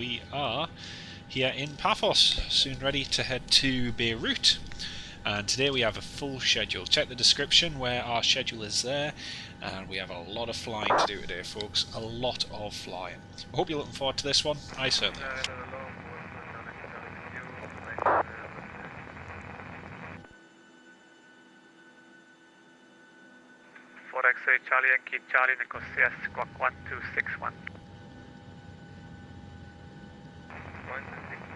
we are here in Paphos, soon ready to head to Beirut. And today we have a full schedule. Check the description where our schedule is there, and we have a lot of flying to do today, folks. A lot of flying. I hope you're looking forward to this one. I certainly am. 4X-ray Charlie and keep Charlie, Nicosia, squawk 1261. 1261.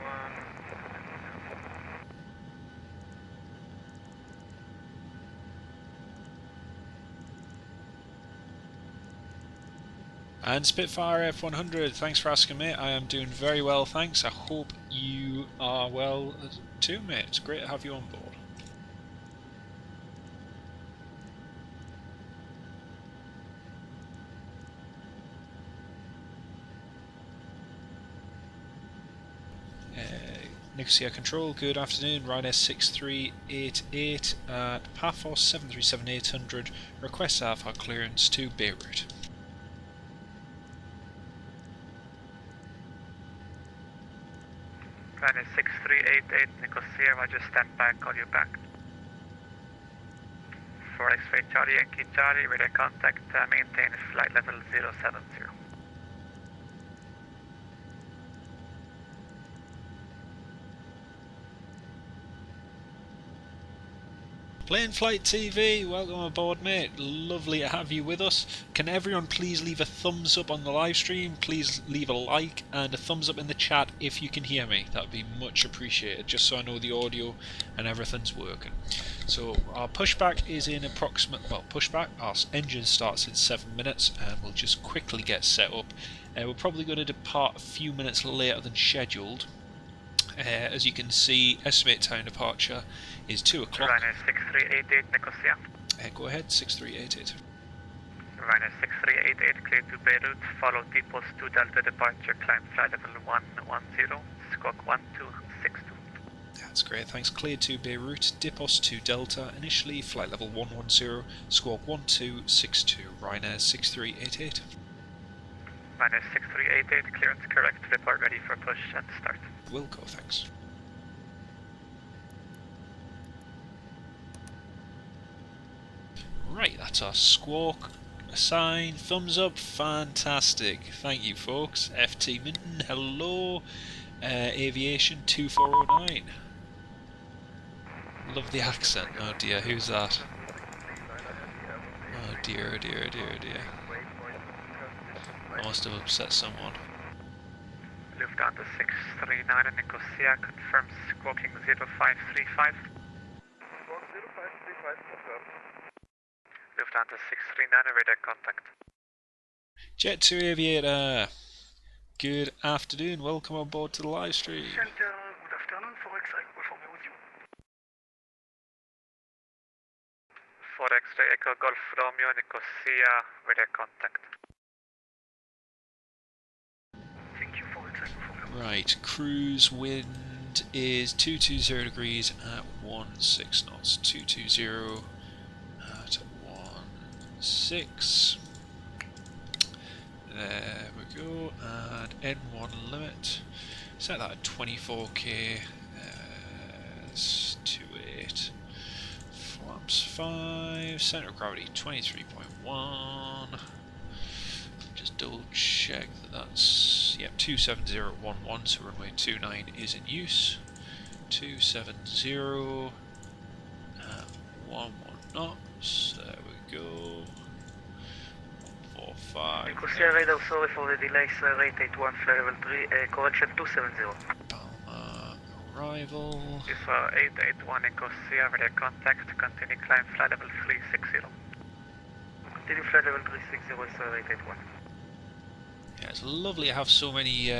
And Spitfire F100, thanks for asking, mate. I am doing very well, thanks. I hope you are well too, mate. It's great to have you on board. Nicosia Control, good afternoon. Ryanair 6388 at Paphos 737-800. Request Alpha clearance to Beirut. Ryanair 6388, Nicosia, Roger, stand by, call you back. 4X-ray Charlie, Yankee Charlie, radar contact, maintain flight level 070. Plane Flight TV, welcome aboard, mate. Lovely to have you with us. Can everyone please leave a thumbs up on the live stream? Please leave a like and a thumbs up in the chat if you can hear me. That would be much appreciated, just so I know the audio and everything's working. So our pushback is in pushback, our engine starts in 7 minutes, and we'll just quickly get set up. We're probably going to depart a few minutes later than scheduled. As you can see, estimated time departure is 2 o'clock. Ryanair 6388, Nicosia. Go ahead, 6388. Ryanair 6388, clear to Beirut. Follow T-Post 2 Delta departure, climb flight level 110, squawk 1262. That's great, thanks. Cleared to Beirut, Dipos 2 Delta, initially flight level 110, squawk 1262, Ryanair 6388. Ryanair 6388, clearance correct, depart ready for push and start. Wilco, thanks. Right, that's our squawk sign. Thumbs up, fantastic. Thank you, folks. FT Minton, hello. Aviation 2409. Love the accent. Oh dear, who's that? Oh dear, oh dear, oh dear, oh dear. I must have upset someone. Lufthansa 639 and Nicosia confirms squawking 0535. Squawk 0535 confirmed. Lufthansa 639 and radar contact. Jet 2 Aviator, good afternoon, welcome on board to the live stream. Center, good afternoon, 4X-ray, confirm with you. 4X-ray Echo Golf Romeo, Nicosia, radar contact. Right, cruise wind is 220 degrees at 16 knots. 220 at 16. There we go. And N1 limit. Set that at 24k. 28. Flaps 5. Center of gravity 23.1. Just double check that that's, yep, 27011, so runway 29 is in use. 270 at 11 knots, there we go. 145. Nicosia radar, sorry for the delay, sir, rate 81, flight level 3, correction 270. Palma arrival. If 881 Nicosia, radar contact, continue climb flight level 360. Continue flight level 360, sir, rate 81. Yeah, it's lovely to have so many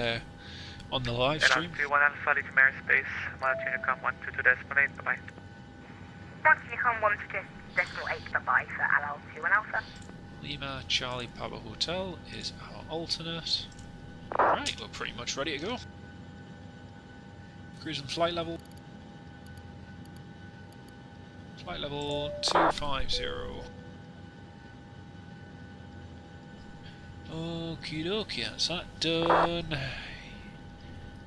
on the live stream. LRT 1 Alpha, leave airspace, Martin Unicom 122 decimal 8, bye-bye. Martin Unicom 122 decimal 8, bye-bye for LL2 and Alpha. Lima Charlie Papa Hotel is our alternate. Right, we're pretty much ready to go. Cruising flight level. Flight level 250. Okie dokie, that's that done.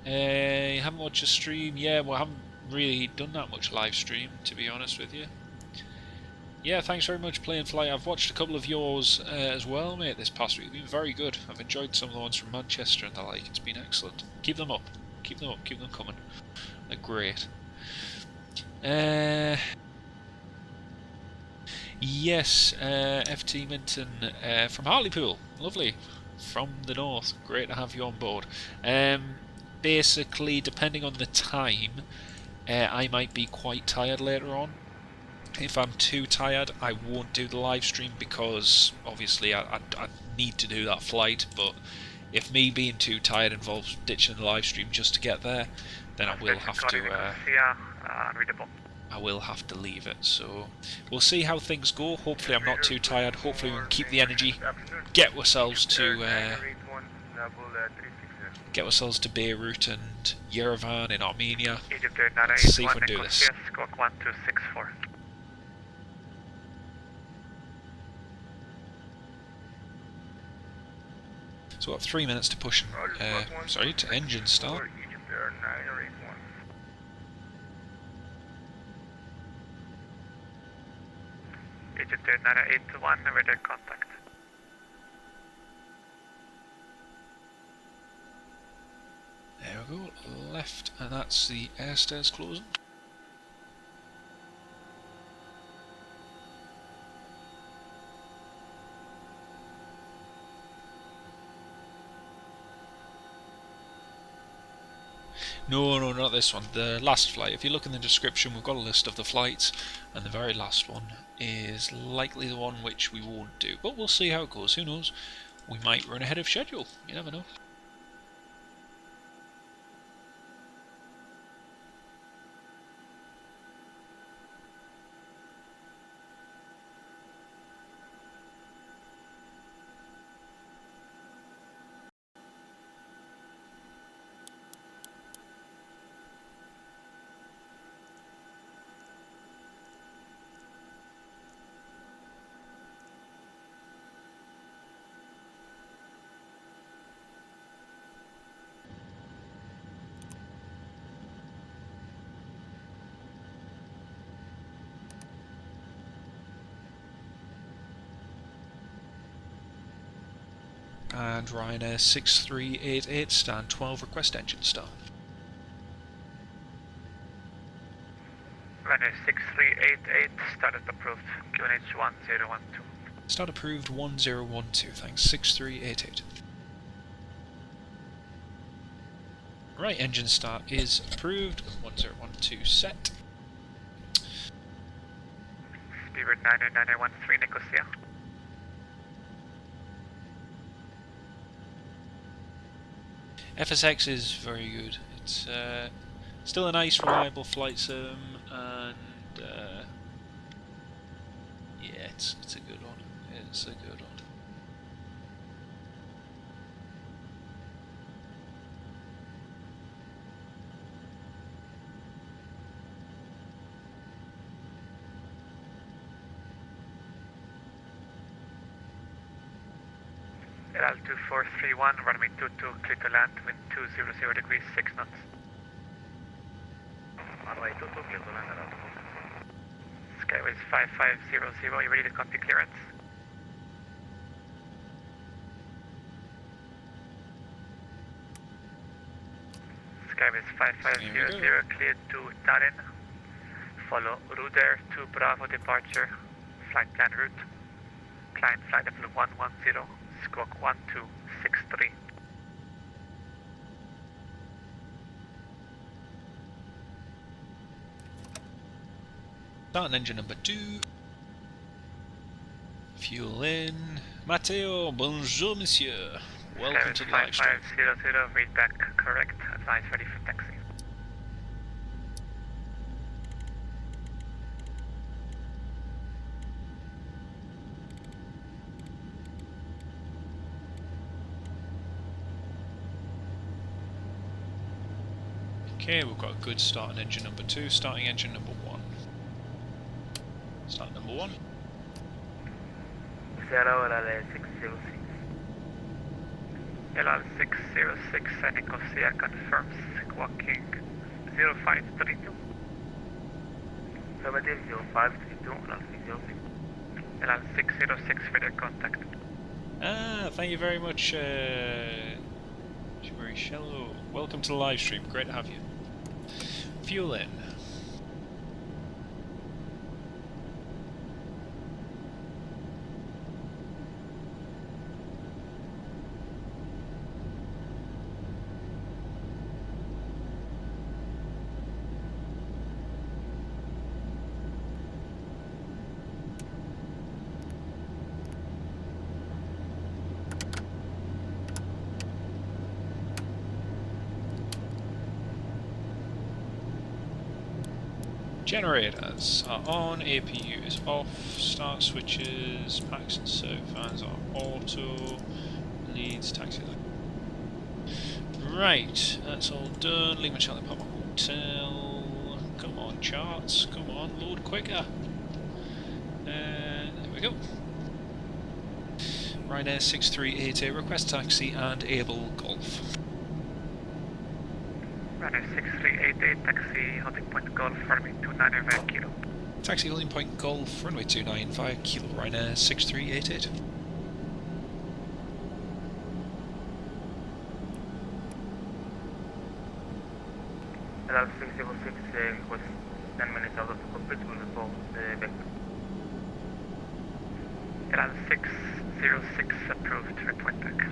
You haven't watched a stream? Yeah, well, I haven't really done that much live stream, to be honest with you. Yeah, thanks very much, Play and Fly. I've watched a couple of yours as well, mate, this past week. They've been very good. I've enjoyed some of the ones from Manchester and the like. It's been excellent. Keep them up. Keep them up. Keep them coming. They're great. Yes, FT Minton from Hartlepool. Lovely. From the north. Great to have you on board. Basically, depending on the time, I might be quite tired later on. If I'm too tired, I won't do the live stream because obviously I need to do that flight. But if me being too tired involves ditching the live stream just to get there, then I will have to. I will have to leave it. So we'll see how things go. Hopefully, I'm not too tired. Hopefully, we can keep the energy. Get ourselves to Beirut and Yerevan in Armenia. Let's see if we can do this. So we've got 3 minutes to push. To engine start. Egypt 981, radar contact. There we go, left, and that's the air stairs closing. No, not this one. The last flight. If you look in the description, we've got a list of the flights, and the very last one is likely the one which we won't do. But we'll see how it goes. Who knows? We might run ahead of schedule. You never know. And Ryanair 6388, stand 12, request engine start. Ryanair 6388, started approved, QNH 1012. Start approved 1012, thanks, 6388. Right, engine start is approved, 1012 set. Beirut 99913, Nicosia. FSX is very good. It's still a nice, reliable flight sim, and yeah, it's a good one. It's a good one. LL 2431, runway 22, clear to land, wind 200 degrees, 6 knots. Runway 22, clear to land, Skyways 5500, you ready to copy clearance? Skyways 5500, cleared to Tallinn. Follow Ruder to Bravo departure, flight plan route. Climb flight level 110. Squawk 1263. Starting engine number 2. Fuel in. Matteo, bonjour monsieur. Welcome to the live stream. 5500, read back correct. Advise ready for taxi. Okay, we've got a good start on engine number 2, starting engine number 1. Start number 1. Sierra LL 606. LL 606, Nicosia confirms squawking 0532. Affirmative 0532, LC06. LL 606 for their contact. Thank you very much, Shello. Welcome to the live stream. Great to have you. Fuel in. Generators are on, APU is off, start switches, packs and servo fans are auto, leads, taxi light. Right, that's all done. Lima Charlie Papa Hotel. Come on, charts, come on, load quicker. There we go. Ryanair 6388, request taxi and able golf. Ryanair 6388, taxi holding point golf, runway 295 kilo. Taxi holding point golf, runway 295 kilo, Ryanair 6388. LL606 was 10 minutes out of the cockpit, will report the vector. LL 606 approved, report back.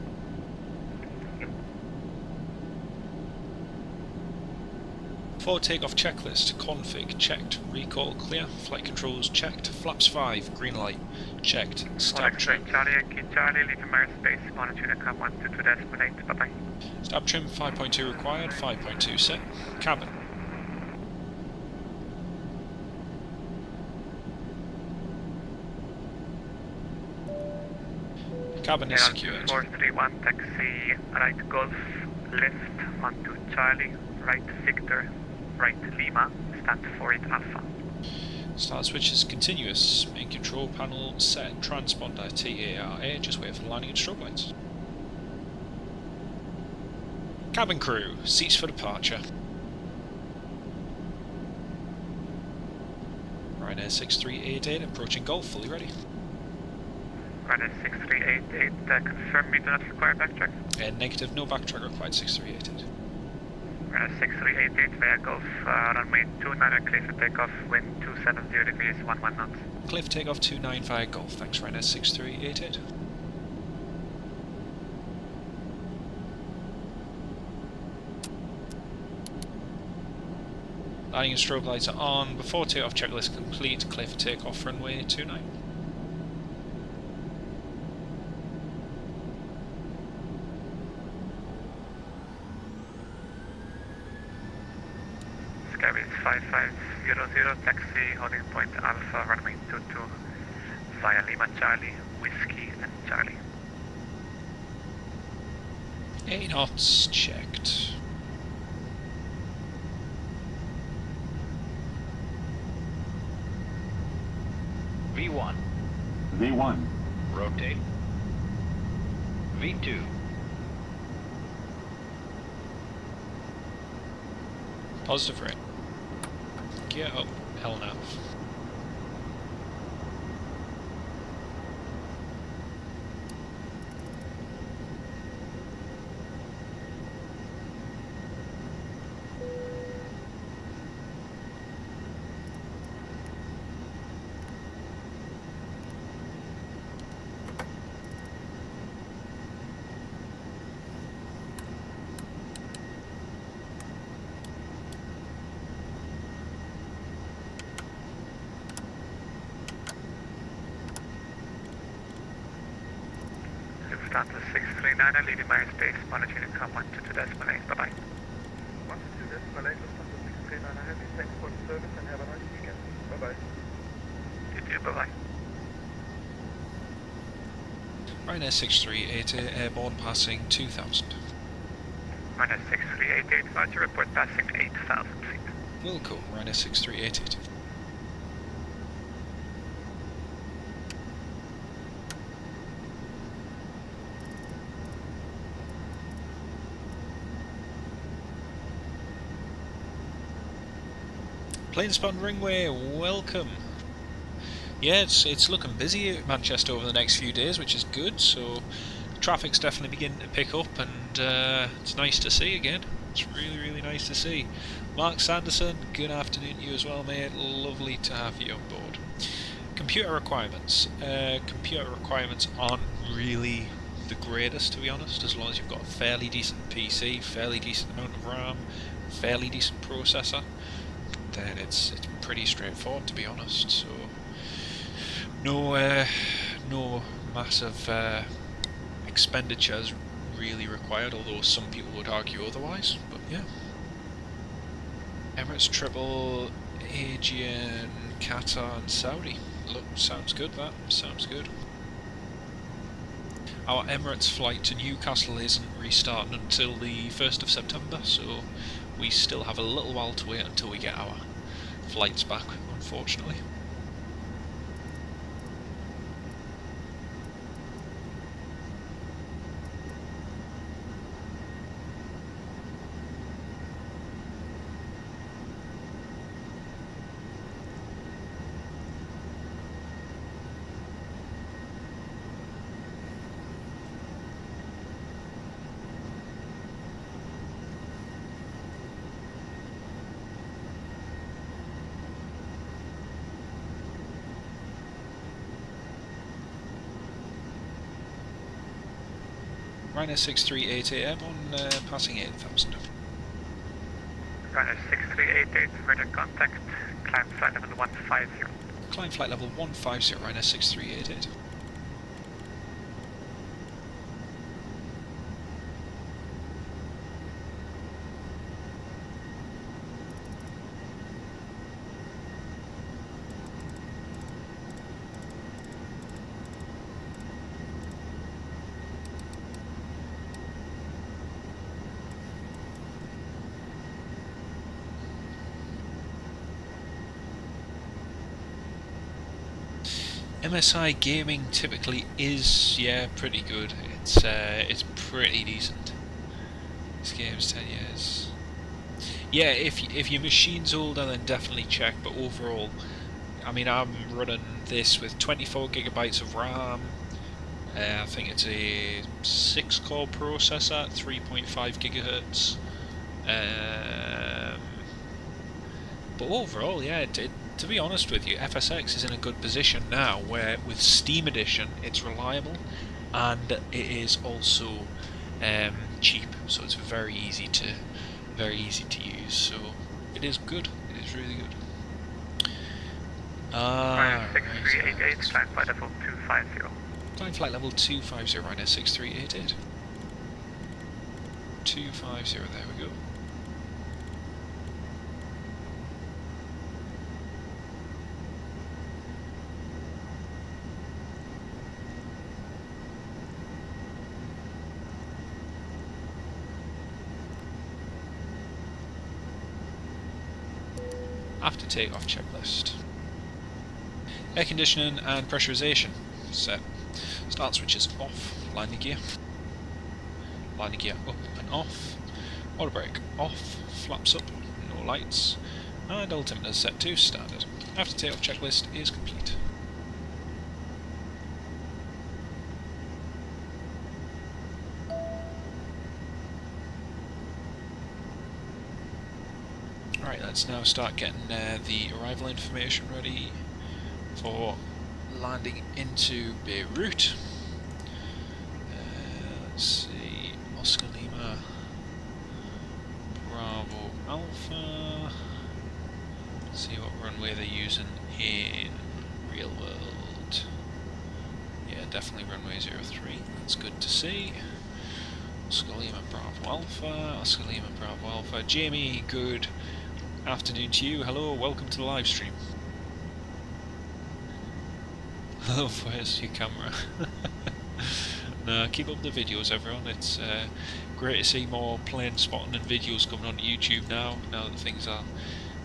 For takeoff checklist, config checked, recall clear, flight controls checked, flaps 5, green light, checked, stab trim. Charlie, Yankee Charlie, leaving airspace, monitor come 122.8, bye bye. Stab trim 5.2 required, 5.2 set, cabin. Cabin is secured. 431, taxi, right golf, left onto Charlie, right Victor, right Lima, stand 48 Alpha. Start switch is continuous, main control panel set, transponder TARA, just wait for landing and strobe lights. Cabin crew, seats for departure. Ryanair 6388 approaching Golf, fully ready. Ryanair 6388, confirm we do not require backtrack. Negative, no backtrack required, 6388. Ryanair 6388 via Golf, runway 29 clear for takeoff, wind 270 degrees, 11 knots. Cliff takeoff 295 Golf, thanks Ryanair 6388. Landing and strobe lights are on, before takeoff checklist complete, clear for takeoff runway 29. Skyway 5500, taxi holding point Alpha, runway 22 via Lima Charlie, Whiskey and Charlie. 8 knots checked. V1. V1. Rotate. V2. Positive rate. Gear up, LNAV. Lufthansa 639, leaving my space, monitoring come 122.8, bye bye. 122.8, Lufthansa 639, I have you. Thanks for the service and have a nice weekend. Bye bye. You too, bye bye. Ryanair 6388 airborne passing 2000. Ryanair 6388, Roger, report passing 8,000 feet. Wilco, Ryanair 6388. Plane Spawn Ringway, welcome. Yeah, it's looking busy at Manchester over the next few days, which is good. So traffic's definitely beginning to pick up, and it's nice to see again. It's really nice to see. Mark Sanderson, good afternoon to you as well, mate. Lovely to have you on board. Computer requirements. Computer requirements aren't really the greatest, to be honest, as long as you've got a fairly decent PC, fairly decent amount of RAM, fairly decent processor, then it's pretty straightforward, to be honest. So no massive expenditures really required, although some people would argue otherwise. But yeah, Emirates, Triple, Aegean, Qatar, and Saudi. Look, sounds good. That sounds good. Our Emirates flight to Newcastle isn't restarting until the 1st of September, so we still have a little while to wait until we get our flights back, unfortunately. Ryanair 638 AM on passing 8,000. Ryanair 6388, radar contact, climb flight level 150. Climb flight level 150, Ryanair 6388. MSI gaming typically is, yeah, pretty good. It's pretty decent. This game's 10 years. Yeah, if your machine's older, then definitely check. But overall, I mean, I'm running this with 24 gigabytes of RAM. I think it's a 6-core processor, 3.5 gigahertz. But overall, yeah, to be honest with you, FSX is in a good position now, where with Steam Edition it's reliable, and it is also cheap, so it's very easy to use. So it is good. It is really good. Ryanair 6388, climb flight level 250. Climb flight level 250, Ryanair 6388. 250, there we go. After takeoff checklist. Air conditioning and pressurization set. Start switches off. Landing gear. Landing gear up and off. Auto brake off. Flaps up. No lights. And altimeter set to standard. After takeoff checklist is complete. Right, let's now start getting the arrival information ready for landing into Beirut. Let's see, Oscar Lima, Bravo Alpha. Let's see what runway they're using in real world. Yeah, definitely runway 03. That's good to see. Oscar Lima, Bravo Alpha. Oscar Lima, Bravo Alpha. Jamie, good afternoon to you. Hello, welcome to the live stream. Hello, where's your camera? No, keep up the videos, everyone. It's great to see more plane spotting and videos coming on YouTube now that things are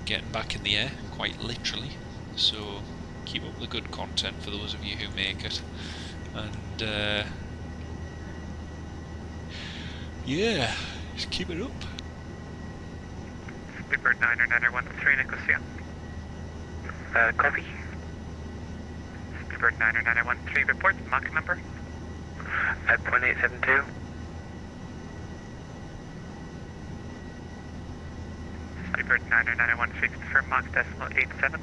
getting back in the air, quite literally. So keep up the good content for those of you who make it. And yeah, just keep it up. Speedbird 9913 Nicosia. Copy. Speedbird 90913, report, Mach number. 0.872. Speedbird 90913, confirm Mach decimal 87.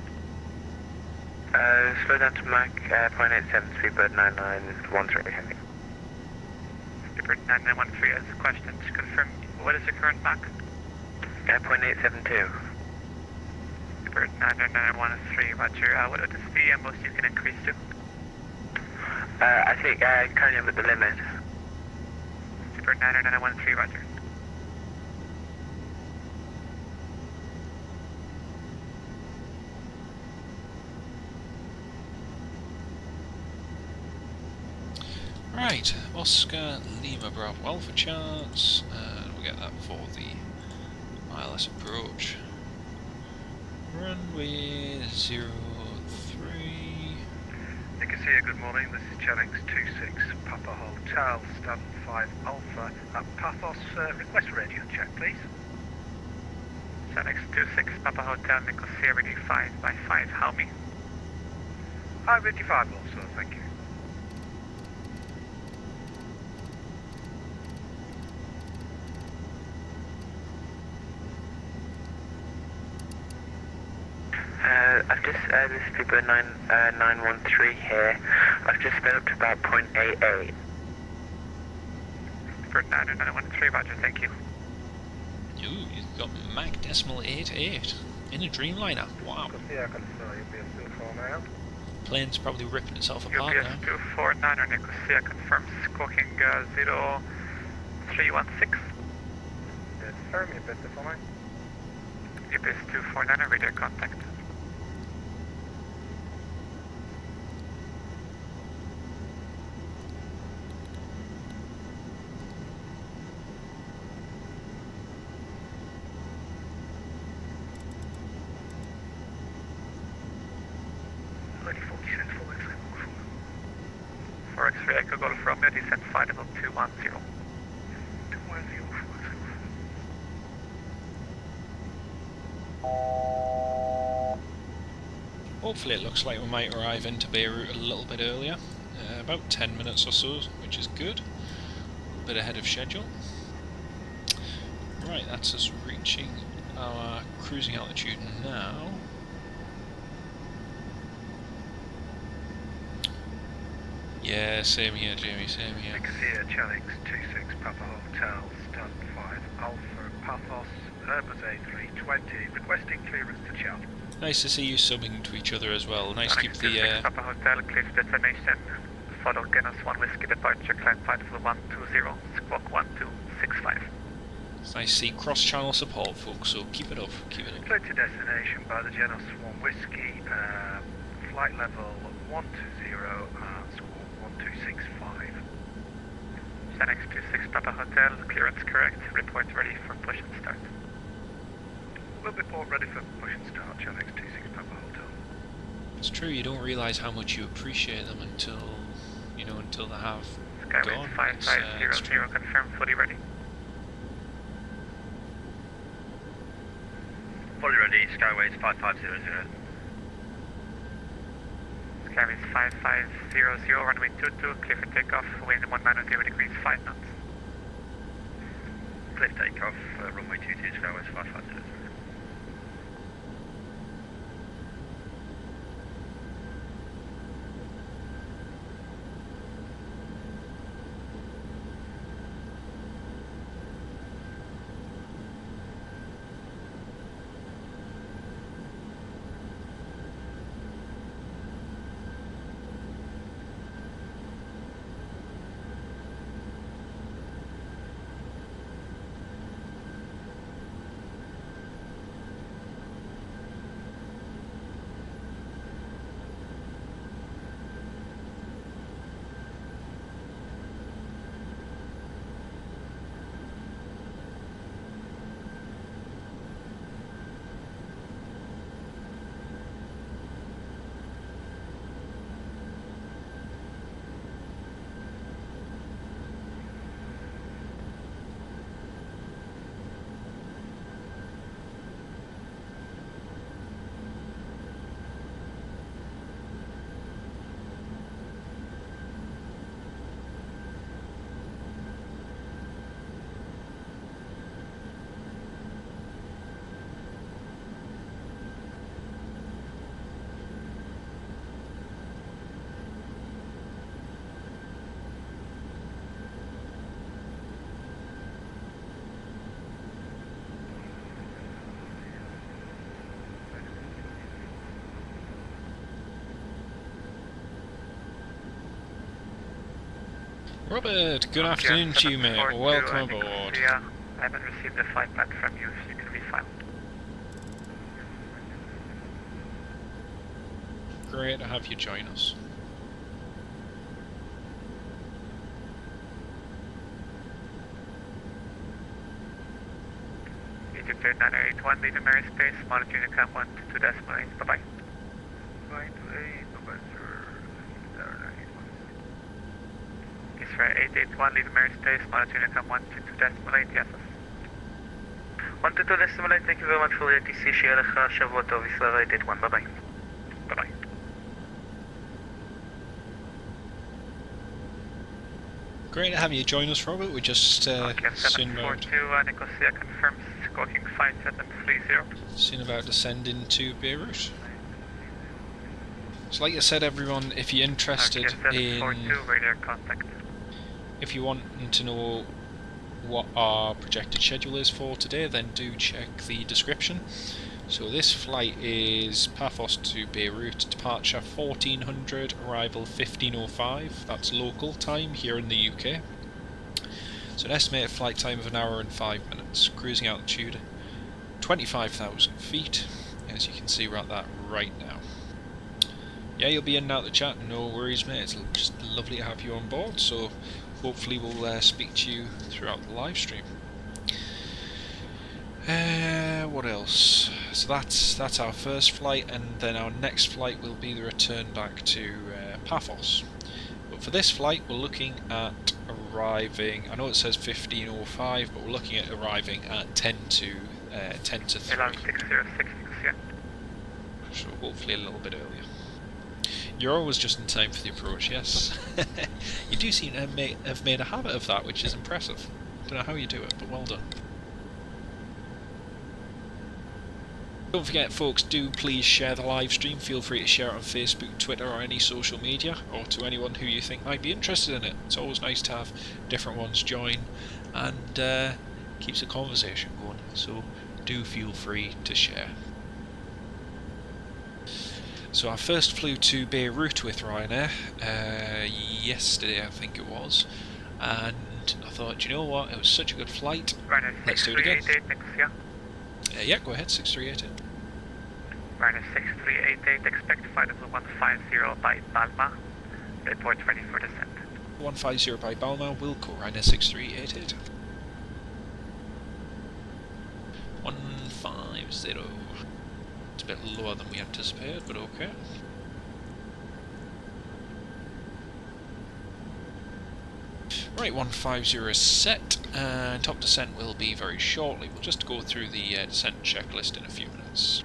Slow down to Mach 0.87, Speedbird 9913, heavy. Speedbird 9913 has a question to confirm, what is your current Mach? 0.872. Speedbird 90913, roger. What would this be and most you can increase to? I think currently I'm at the limit. Speedbird 90913, roger. Right, Oscar Lima Bravo Alpha charts, and we'll get that for the ILS approach. Runway 03. Nicosia, good morning. This is Challex 26 Papa Hotel, stand 5 Alpha at Paphos. Request radio check, please. Challex 26 Papa Hotel, Nicosia, ready 5 by 5, how me? Hi, ready 5 also, thank you. I've just, this is Speedbird 913 here. I've just been up to about 0.88. Speedbird 913, roger, thank you. Ooh, you've got Mach decimal 88 in a Dreamliner. Wow. Nicosia, I can smell UPS 24 now. Plane's probably ripping itself apart UPS now. 249 Nicosia confirms squawking 0316. Confirm your bit for me. UPS 249 radio contact. For X-ray Echo Golf Romeo, descent flight level 210. 210. Hopefully it looks like we might arrive into Beirut a little bit earlier, about 10 minutes or so, which is good. A bit ahead of schedule. Right, that's us reaching our cruising altitude now. Yeah, same here, Jamie, same here. Nicosia, Challex 26 Papa Hotel, stand 5 Alpha Paphos, Airbus A320, requesting clearance to Charlie. Nice to see you subbing to each other as well. Nice to keep the... Papa Hotel, clear to destination. Follow Guinness 1 Whiskey departure, climb flight level 120, squawk 1265. It's nice to see cross-channel support, folks, so keep it up, keep it up. Clear to destination by the Genos 1 Whiskey, flight level 120, squawk 1265. Challex 26 Papa Hotel, clearance correct, report ready for push and start. We'll be port ready for push and start, Challex 26 Papa Hotel. It's true, you don't realise how much you appreciate them until, you know, until they have Skyway gone. 5500, confirm, fully ready. Fully ready, Skyways 5500. Skyways 5500, runway 22, clear for takeoff, wind 190 degrees, 5 knots. Clear takeoff, runway 22, Skyways 5500. Robert, good afternoon to you, mate. Welcome aboard. Yeah, I haven't received a flight plan from you, so you can refile. Great to have you join us. Egypt 981, leave Mary space, monitor Unicam 122.8, bye-bye. 928, Israel 881, leave Mary space, monitor Unicam 122.8, yes. 122.8, thank you very much for the ATC, שיהיה לך שבוע טוב, Israel 881, bye-bye. Bye-bye. Great to have you join us, Robert. We just seen about 742, Nicosia confirms squawking 5730. seen about descending to Beirut. So like I said, everyone, if you're interested in, radar contact. if you want to know what our projected schedule is for today, then do check the description. So this flight is Paphos to Beirut, departure 1400, arrival 1505, that's local time here in the UK. So an estimated flight time of 1 hour and 5 minutes, cruising altitude 25,000 feet, as you can see we're at that right now. Yeah, you'll be in and out the chat, no worries mate, it's just lovely to have you on board, so hopefully we'll speak to you throughout the live stream. What else? So that's our first flight, and then our next flight will be the return back to Paphos. But for this flight, we're looking at arriving. I know it says 15:05, but we're looking at arriving at 10 to 3. Milan 606, yeah. So hopefully a little bit earlier. You're always just in time for the approach, yes. You do seem to have made a habit of that, which is impressive. Don't know how you do it, but well done. Don't forget folks, do please share the live stream. Feel free to share it on Facebook, Twitter or any social media, or to anyone who you think might be interested in it. It's always nice to have different ones join, and keeps the conversation going, so do feel free to share. So I first flew to Beirut with Ryanair yesterday, I think it was, and I thought, you know what, it was such a good flight, let's do it again. Yeah, go ahead, 6388. Ryanair 6388, expect flight of 150 by Balma, report ready for descent. 150 by Balma, Wilco, Ryanair 6388. 150. It's a bit lower than we anticipated, but okay. Right, 150 is set, and top descent will be very shortly. We'll just go through the descent checklist in a few minutes.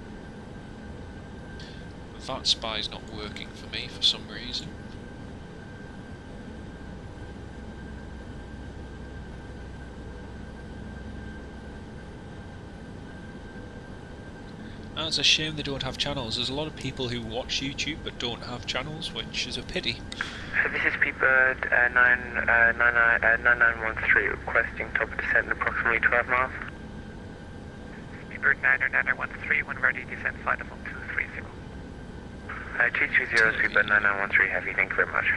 That spy's not working for me for some reason. It's a shame they don't have channels. There's a lot of people who watch YouTube but don't have channels, which is a pity. This is P-Bird 9913 requesting top descent in approximately 12 miles. P-Bird 9913, when ready, descent flight level 230. 220, P-Bird 9913, heavy, thank you very much.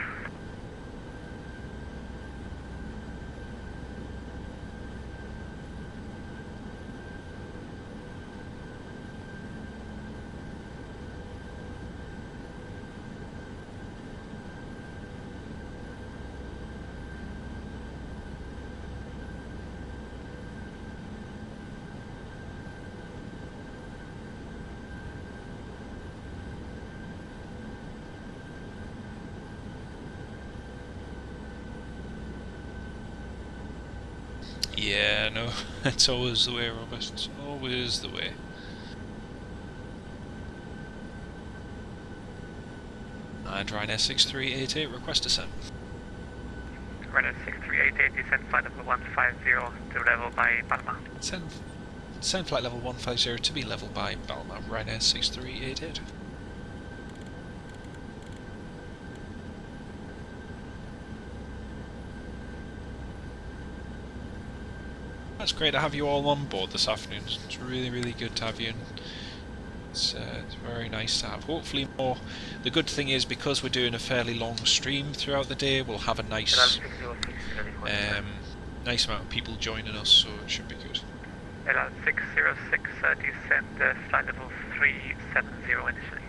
Yeah, no, it's always the way, Robert. It's always the way. And Ryanair 6388, request descent. Ryanair 6388, descent flight level 150 to level by Balma. Send flight level 150 to be level by Balma, Ryanair 6388. That's great to have you all on board this afternoon. It's really, really good to have you, and It's very nice to have. Hopefully more. The good thing is, because we're doing a fairly long stream throughout the day, we'll have a nice nice amount of people joining us, so it should be good. LL606, descend flight level 370 initially.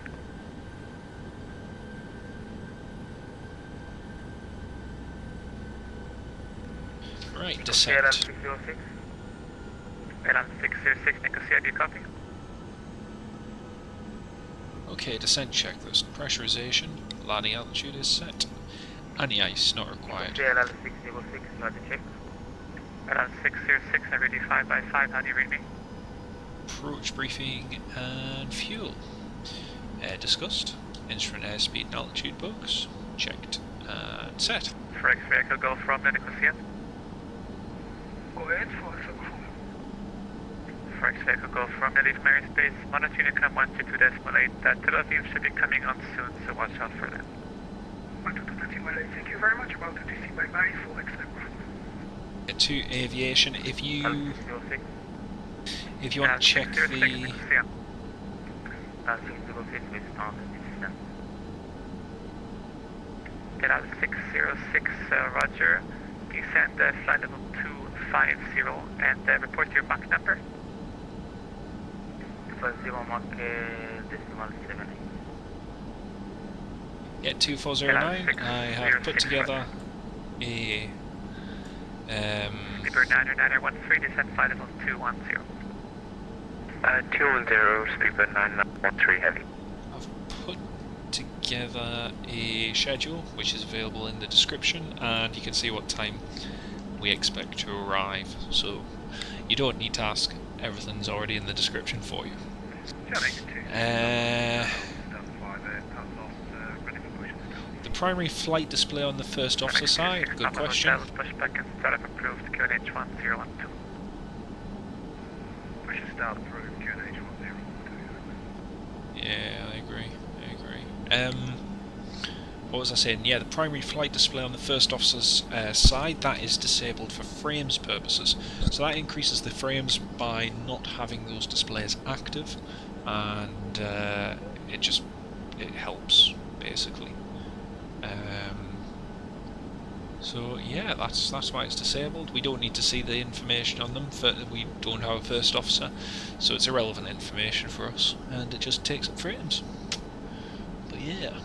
Right, descent. LL606. LL606, Nicosia, do you copy? Okay, descent checklist. Pressurization, landing altitude is set. Any ice not required. LL606, you have to check. LL606, I read you 5x5, how do you read me? Approach briefing and fuel. Discussed. Instrument airspeed and altitude box. Checked and set. For X-vehicle, go from Nicosia. Go ahead for For X-vehicle, go from the leave Mary space. Monitor Unicom 122.8. Tel Aviv should be coming on soon, so watch out for them. 122.8, thank you very much. About to DC bye-bye, full exit. To aviation, if you want to check the LL606, Roger. Descend flight level 250 and report your Mach number. 250 Mach decimal 7. Yeah, 2409. I have put together a Sleeper 90913, descend flight level 210. 210, Sleeper 9913 heavy. I've put together a schedule which is available in the description, and you can see what time we expect to arrive, so you don't need to ask, everything's already in the description for you. The primary flight display on the first officer side, good question. Pushback and startup approved, QNH 1012. Push and start approved, QNH 1012. Yeah, I agree. What was I saying? Yeah, the primary flight display on the first officer's side, that is disabled for frames purposes. So that increases the frames by not having those displays active, and it helps, basically. So yeah, that's why it's disabled. We don't need to see the information on them, we don't have a first officer, so it's irrelevant information for us, and it just takes up frames. But yeah,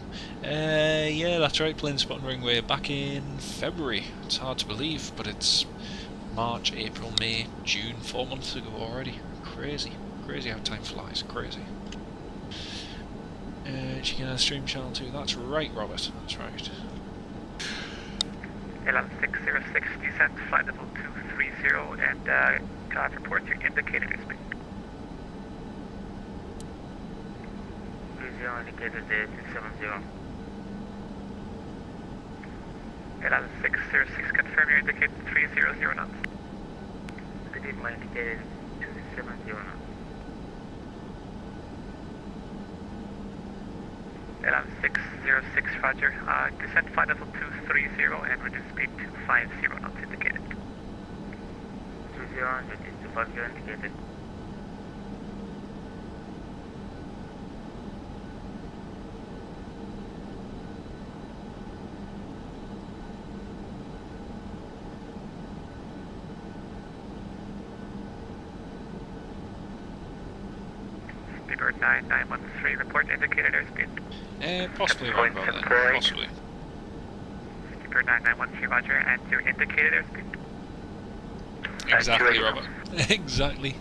yeah, that's right, Plane Spot and Ringway back in February. It's hard to believe, but it's March, April, May, June, 4 months ago already. Crazy how time flies, crazy. Chicken and Stream Channel 2, that's right, Robert, that's right. LL606, descent flight level 230, and can I report your indicator speed? 30 indicator 270. LL606, confirm your indicator 300 knots. I did my indicator 270 knots. LL606, Roger. Descent flight level 230 and reduce speed to 50 knots indicated. 20 reduce to 50 indicated. Speedbird 9913, report indicated airspeed. Possibly around about then, possibly. Speedbird 9913, Roger, and your indicated airspeed. Exactly, Robert. Exactly.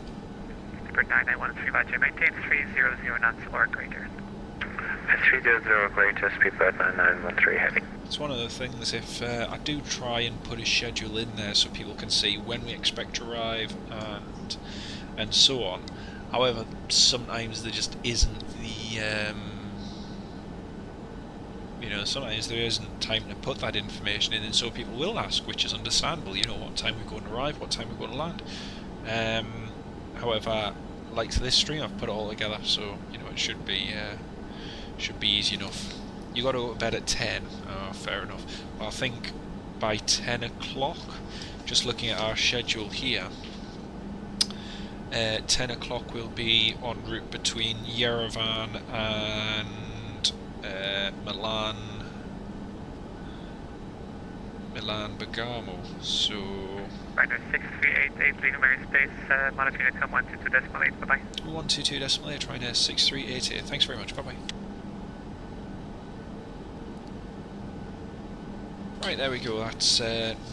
Speedbird 9913, Roger, maintain 300 knots or greater. 300 greater, Speedbird 9913 heavy. It's one of the things, if I do try and put a schedule in there so people can see when we expect to arrive and so on. However, sometimes there just isn't the sometimes there isn't time to put that information in, and so people will ask, which is understandable, what time we're going to arrive, what time we're going to land. However, like to this stream, I've put it all together, so it should be easy enough. You got to go to bed at 10. Oh, fair enough. Well, I think by 10 o'clock, just looking at our schedule here, 10 o'clock we'll be en route between Yerevan and Milan Bergamo. So Ryanair 6388, leaving my space, monitoring to come 122.8, bye-bye. 122.8, Ryanair 6388, thanks very much, bye-bye. Right, there we go, that's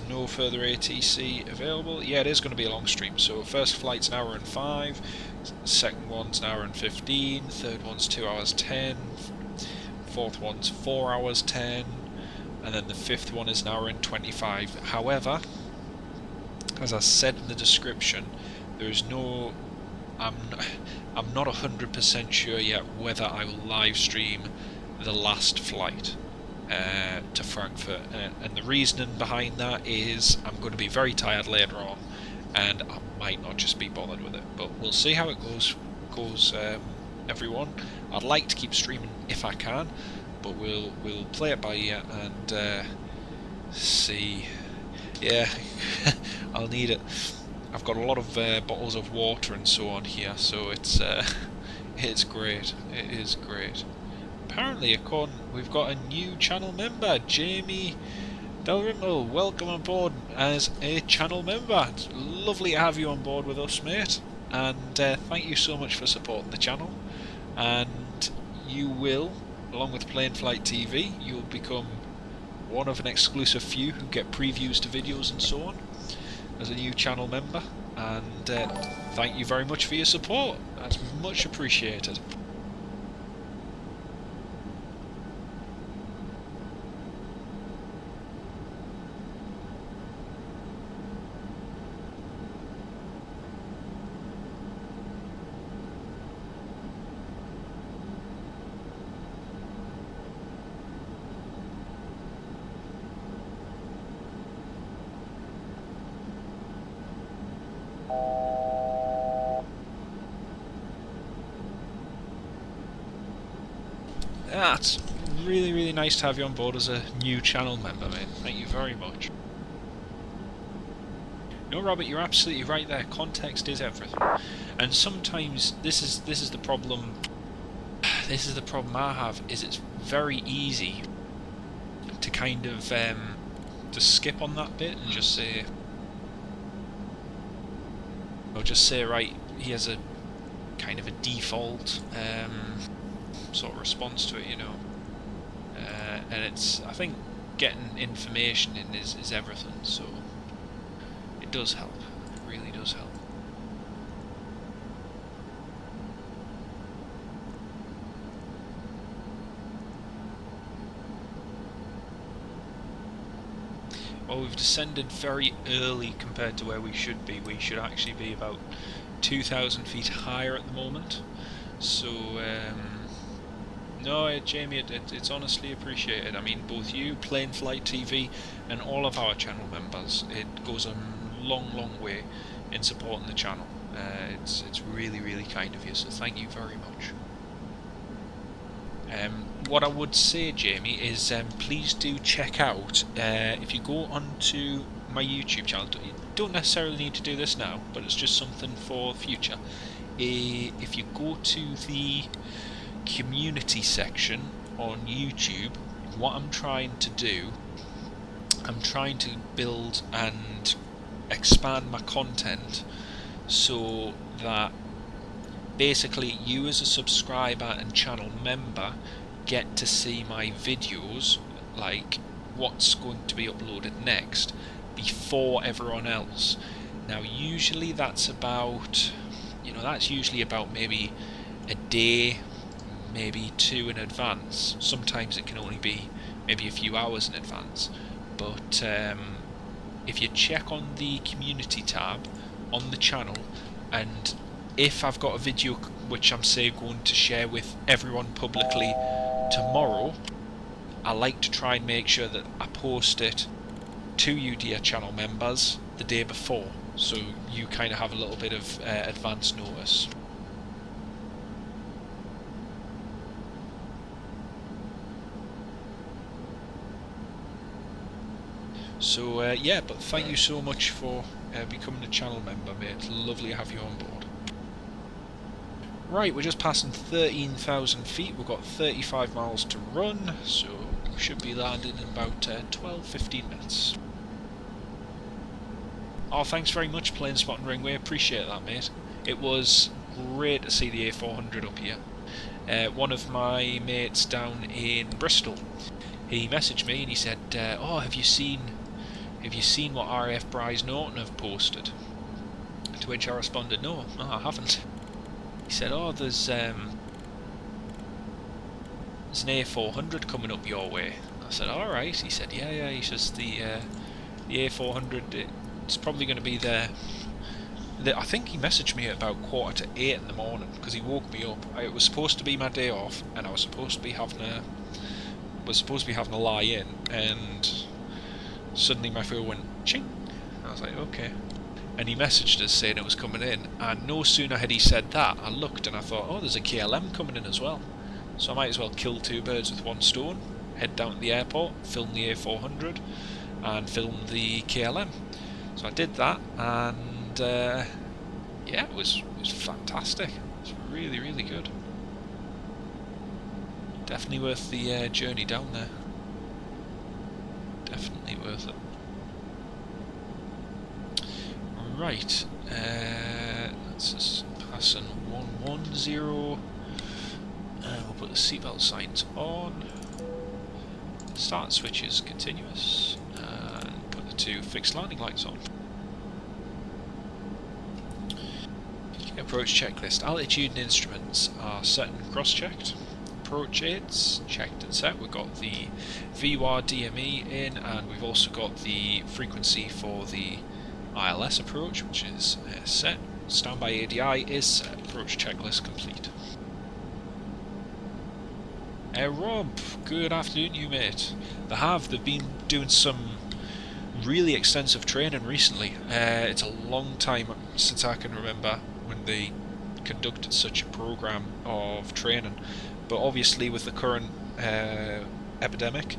no further ATC available. Yeah, it is going to be a long stream, so first flight's an hour and 5, second one's an hour and 15, third one's 2 hours 10, fourth one's 4 hours 10, and then the fifth one is an hour and 25. However, as I said in the description, there is no... I'm not 100% sure yet whether I will live stream the last flight to Frankfurt, and the reasoning behind that is I'm going to be very tired later on, and I might not just be bothered with it. But we'll see how it goes. Everyone, I'd like to keep streaming if I can, but we'll play it by ear and see. Yeah, I'll need it. I've got a lot of bottles of water and so on here, so it's great. It is great. Apparently, we've got a new channel member, Jamie Dalrymple. Welcome on board as a channel member. It's lovely to have you on board with us, mate. And thank you so much for supporting the channel. And you will, along with Plain Flight TV, you'll become one of an exclusive few who get previews to videos and so on as a new channel member. And thank you very much for your support. That's much appreciated. That's really, really nice to have you on board as a new channel member, mate. Thank you very much. No, Robert, you're absolutely right there. Context is everything, and sometimes this is the problem. This is the problem I have. Is it's very easy to kind of to skip on that bit and just say, right, he has a kind of a default sort of response to it, you know, and I think getting information in is everything, so it does help, it really does help. Well, we've descended very early compared to where we should be. We should actually be about 2,000 feet higher at the moment, so no, Jamie, it's honestly appreciated. I mean, both you, Plain Flight TV, and all of our channel members. It goes a long way in supporting the channel. It's really, really kind of you, so thank you very much. What I would say, Jamie, is please do check out, if you go onto my YouTube channel, you don't necessarily need to do this now, but it's just something for the future. If you go to the community section on YouTube, what I'm trying to do, I'm trying to build and expand my content so that basically you as a subscriber and channel member get to see my videos, like what's going to be uploaded next, before everyone else. Now usually that's about, that's usually about maybe a day, maybe 2 in advance. Sometimes it can only be maybe a few hours in advance, but if you check on the community tab on the channel, and if I've got a video which I'm say going to share with everyone publicly tomorrow, I like to try and make sure that I post it to you dear channel members the day before, so you kind of have a little bit of advance notice. So yeah, but thank you so much for becoming a channel member, mate. It's lovely to have you on board. Right, we're just passing 13,000 feet. We've got 35 miles to run, so we should be landing in about 12-15 minutes. Oh, thanks very much, Plane Spot and Ringway. Appreciate that, mate. It was great to see the A400 up here. One of my mates down in Bristol, he messaged me and he said, "Oh, have you seen what RAF Bryce Norton have posted?" To which I responded, "No, I haven't." He said, "Oh, there's an A400 coming up your way." I said, "Alright." He said, yeah, he says the A400, it's probably going to be there. I think he messaged me at about 7:45 in the morning, because he woke me up. It was supposed to be my day off, and I was supposed to be having a lie in, and suddenly my phone went ching. I was like, okay. And he messaged us saying it was coming in, and no sooner had he said that, I looked and I thought, oh, there's a KLM coming in as well. So I might as well kill two birds with one stone, head down to the airport, film the A400, and film the KLM. So I did that, and yeah, it was fantastic. It was really, really good. Definitely worth the journey down there. Definitely worth it. Right, that's just passing 110. We'll put the seatbelt signs on. Start switches continuous, and put the two fixed landing lights on. Approach checklist. Altitude and instruments are set and cross-checked. Approach aids checked and set. We've got the VWAR DME in, and we've also got the frequency for the ILS approach, which is set. Standby ADI is set. Approach checklist complete. Rob, good afternoon to you, mate. They've been doing some really extensive training recently. It's a long time since I can remember when they conducted such a program of training, but obviously with the current epidemic,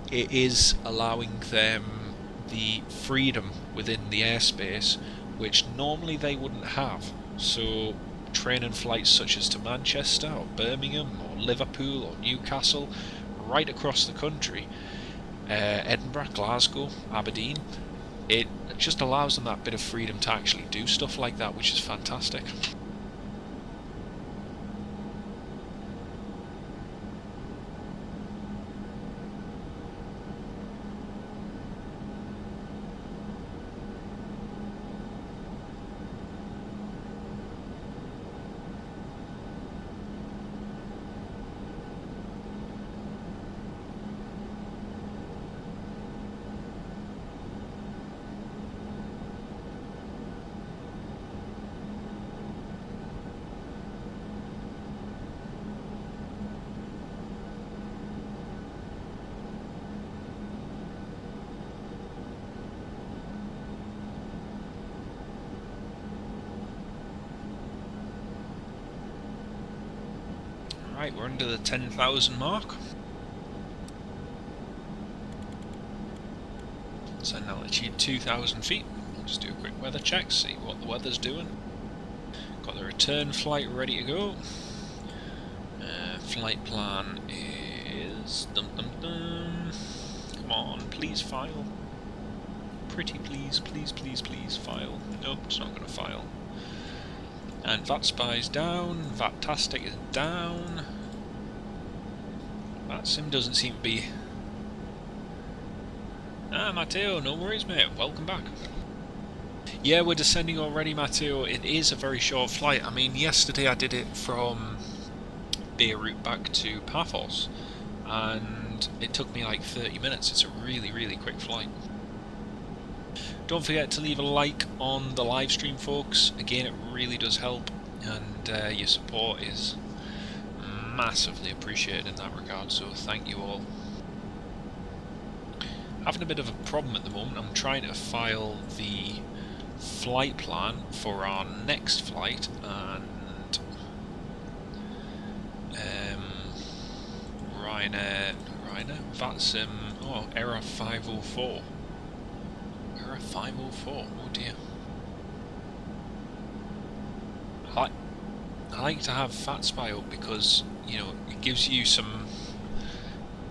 it is allowing them the freedom within the airspace which normally they wouldn't have. So training flights such as to Manchester or Birmingham or Liverpool or Newcastle, right across the country, Edinburgh, Glasgow, Aberdeen, it just allows them that bit of freedom to actually do stuff like that, which is fantastic. Right, we're under the 10,000 mark. So now altitude 2,000 feet. We'll just do a quick weather check, see what the weather's doing. Got the return flight ready to go. Flight plan is... Come on, please file. Pretty please, please, please, please file. Nope, it's not going to file. And VAT Spy's down, VAT-tastic is down. Vatsim doesn't seem to be... Ah, Matteo, no worries mate, welcome back. Yeah, we're descending already, Matteo. It is a very short flight. I mean, yesterday I did it from Beirut back to Paphos, and it took me like 30 minutes. It's a really, really quick flight. Don't forget to leave a like on the live stream, folks. Again, it really does help, and your support is massively appreciated in that regard, so thank you all. Having a bit of a problem at the moment. I'm trying to file the flight plan for our next flight, and Ryanair, Vatsim, oh, error 504. Error 504, oh dear. I like to have FatSpy up because, you know, it gives you some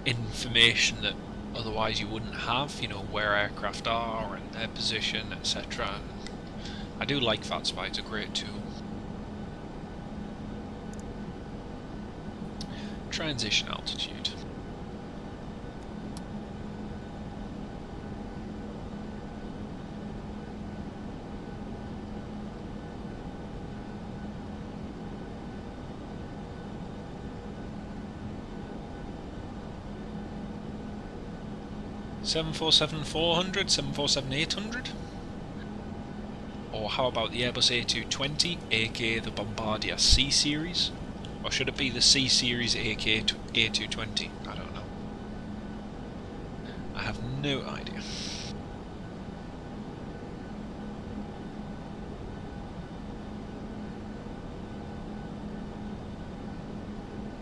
information that otherwise you wouldn't have, you know, where aircraft are and their position, etc. I do like FatSpy, it's a great tool. Transition altitude. Seven four seven 400, 747 800, or how about the Airbus A220, aka the Bombardier C series, or should it be the C series, aka A220? I don't know. I have no idea.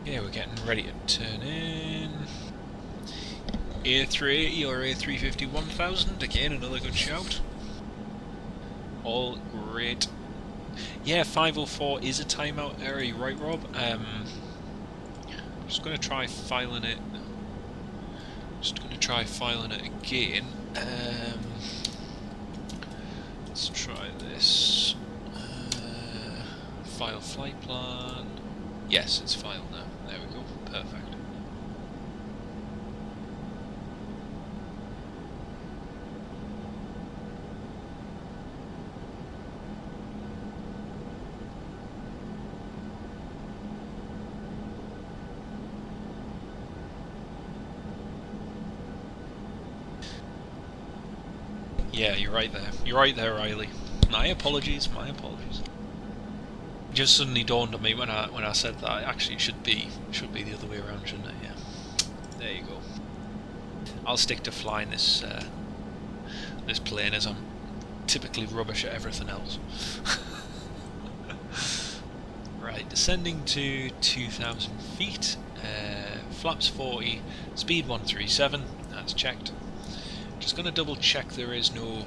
Yeah, we're getting ready to turn in. A380 or A350 1000, again another good shout. All great. Yeah, 504 is a timeout error, you're right, Rob. Just going to try filing it. Again. Let's try this. File flight plan. Yes, it's filed now. There we go. Perfect. Yeah, you're right there. You're right there, Riley. My apologies. My apologies. It just suddenly dawned on me when I said that. Actually, it should be the other way around, shouldn't it? Yeah. There you go. I'll stick to flying this this plane, as I'm typically rubbish at everything else. Right, descending to 2,000 feet. Flaps 40, speed 137. That's checked. Just going to double check there is no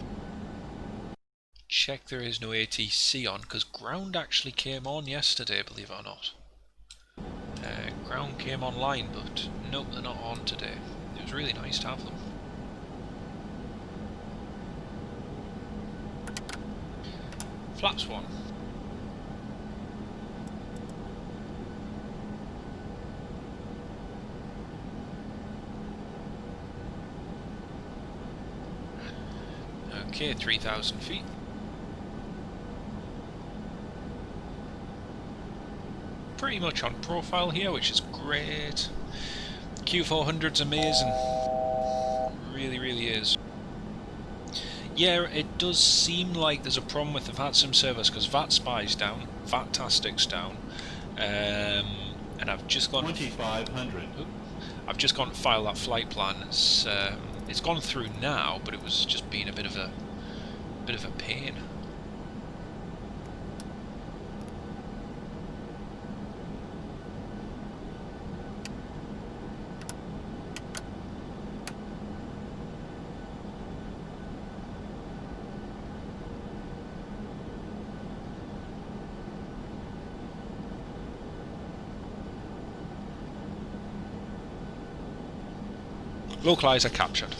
ATC on, because ground actually came on yesterday, believe it or not. Ground came online, but nope, they're not on today. It was really nice to have them. Flaps 1. Okay, 3,000 feet. Pretty much on profile here, which is great. Q400's amazing. Really, really is. Yeah, it does seem like there's a problem with the Vatsim service, because VatSpy's down, Vatastic's down, and I've just gone 2,500. I've just gone to file that flight plan. It's gone through now, but it was just being a bit of a pain. Localizer captured.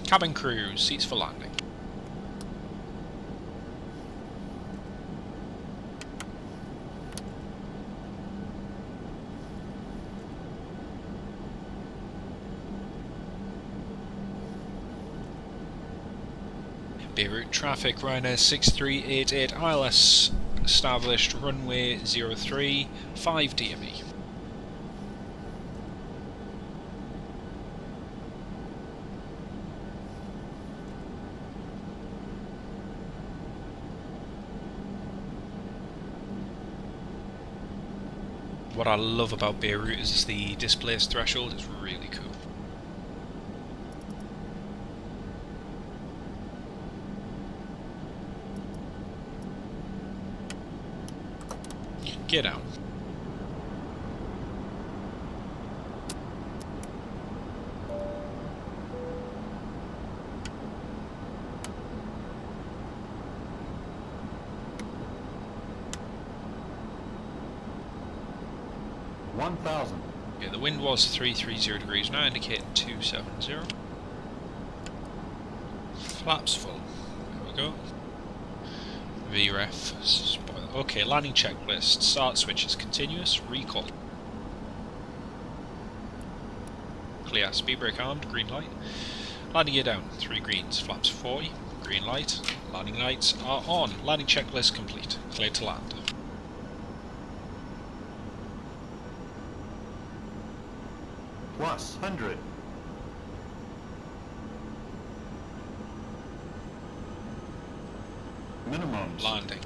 Cabin crew, seats for landing. Beirut traffic, Ryanair 6388 ILS established, runway 03, 5 DME. What I love about Beirut is the displaced threshold, it's really cool. Get out. 1000. Okay, the wind was 330 degrees, now indicating 270. Flaps full. There we go. VREF. Spoiler. Okay, landing checklist. Start switch is continuous. Recall. Clear. Speed brake armed. Green light. Landing gear down. 3 greens. Flaps 40. Green light. Landing lights are on. Landing checklist complete. Clear to land. Plus 100. Minimums. Landing.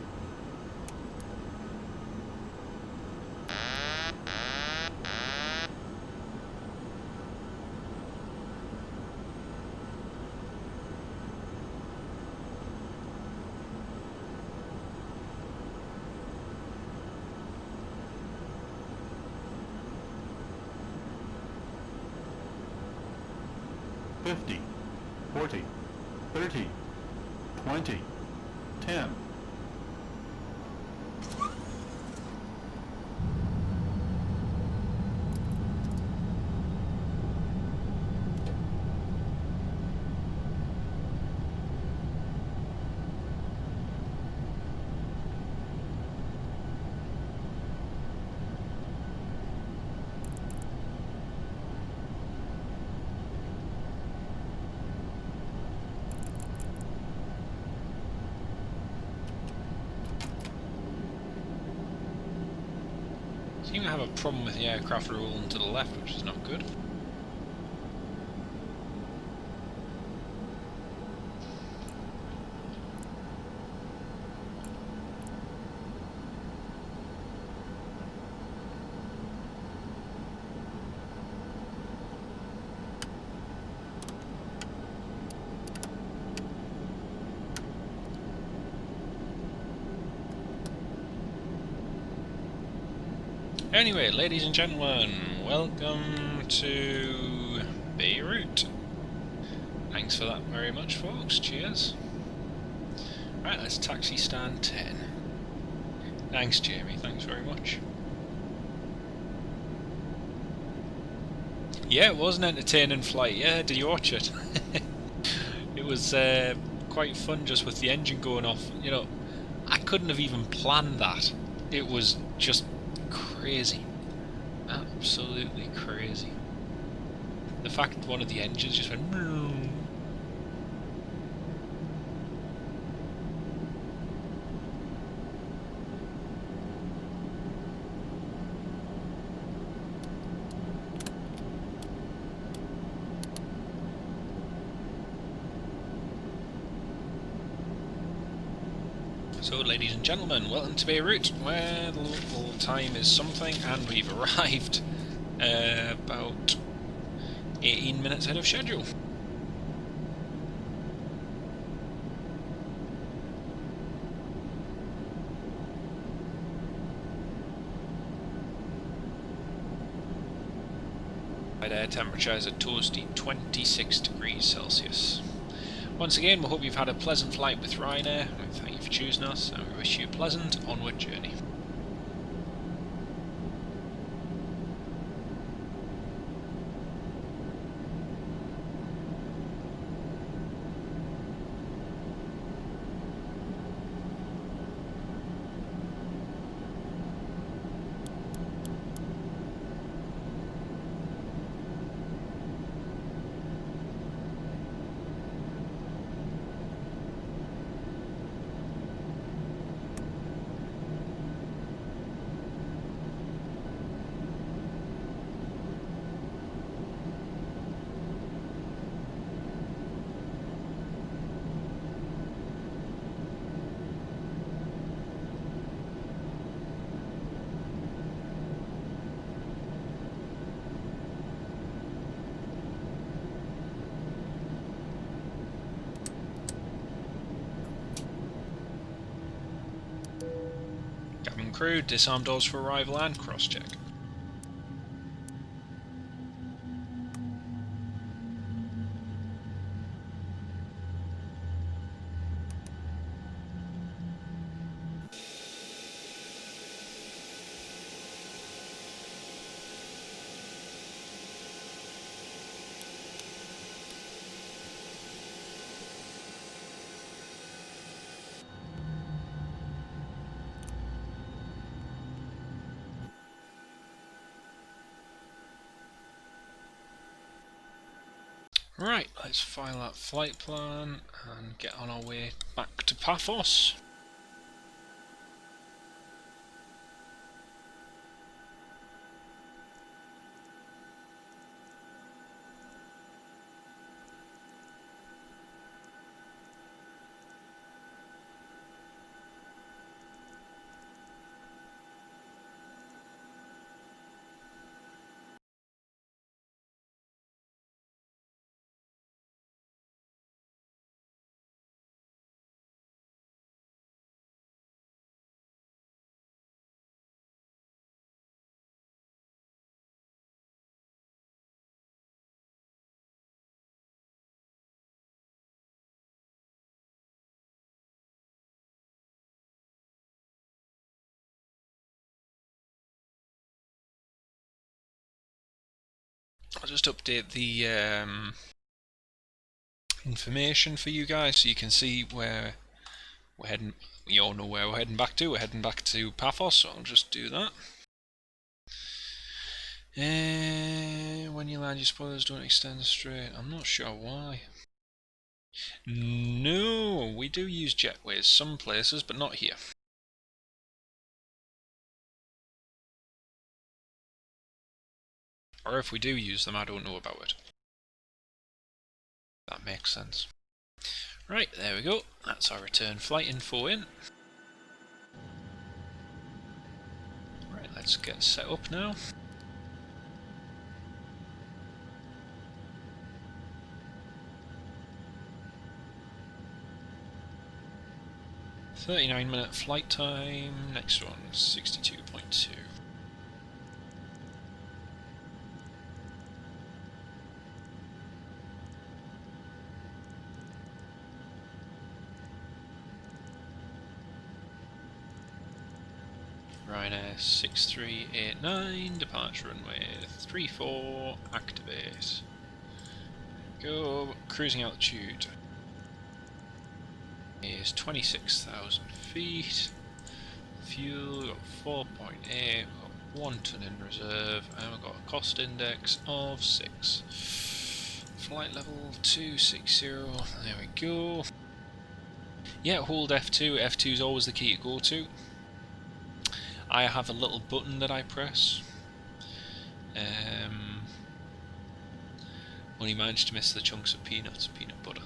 $50, $40, $30, $20, $10. Seem to have a problem with the aircraft rolling to the left, which is not good. Anyway, ladies and gentlemen, welcome to Beirut. Thanks for that very much, folks. Cheers. Right, let's taxi stand 10. Thanks, Jamie. Thanks very much. Yeah, it was an entertaining flight. Yeah, did you watch it? It was quite fun just with the engine going off. You know, I couldn't have even planned that. It was just crazy. Absolutely crazy. The fact that one of the engines just went... So, ladies and gentlemen, welcome to Beirut, where the local time is something, and we've arrived about 18 minutes ahead of schedule. Air temperature is a toasty 26 degrees Celsius. Once again, we hope you've had a pleasant flight with Ryanair. Thank you for choosing us, and we wish you a pleasant onward journey. Cabin crew, disarm doors for arrival and cross-check. Right, let's file that flight plan and get on our way back to Paphos. I'll just update the information for you guys so you can see where we're heading. You all know where we're heading back to. We're heading back to Paphos, so I'll just do that. When you land, your spoilers don't extend straight. I'm not sure why. No, we do use jetways some places, but not here. Or if we do use them, I don't know about it. That makes sense. Right, there we go. That's our return flight info in. Right, let's get set up now. "39-minute flight time." Next one, 62.2. Ryanair 6389, departure runway 34, activate. Go, cruising altitude is 26,000 feet. Fuel, got 4.8, got 1 ton in reserve, and we've got a cost index of 6. Flight level 260, there we go. Yeah, hold F2, F2 is always the key to go to. I have a little button that I press. Only managed to miss the chunks of peanuts, peanut butter.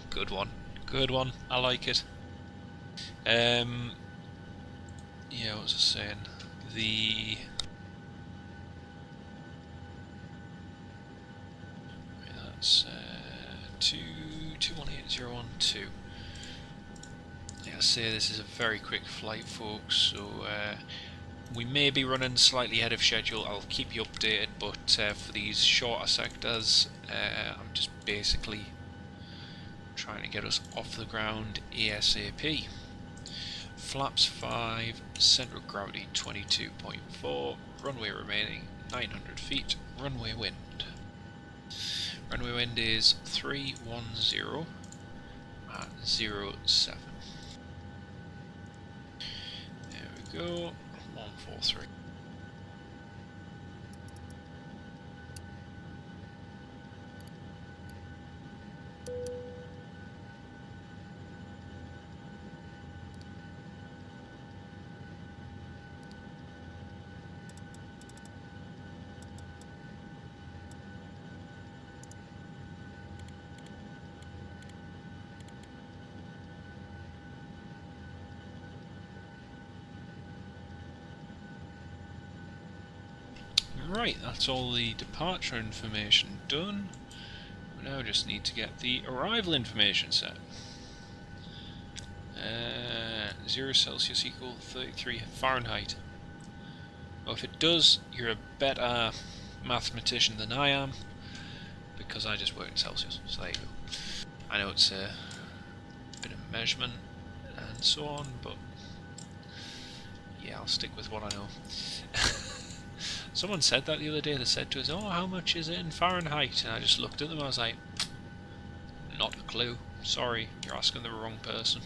Good one. Good one. I like it. Yeah, what was I saying? That's 218012. Like I say, this is a very quick flight, folks, so we may be running slightly ahead of schedule. I'll keep you updated, but for these shorter sectors, I'm just basically trying to get us off the ground ASAP. Flaps 5, centre of gravity 22.4, runway remaining 900 feet, runway wind. Runway wind is 310 at 07. There we go, 143. Right, that's all the departure information done. We now just need to get the arrival information set. 0 Celsius equal 33 Fahrenheit. Well, if it does, you're a better mathematician than I am, because I just work in Celsius, so there you go. I know it's a bit of measurement and so on, but yeah, I'll stick with what I know. Someone said that the other day. They said to us, "Oh, how much is it in Fahrenheit?" And I just looked at them and I was like, "Not a clue. Sorry, you're asking the wrong person."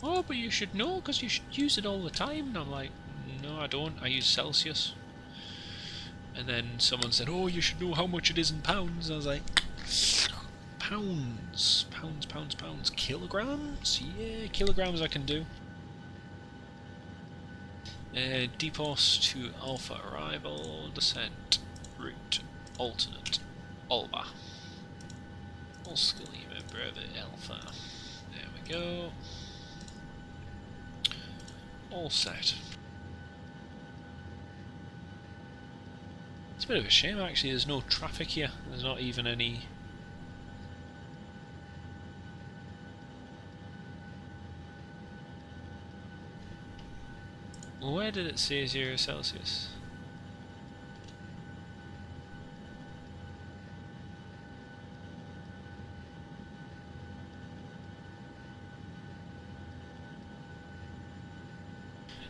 "Oh, but you should know because you should use it all the time." And I'm like, "No, I don't. I use Celsius." And then someone said, oh, you should know how much it is in pounds. I was like, pounds. Kilograms? Yeah, kilograms I can do. Depots to Alpha arrival, descent, route, alternate, OLBA. Oscar Lima, Bravo, Alpha. There we go. All set. It's a bit of a shame actually, there's no traffic here. There's not even any... Where did it say 0 Celsius?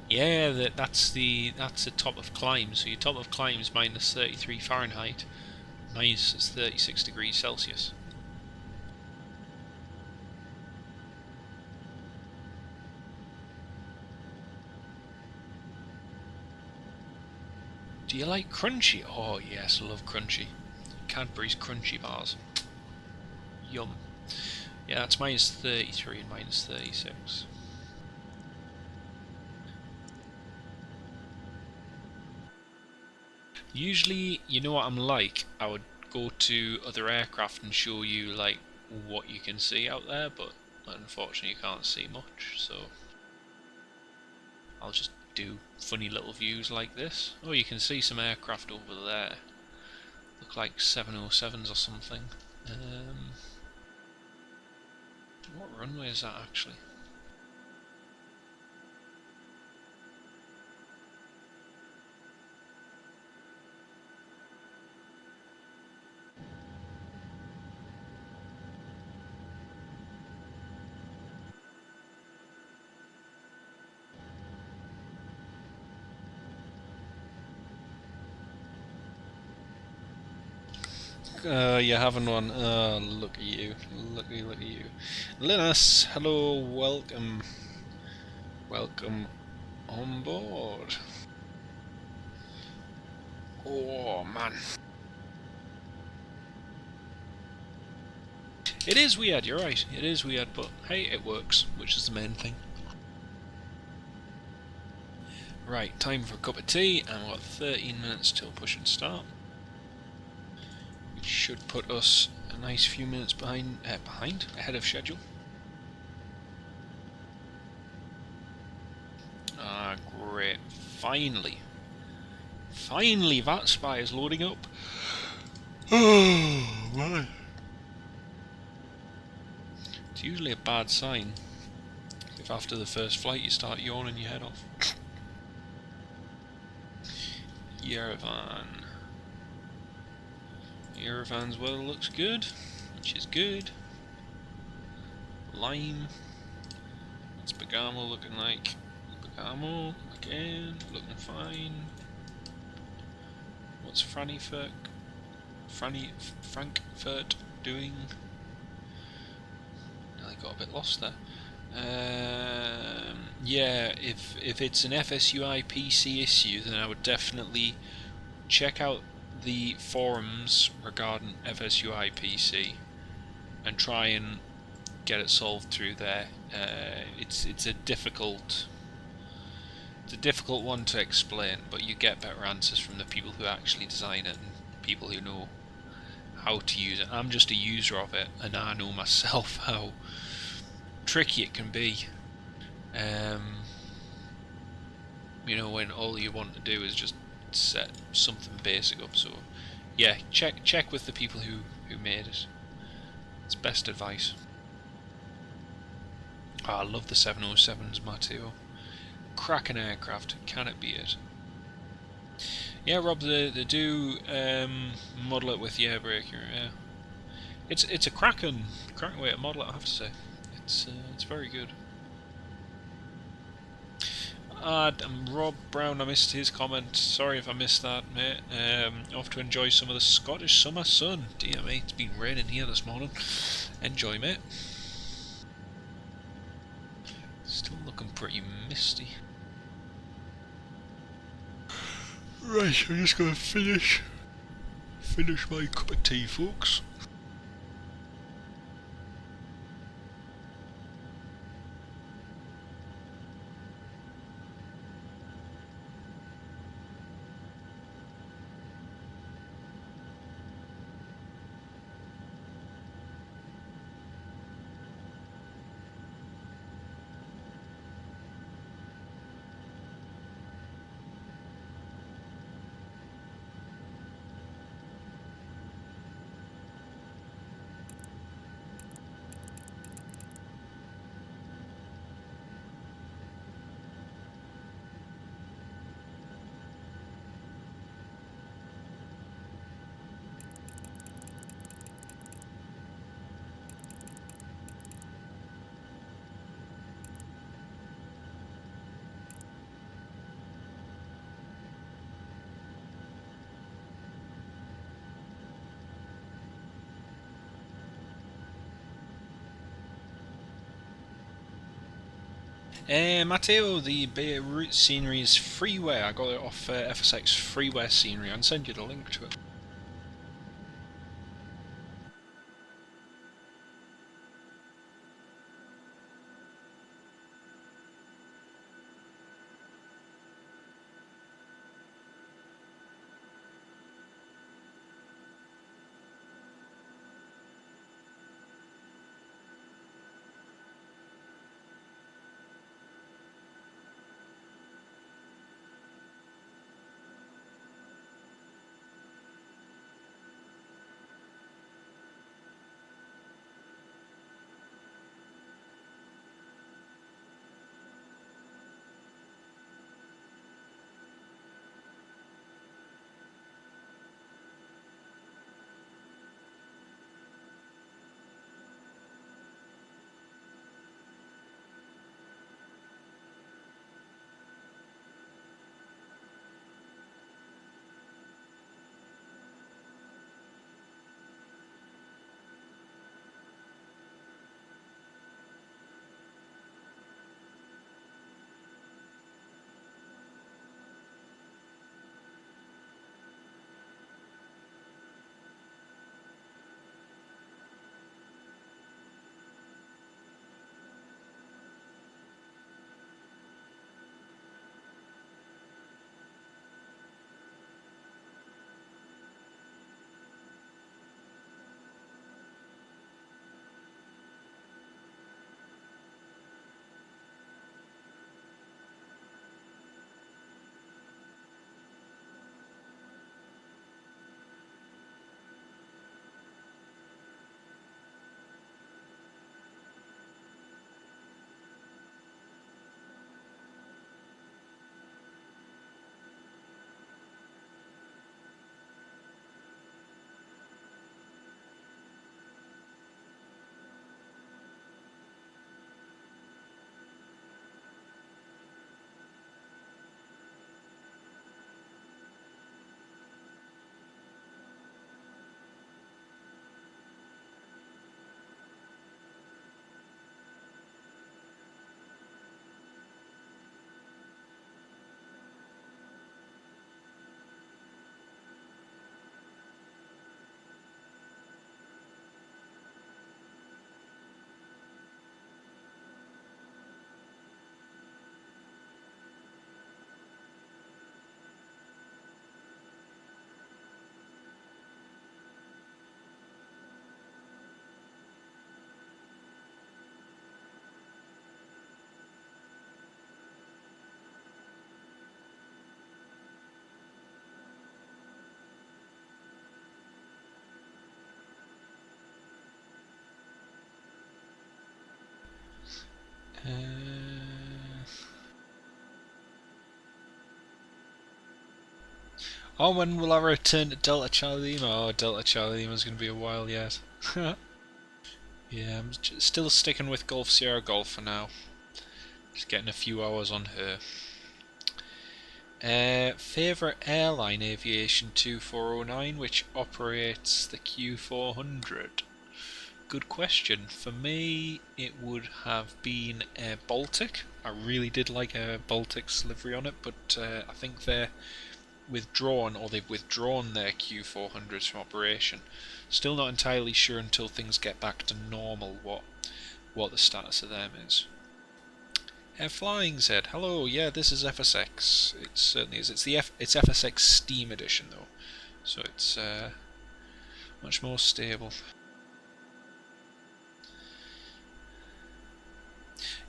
Yeah, that's the top of climb. So your top of climb is minus 33 Fahrenheit, minus 36 degrees Celsius. Do you like crunchy? Oh yes, I love crunchy. Cadbury's crunchy bars. Yum. Yeah, that's minus 33 and minus 36. Usually, you know what I'm like, I would go to other aircraft and show you like what you can see out there, but unfortunately you can't see much, so I'll just do funny little views like this. Oh, you can see some aircraft over there. Look like 707s or something. What runway is that actually? You're having one. Look at you. Look at you. Linus, hello, welcome. Welcome on board. Oh, man. It is weird, you're right. It is weird, but hey, it works, which is the main thing. Right, time for a cup of tea, and we've got 13 minutes till push and start. Should put us a nice few minutes ahead of schedule. Ah, great. Finally, Vatsim is loading up. Oh, man. It's usually a bad sign if after the first flight you start yawning your head off. Yerevan. Yerevan's weather looks good, which is good. Lime. It's Bergamo looking like Bergamo again, looking fine. What's Frankfurt doing? I got a bit lost there. Yeah, if it's an FSUI PC issue, then I would definitely check out the forums regarding FSUI PC and try and get it solved through there. It's a difficult one to explain, but you get better answers from the people who actually design it and people who know how to use it. I'm just a user of it, and I know myself how tricky it can be. You know, when all you want to do is just set something basic up. So yeah, check with the people who made it. It's best advice. Oh, I love the 707s, Matteo. Cracking aircraft, can it be it? Yeah, Rob, they do model it with the air brake. Yeah, it's a cracking way to model it, I have to say. It's very good. Rob Brown, I missed his comment. Sorry if I missed that, mate. Off to enjoy some of the Scottish summer sun. Dear mate, it's been raining here this morning. Enjoy, mate. Still looking pretty misty. Right, I'm just gonna finish my cup of tea, folks. Matteo, the Beirut scenery is freeware. I got it off FSX freeware scenery. I'll send you the link to it. Oh, when will I return to Delta Charlie Lima? Oh, Delta Charlie Lima is going to be a while yet. Yeah, I'm still sticking with Golf Sierra Golf for now. Just getting a few hours on her. Favourite airline Aviation 2409, which operates the Q400? Good question. For me, it would have been Air Baltic. I really did like Air Baltic's livery on it, but I think their withdrawn, or they've withdrawn their Q400s from operation. Still not entirely sure until things get back to normal what the status of them is. Flying said, hello, yeah, this is FSX. It certainly is. It's FSX Steam Edition though, so it's much more stable.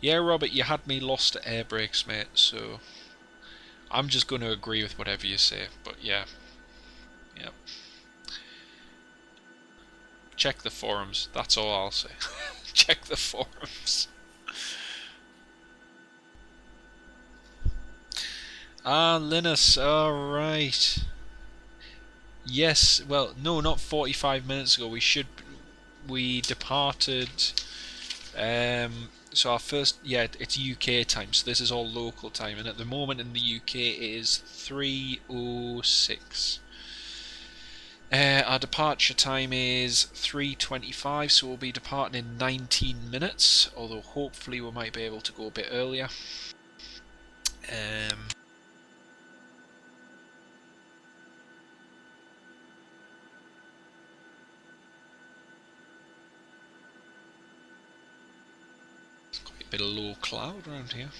Yeah, Robert, you had me lost at air brakes, mate, so I'm just going to agree with whatever you say, but yeah. Yep. Check the forums, that's all I'll say. Check the forums. Ah, Linus, alright. Yes, well, no, not 45 minutes ago. We departed, so our first, yeah, it's UK time, so this is all local time, and at the moment in the UK it is 3:06. Our departure time is 3:25, so we'll be departing in 19 minutes, although hopefully we might be able to go a bit earlier. Bit of low cloud around here.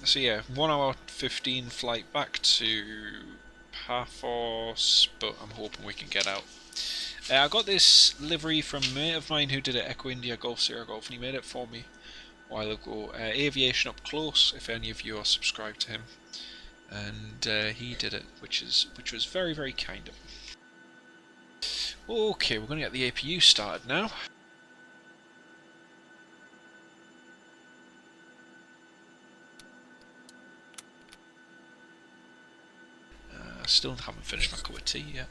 So yeah, 1 hour 15 flight back to Paphos, but I'm hoping we can get out. I got this livery from a mate of mine who did it, Echo India Golf Sierra Golf, and he made it for me a while ago. Aviation Up Close, if any of you are subscribed to him, and he did it, which was very, very kind of him. Okay, we're going to get the APU started now. Still haven't finished my cup of tea yet.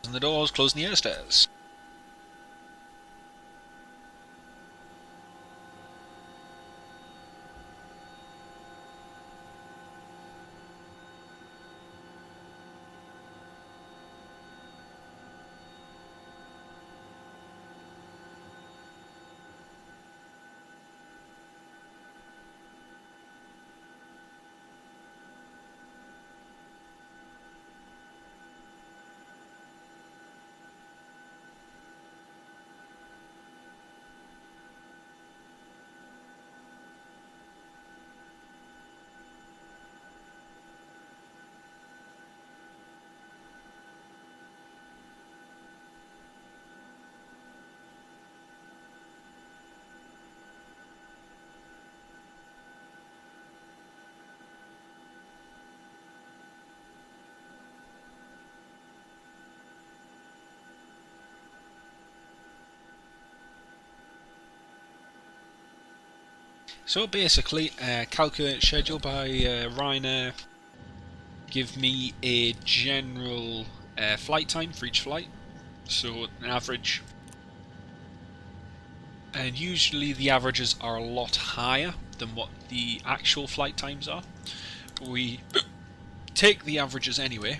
And the doors closing the airstairs. So basically, calculate schedule by Ryanair, give me a general flight time for each flight, so an average, and usually the averages are a lot higher than what the actual flight times are. We take the averages anyway,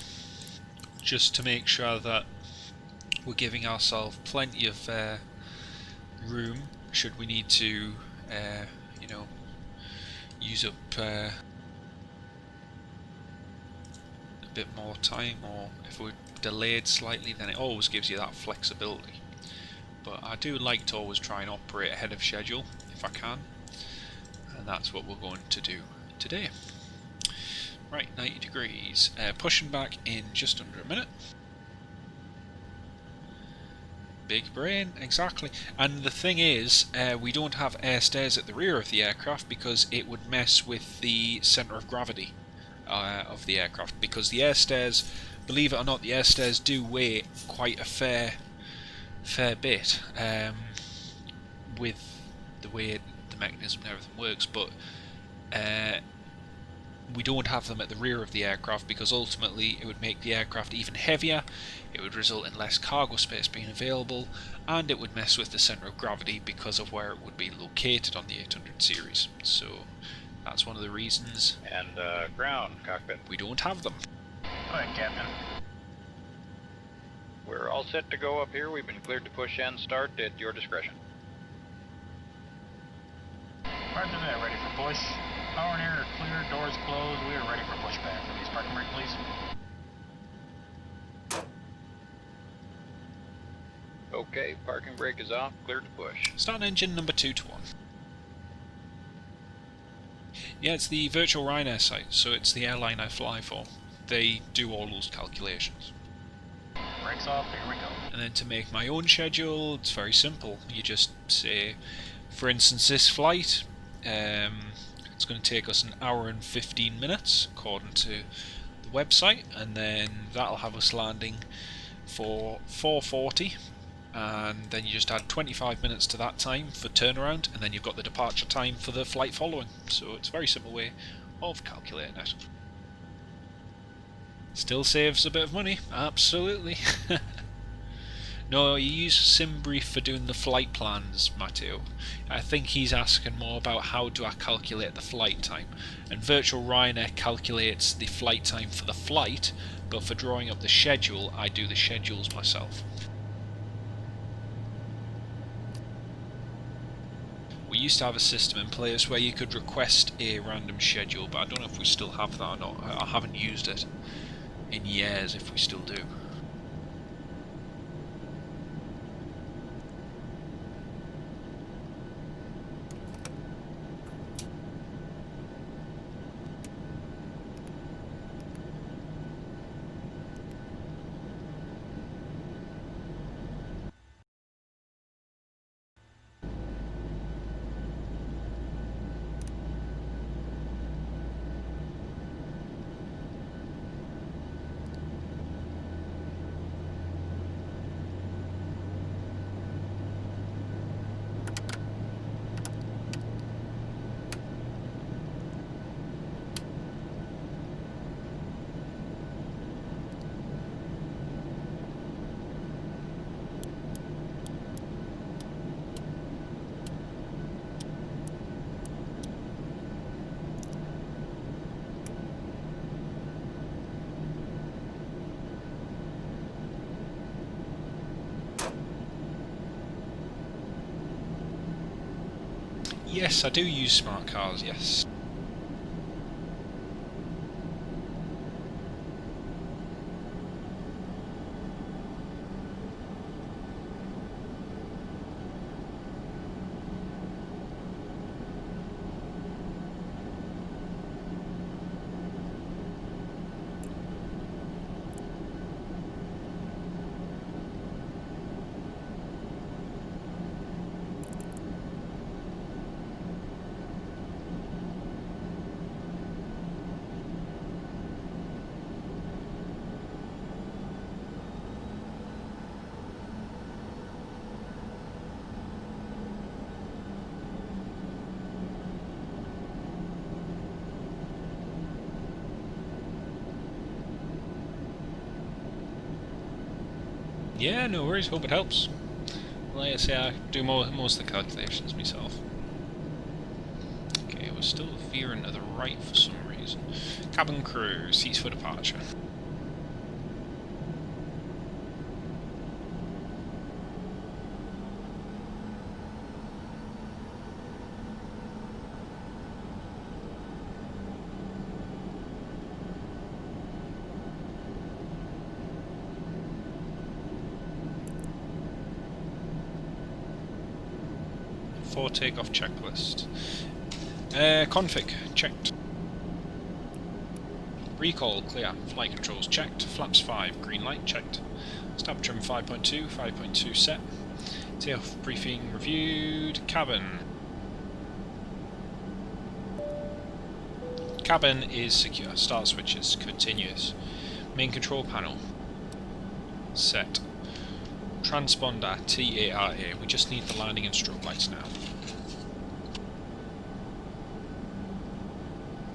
just to make sure that we're giving ourselves plenty of room should we need to you know, use up a bit more time, or if we're delayed slightly, then it always gives you that flexibility. But I do like to always try and operate ahead of schedule if I can, and that's what we're going to do today. Right, 90 degrees, pushing back in just under a minute. Big brain, exactly. And the thing is, we don't have air stairs at the rear of the aircraft because it would mess with the centre of gravity of the aircraft. Because the air stairs, believe it or not, the air stairs do weigh quite a fair bit with the way the mechanism and everything works. But we don't have them at the rear of the aircraft because ultimately it would make the aircraft even heavier, it would result in less cargo space being available, and it would mess with the centre of gravity because of where it would be located on the 800 series. So that's one of the reasons. And ground cockpit. We don't have them. Go ahead, Captain. We're all set to go up here. We've been cleared to push and start at your discretion. Roger that, ready for push. Power and air are clear, doors closed. We are ready for pushback. Release parking brake, please. Okay, parking brake is off, cleared to push. Start engine number 2 to 1. Yeah, it's the virtual Ryanair site, so it's the airline I fly for. They do all those calculations. Brakes off, here we go. And then to make my own schedule, it's very simple. You just say, for instance, this flight, it's going to take us 1 hour and 15 minutes according to the website, and then that'll have us landing for 4:40, and then you just add 25 minutes to that time for turnaround, and then you've got the departure time for the flight following. So it's a very simple way of calculating it. Still saves a bit of money, absolutely. No, you use SimBrief for doing the flight plans, Matteo. I think he's asking more about how do I calculate the flight time. And Virtual Ryanair calculates the flight time for the flight, but for drawing up the schedule, I do the schedules myself. We used to have a system in place where you could request a random schedule, but I don't know if we still have that or not. I haven't used it in years, if we still do. Yes, I do use smart cars, yes. Yeah, no worries, hope it helps. Like I say, I do most of the calculations myself. Okay, we're still veering to the right for some reason. Cabin crew, seats for departure. For takeoff checklist. Config, checked. Recall, clear. Flight controls checked. Flaps 5, green light checked. Stab trim 5.2, 5.2 set. Takeoff briefing reviewed. Cabin. Cabin is secure. Start switches continuous. Main control panel set. Transponder TARA. We just need the landing and strobe lights now.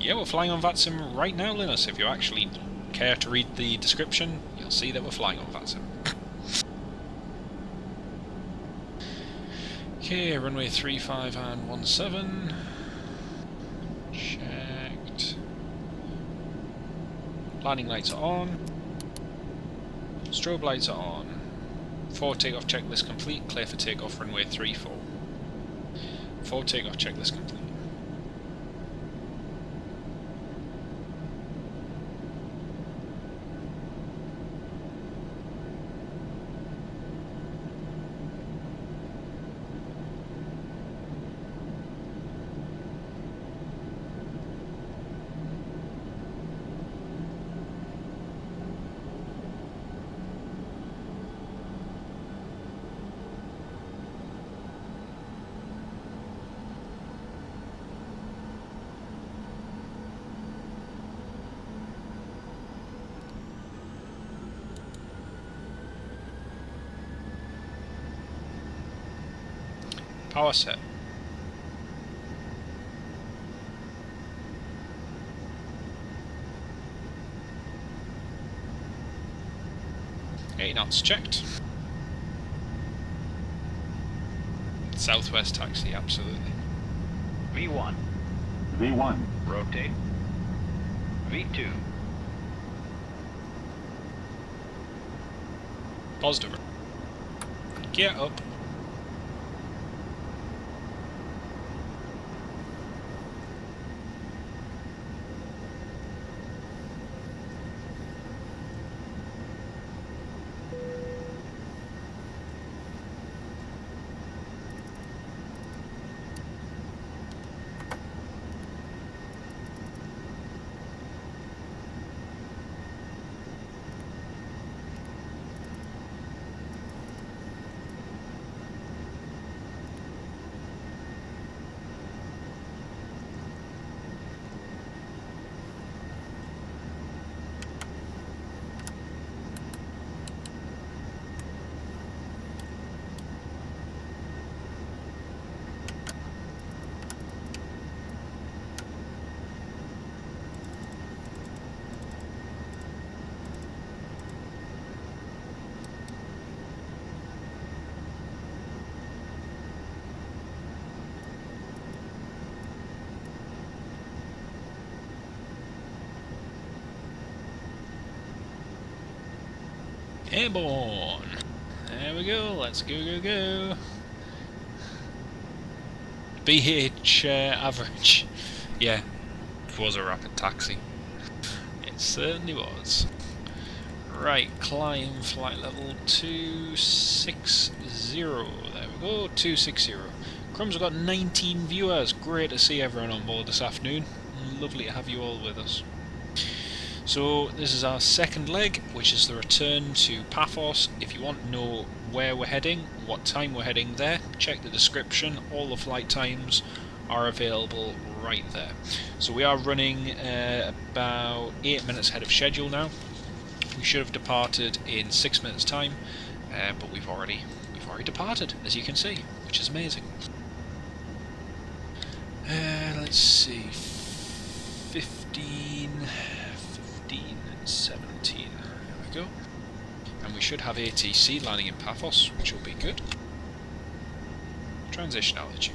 Yeah, we're flying on Vatsim right now, Linus. If you actually care to read the description, you'll see that we're flying on Vatsim. Okay, runway 35 and 17. Checked. Landing lights are on. Strobe lights are on. Forward takeoff checklist complete. Clear for takeoff runway 34. Forward takeoff checklist complete. Power set. Eight knots checked. Southwest taxi, absolutely. V1. V1. Rotate. V2. Positive. Gear up. Airborne. There we go. Let's go. BH average. Yeah, it was a rapid taxi. It certainly was. Right, climb flight level 260. There we go, 260. Crumbs, we've got 19 viewers. Great to see everyone on board this afternoon. Lovely to have you all with us. So this is our second leg, which is the return to Paphos. If you want to know where we're heading, what time we're heading there, check the description. All the flight times are available right there. So we are running about 8 minutes ahead of schedule now. We should have departed in 6 minutes time, but we've already departed, as you can see, which is amazing. Let's see, 17, there we go. And we should have ATC landing in Paphos, which will be good. Transition altitude.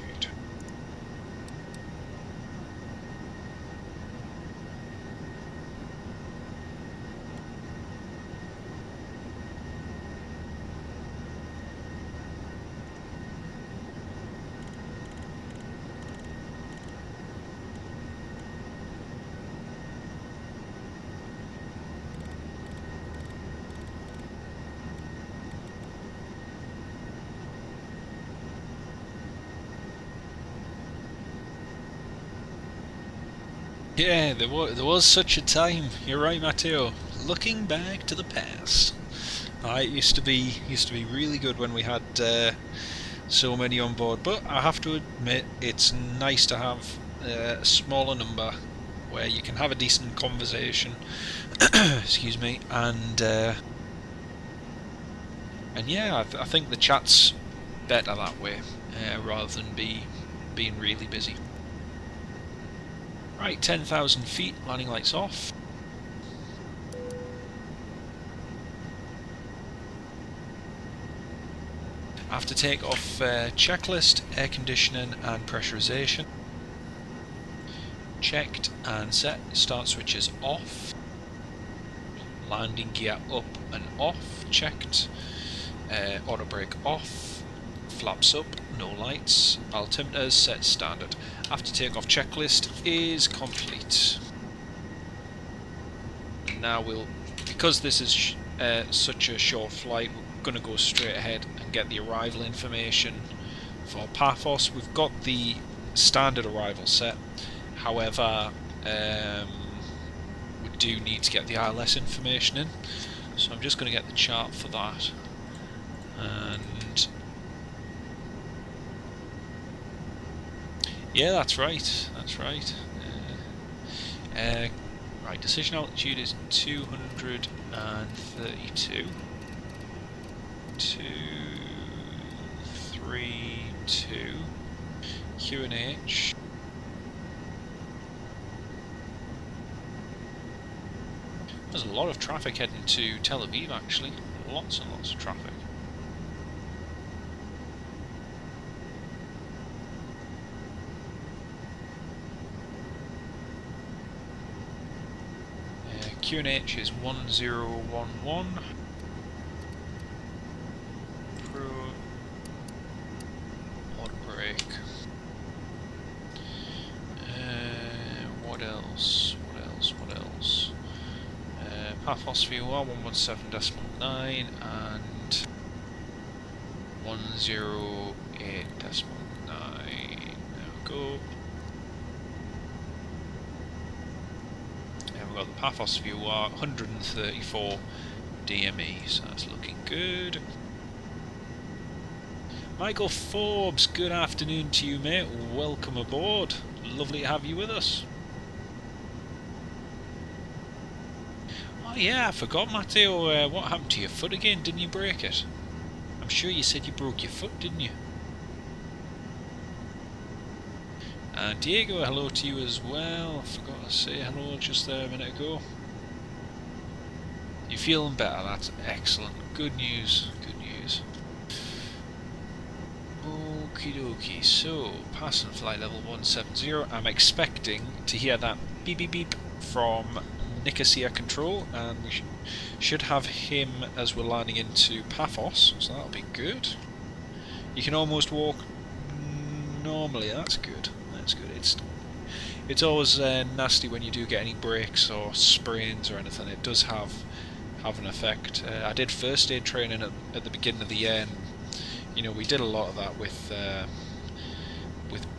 Yeah, there was such a time. You're right, Matteo. Looking back to the past, it used to be really good when we had so many on board. But I have to admit, it's nice to have a smaller number where you can have a decent conversation. Excuse me, and yeah, I think the chat's better that way, rather than being really busy. Right, 10,000 feet, landing lights off. After takeoff, checklist, air conditioning and pressurization. Checked and set, start switches off. Landing gear up and off, checked. Auto brake off. Flaps up, no lights. Altimeters set standard. After takeoff checklist is complete. Now because this is such a short flight, we're going to go straight ahead and get the arrival information for Paphos. We've got the standard arrival set, however we do need to get the ILS information in, so I'm just going to get the chart for that. And yeah, that's right. Right, decision altitude is 232. 232. QNH. There's a lot of traffic heading to Tel Aviv, actually. Lots and lots of traffic. QNH is 1011. Pro. Auto brake. What else? Paphos VOR 117.9 and 108.9. There we go. We've got the Paphos VOR 134 DME, so that's looking good. Michael Forbes, good afternoon to you, mate. Welcome aboard. Lovely to have you with us. Oh yeah, I forgot, Matteo. What happened to your foot again? Didn't you break it? I'm sure you said you broke your foot, didn't you? Diego, hello to you as well. I forgot to say hello just there a minute ago. You're feeling better, that's excellent. Good news, good news. Okie dokie, so passing flight level 170. I'm expecting to hear that beep beep beep from Nicosia Control, and we should have him as we're landing into Paphos, so that'll be good. You can almost walk normally, that's good. That's good. It's always nasty when you do get any breaks or sprains or anything. It does have an effect. I did first aid training at the beginning of the year, and you know, we did a lot of that with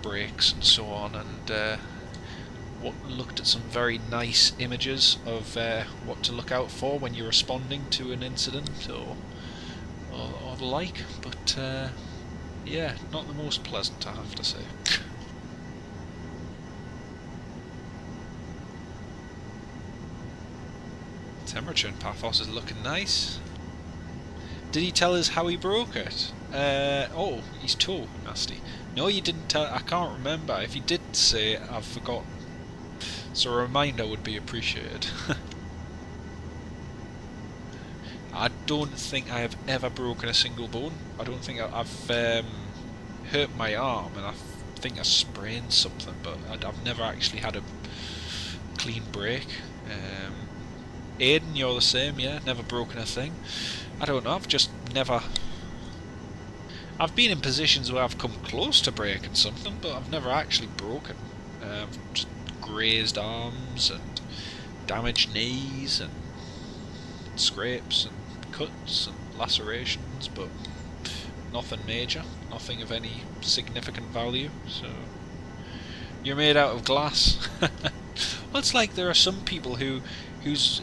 breaks and so on, and looked at some very nice images of what to look out for when you're responding to an incident or the like, but yeah, not the most pleasant, I have to say. Temperature in Paphos is looking nice. Did he tell us how he broke it? Oh, he's too nasty. No, you didn't tell. I can't remember. If you did say it, I've forgotten. So a reminder would be appreciated. I don't think I have ever broken a single bone. I don't think I've hurt my arm, and I think I sprained something, but I've never actually had a clean break. Aiden, you're the same, yeah? Never broken a thing. I don't know, I've just never... I've been in positions where I've come close to breaking something, but I've never actually broken. Just grazed arms and damaged knees and scrapes and cuts and lacerations, but nothing major, nothing of any significant value. So you're made out of glass. Well, it's like there are some people whose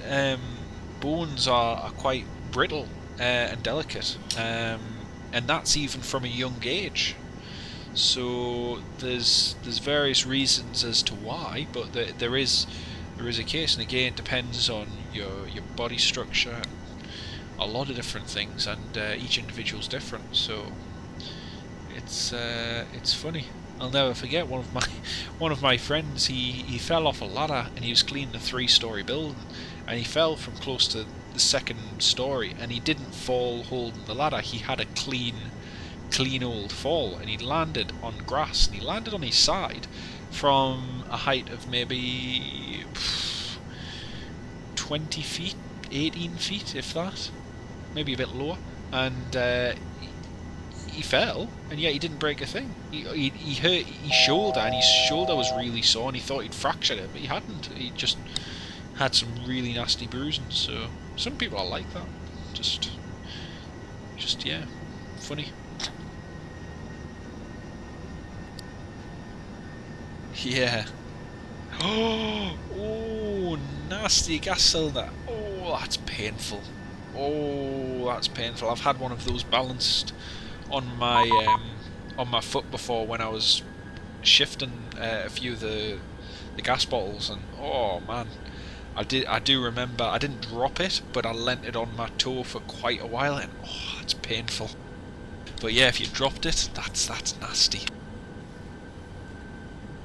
bones are quite brittle and delicate, and that's even from a young age. So there's various reasons as to why, but there is a case, and again it depends on your body structure and a lot of different things, and each individual's different. So it's funny. I'll never forget one of my friends. He fell off a ladder and he was cleaning a 3-story building, and he fell from close to the 2nd story, and he didn't fall holding the ladder. He had a clean old fall, and he landed on grass, and he landed on his side from a height of maybe 20 feet, 18 feet, if that, maybe a bit lower, and he fell, and yet he didn't break a thing. He hurt his shoulder, and his shoulder was really sore, and he thought he'd fractured it, but he hadn't. He just had some really nasty bruising. So some people are like that. Just yeah, funny. Yeah. Oh, nasty gas cylinder. Oh, that's painful. Oh, that's painful. I've had one of those balanced on my foot before when I was shifting a few of the gas bottles, and oh man, I do remember I didn't drop it, but I leant it on my toe for quite a while, and oh, that's painful. But yeah, if you dropped it, that's nasty.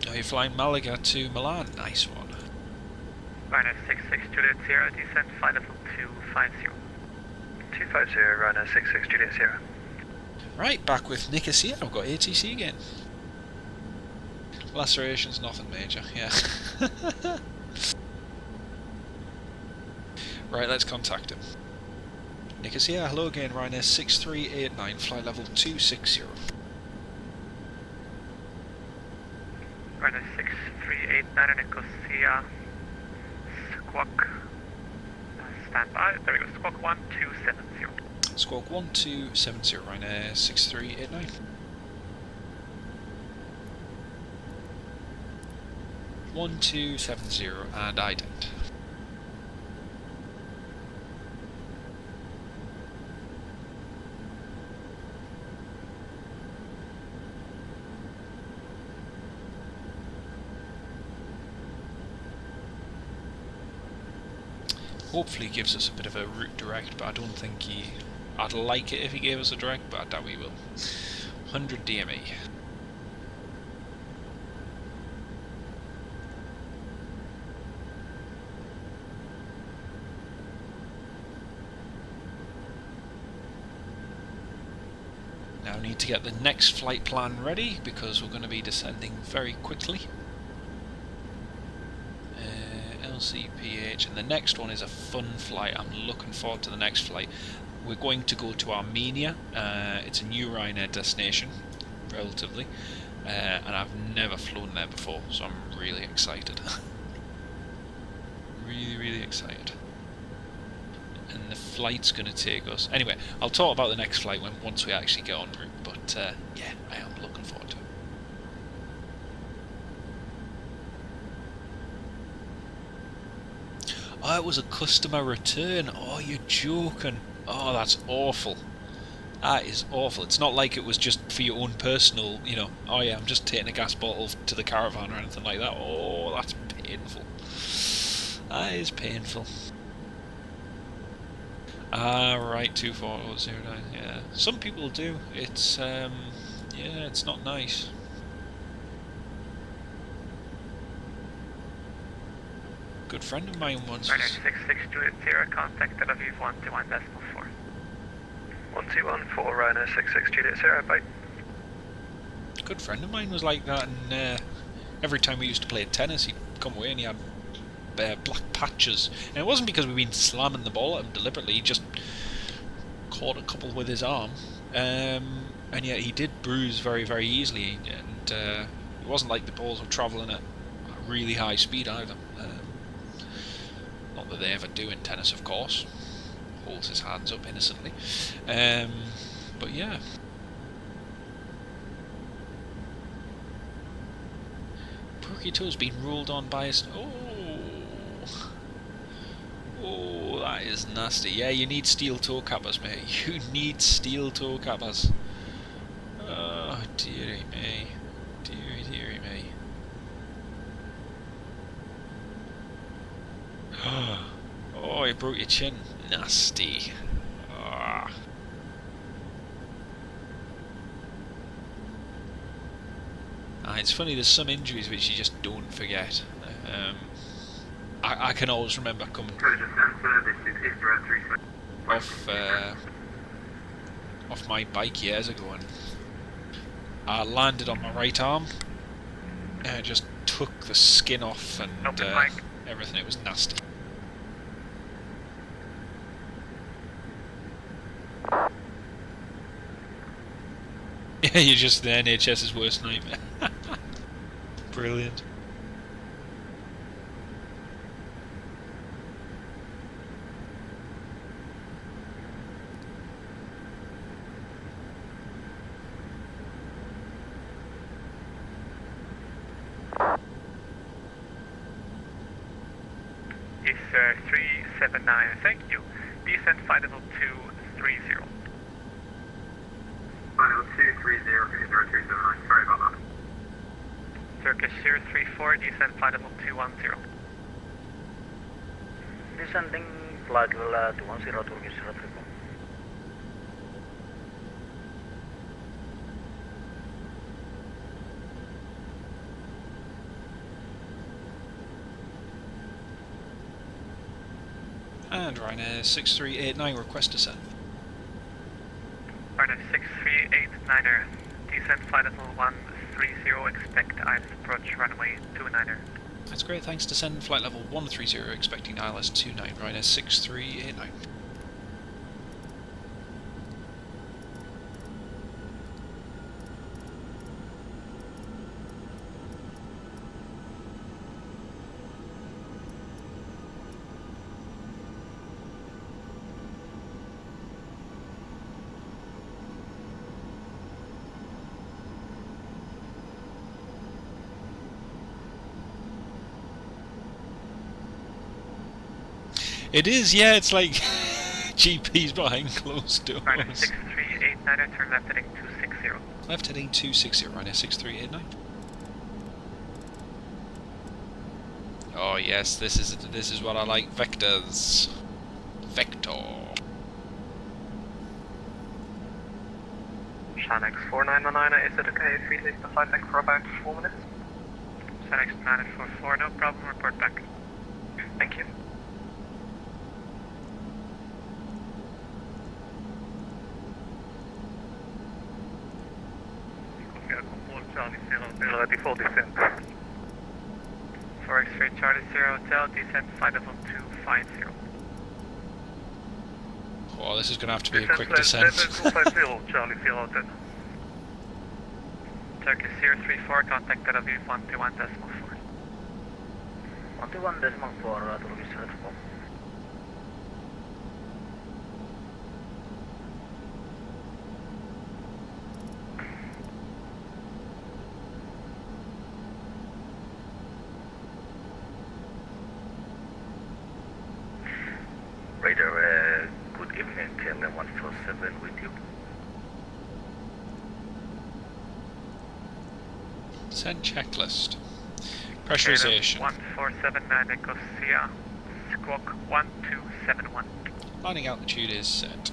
Are you flying Malaga to Milan? Nice one. Ryanair 66 Juliet Sierra, descent flight level 250. 250, Ryanair 66 Juliet Sierra. Right, back with Nicosia. I've got ATC again. Lacerations, nothing major, yeah. Right, let's contact him. Nicosia, hello again, Ryanair 6389, flight level 260. Ryanair 6389 Nicosia, squawk, stand by, there we go, squawk 1270. Squawk 1270, Ryanair 6389. One 270 and ident. Hopefully he gives us a bit of a route direct, but I don't think I'd like it if he gave us a direct, but I doubt he will. 100 DME. Now we need to get the next flight plan ready, because we're going to be descending very quickly. LCPH, and the next one is a fun flight. I'm looking forward to the next flight. We're going to go to Armenia. It's a new Ryanair destination, relatively, and I've never flown there before, so I'm really excited. really excited. And the flight's going to take us... Anyway, I'll talk about the next flight once we actually get en route, but yeah, I am looking forward to it. Oh, it was a customer return. Oh, you're joking. Oh, that's awful. That is awful. It's not like it was just for your own personal, you know, oh yeah, I'm just taking a gas bottle to the caravan or anything like that. Oh, that's painful. That is painful. Ah, right, 24009, yeah. Some people do. It's, yeah, it's not nice. Good friend of mine once. Ryanair 66 Juliet Sierra, contact Tel Aviv 121.4. 1214, Ryanair 66 Juliet Sierra, bye. Good friend of mine was like that, and every time we used to play tennis, he'd come away and he had black patches. And it wasn't because we'd been slamming the ball at him deliberately, he just caught a couple with his arm. And yet he did bruise very easily, and it wasn't like the balls were travelling at a really high speed either. Not that they ever do in tennis, of course. Holds his hands up innocently. But yeah. Porky Toe's been rolled on by his... Oh, Oh, that is nasty. Yeah, you need steel toe cappers, mate. You need steel toe cappers. Oh, dearie me. Dearie me. Oh, you broke your chin. Nasty. Ah. It's funny, there's some injuries which you just don't forget. I can always remember coming off my bike years ago, and I landed on my right arm and it just took the skin off and everything. It was nasty. Yeah, you're just the NHS's worst nightmare. Brilliant. Is 379, thank you. Descent flight level 230. Flight level 230, 0379, sorry about that. Turkish 034, descent flight level 210. Descending flight level 210, Turkish 034. And Ryanair 6389, request descent. Ryanair 6389er, descent flight level 130, expect ILS approach runway 29er. That's great, thanks. Descend flight level 130, expecting ILS 29, Ryanair 6389. It is, yeah, it's like GP's behind closed doors. Ryanair 6389er, turn left heading 260. Left heading 260, Ryanair 6389. Oh yes, this is what I like, vectors. Vector. Shanex 4919, is it okay if we take the flight back for about 4 minutes? Shanex 944, no problem, report back. Thank you. Charlie 0, ready for descent. For X-ray Charlie 0 Hotel, descent flight level 250. Oh, this is going to have to be a quick descent. 250, Charlie 0 Hotel. Turkish 034, contact Tel Aviv 121.4. 121.4, Turkish 034. Radar, good evening, KLM 147 with you. Send checklist. Pressurization. 1479 Nicosia, squawk 1271. Landing altitude is set.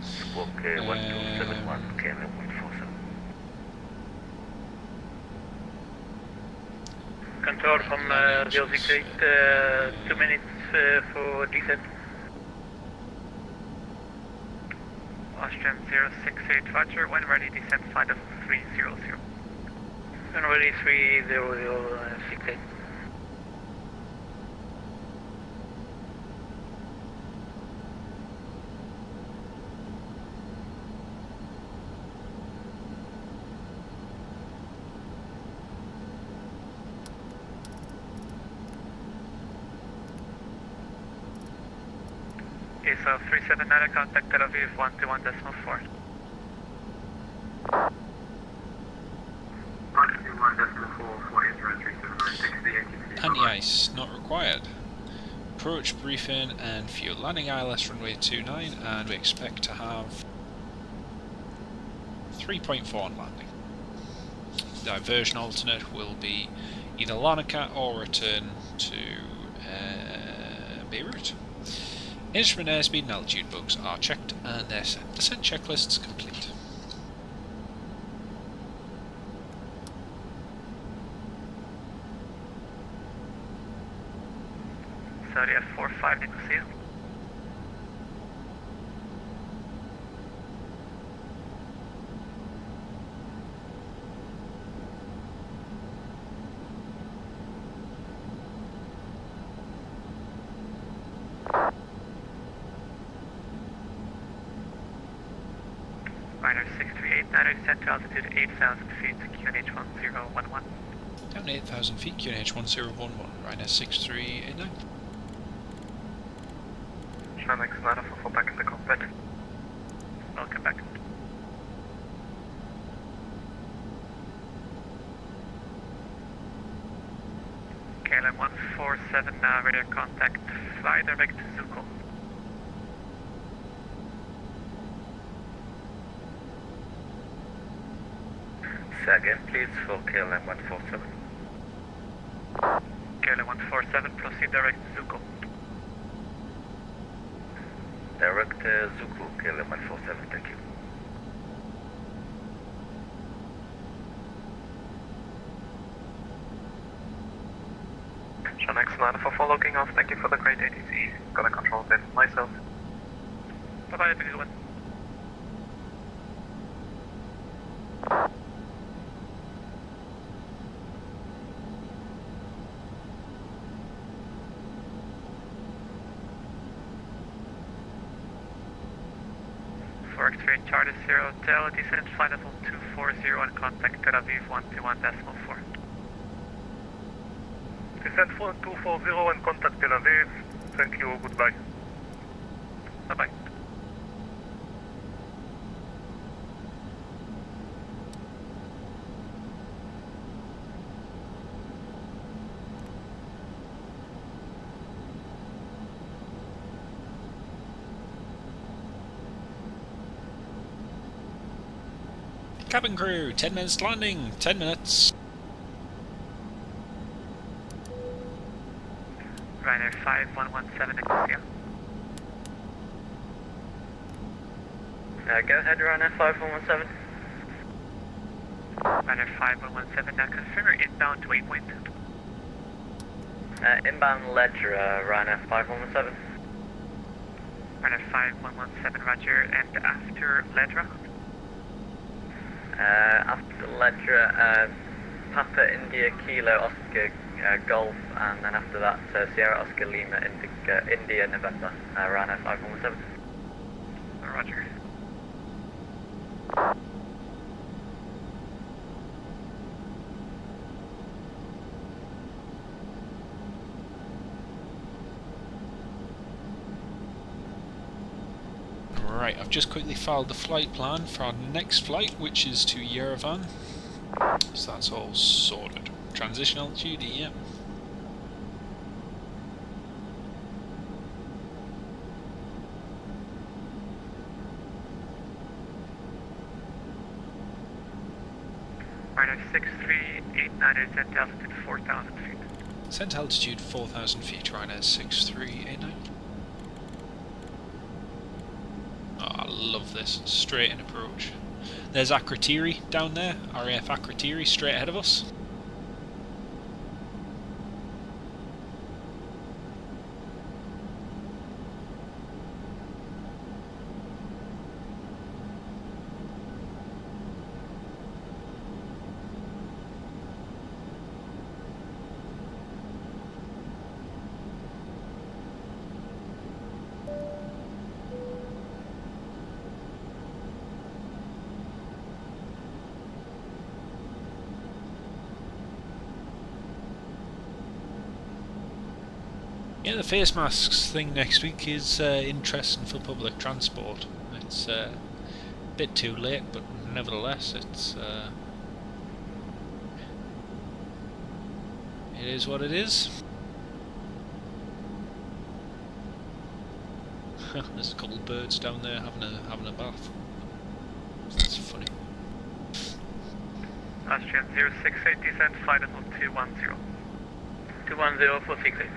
Squawk 1271, KLM 147. Control from 068, 2 minutes for descent. Austrian 068 Roger, when ready, descent flight of 300. When ready, 30068. Okay, so 379, contact Tel Aviv 121.4. 121.4 for Israel 379, 60 Anti-ice not required. approach briefing and fuel. Landing ILS runway 29, and we expect to have 3.4 on landing. Diversion alternate will be either Larnaca or return to Beirut. Instrument airspeed and altitude bugs are checked and their descent checklists complete. Saudi F45 Nicosia. Ryanair 6389 descent to altitude 8,000 feet, QNH 1011. Down 8,000 feet, QNH 1011, Ryanair 6389. Sean X9 for back in the cockpit. Welcome back. KLM 147 now radio contact, fly direct to Zuko. Say again, please, for KLM 147. KLM 147, proceed direct to Zuko. Direct Zuku, KLM 147, thank you. Sean X9 for logging off, thank you for the great ATC. Gonna control this myself. Bye bye, have a good one. For X-ray Charter 0 Hotel, descent flight level 240 and contact Tel Aviv 121.4. Descent flight 240 and contact Tel Aviv. Thank you, goodbye. Bye-bye. Cabin crew, 10 minutes to landing, 10 minutes. Ryanair 5117 Nicosia. Go ahead, Ryanair 5117. Ryanair 5117, now confirm your inbound to waypoint. Inbound ledger, Ryanair 5117. Ryanair 5117, roger, and after Ledra? After ledger, Papa India Kilo Oscar Golf, and then after that Sierra Oscar Lima India November, Ryanair 5117. Roger. Right, I've just quickly filed the flight plan for our next flight, which is to Yerevan. So that's all sorted. Transition altitude, yeah. Ryanair 6389, descent altitude 4,000 feet. Descent altitude 4,000 feet, Ryanair 6389. Oh, I love this. Straight in approach. There's Akrotiri down there, RAF Akrotiri, straight ahead of us. Yeah, the face masks thing next week is interesting for public transport. It's a bit too late, but nevertheless, it's it is what it is. There's a couple of birds down there having a bath. That's funny. Austrian 068 descent, flight level 210. 210 for secret.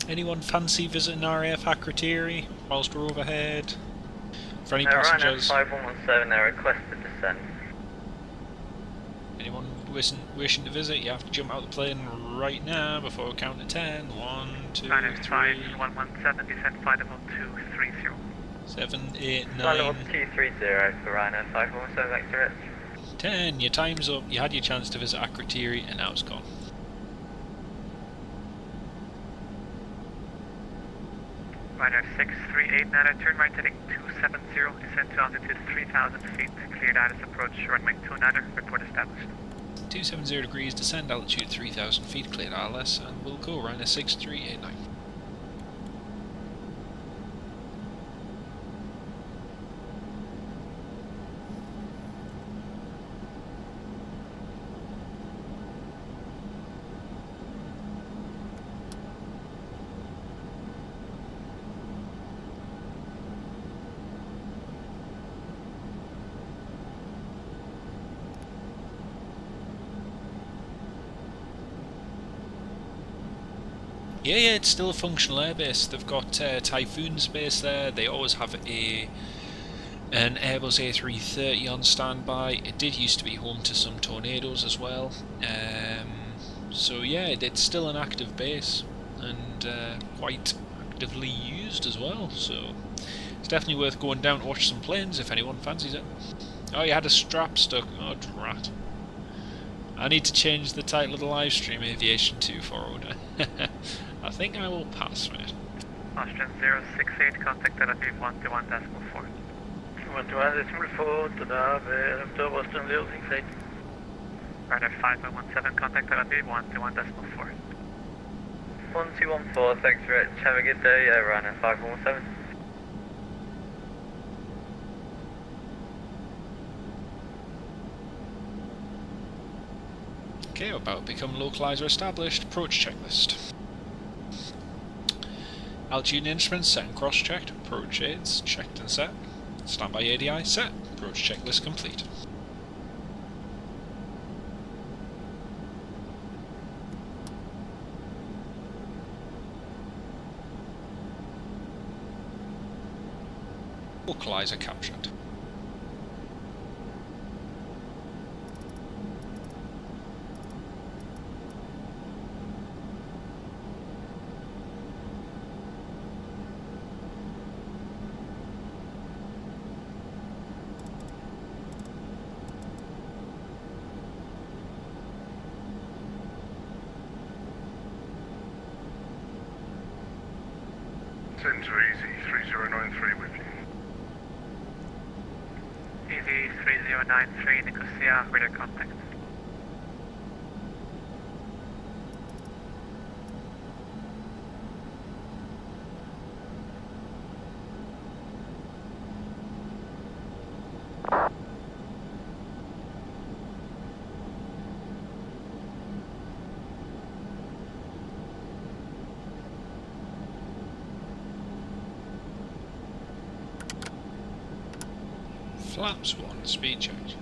Anyone fancy visiting RAF Akrotiri whilst we're overhead? For any Ryanair passengers? 5117, they requested descent. Anyone wishing to visit, you have to jump out the plane right now before we count to 10. 1, 2, Ryanair 3, 5117, descent, flight level 230. 7, 8, Flight level 9, 230 for Ryanair 5117, back to it. 10. Your time's up. You had your chance to visit Akrotiri and now it's gone. Ryanair 638, now turn right heading 270, descent to altitude 3,000 feet, cleared ILS approach, runway 29er, report established. 270 degrees, descend altitude 3,000 feet, cleared ILS, and we'll go Ryanair 6389. Yeah, it's still a functional airbase. They've got Typhoon space there. They always have an Airbus A330 on standby. It did used to be home to some Tornadoes as well. So yeah, it's still an active base and quite actively used as well. So it's definitely worth going down to watch some planes if anyone fancies it. Oh, you had a strap stuck. Oh, drat. I need to change the title of the live stream, Aviation 240. I think I will pass, mate. Austrian 068, contact Tel Aviv 121.4. 121.4, to the Boston 068. Ryanair 5117, contact Tel Aviv 121.4. 1214, thanks Rich. Have a good day, Ryanair 5117. Okay, about to become localizer established. Approach checklist. Altitude and instruments set and cross-checked. Approach aids checked and set. Standby ADI set. Approach checklist complete. Localizer captured. Center Easy 3093 with you. Easy 3093, Nicosia, radar contact. Flaps 1, speed change.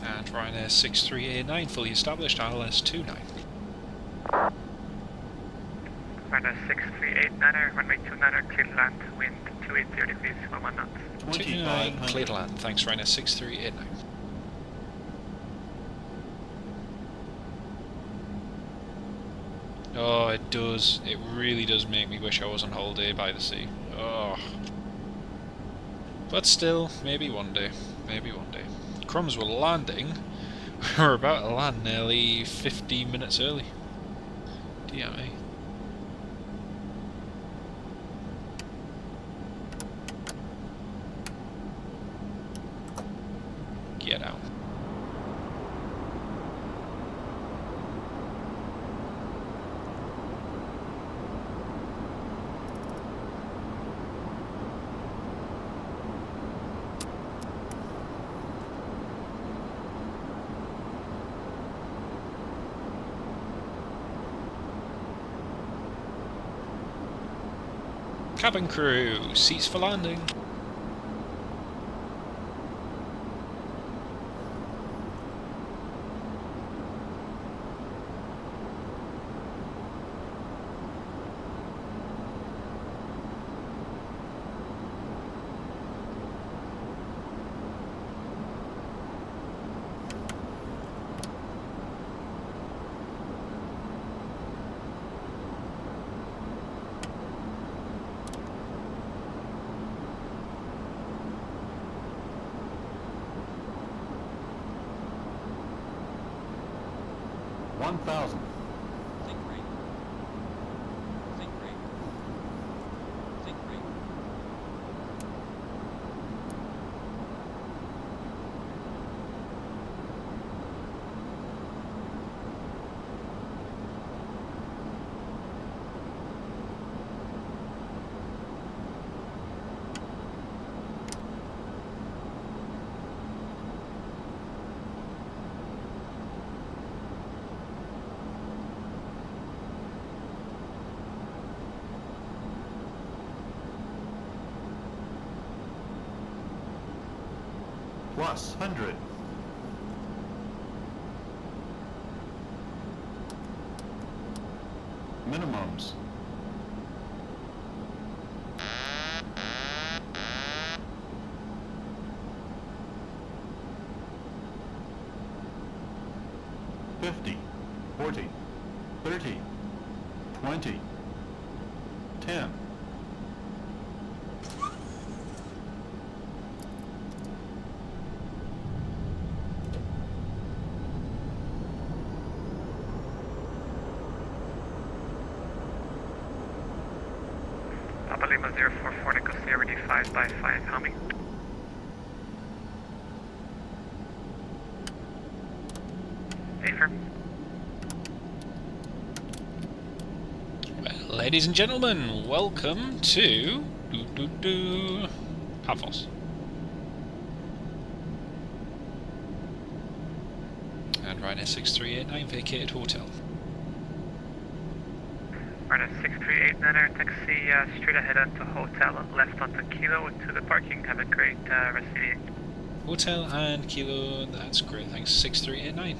And Ryanair 6389 fully established, ILS 29. Ryanair 6389er, runway 29er, clear to land, wind 280 degrees, 11 knots. 29, clear to land. Thanks, Ryanair 6389. Oh, it does. It really does make me wish I was on holiday by the sea. Oh. But still, maybe one day. Maybe one day. Crumbs were landing. We're about to land nearly 15 minutes early. Dear me. Get out. Cabin crew, seats for landing. Plus 100. Minimums. $50, $40, $30, $20, $10. Papa Lima 044 Nicosia, ready 5 by 5, humming. Affirm. Well, ladies and gentlemen, welcome to Paphos. And Ryanair 6389 vacated hotel. Ryanair 6389er, taxi straight ahead onto hotel, left onto Kilo to the parking. Have a great rest of the day. Hotel and Kilo, that's great, thanks. 6389.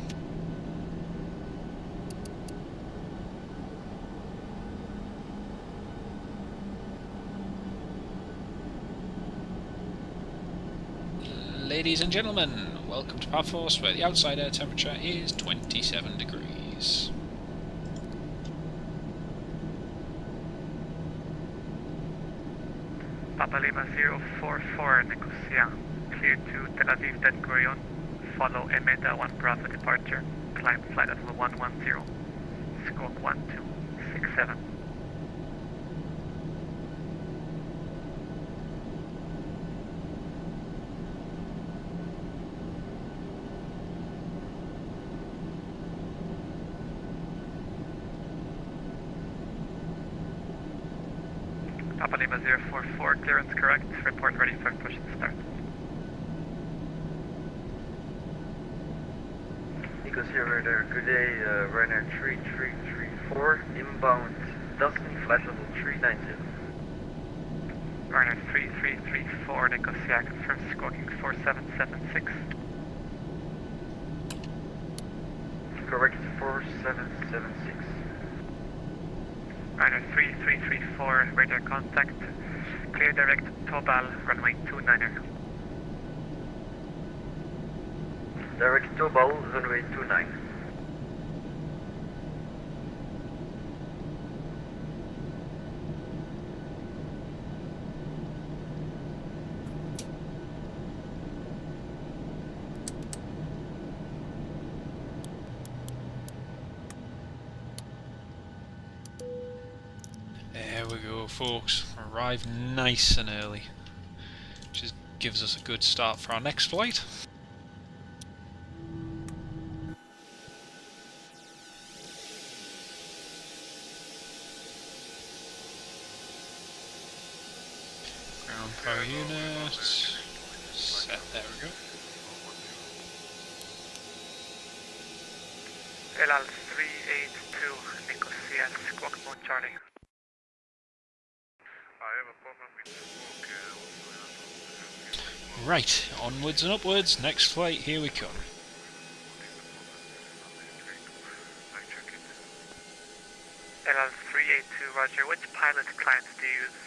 Ladies and gentlemen, welcome to Paphos, where the outside air temperature is 27 degrees. Papa Lima 044 Nicosia, clear to Tel Aviv Ben Gurion, follow Emeda 1 Bravo departure, climb flight level 110, squawk 1267. Papa Lima 044, clearance correct, report ready for push and start. Nicosia Radar, good day, Ryanair 3334, inbound Dustin, flight level 390. Ryanair 3334, Nicosia, confirm squawking 4776. Correct, 4776. Ryanair 3334, radar contact. Clear direct Tobal, runway 29er. Direct Tobal, runway 29. There we go, folks. Arrived nice and early, which gives us a good start for our next flight. Ground power units set. There we go. LL 382, Nicosia, Squawk Moon Charlie. Right, onwards and upwards. Next flight, here we come. LL 382, roger. Which pilot clients do you use?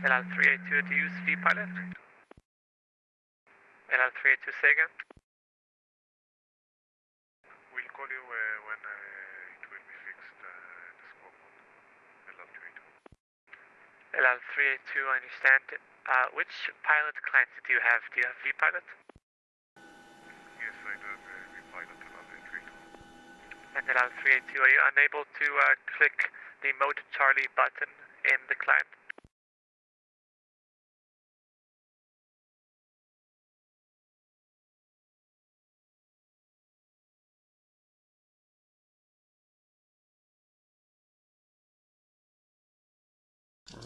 LL 382, do you use V-pilot? LL 382, say again? We'll call you when it will be fixed, the squawk mode. LL 382. LL 382, I understand. Which pilot clients do you have? Do you have V-pilot? Yes, I do have V-pilot LL 382. And LL 382, are you unable to click the Mode Charlie button in the client?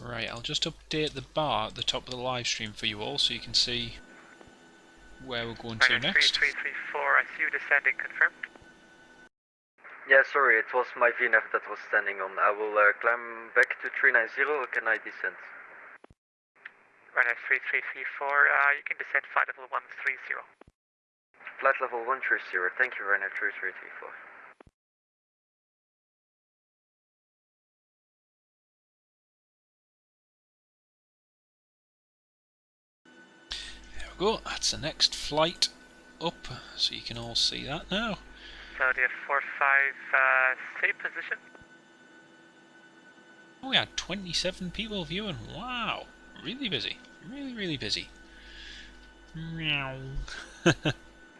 Right, I'll just update the bar at the top of the live stream for you all so you can see where we're going to next. 3334, I see you descending, confirmed. Yeah, sorry, it was my VNF that was standing on. I will climb back to 390, or can I descend? Ryanair 3334, you can descend flight level 130. Flight level 130, thank you, Ryanair 3334. Go. That's the next flight up, so you can all see that now. Saudi 45, safe position. Oh, we had 27 people viewing. Wow, really busy. Really, really busy. Meow. Saudi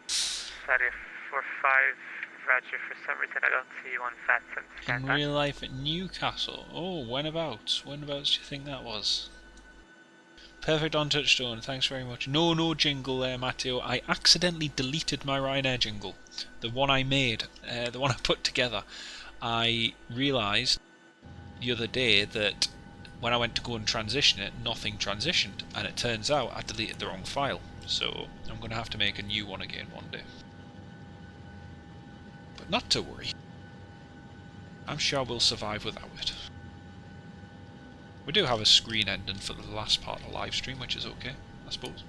45, roger. For some reason I don't see you on Vatsim. In real life at Newcastle. Oh, whenabouts? Whenabouts do you think that was? Perfect on touchstone, thanks very much. No jingle there, Matteo. I accidentally deleted my Ryanair jingle. The one I made, the one I put together. I realised the other day that when I went to go and transition it, nothing transitioned. And it turns out I deleted the wrong file. So I'm going to have to make a new one again one day. But not to worry. I'm sure we'll survive without it. We do have a screen ending for the last part of the live stream, which is okay, I suppose.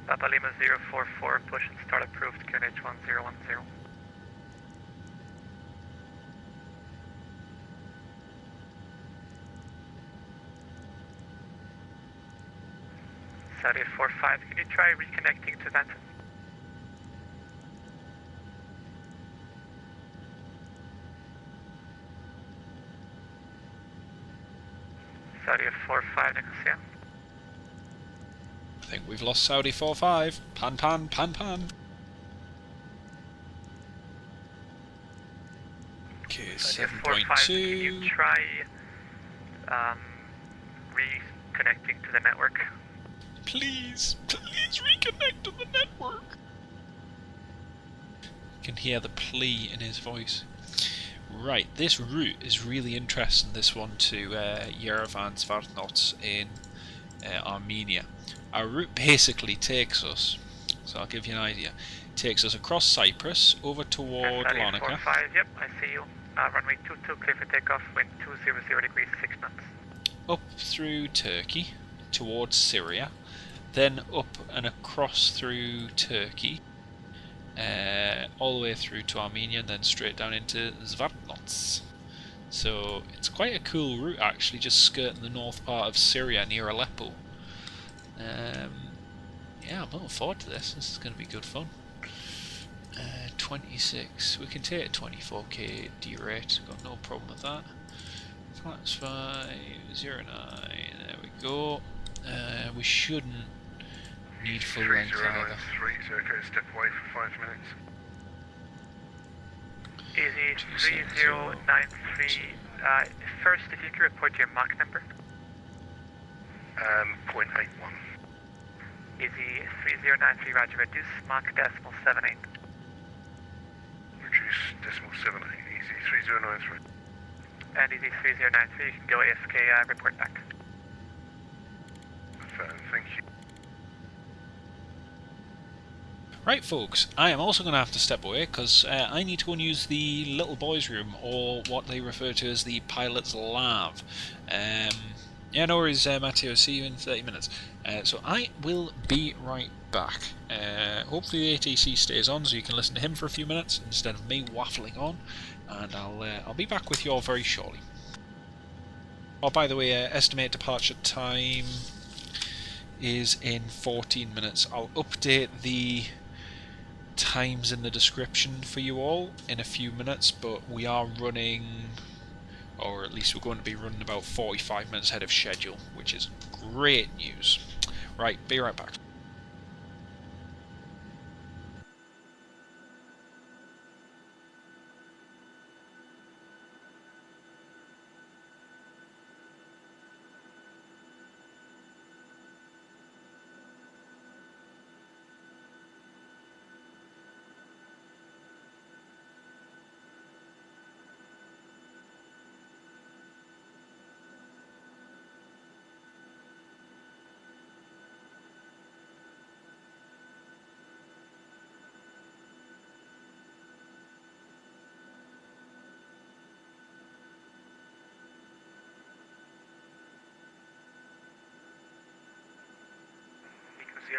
Papa Lima 044, push and start approved, QNH 1010. Saudi 45, can you try reconnecting to that? Saudi 45, Nicosia. I think we've lost Saudi 45. Pan. Okay, 7.2. Can you try reconnecting to the network? Please reconnect to the network. You can hear the plea in his voice. Right, this route is really interesting, this one to Yerevan, Zvartnots in Armenia. Our route basically takes us, so I'll give you an idea, takes us across Cyprus, over toward Larnaca. Yep, I see you. Runway 22, clear for takeoff, wind 200 degrees, 6 knots. Up through Turkey, towards Syria, then up and across through Turkey, all the way through to Armenia, and then straight down into Zvartnots. So it's quite a cool route actually, just skirting the north part of Syria near Aleppo. Yeah, I'm looking forward to this. This is going to be good fun. 26. We can take a 24k D rate. Got no problem with that. Flaps 509. There we go. We shouldn't need full length either. 3093, so okay, step away for 5 minutes. Easy 3093. First, if you could report your Mach number. 0.81. Easy 3093, roger, reduce Mach decimal 78. Reduce decimal 78, easy 3093. And easy 3093, you can go AFK, report back. Thank you. Right folks, I am also going to have to step away because I need to go and use the little boys room, or what they refer to as the pilot's lab. Yeah, no worries, Matteo, see you in 30 minutes. So I will be right back. Hopefully the ATC stays on so you can listen to him for a few minutes instead of me waffling on, and I'll be back with you all very shortly. Oh, by the way, estimate departure time is in 14 minutes. I'll update the times in the description for you all in a few minutes, but we are running, or at least we're going to be running about 45 minutes ahead of schedule, which is great news. Right, be right back.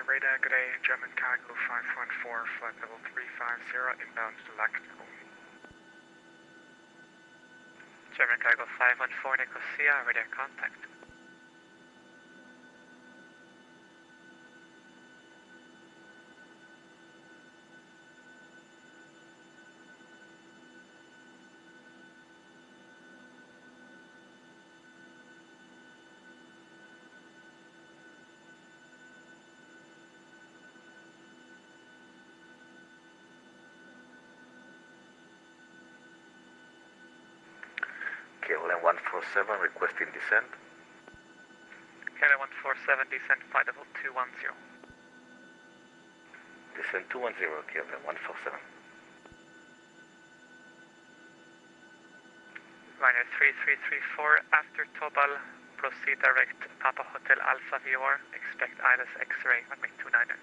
Radar, good day, German cargo 514, flight level 350, inbound to Lactico. German cargo 514, Nicosia, radar contact. KLM 147 requesting descent. KLM 147, descent flight level 210. Descent 210, KLM 147. Ryanair 3334, after Tobal, proceed direct Papa Hotel Alpha VOR, expect ILS X-ray, runway 29er.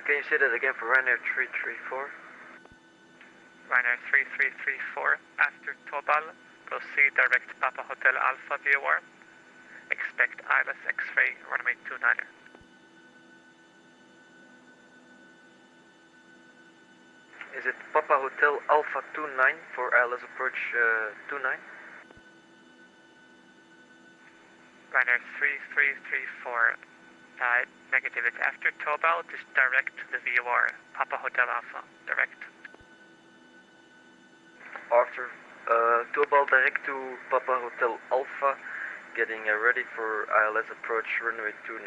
Can you say that again for Ryanair 334? Ryanair 3334, after Tobal, proceed direct Papa Hotel Alpha VOR, expect ILS X-ray, runway 29er. Is it Papa Hotel Alpha 29 for ILS approach 29? Ryanair 3334, negative, it's after Tobal, just direct to the VOR, Papa Hotel Alpha, direct. After Tobal direct to Papa Hotel Alpha, getting ready for ILS approach runway 29.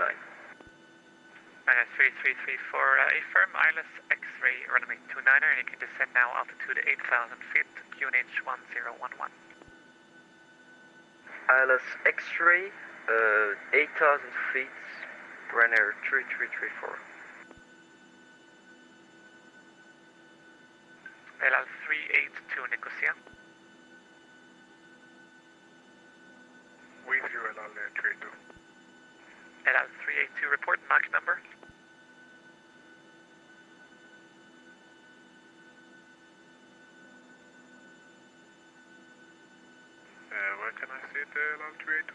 Ryanair 3334, affirm ILS X-ray runway 29er, and you can descend now altitude 8,000 feet, QNH 1011. ILS X-ray, 8,000 feet, Ryanair 3334. LL 382, Nicosia. With you, LL 382. LL 382, report Mach number. get LL382.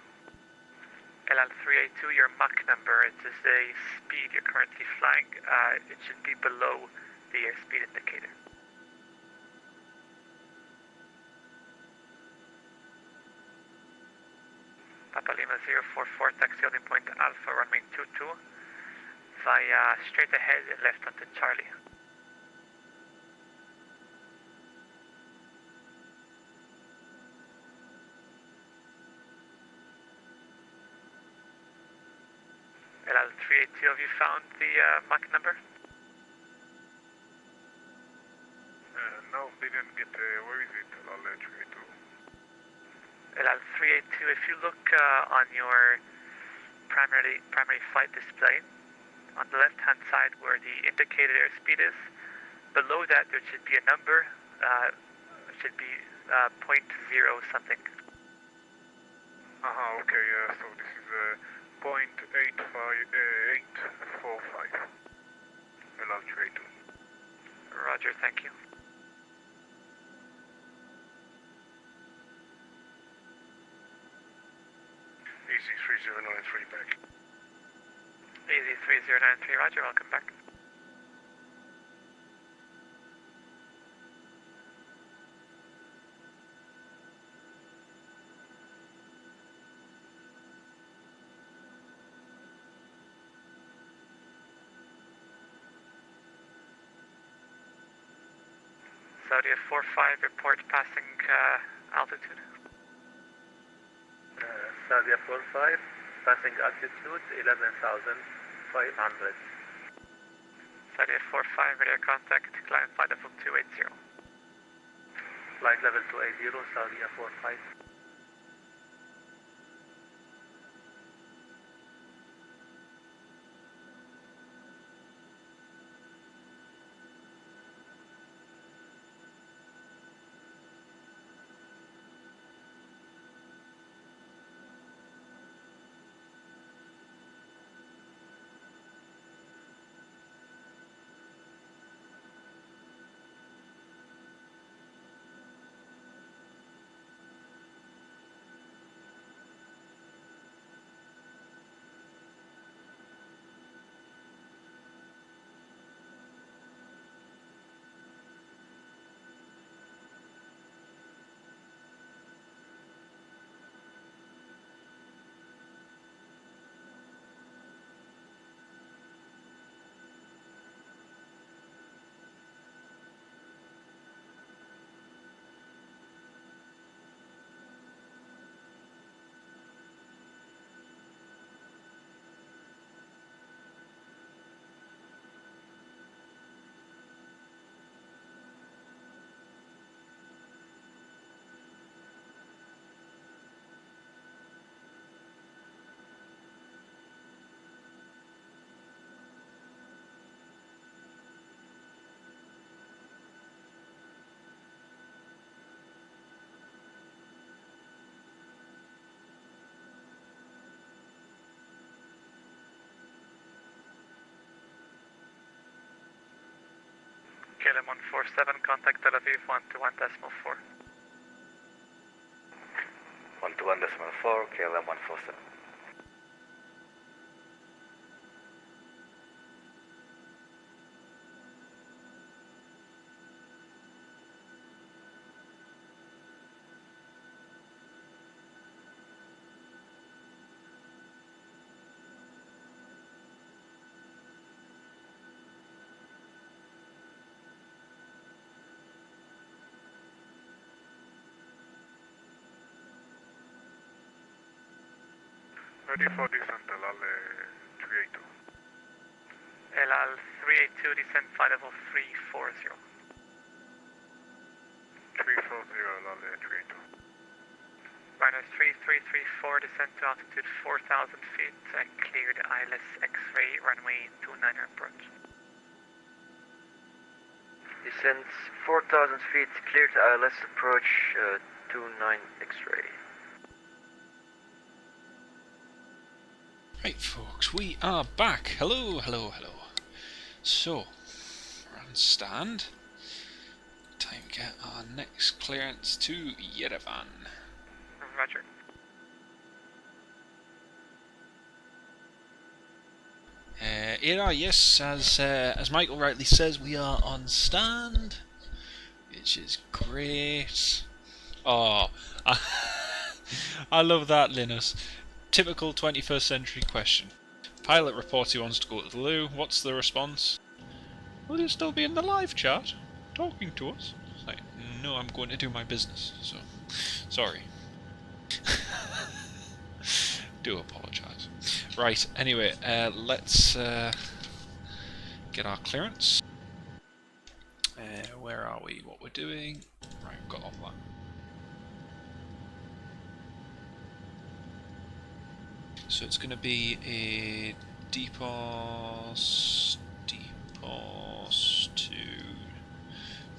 LL382, your Mach number, it is a speed you're currently flying. It should be below the airspeed indicator. Papa Lima 044, taxi holding point Alpha, runway 22, via straight ahead and left onto Charlie. LL382, have you found the Mach number? No, didn't get, where is it, LL382? LL382, if you look on your primary flight display, on the left-hand side where the indicated airspeed is, below that there should be a number, it should be 0.0 something. Okay, so this is 0.845 LL382. Roger, thank you. Easy 3093 back. Easy 3093, roger, welcome back. Saudi 45, report passing altitude. Saudi 45, passing altitude 11,500. Saudi 45, radio contact, climb flight level 280. Flight level 280, Saudi 45. KLM 147, contact Tel Aviv 121.4. 121.4, KLM 147. Ready for descent, LL382. LL382, descent flight level 340. 340, LL382. Ryanair 3334, descent to altitude 4,000 feet, cleared ILS X-ray, runway 29 approach. Descent 4,000 feet, cleared ILS approach 29 X-ray. Right, folks, we are back. Hello, hello, hello. So, we're on stand. Time to get our next clearance to Yerevan. Roger. Yes, as Michael rightly says, we are on stand, which is great. Oh, I love that, Linus. Typical 21st century question. Pilot reports he wants to go to the loo. What's the response? Will you still be in the live chat, talking to us? It's like, no, I'm going to do my business, so sorry. Do apologise. Right, anyway, let's get our clearance. Where are we? What we're doing? Right, we've got all that. So it's going to be a Paphos to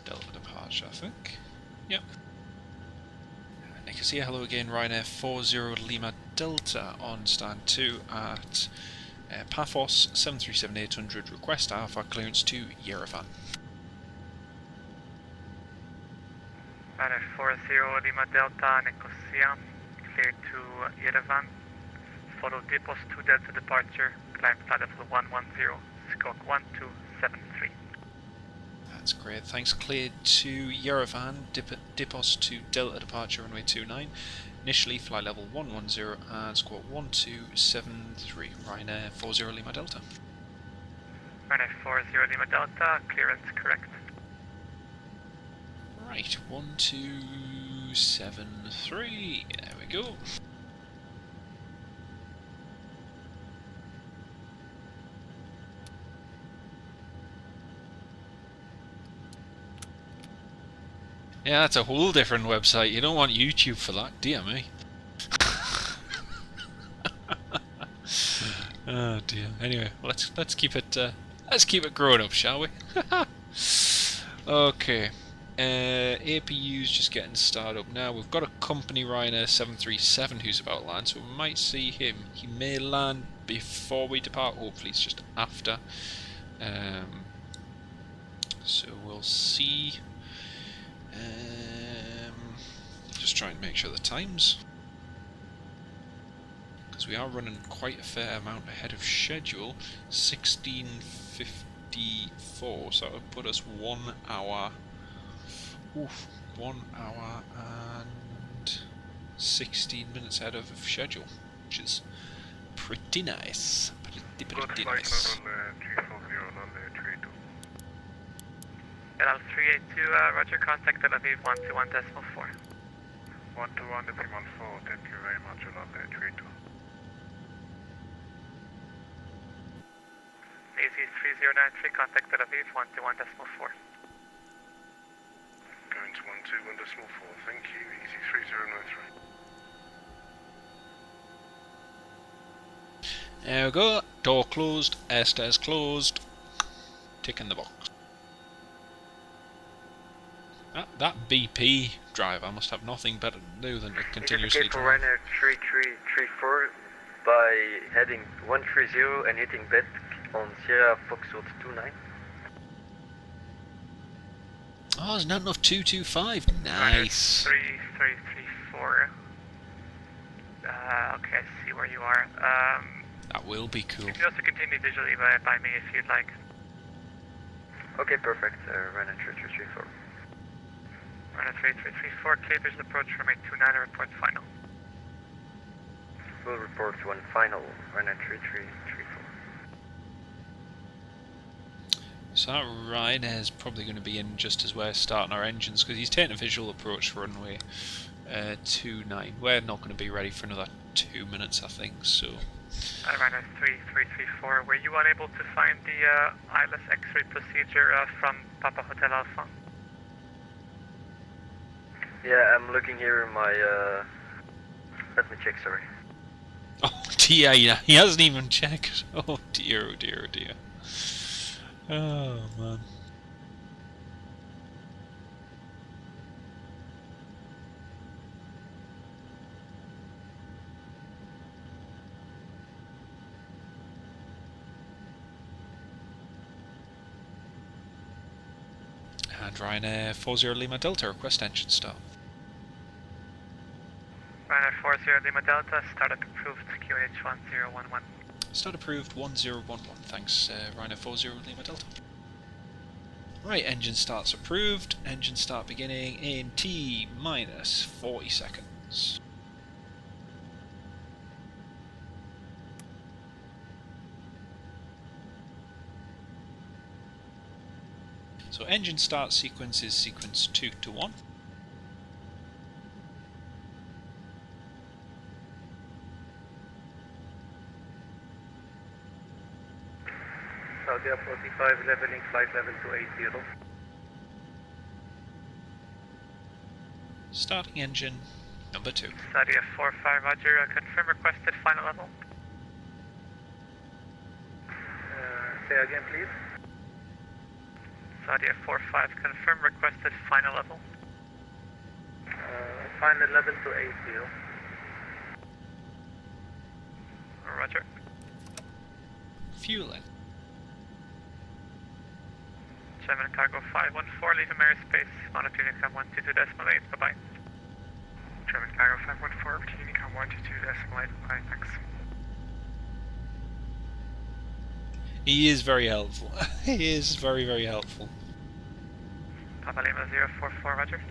Delta departure, I think. Yep. Nicosia, hello again, Ryanair 40 Lima Delta on stand 2 at Paphos 737-800. Request Alpha clearance to Yerevan. Ryanair 40 Lima Delta, Nicosia, clear to Yerevan. Follow Paphos 2 Delta departure, climb flight level 110, stroke 1273. That's great, thanks. Cleared to Yerevan, Paphos to Delta departure, runway 29. Initially flight level 110 and squawk 1273. Ryanair 40 Lima Delta. Ryanair 40 Lima Delta, clearance correct. Right, 1273. There we go. Yeah, that's a whole different website. You don't want YouTube for that, dear me. Oh dear. Anyway, let's keep it grown up, shall we? Okay. APU's just getting started up now. We've got a company Ryanair 737 who's about to land, so we might see him. He may land before we depart. Hopefully, it's just after. So we'll see. Just trying to make sure the times, because we are running quite a fair amount ahead of schedule. 16:54, so that would put us 1 hour. 1 hour and 16 minutes ahead of schedule, which is pretty nice. Pretty nice. LL 382, roger, contact Tel Aviv 121.4. 121.4, thank you very much, London 32. AZ 3093, contact Tel Aviv 121.4. Going to 121.4, thank you, Easy 3093. There we go, door closed, air stairs closed, tick in the box. That BP driver must have nothing better to do than to continuously for drive. Ryanair 3334 by heading 130 and hitting bed on Sierra Foxtrot 29. Oh, there's not enough 225. Nice. 3334. Okay, I see where you are. That will be cool. You can also continue visually by me if you'd like. Okay, perfect. Ryanair 3334. Ryanair 3334, clear visual approach from 829 and report final. We'll report to one final, Ryanair 3334. So that Ryanair is probably going to be in just as we're starting our engines, because he's taking a visual approach for runway 29. We're not going to be ready for another 2 minutes, I think, so... Ryanair 3334, were you unable to find the ILS X-ray procedure from Papa Hotel Alpha? Yeah, I'm looking here in my, let me check, sorry. Oh dear, he hasn't even checked. Oh dear, oh dear, oh dear. Oh man. And Ryanair 40 Lima Delta, request engine start. Ryanair 40 Lima Delta, startup approved, QH 1011. Start approved 1011. Thanks, Ryanair 40 Lima Delta. Right, engine starts approved. Engine start beginning in T minus 40 seconds. So engine start sequence is sequence 2 to 1. Saudi 45, leveling flight level to 80. Starting engine number 2. Saudi 45, roger, confirm requested final level. Say again, please. Saudi 45, confirm requested final level. Final level to 80. Roger. Fueling. German cargo 514, leaving airspace, monitor Unicom 122.8, bye-bye. German cargo 514, Unicom 122.8, bye, thanks. He is very helpful. He is very, very helpful. Papa Lima 044, roger.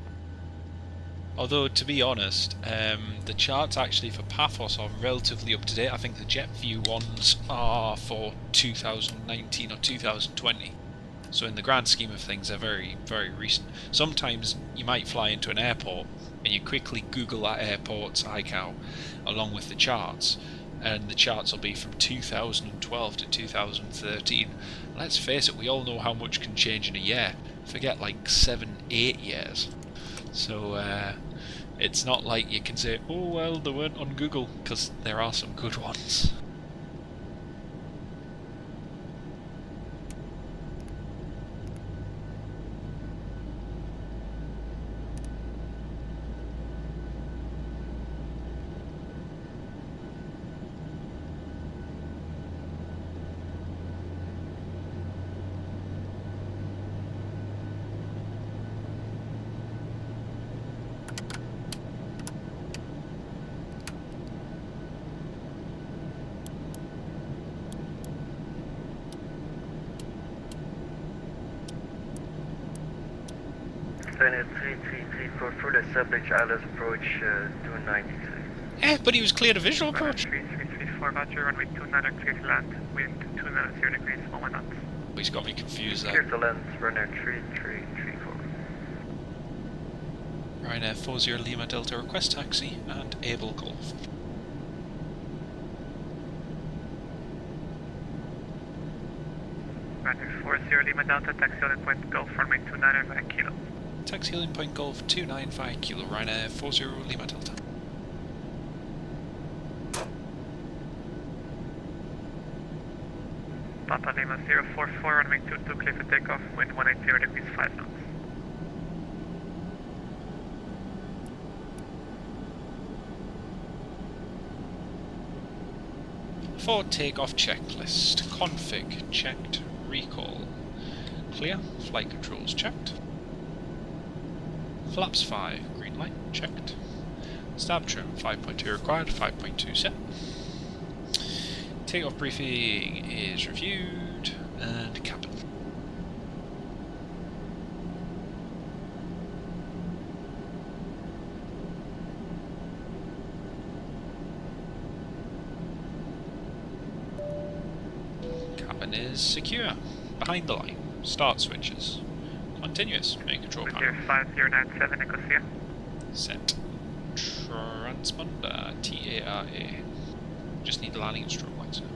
Although, to be honest, the charts actually for Paphos are relatively up to date. I think the JetView ones are for 2019 or 2020. So in the grand scheme of things, they're very, very recent. Sometimes you might fly into an airport and you quickly Google that airport's ICAO along with the charts, and the charts will be from 2012 to 2013. Let's face it, we all know how much can change in a year. Forget like 7-8 years. So it's not like you can say, oh well, they weren't on Google, because there are some good ones. Ryanair 3334, full establish ILS approach 293. Eh, but he was cleared a visual approach. 3334, roger, runway 29, clear to land, wind 290 degrees, 1 knots. He's got me confused Clear there. to land, Ryanair 3334. Ryanair 40 Lima Delta, request taxi and able golf. Ryanair 40 Lima Delta, taxi holding point Golf, runway 295 kilo. Taxi healing point Golf 295 kilo, Ryanair 40 Lima Delta. Papa Lima 044, runway 22, clear for takeoff, wind 180 degrees, 5 knots. For takeoff checklist, config checked, recall clear, flight controls checked, flaps 5, green light checked, stab trim 5.2 required, 5.2 set, takeoff briefing is reviewed, and cabin. Cabin is secure. Behind the line. Start switches. Continuous. Main control panel. 5097 Nicosia. Set. Transponder. TARA. Just need the landing and strobe lights now.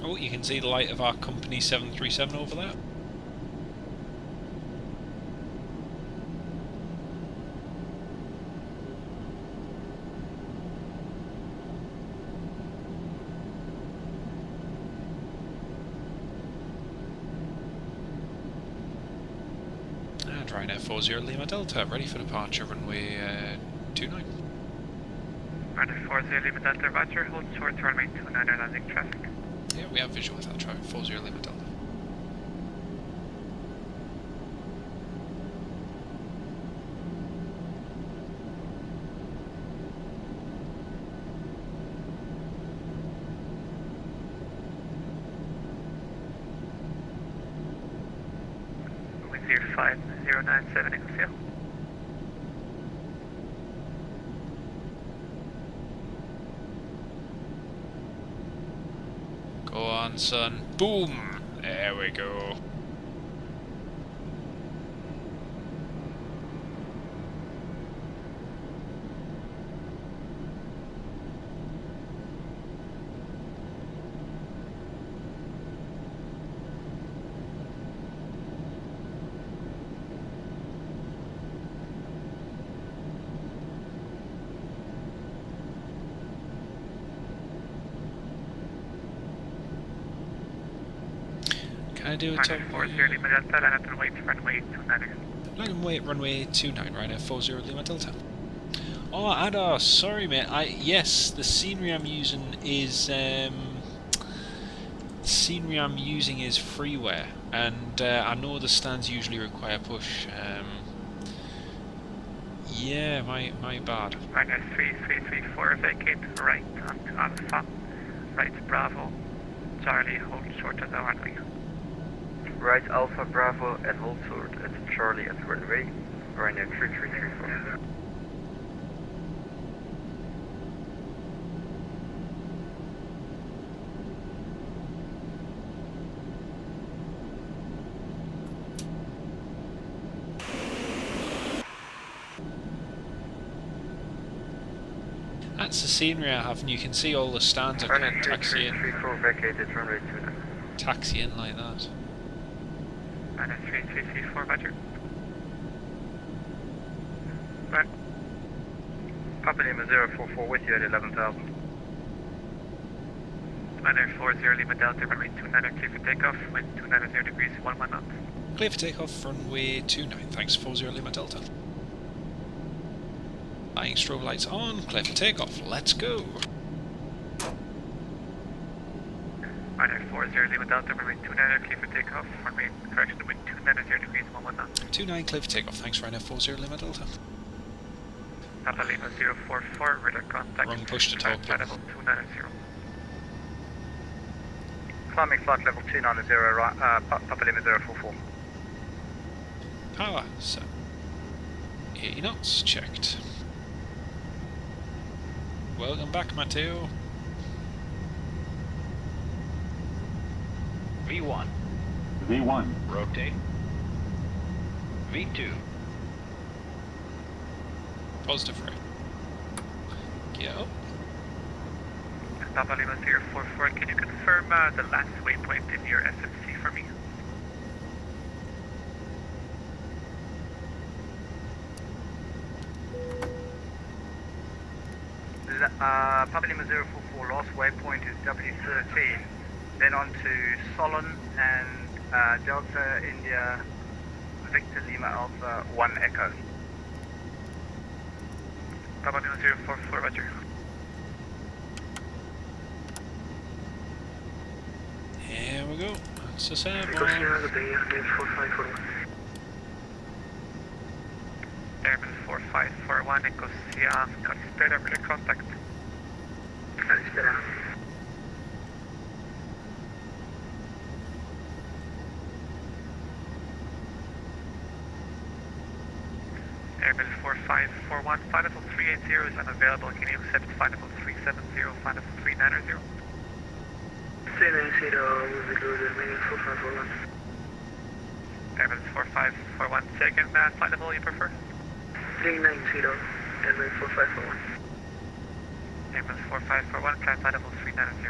Oh, you can see the light of our company 737 over there. Ryanair 40 Lima Delta, ready for departure, runway 29. Ryanair 40 Lima Delta, roger, hold short to runway 29 or landing traffic. Yeah, we have visual with that, try 40 Lima Delta. With 05097 Echo. Go on, son. Boom! There we go. Can I do a top? 40 Lima Delta, land and wait runway 29. Land and wait runway 29, Ryanair 40 Lima Delta. Oh, Ada, sorry mate. Yes, the scenery I'm using is freeware, and I know the stands usually require push. Yeah, my bad. Ryanair 3334, vacate right onto Alpha, right Bravo, Charlie, hold short at the runway. Right Alpha Bravo and hold short at Charlie at runway. Ryanair 3334. That's the scenery I have, and you can see all the stands are kind of taxiing. 3334 vacated runway 29. Taxiing like that. Ryanair 3334, roger. Right. Papa Lima 044 with you at 11,000. Ryanair 40 Lima Delta, runway 29, clear for takeoff, wind 290 degrees, 11 knots. Clear for takeoff, runway 29, thanks 40 Lima Delta. Flying strobe lights on, clear for takeoff, let's go! Ryanair 40 Lima Delta, runway 29, clear for takeoff, runway, correction, wind 290 degrees, 11 knots. 29, clear for takeoff, thanks Ryanair 40 Lima Delta. Papa Lima 044, radar contact. Wrong push to talk. Level 290. Climbing flight level 290, Papa Lima 044. Power, so 80 knots, checked. Welcome back, Matteo. V1. V1. Rotate. V2. Positive rate. Get up. Papa Lima 044, can you confirm the last waypoint in your SMC for me? Papa Lima 044, last waypoint is W13. Then on to Solon and Delta India Victor Lima Alpha 1 Echo. Papa Lima 044, roger. Here we go. That's a setup. Airman 4541, Nicosia, Calispera, radar contact. Calispera. Airman 4541, flight level 380 is unavailable. Can you accept flight level 370, flight level 390? 390, will be loaded, meaning 4541. Airman 4541, second flight level you prefer? 390, Airman 4541. Airman 4541, climb flight level 390.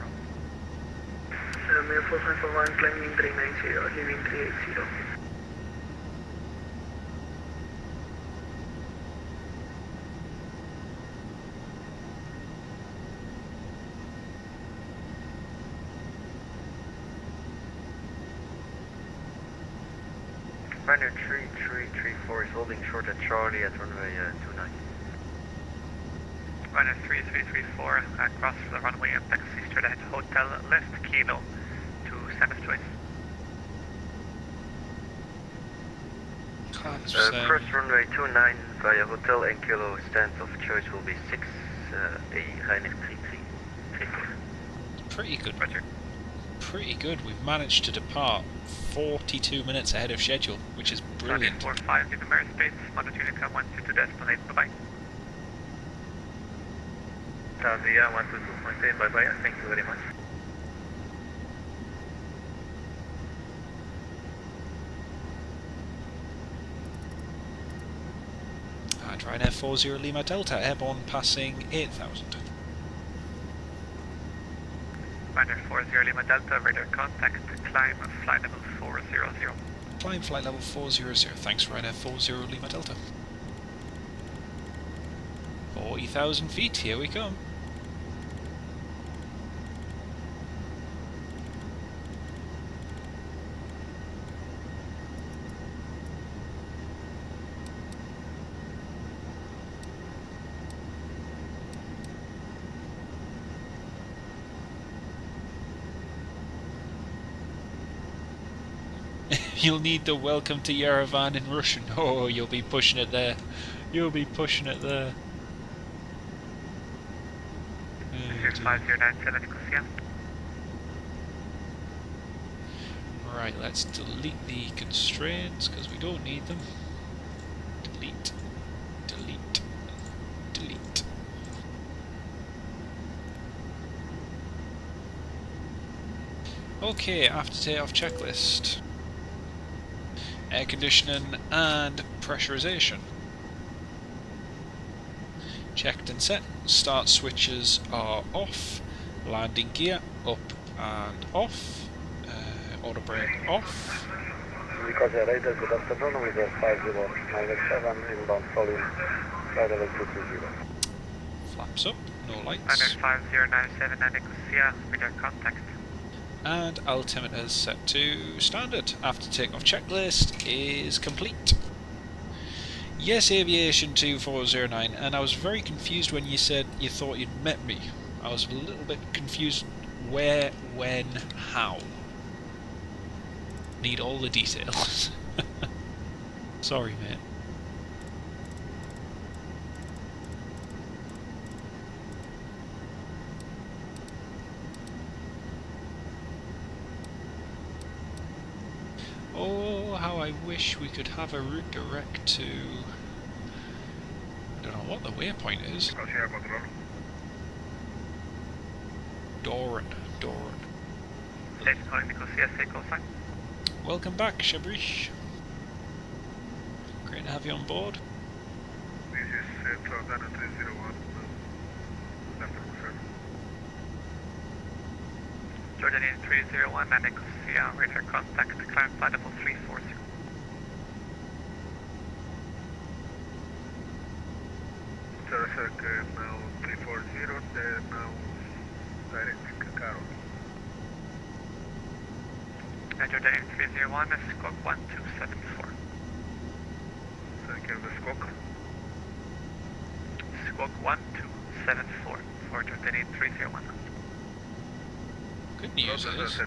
Airman 4541, climbing 390, leaving 380. Ryanair Ryanair 3334 is holding short at Charlie at runway 29. Ryanair 3334, cross the runway and taxi straight ahead to Hotel Left Kilo to stand of choice. Cross runway 29 via Hotel and Kilo, stand of choice will be 6 Ryanair 3334. Pretty good. Roger. Pretty good. We've managed to depart 42 minutes ahead of schedule, which is brilliant. 45, leave airspace, Mother Tunica 122 to destinate, bye-bye. Tanzania 122.8, bye-bye, thank you very much. And Ryanair 40 Lima Delta, airborne passing 8,000. Ryanair 40 Lima Delta, radar contact, climb flight level 400. Climb flight level 400, thanks Ryanair 40 Lima Delta. 40,000 feet, here we come. You'll need the welcome to Yerevan in Russian. Oh, you'll be pushing it there. You'll be pushing it there. 5097 Nicosia. Right, let's delete the constraints because we don't need them. Delete, delete, delete. Okay, after takeoff checklist. Air conditioning and pressurization. Checked and set. Start switches are off. Landing gear up and off. Auto brake off. Because the radar, good afternoon, with the 5097 inbound following flight level 220. Flaps up, no lights. Ryanair 5097 Nicosia, radar contact. And altimeter is set to standard. After takeoff checklist is complete. Yes, Aviation 2409, and I was very confused when you said you thought you'd met me. I was a little bit confused where, when, how. Need all the details. Sorry, mate. Oh, how I wish we could have a route direct to... I don't know what the waypoint is. Doran. Thanks for calling Nicosia, stay close line. Welcome back, Shabrish. Great to have you on board. This is Trogana 301. Jordan 301 Nicosia, radar contact, climb flight level 340. Sarasaka now 340, now directing Kakarow. Jordan 301, squawk 1274. Thank you, the squawk. Squawk 1274 for Jordan 301. Good news is, looks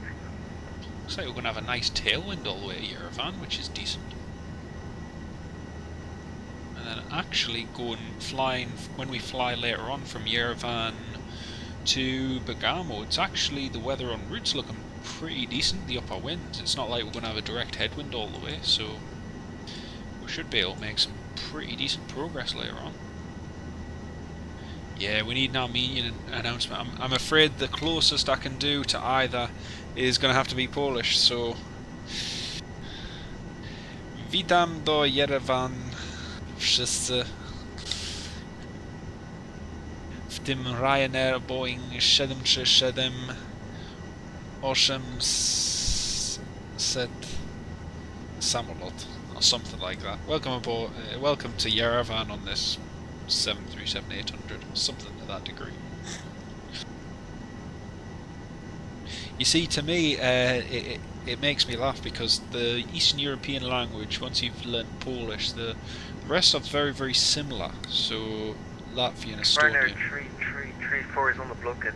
like we're going to have a nice tailwind all the way to Yerevan, which is decent. And then actually flying, when we fly later on from Yerevan to Bergamo, it's actually, the weather en route's looking pretty decent, the upper winds. It's not like we're going to have a direct headwind all the way, so we should be able to make some pretty decent progress later on. Yeah, we need an Armenian announcement. I'm afraid the closest I can do to either is going to have to be Polish, so... Witam do Yerevan wszyscy w tym Ryanair Boeing 737 800 samolot, or something like that. Welcome aboard, welcome to Yerevan on this 737-800, something to that degree. You see, to me, it makes me laugh because the Eastern European language, once you've learnt Polish, the rest are very, very similar. So Latvian, Ryanair Estonian. 3334 is on the block at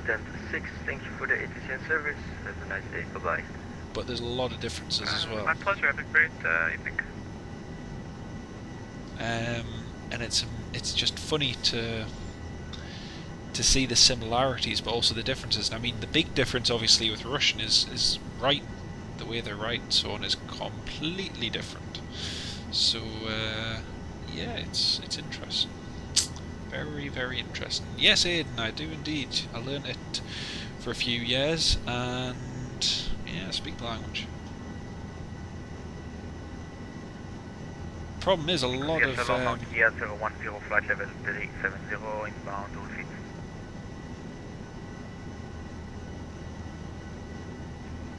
stand 6. Thank you for the ATCN service. Have a nice day. Bye-bye. But there's a lot of differences as well. My pleasure. Have a great evening. And it's just funny to see the similarities, but also the differences. I mean, the big difference, obviously, with Russian is right. The way they write and so on is completely different. So yeah, it's interesting. Very, very interesting. Yes, Aidan, I do indeed. I learned it for a few years, and yeah, I speak the language. Problem is, a lot of Kia 010 flight level 370 inbound all feet.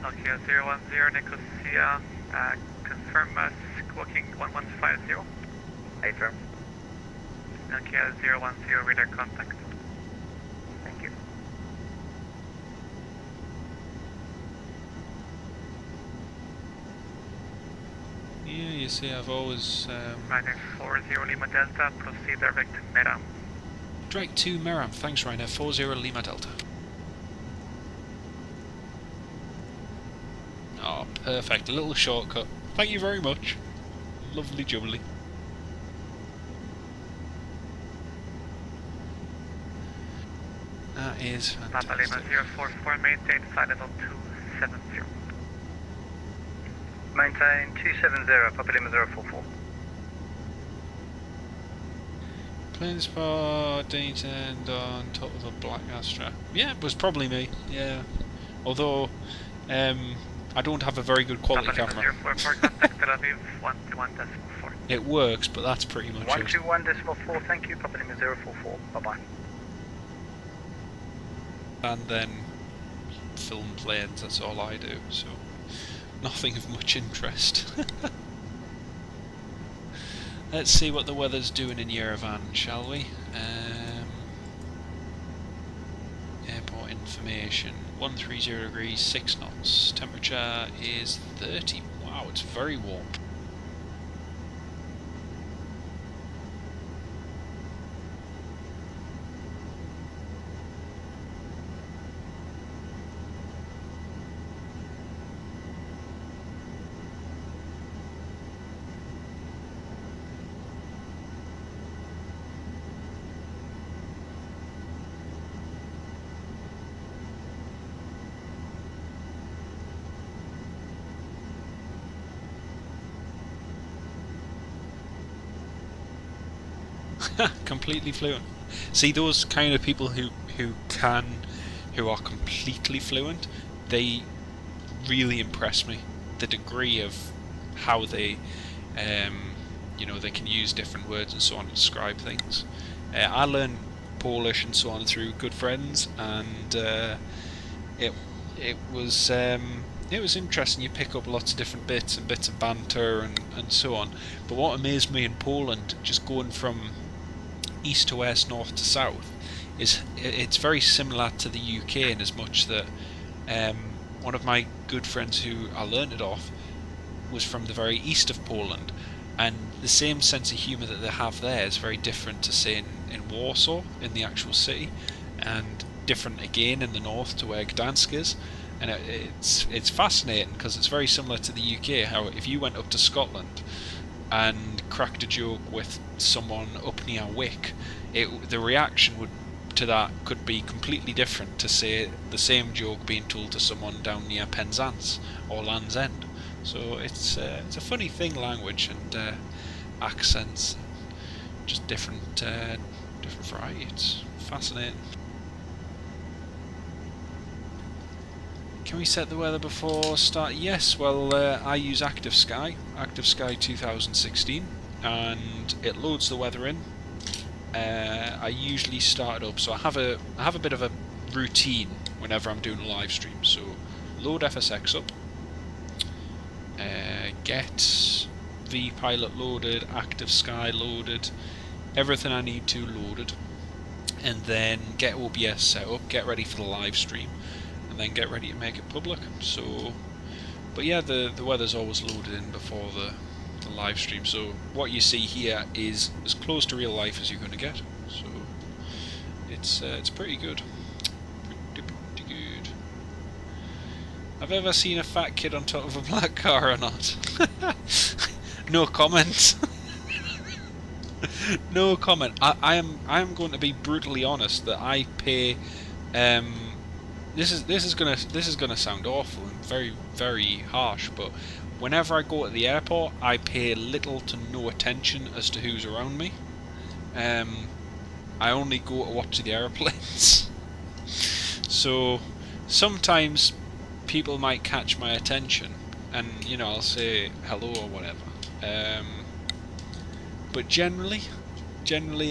Nokia 010 Nicosia, confirm squawking 1150. Affirm. Nokia 010 radar contact. Thank you. yeah, you see, I've always Ryanair 40 Lima Delta, proceed direct to Meram. direct to Meram. Thanks, Ryanair 40 Lima Delta. Oh, perfect. A little shortcut. Thank you very much. Lovely jubbly. That is Papa Lima fantastic. 044, maintain flight level 270. Maintain 270, Papa Lima 044. Plane spot, data and on top of a black Astra. Yeah, it was probably me. Yeah. Although, I don't have a very good quality Papa camera. Lima 044, contact Tel Aviv 121.4. It works, but that's pretty much it. 121.4, thank you, Papa Lima 044, bye-bye. And then film planes, that's all I do, so nothing of much interest. Let's see what the weather's doing in Yerevan, shall we? Airport information, 130 degrees, 6 knots. Temperature is 30. Wow, it's very warm. Completely fluent. See, those kind of people who are completely fluent, they really impress me. The degree of how they, you know, they can use different words and so on to describe things. I learned Polish and so on through good friends, and it was interesting. You pick up lots of different bits of banter and so on. But what amazed me in Poland, just going from east to west, north to south, is it's very similar to the UK in as much that one of my good friends who I learned it off was from the very east of Poland, and the same sense of humour that they have there is very different to, say, in Warsaw, in the actual city, and different again in the north to where Gdansk is. And it's fascinating because it's very similar to the UK, how if you went up to Scotland and cracked a joke with someone up near Wick, the reaction to that could be completely different to, say, the same joke being told to someone down near Penzance or Land's End. So it's a funny thing, language and accents, just different variety. It's fascinating. Can we set the weather before start? Yes, well, I use Active Sky 2016, and it loads the weather in. I usually start it up, so I have a bit of a routine whenever I'm doing a live stream. So load FSX up, get vPilot loaded, Active Sky loaded, everything I need to loaded, and then get OBS set up, get ready for the live stream. and then get ready to make it public. So, but yeah, the weather's always loaded in before the live stream, so what you see here is as close to real life as you're going to get. So it's pretty good. Pretty good. Have I ever seen a fat kid on top of a black car or not? No comment. No comment. I am going to be brutally honest that I pay. This is gonna sound awful and very, very harsh, but whenever I go to the airport, I pay little to no attention as to who's around me. I only go to watch the airplanes. So sometimes people might catch my attention, and you know, I'll say hello or whatever. But generally,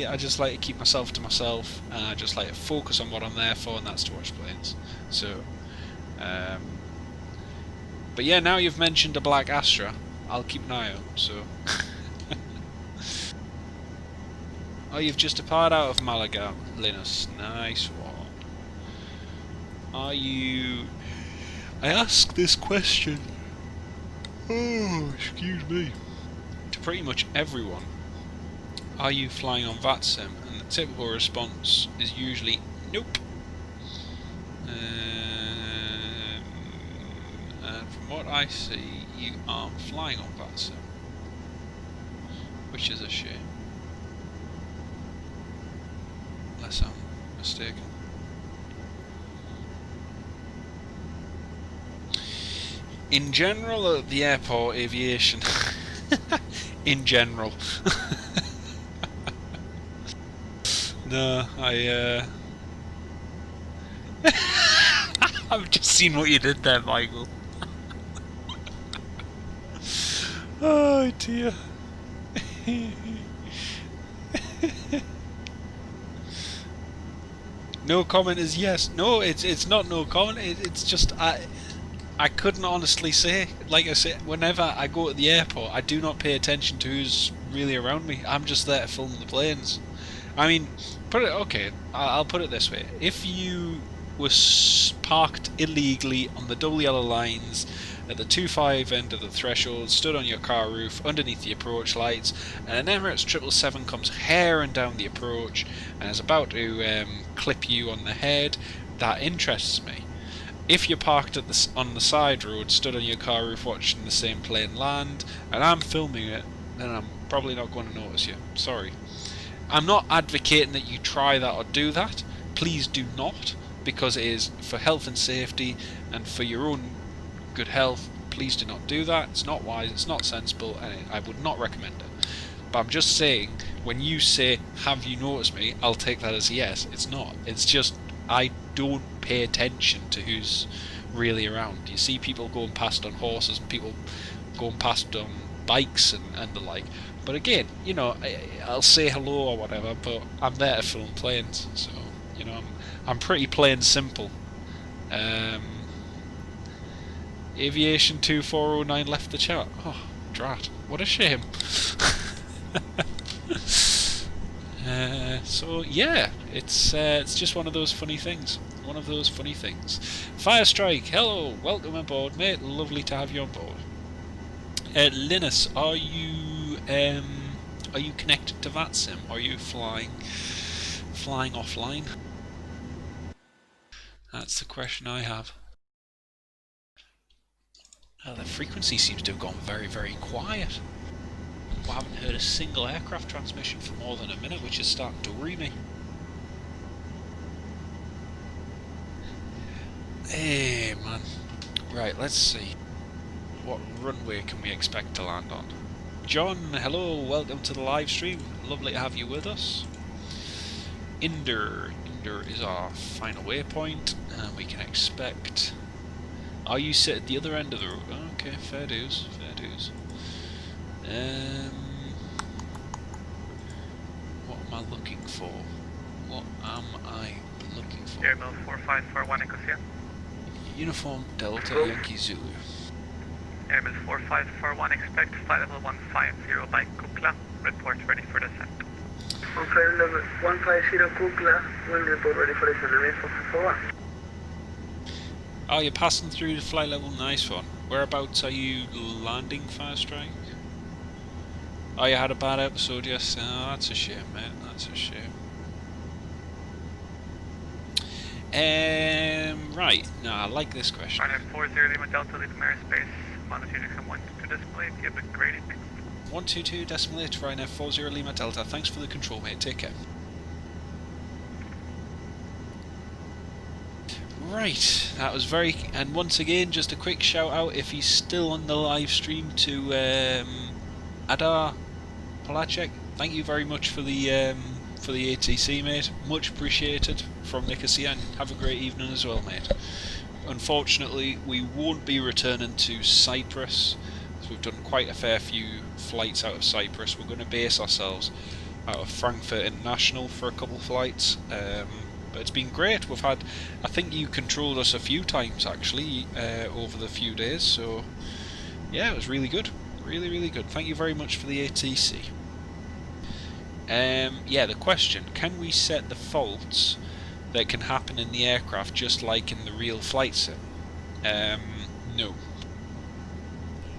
I just like to keep myself to myself, and I just like to focus on what I'm there for, and that's to watch planes. So, but yeah, now you've mentioned a black Astra, I'll keep an eye out. So, oh, you've just departed out of Malaga, Linus. Nice one. Are you? I ask this question. Oh, excuse me. To pretty much everyone. Are you flying on Vatsim? And the typical response is usually nope. And from what I see, you aren't flying on Vatsim, which is a shame, unless I'm mistaken. In general, at the airport, aviation. In general. No, I've just seen what you did there, Michael. Oh dear. No comment is yes. No, it's not no comment. It's just I couldn't honestly say. Like I said, whenever I go to the airport, I do not pay attention to who's really around me. I'm just there to film the planes. I mean, I'll put it this way. If you were parked illegally on the double yellow lines at the 2.5 end of the threshold, stood on your car roof underneath the approach lights, and an Emirates 777 comes herring down the approach and is about to clip you on the head, that interests me. If you're parked on the side road, stood on your car roof watching the same plane land, and I'm filming it, then I'm probably not going to notice you. Sorry. I'm not advocating that you try that or do that. Please do not, because it is for health and safety and for your own good health. Please do not do that. It's not wise, it's not sensible, and I would not recommend it. But I'm just saying, when you say, have you noticed me, I'll take that as a yes. It's not. It's just, I don't pay attention to who's really around. You see people going past on horses and people going past on bikes and the like. But again, you know, I'll say hello or whatever, but I'm there to film planes, so, you know, I'm pretty plain simple. Aviation 2409 left the chat. Oh, drat. What a shame. So yeah, it's just one of those funny things. One of those funny things. Firestrike, hello, welcome aboard, mate. Lovely to have you on board. Linus, are you connected to Vatsim? Are you flying offline? That's the question I have. The frequency seems to have gone very, very quiet. I haven't heard a single aircraft transmission for more than a minute, which is starting to worry me. Hey man. Right, let's see. What runway can we expect to land on? John, hello, welcome to the live stream. Lovely to have you with us. Inder is our final waypoint, and we can expect... Oh, you sit at the other end of the route. Oh, okay, fair dues, fair dues. What am I looking for? What am I looking for? Airmail 4541 Nicosia. Uniform Delta Yankee Zulu. Airmail 4541, expect flight level 150 by Kukla. Report ready for descent. 150 Kukla, will report ready for descent. Oh, you're passing through the flight level, nice one. Whereabouts are you landing, Firestrike? Oh, you had a bad episode, yes? Oh, that's a shame, mate, that's a shame. Right, now I like this question. Ryanair 40 Lima Delta, leave airspace, longitude come 122.8, you have a grading. 122.8, Ryanair 40 Lima Delta, thanks for the control, mate, take care. Right, that was very, and once again, just a quick shout out if he's still on the live stream to Adar Palachek. Thank you very much for the ATC, mate. Much appreciated from Nicosia, and have a great evening as well, mate. Unfortunately, we won't be returning to Cyprus, as we've done quite a fair few flights out of Cyprus. We're going to base ourselves out of Frankfurt International for a couple of flights. But it's been great. We've had, I think you controlled us a few times actually over the few days, so yeah, it was really good, really good. Thank you very much for the ATC. Yeah, the question, can we set the faults that can happen in the aircraft just like in the real flight sim? No.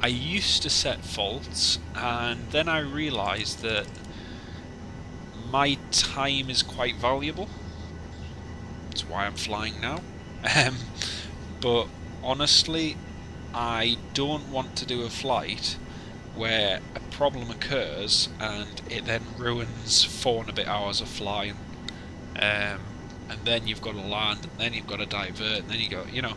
I used to set faults, and then I realised that my time is quite valuable. That's why I'm flying now. But honestly, I don't want to do a flight where a problem occurs and it then ruins 4 and a bit hours of flying, and then you've got to land, and then you've got to divert, and then you go, you know,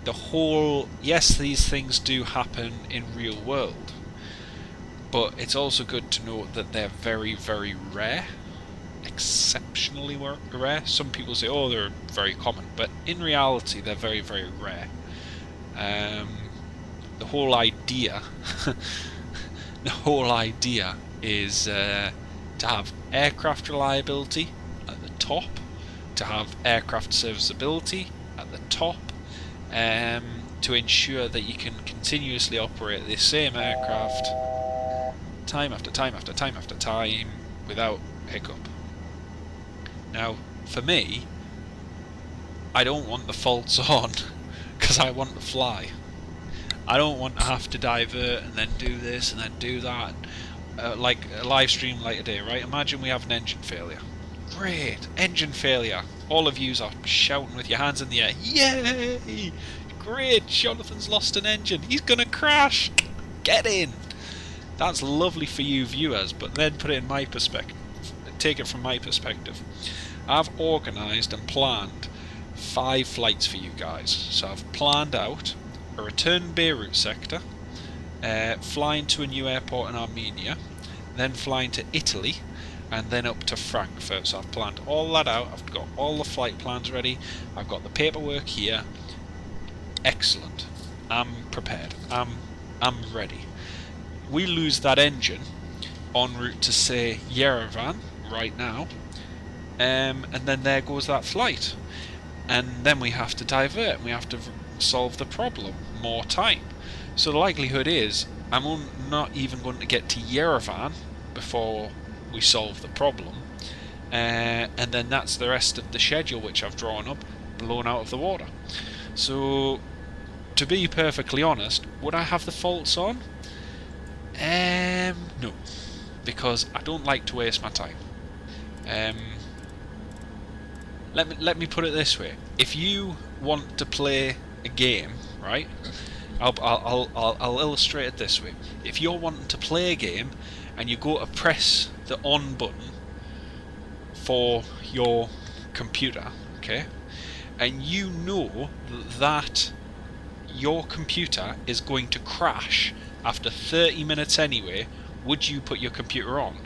the whole, yes, these things do happen in real world, but it's also good to note that they're very rare. Exceptionally rare. Some people say, oh, they're very common, but in reality they're very rare. The whole idea is to have aircraft reliability at the top, to have aircraft serviceability at the top, to ensure that you can continuously operate the same aircraft time after time without hiccup. Now, for me, I don't want the faults on because I want to fly. I don't want to have to divert and then do this and then do that. Like a live stream like today, right? Imagine we have an engine failure. Great! Engine failure! All of yous are shouting with your hands in the air. Yay! Great! Jonathan's lost an engine. He's gonna crash! Get in! That's lovely for you viewers, but then put it in my perspective. Take it from my perspective. I've organised and planned 5 flights for you guys. So I've planned out a return Beirut sector, flying to a new airport in Armenia, then flying to Italy, and then up to Frankfurt. So I've planned all that out. I've got all the flight plans ready. I've got the paperwork here. Excellent. I'm prepared. I'm ready. We lose that engine en route to, say, Yerevan right now, and then there goes that flight, and then we have to divert and we have to solve the problem. More time. So the likelihood is I'm not even going to get to Yerevan before we solve the problem, and then that's the rest of the schedule which I've drawn up blown out of the water. So to be perfectly honest, would I have the faults on? No, because I don't like to waste my time. Let me put it this way: if you want to play a game, right? I'll illustrate it this way. If you're wanting to play a game and you go to press the on button for your computer, okay, and you know that your computer is going to crash after 30 minutes anyway, would you put your computer on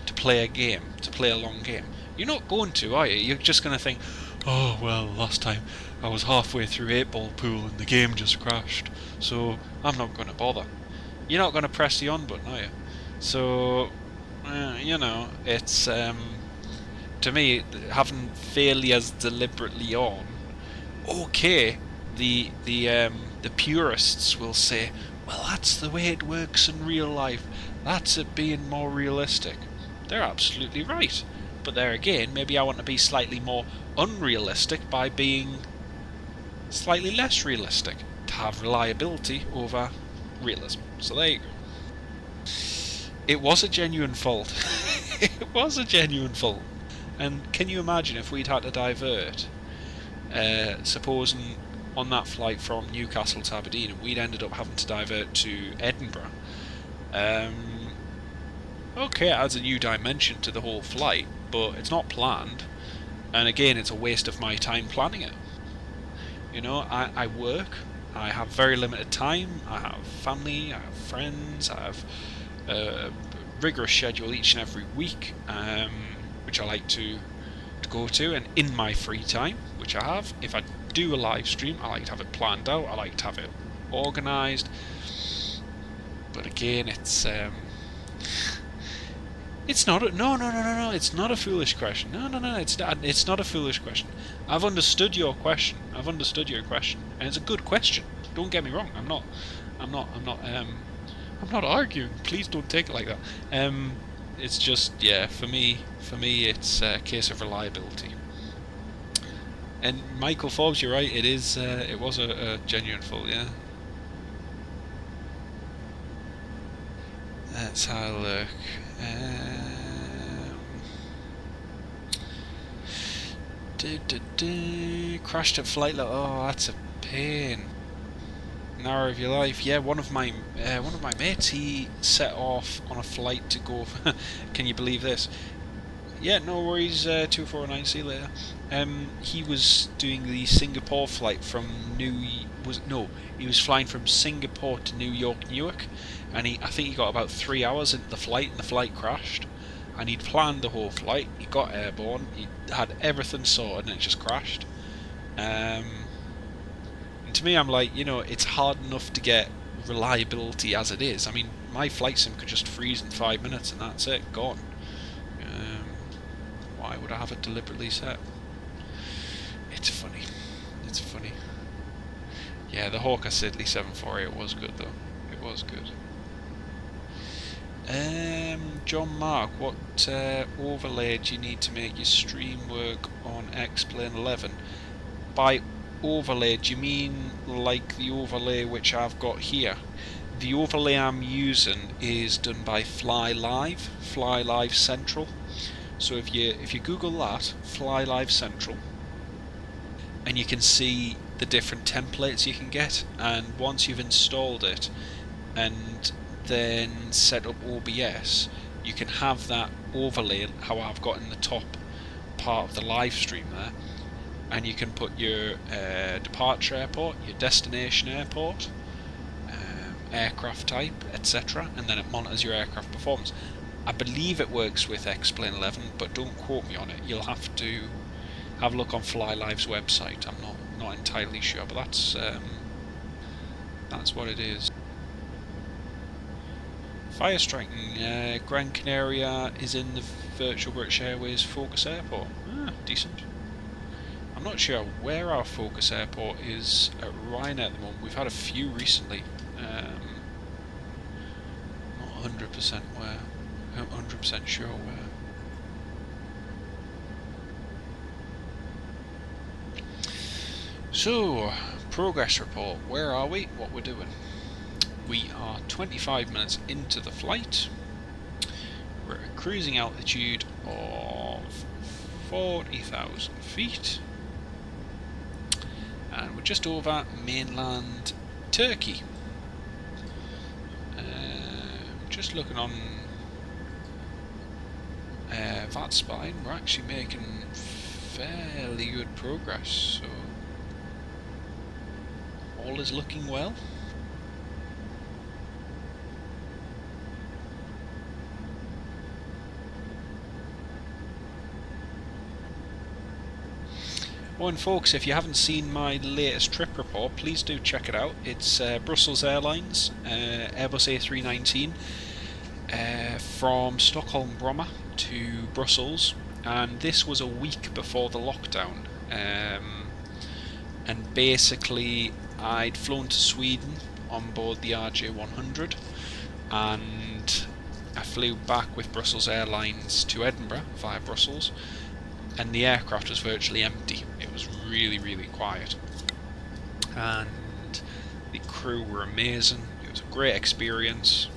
to play a game, to play a long game? You're not going to, are you? You're just going to think, oh, well, last time I was halfway through 8-ball pool and the game just crashed, so I'm not going to bother. You're not going to press the on button, are you? So, you know, it's, to me, having failures deliberately on, okay, the purists will say, well, that's the way it works in real life. That's it being more realistic. They're absolutely right. But there again, maybe I want to be slightly more unrealistic by being slightly less realistic, to have reliability over realism. So there you go. It was a genuine fault. It was a genuine fault. And can you imagine if we'd had to divert, supposing on that flight from Newcastle to Aberdeen, and we'd ended up having to divert to Edinburgh. Okay, it adds a new dimension to the whole flight, but it's not planned, and again, it's a waste of my time planning it. You know, I work, I have very limited time, I have family, I have friends, I have a rigorous schedule each and every week, which I like to go to, and in my free time, which I have, if I do a live stream, I like to have it planned out, I like to have it organised, but again, it's not a, no, it's not a foolish question. No, it's not a foolish question. I've understood your question. And it's a good question. Don't get me wrong. I'm not arguing. Please don't take it like that. It's just, yeah, for me, it's a case of reliability. And Michael Forbes, you're right. It was a genuine fault, yeah. Let's have a look. Crashed at flight. Oh, that's a pain. An hour of your life. Yeah, one of my mates, he set off on a flight to go. Can you believe this? Yeah, no worries. 2409. See you later. He was doing the Singapore flight from he was flying from Singapore to New York, Newark, and I think he got about 3 hours into the flight, and the flight crashed. And he'd planned the whole flight. He got airborne. He had everything sorted, and it just crashed. And to me, I'm like, you know, it's hard enough to get reliability as it is. I mean, my flight sim could just freeze in 5 minutes, and that's it, gone. Why would I have it deliberately set? It's funny. Yeah, the Hawker Siddeley 748 was good though. It was good. John Mark, what overlay do you need to make your stream work on X-Plane 11? By overlay, do you mean like the overlay which I've got here? The overlay I'm using is done by Fly Live Central. So if you Google that, Fly Live Central, and you can see the different templates you can get, and once you've installed it and then set up OBS, you can have that overlay how I've got in the top part of the live stream there, and you can put your departure airport, your destination airport, aircraft type, etc., and then it monitors your aircraft performance. I believe it works with X-Plane 11, but don't quote me on it. You'll have to have a look on FlyLive's website. I'm not entirely sure, but that's what it is. Fire striking. Gran Canaria is in the virtual British Airways Focus Airport. Ah, decent. I'm not sure where our Focus Airport is at Ryanair at the moment. We've had a few recently. Not 100% where. I'm 100% sure where. So, progress report. Where are we? What we're doing? We are 25 minutes into the flight. We're at a cruising altitude of 40,000 feet. And we're just over mainland Turkey. Just looking on Vatsim, we're actually making fairly good progress, so all is looking well. Oh, and folks, if you haven't seen my latest trip report, please do check it out. It's Brussels Airlines, Airbus A319, from Stockholm Bromma to Brussels, and this was a week before the lockdown. And basically, I'd flown to Sweden on board the RJ100, and I flew back with Brussels Airlines to Edinburgh via Brussels, and the aircraft was virtually empty. It was really, really quiet. and the crew were amazing. It was a great experience,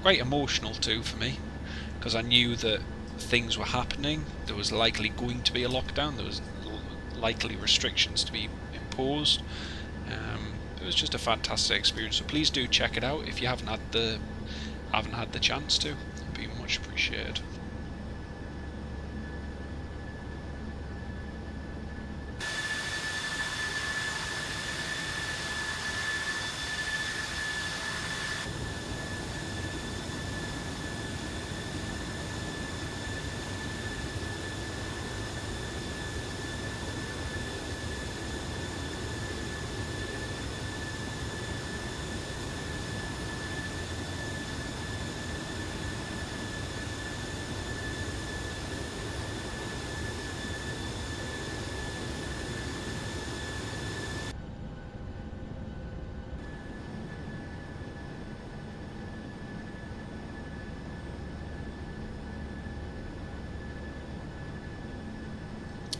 quite emotional too for me, because I knew that things were happening. There was likely going to be a lockdown, there was likely restrictions to be imposed. It was just a fantastic experience, so please do check it out if you haven't had the chance to. It'd be much appreciated.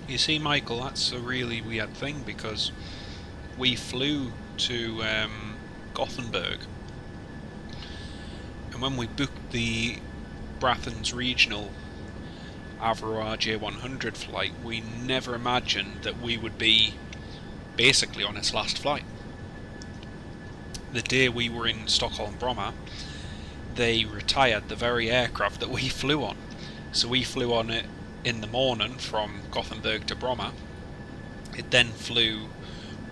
You see, Michael, that's a really weird thing, because we flew to Gothenburg, and when we booked the Brathens Regional Avro RJ100 flight, we never imagined that we would be basically on its last flight. The day we were in Stockholm-Bromma, they retired the very aircraft that we flew on. So we flew on it in the morning from Gothenburg to Bromma. It then flew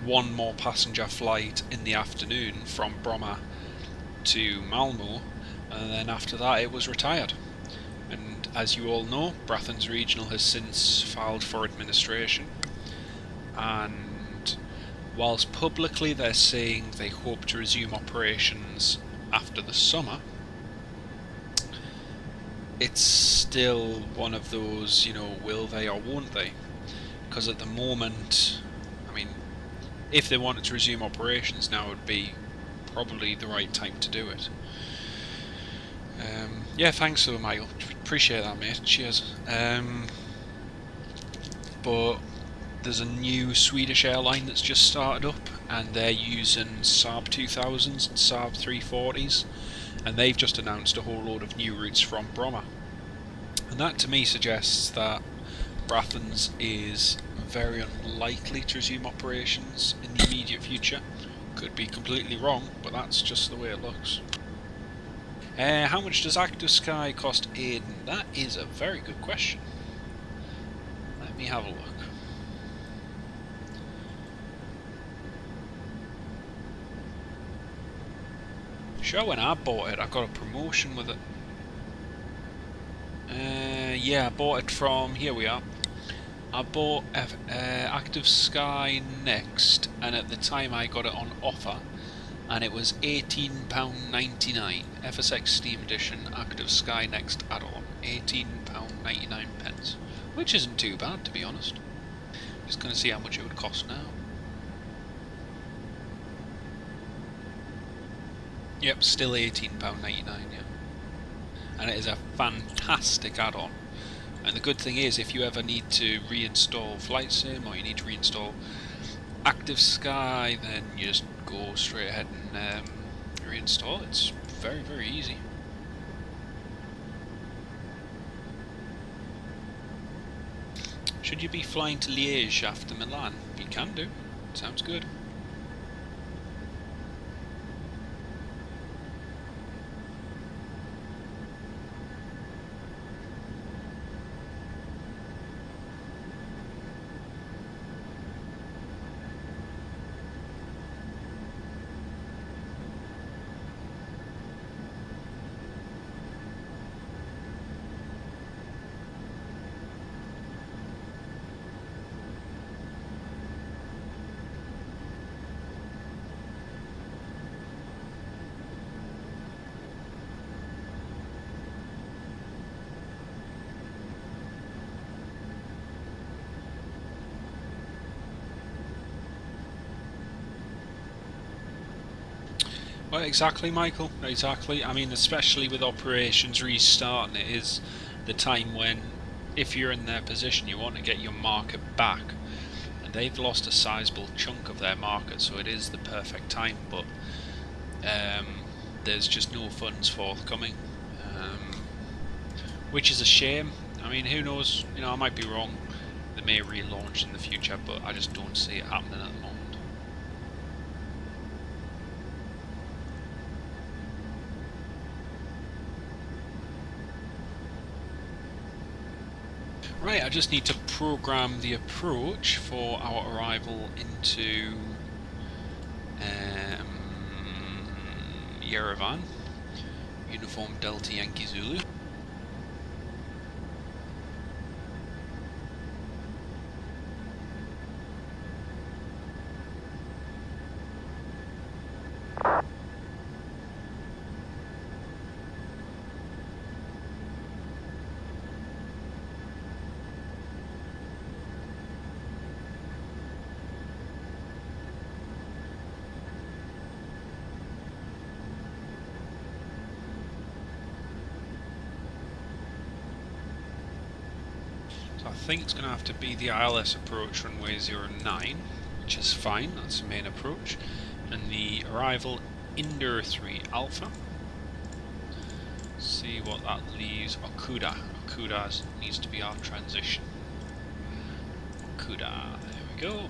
one more passenger flight in the afternoon from Bromma to Malmö, and then after that it was retired. And as you all know, Brathens Regional has since filed for administration, and whilst publicly they're saying they hope to resume operations after the summer, it's still one of those, you know, will they or won't they? Because at the moment, I mean, if they wanted to resume operations now would be probably the right time to do it. Yeah, thanks though, Michael. Appreciate that, mate. Cheers. But there's a new Swedish airline that's just started up, and they're using Saab 2000s and Saab 340s, and they've just announced a whole load of new routes from Bromma. And that to me suggests that Brathens is very unlikely to resume operations in the immediate future. Could be completely wrong, but that's just the way it looks. How much does Active Sky cost Aden? That is a very good question. Let me have a look. Sure, when I bought it, I got a promotion with it. Yeah, I bought it from, here we are. I bought Active Sky Next, and at the time I got it on offer, and it was £18.99. FSX Steam Edition Active Sky Next add-on, £18.99, which isn't too bad, to be honest. Just going to see how much it would cost now. Yep, still £18.99, yeah. And it is a fantastic add-on. And the good thing is, if you ever need to reinstall Flight Sim, or you need to reinstall Active Sky, then you just go straight ahead and reinstall it. It's very, very easy. Should you be flying to Liège after Milan? You can do. Sounds good. Well, exactly, Michael. Exactly. I mean, especially with operations restarting, it is the time when, if you're in their position, you want to get your market back. And they've lost a sizable chunk of their market, so it is the perfect time, but there's just no funds forthcoming, which is a shame. I mean, who knows, you know, I might be wrong, they may relaunch in the future, but I just don't see it happening at the moment. Right, I just need to program the approach for our arrival into Yerevan. Uniform Delta Yankee Zulu. I think it's going to have to be the ILS approach runway 09, which is fine, that's the main approach, and the arrival Inder 3 Alpha. See what that leaves. Okuda. Okuda needs to be our transition. Okuda, there we go.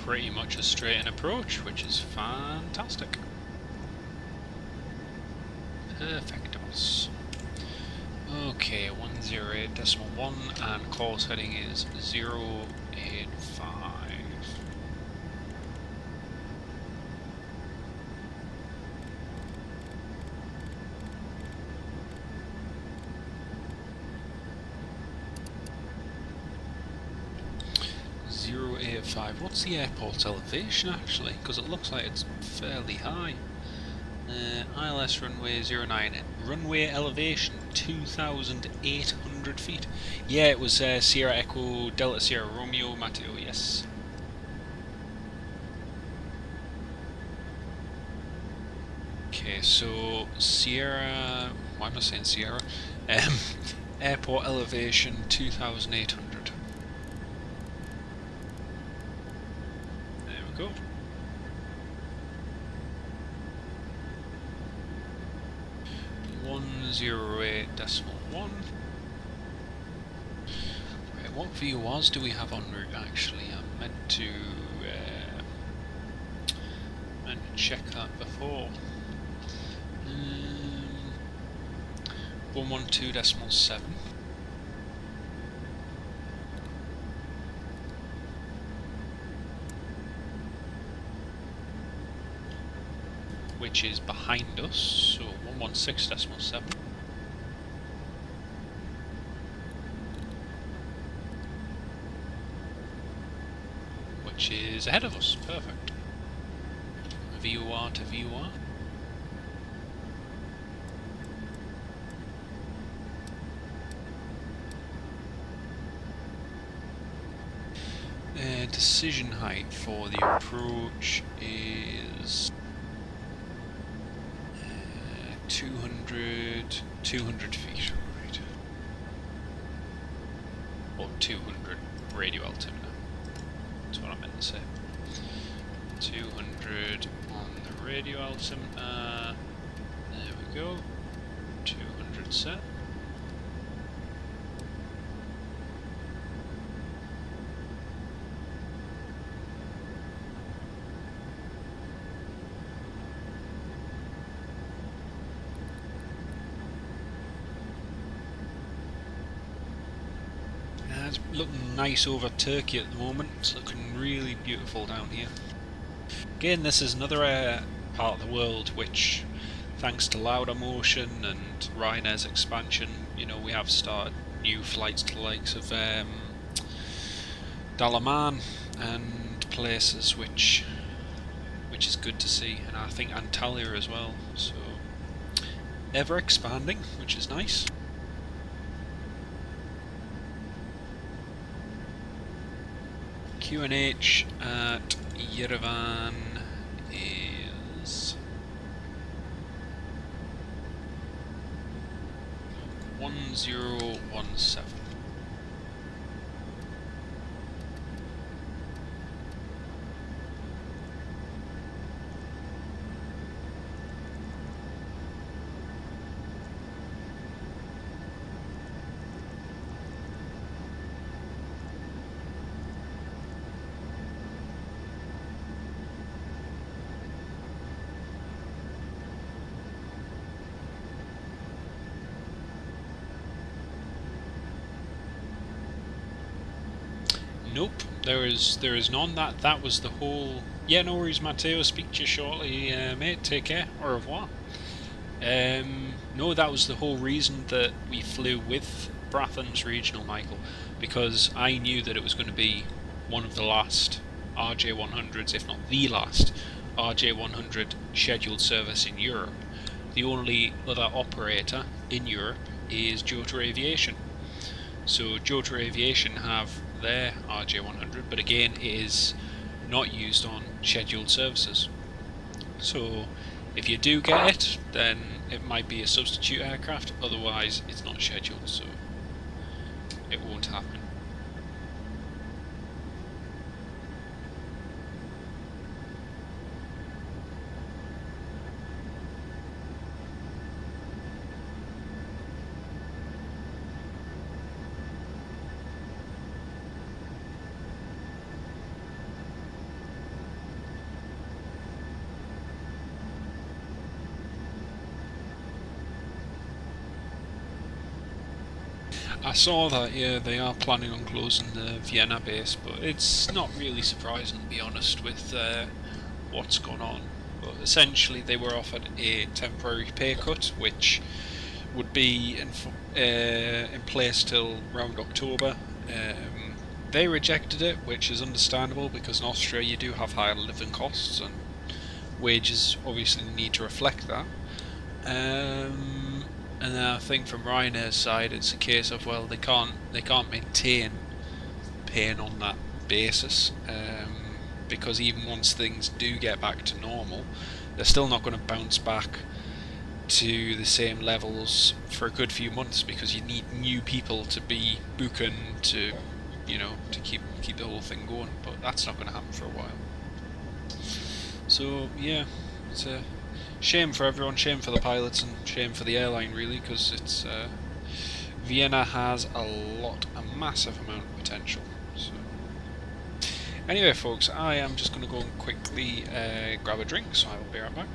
Pretty much a straight-in approach, which is fantastic. Perfectos. Okay, 108.1 and course heading is 085. What's the airport's elevation actually? Because it looks like it's fairly high. ILS runway 09, runway elevation 2,800 feet. Yeah, it was Sierra Echo Delta Sierra Romeo Mateo, yes. Okay, so Sierra, why am I saying Sierra? Airport elevation 2,800. Go. .108.1. Right, what VORs do we have en route actually? I meant to check that before. 112.7. Which is behind us, so 116.7. Which is ahead of us, perfect. VOR to VOR. Decision height for the approach is 200 feet, right? Or 200 radio altimeter. That's what I meant to say. 200 on the radio altimeter. There we go. 200 set. It's looking nice over Turkey at the moment. It's looking really beautiful down here. Again, this is another part of the world which, thanks to Laudamotion and Ryanair's expansion, you know, we have started new flights to the likes of Dalaman and places which is good to see, and I think Antalya as well. So ever expanding, which is nice. QNH at Yerevan is 1017. Nope, there is none. That was the whole. Yeah, no worries, Matteo. Speak to you shortly, mate. Take care. Au revoir. No, that was the whole reason that we flew with Bratham's Regional, Michael, because I knew that it was going to be one of the last RJ100s, if not the last RJ100 scheduled service in Europe. The only other operator in Europe is Jota Aviation. So Jota Aviation have their RJ100, but again it is not used on scheduled services. So if you do get it, then it might be a substitute aircraft, otherwise it's not scheduled, so it won't happen. I saw that, yeah, they are planning on closing the Vienna base, but it's not really surprising, to be honest, with what's gone on. But essentially they were offered a temporary pay cut, which would be in place till around October. They rejected it, which is understandable, because in Austria you do have higher living costs, and wages obviously need to reflect that. And then I think from Ryanair's side, it's a case of, well, they can't maintain paying on that basis, because even once things do get back to normal, they're still not going to bounce back to the same levels for a good few months, because you need new people to be booking to, you know, to keep the whole thing going. But that's not going to happen for a while. So yeah, it's a shame for everyone, shame for the pilots, and shame for the airline, really, because it's Vienna has a massive amount of potential. So anyway, folks, I am just going to go and quickly grab a drink, so I will be right back.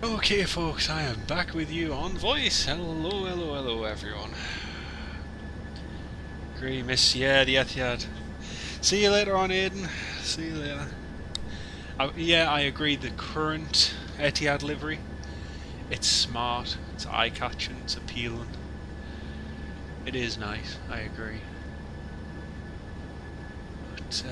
Okay folks, I am back with you on voice. Hello, hello, hello everyone. Great, miss, yeah, the Etihad. See you later on, Aiden. See you later. Yeah, I agree, the current Etihad livery, it's smart, it's eye-catching, it's appealing. It is nice, I agree. But,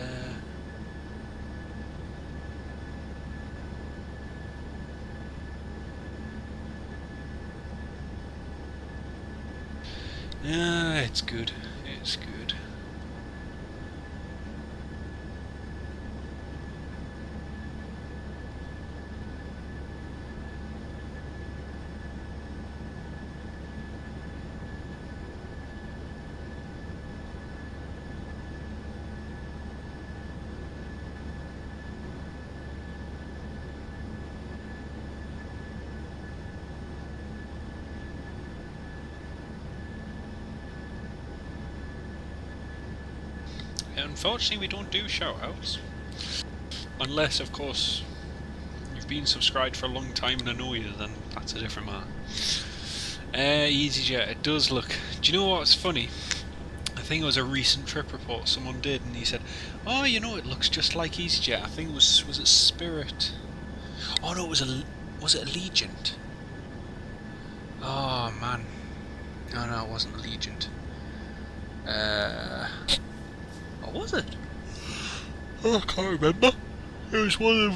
yeah, it's good. It's good. Unfortunately, we don't do shoutouts. Unless, of course, you've been subscribed for a long time and I know you, then that's a different matter. EasyJet, it does look... Do you know what's funny? I think it was a recent trip report someone did, and he said, oh, you know, it looks just like EasyJet. I think it was it Spirit? Oh no, was it Allegiant? Oh man. No, it wasn't Allegiant. What was it? Oh, I can't remember. It was one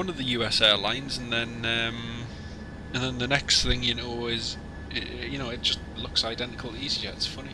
of the US airlines, and then the next thing you know is, it just looks identical to EasyJet. It's funny.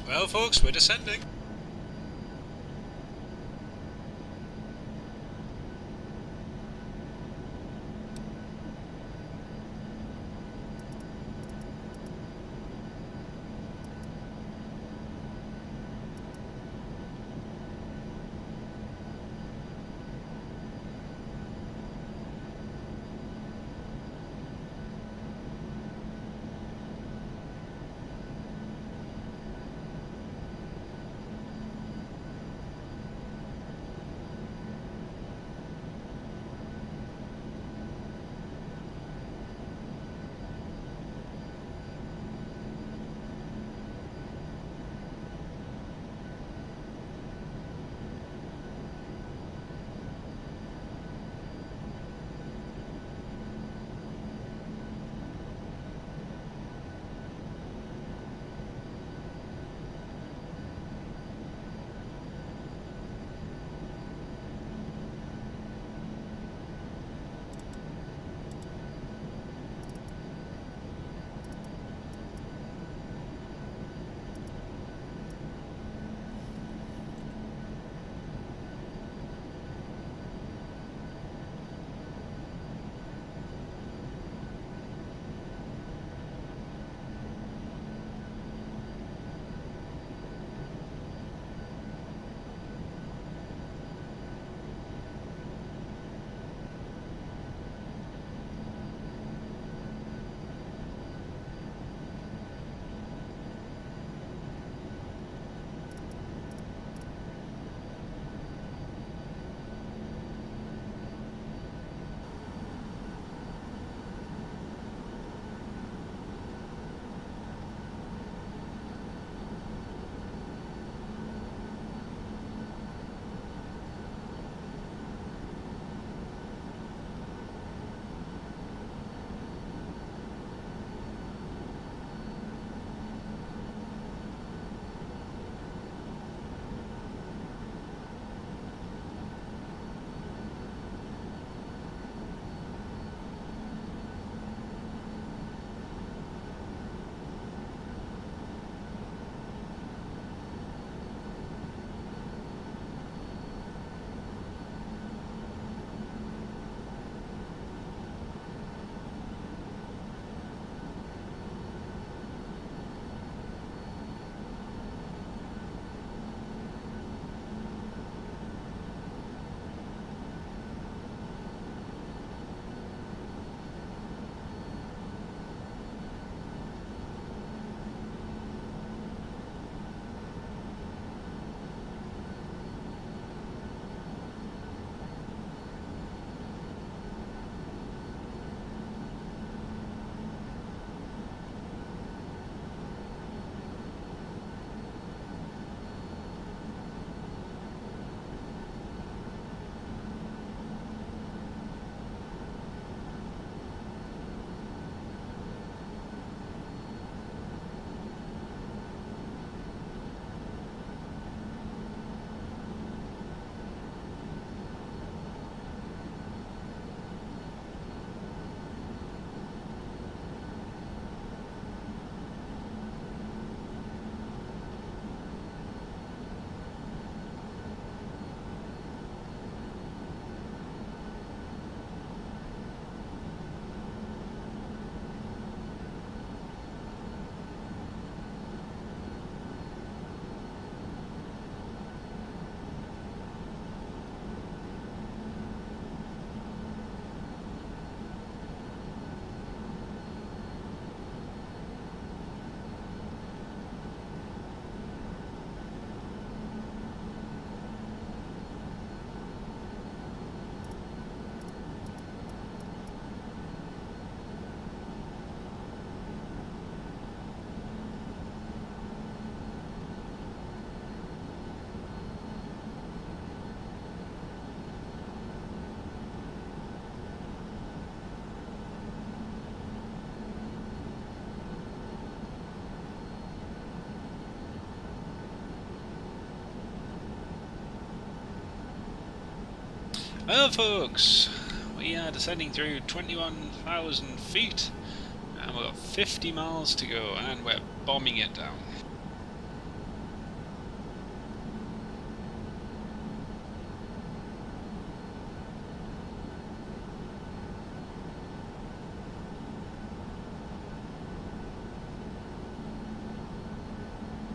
Well folks, we're descending. Well folks, we are descending through 21,000 feet and we've got 50 miles to go and we're bombing it down.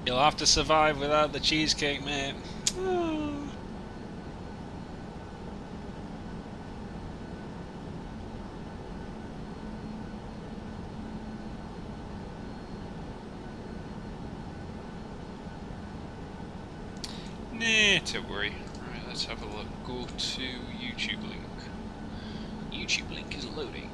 You'll have to survive without the cheesecake, mate. Oh. Nah, don't worry. Right, let's have a look. Go to YouTube link. YouTube link is loading.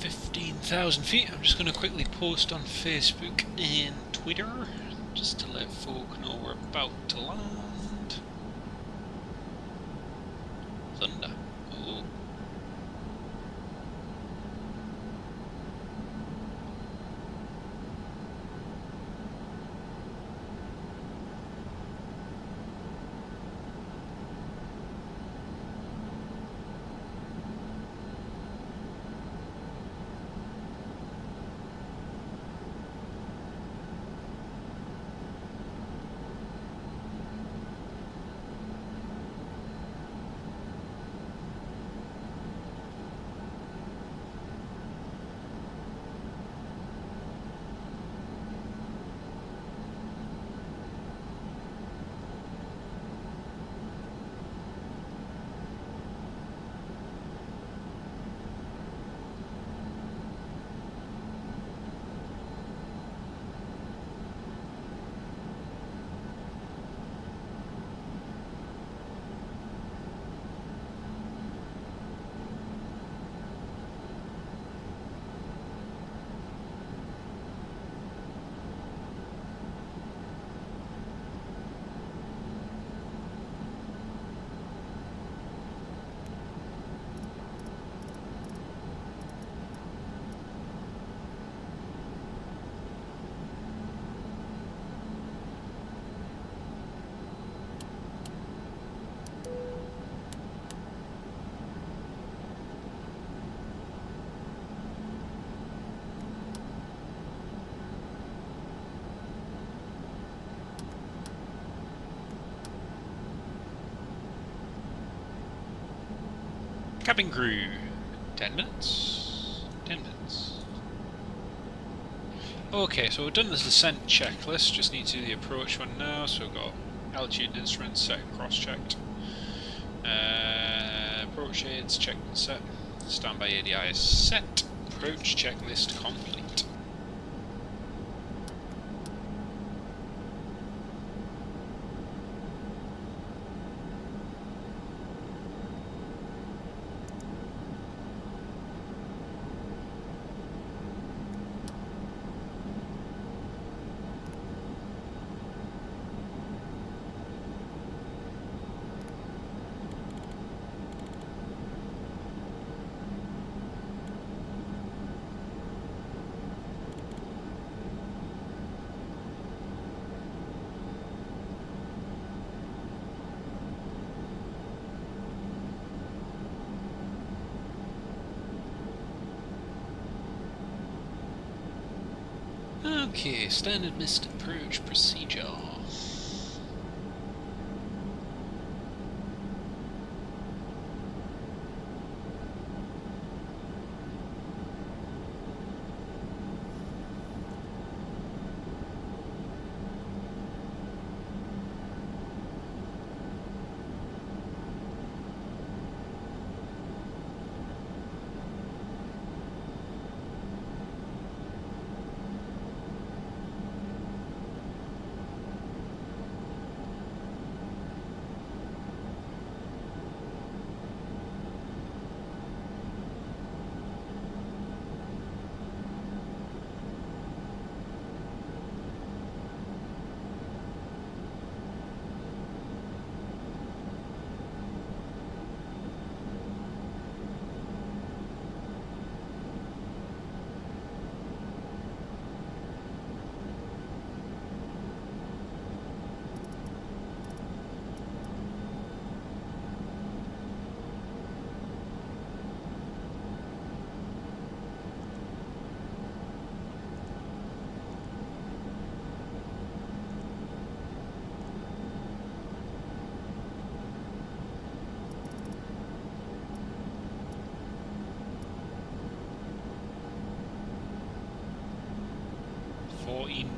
$15,000 I'm just going to quickly post on Facebook and Twitter just to let folk know we're about to land. Thunder. Oh. Cabin crew. 10 minutes? 10 minutes. Okay, so we've done the descent checklist, just need to do the approach one now, so we've got altitude instruments set and cross-checked. Approach aids checked and set. Standby ADI is set. Approach checklist complete. Okay, standard missed approach procedure.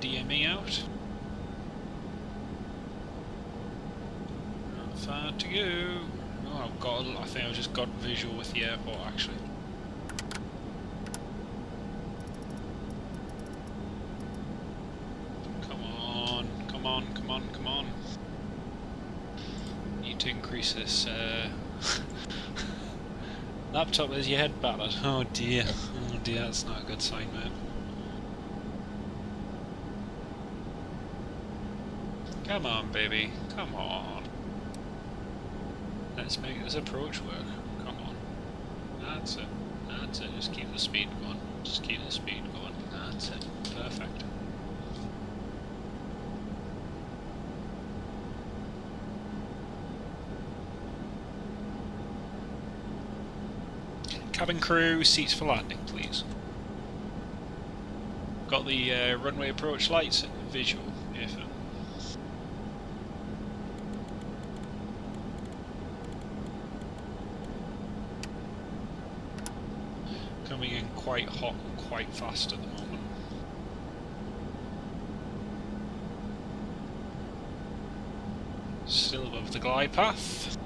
DME out. Not far to go. Oh, I think I've just got visual with the airport actually. Come on, come on, come on, come on. Need to increase this laptop as your head battered. Oh dear, that's not a good sign, man. Come on, baby, come on. Let's make this approach work. Come on. That's it. That's it. Just keep the speed going. Just keep the speed going. That's it. Perfect. Cabin crew, seats for landing, please. Got the runway approach lights visual. If coming in quite hot and quite fast at the moment. Still above the glide path.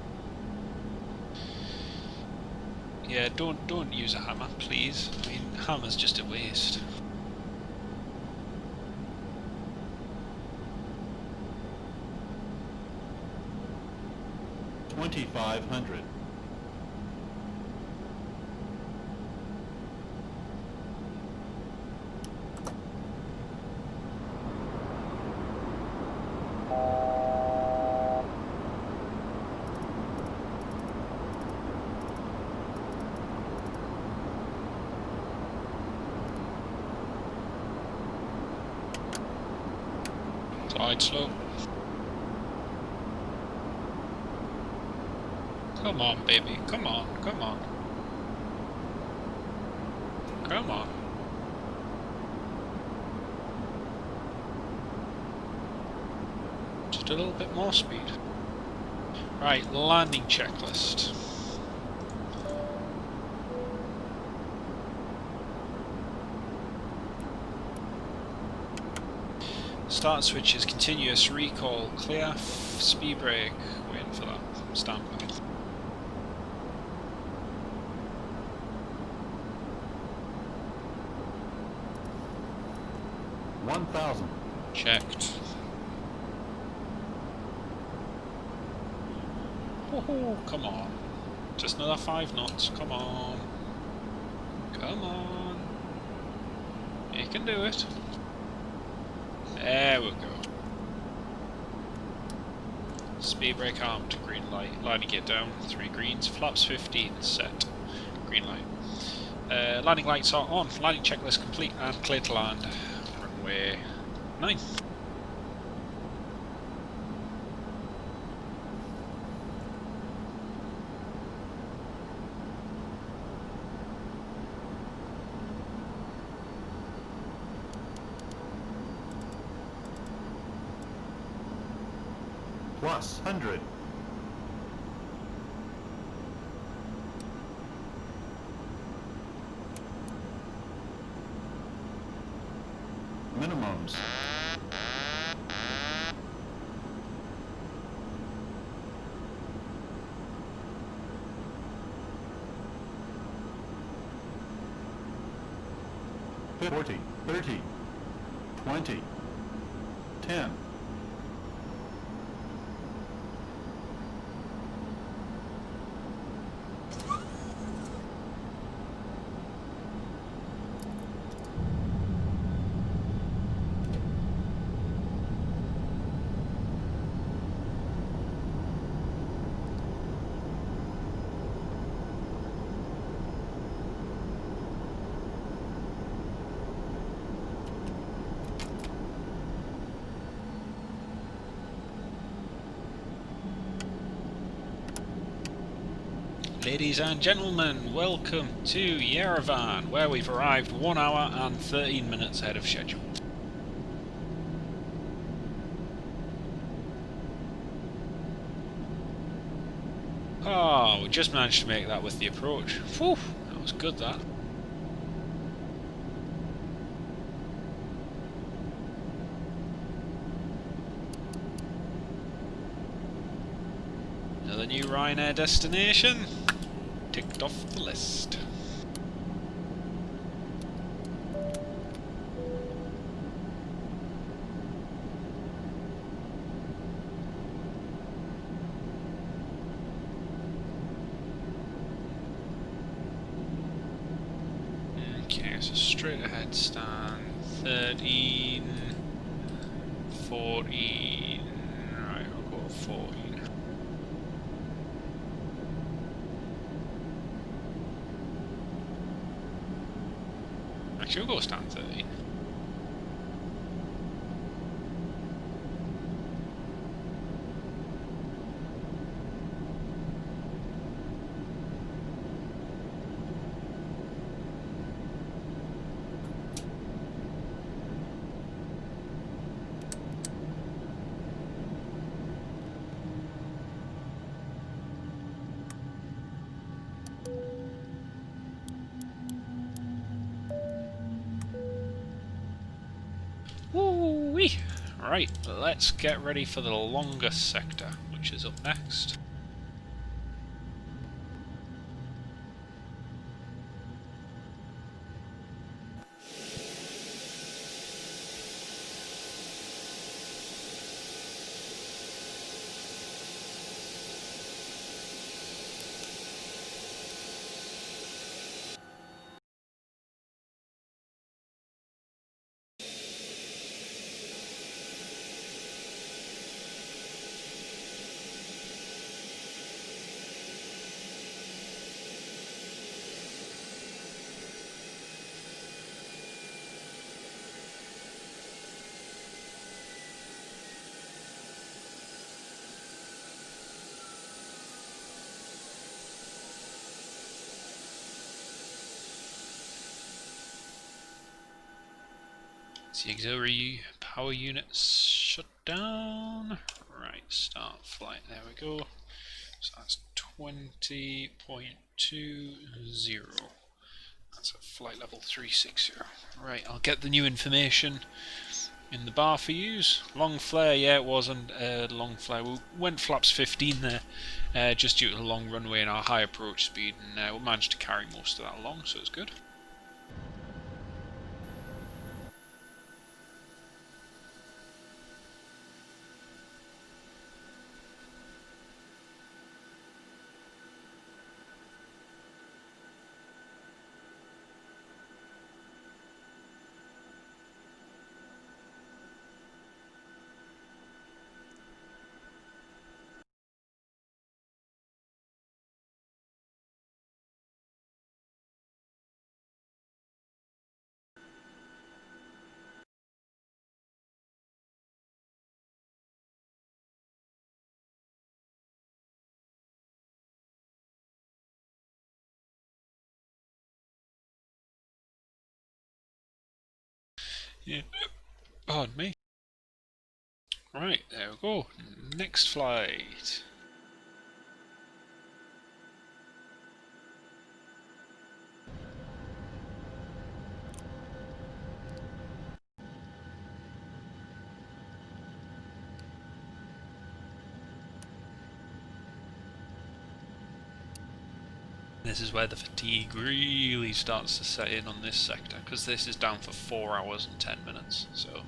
Yeah, don't use a hammer, please. I mean, hammer's just a waste. $2,500. Glide slow. Come on, baby. Come on, come on. Come on. Just a little bit more speed. Right, landing checklist. Start switch is continuous, recall, clear, speed brake, waiting for that, standby. $1,000. Checked. Woohoo, come on. Just another 5 knots, come on. Come on. You can do it. There we go. Speed brake armed, green light. Landing gear down, 3 greens. Flaps 15, set. Green light. Landing lights are on. Landing checklist complete and clear to land. Runway 9. Plus 100. Minimums. $40, $30, $20, $10. Ladies and gentlemen, welcome to Yerevan, where we've arrived 1 hour and 13 minutes ahead of schedule. Oh, we just managed to make that with the approach. Whew, that was good, that. New Ryanair destination. Ticked off the list. Okay, so straight ahead stand 13, 14, right, I'll go 14. Actually, we'll go stand 13. Woo-wee! Right, let's get ready for the longest sector, which is up next. The auxiliary power units shut down. Right, start flight. There we go. So that's 20.20. That's at flight level 360. Right, I'll get the new information in the bar for use. Long flare, yeah, it wasn't long flare. We went flaps 15 there, just due to the long runway and our high approach speed, and we managed to carry most of that along, so it's good. Yeah. Pardon me. Right, there we go. Next flight. This is where the fatigue really starts to set in on this sector, because this is down for 4 hours and 10 minutes, so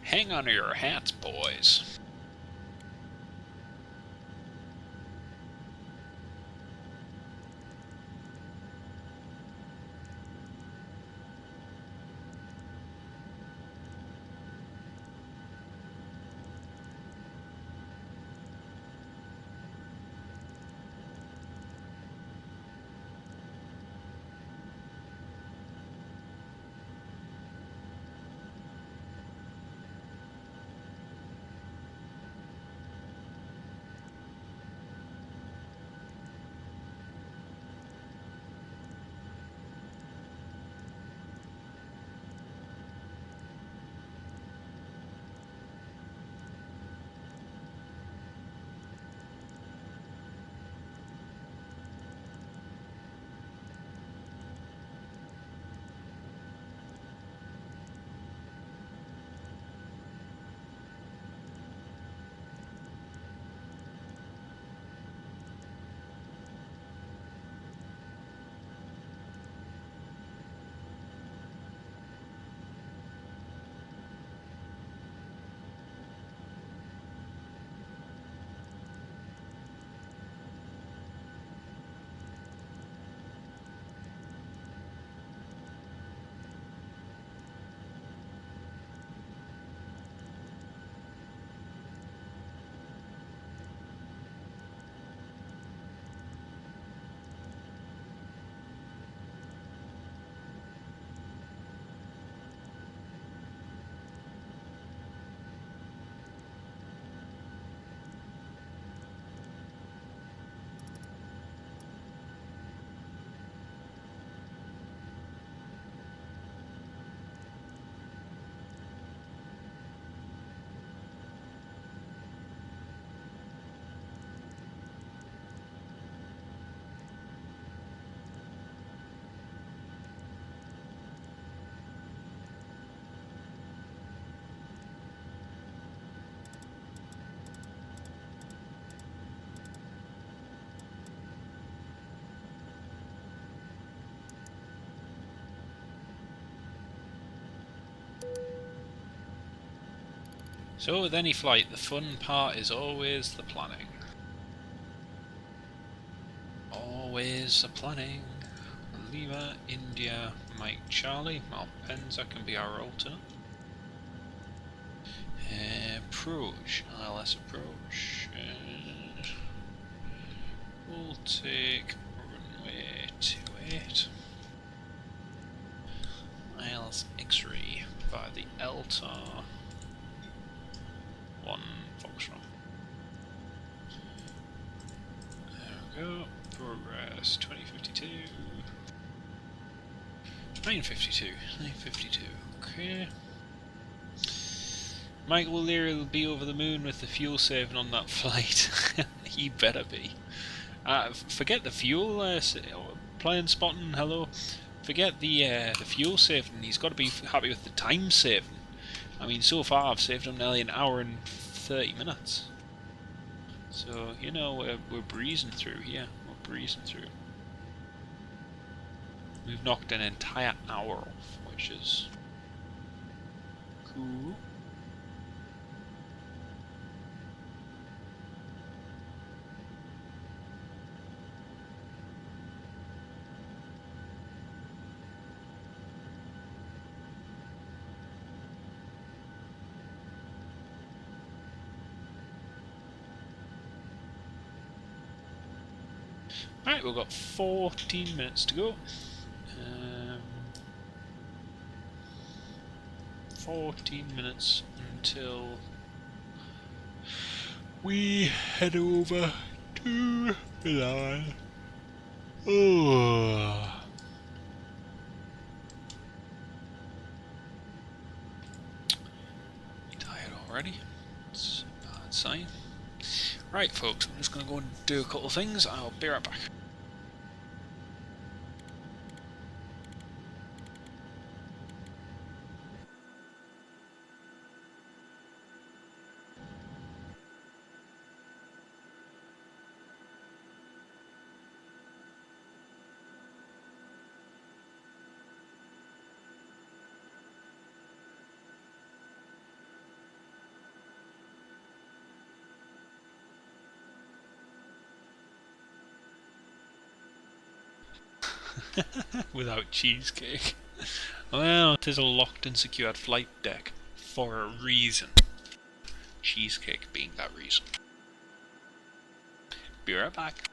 hang on to your hats, boys. So with any flight, the fun part is always the planning. Always the planning. Lima, India, Mike, Charlie. Malpensa can be our alternate. Approach, ILS approach. We'll take runway 28. ILS X-ray via the LTAR 1 Foxtrot. There we go. Progress 2052. 952. 952. Okay. Michael Leary will be over the moon with the fuel saving on that flight. He better be. Forget the fuel, plane spotting, hello. Forget the fuel saving. He's got to be happy with the time saving. I mean, so far I've saved him nearly an hour and 30 minutes. So, you know, we're breezing through here. We're breezing through. We've knocked an entire hour off, which is cool. Right, we've got 14 minutes to go. 14 minutes until we head over to Milan. Oh. Tired already? It's a bad sign. Right, folks, I'm just going to go and do a couple of things. I'll be right back. Without cheesecake. Well, it is a locked and secured flight deck for a reason. Cheesecake being that reason. Be right back.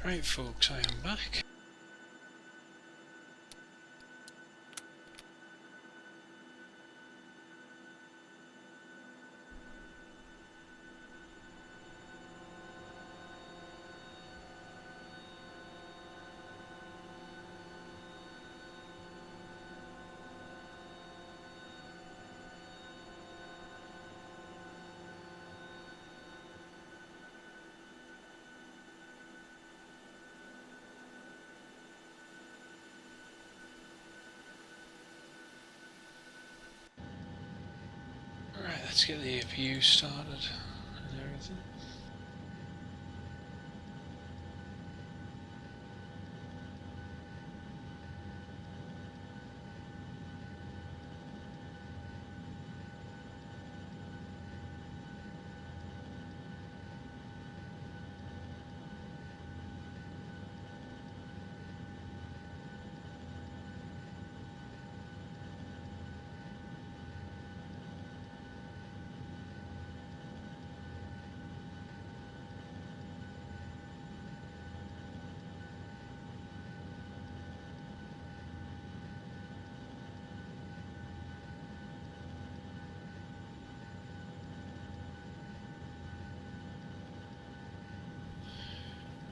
Right folks, I am back. Right, let's get the APU started and everything.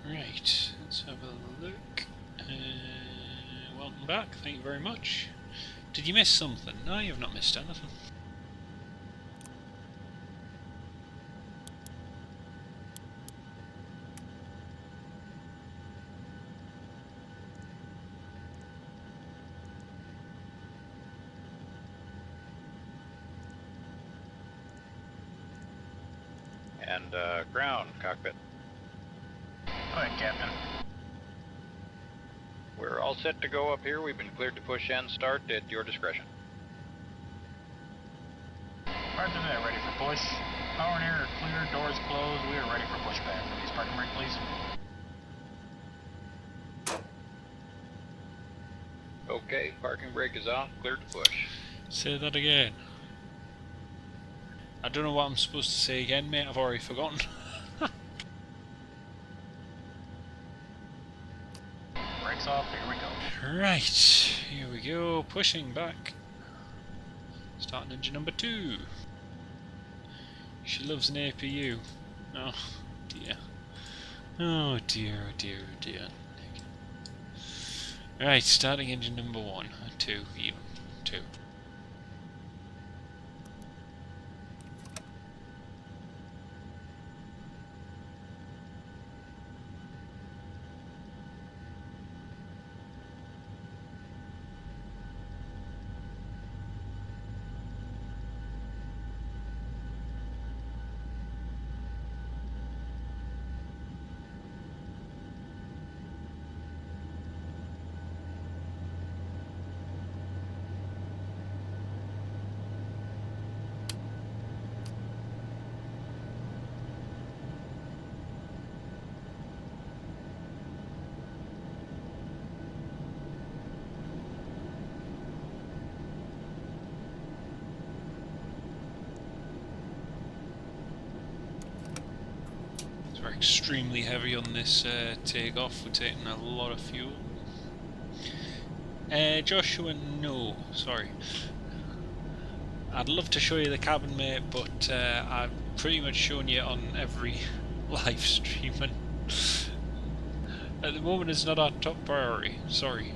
Right, let's have a look. Welcome back, thank you very much. Did you miss something? No, you've not missed anything. And ground cockpit. Go ahead, Captain. We're all set to go up here. We've been cleared to push and start at your discretion. Roger that, ready for push. Power and air are clear, doors closed. We are ready for pushback. Release parking brake, please. Okay, parking brake is off, cleared to push. Say that again. I don't know what I'm supposed to say again, mate. I've already forgotten. Brakes off, here we go. Right, here we go. Pushing back. Starting engine number 2. She loves an APU. Oh dear. Oh dear, oh dear, oh dear. Right, starting engine number 1. 2, even. 2. We're extremely heavy on this takeoff. We're taking a lot of fuel. Joshua, no, sorry. I'd love to show you the cabin, mate, but I've pretty much shown you on every live stream, and at the moment it's not our top priority. Sorry.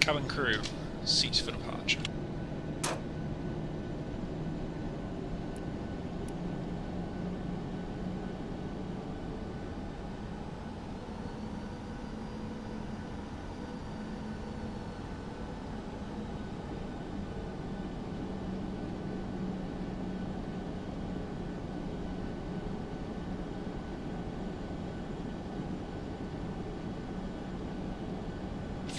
Cabin crew, seats for departure.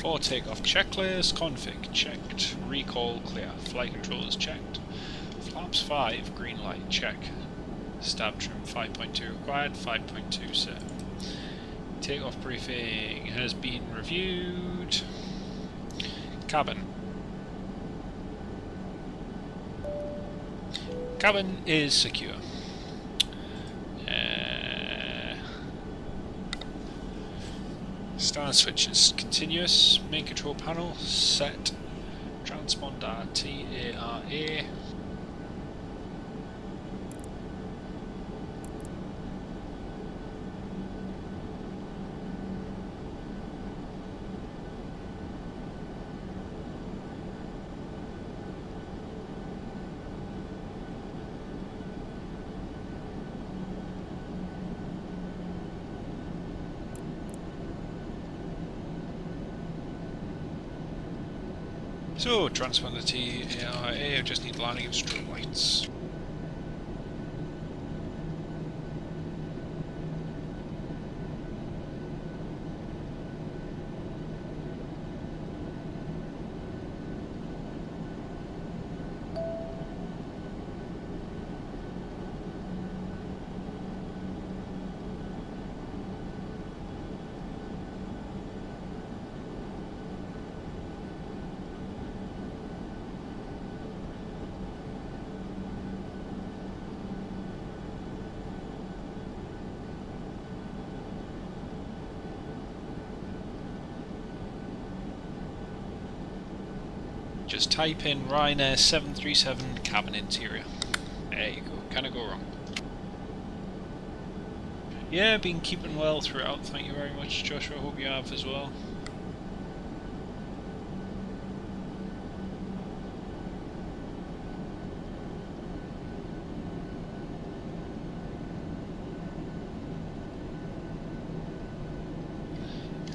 Before takeoff checklist, config checked, recall clear, flight controls checked, flaps 5, green light check, stab trim 5.2 required, 5.2 set. Takeoff briefing has been reviewed. Cabin. Cabin is secure. Star switch is continuous. Main control panel set. Transponder TARA. So, transponder TARA, I just need landing of strobe lights. Just type in Ryanair 737 cabin interior. There you go, can't go wrong. Yeah, been keeping well throughout, thank you very much Joshua, hope you have as well.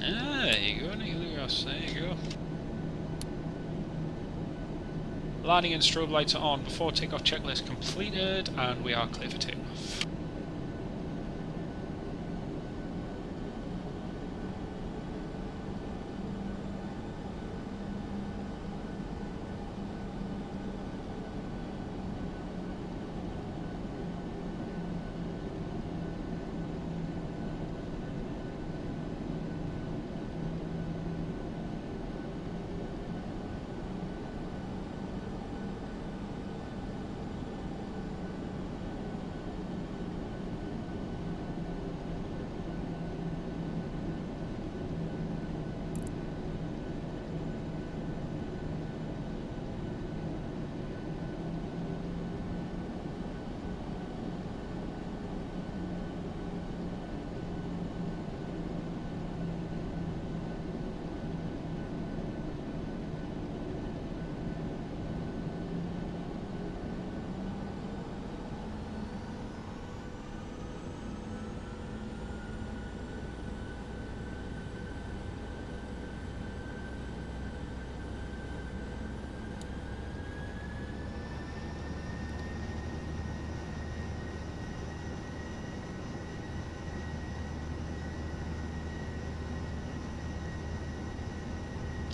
Ah, there you go, Nicolas, there you go. Landing and strobe lights are on before takeoff checklist completed, and we are clear for takeoff.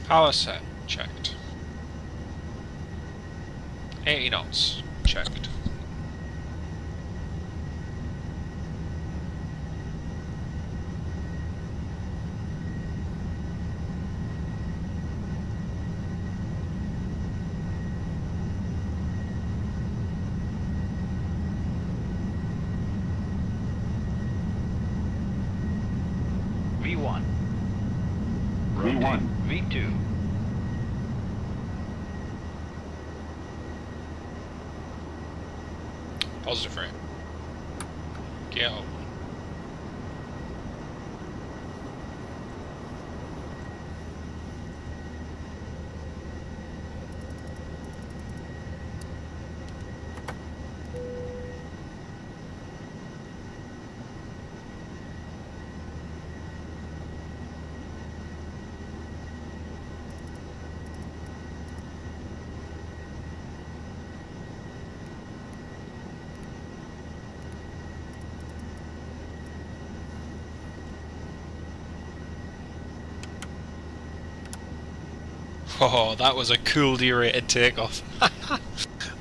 Power set, checked. 80 knots, checked. V1. V1. V2. Positive frame. Go. Oh, that was a cool derated takeoff.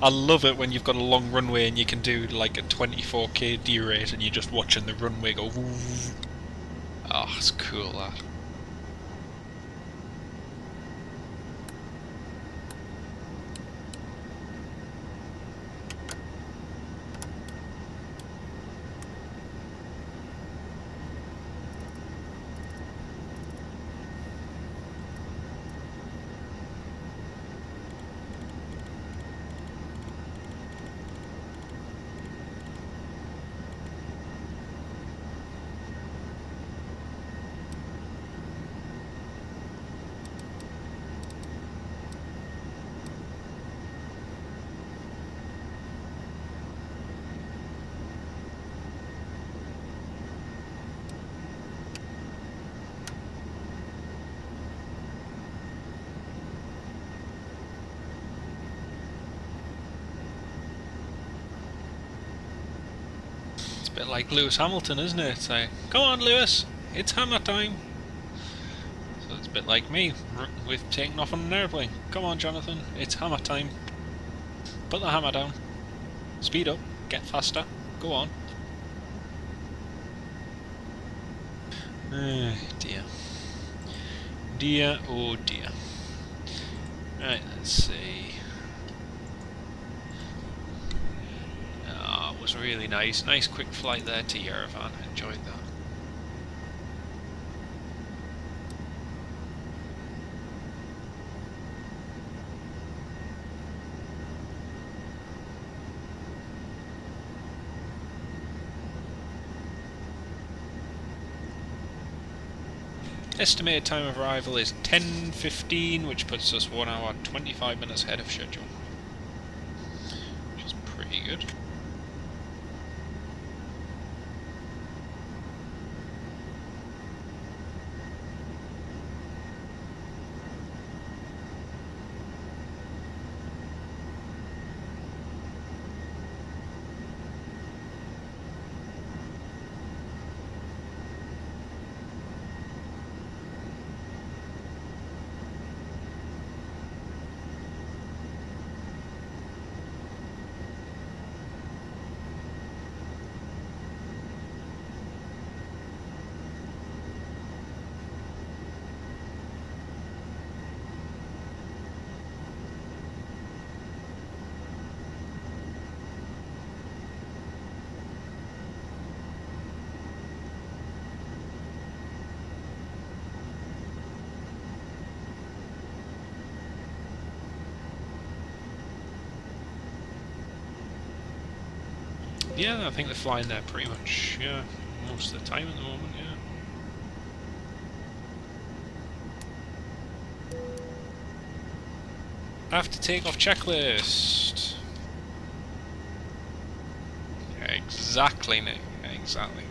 I love it when you've got a long runway and you can do like a 24k derate and you're just watching the runway go woo. Oh, it's cool that. Bit like Lewis Hamilton, isn't it? It's like, come on Lewis, it's hammer time. So it's a bit like me with taking off on an airplane. Come on Jonathan, it's hammer time. Put the hammer down. Speed up, get faster, go on. Dear. Dear, oh dear. Right, let's see. Was really nice. Nice quick flight there to Yerevan. Enjoyed that. Estimated time of arrival is 10:15, which puts us 1 hour 25 minutes ahead of schedule, which is pretty good. Yeah, I think they're flying there pretty much, yeah, most of the time at the moment, yeah. After takeoff checklist. Exactly, Nick, exactly.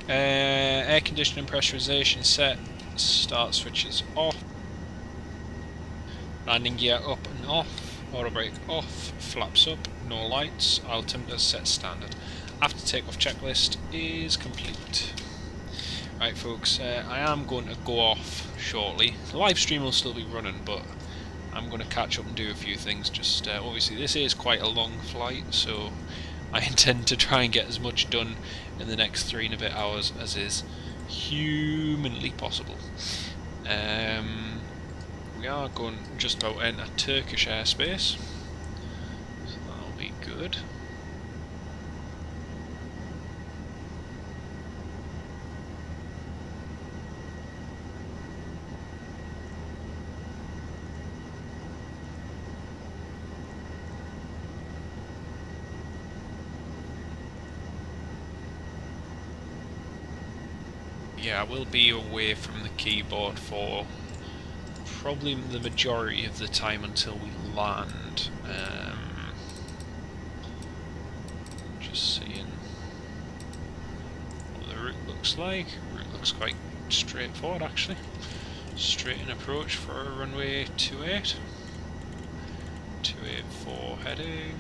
Air conditioning pressurization set, start switches off. Landing gear up and off, auto brake off, flaps up, no lights, altimeter set standard. After takeoff checklist is complete. Right folks, I am going to go off shortly. The live stream will still be running, but I'm going to catch up and do a few things. Just obviously this is quite a long flight, so I intend to try and get as much done in the next 3 and a bit hours as is humanly possible. We are going just about to enter Turkish airspace, so that'll be good. Yeah, I will be away from the keyboard for probably the majority of the time until we land. Just seeing what the route looks like. Route looks quite straightforward actually. Straight in approach for a runway 28. 284 heading.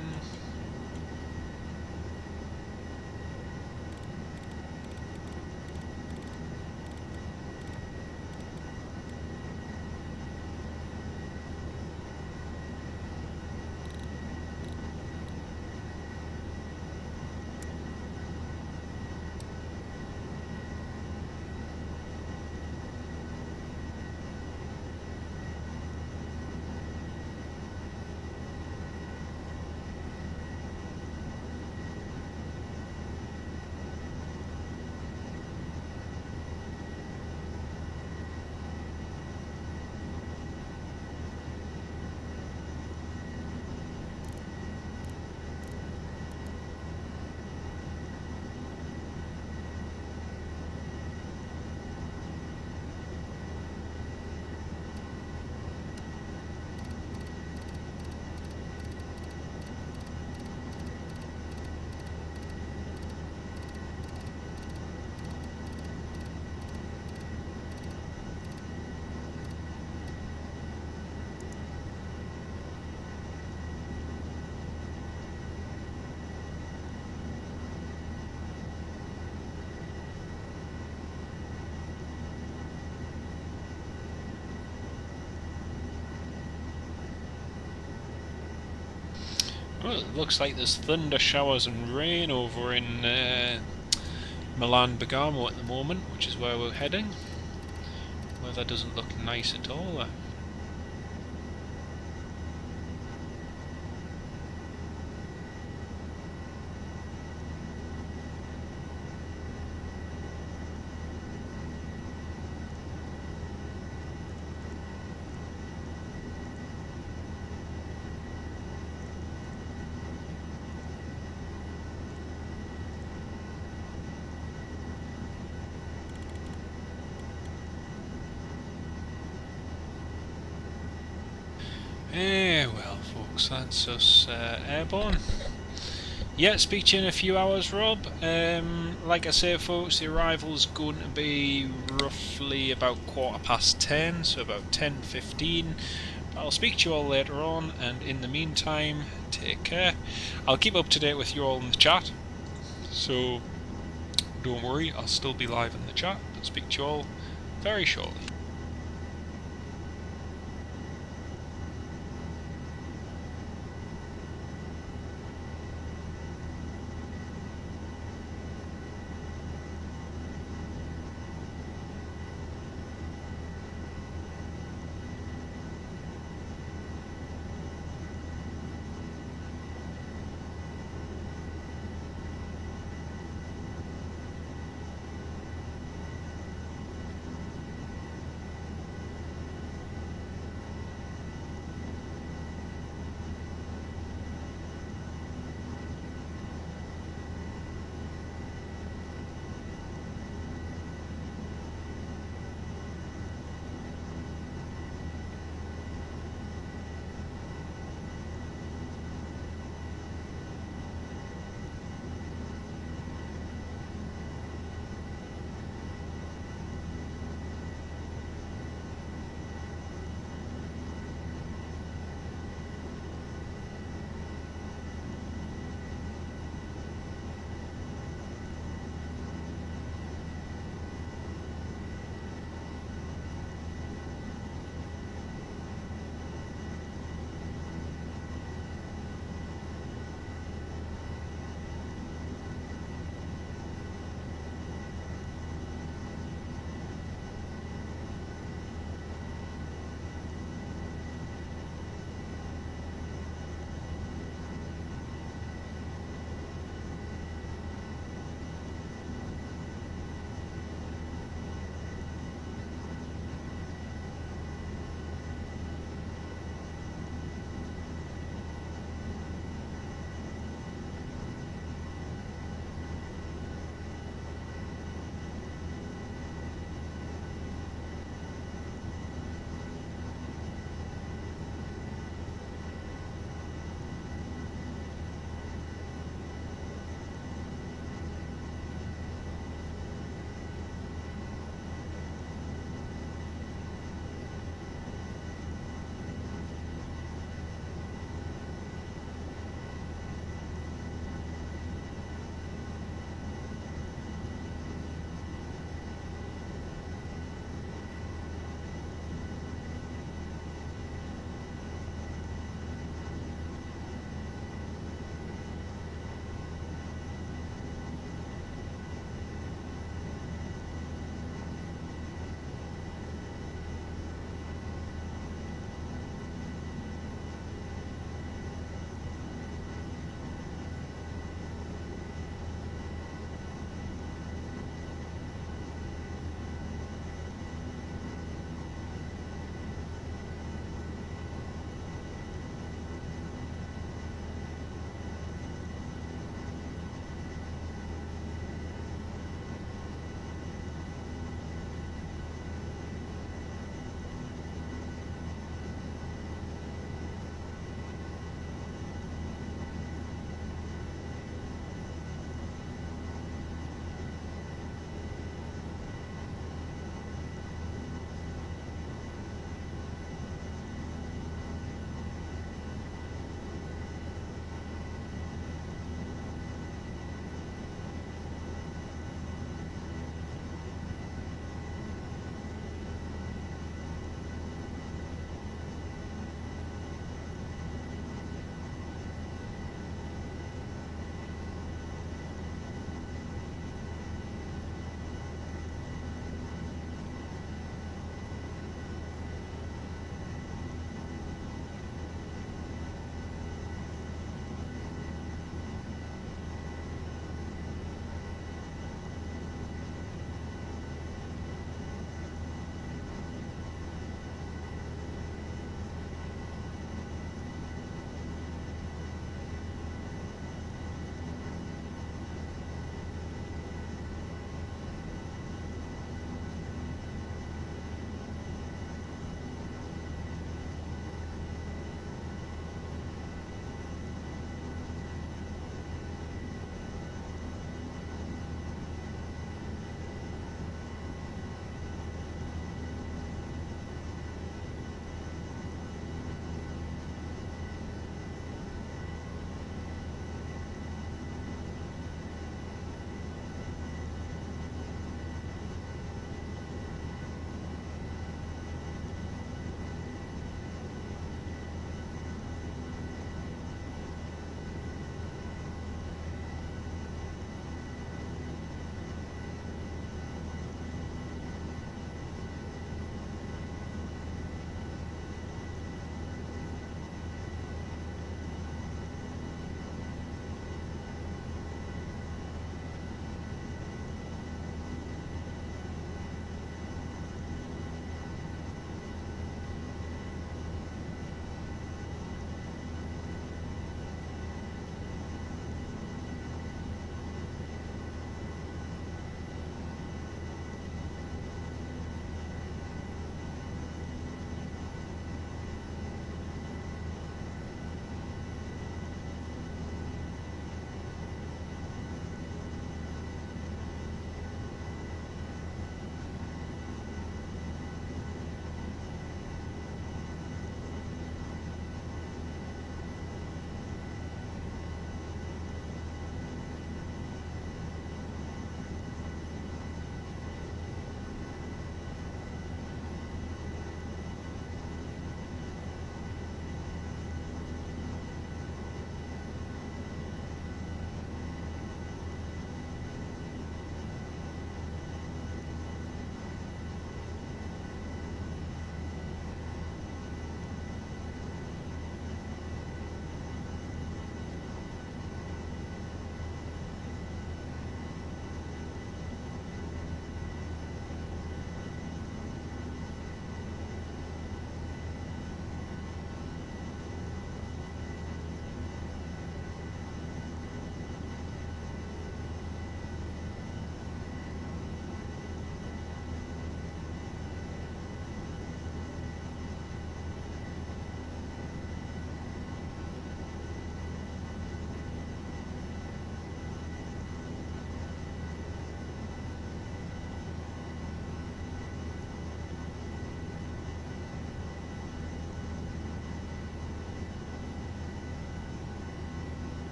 Well, it looks like there's thunder showers and rain over in Milan Bergamo at the moment, which is where we're heading. Weather doesn't look nice at all there. Well folks, that's us airborne. Yeah, speak to you in a few hours, Rob. Like I say folks, the arrival's going to be roughly about 10:15, so about 10:15. I'll speak to you all later on, and in the meantime, take care. I'll keep up to date with you all in the chat, so don't worry, I'll still be live in the chat, but speak to you all very shortly.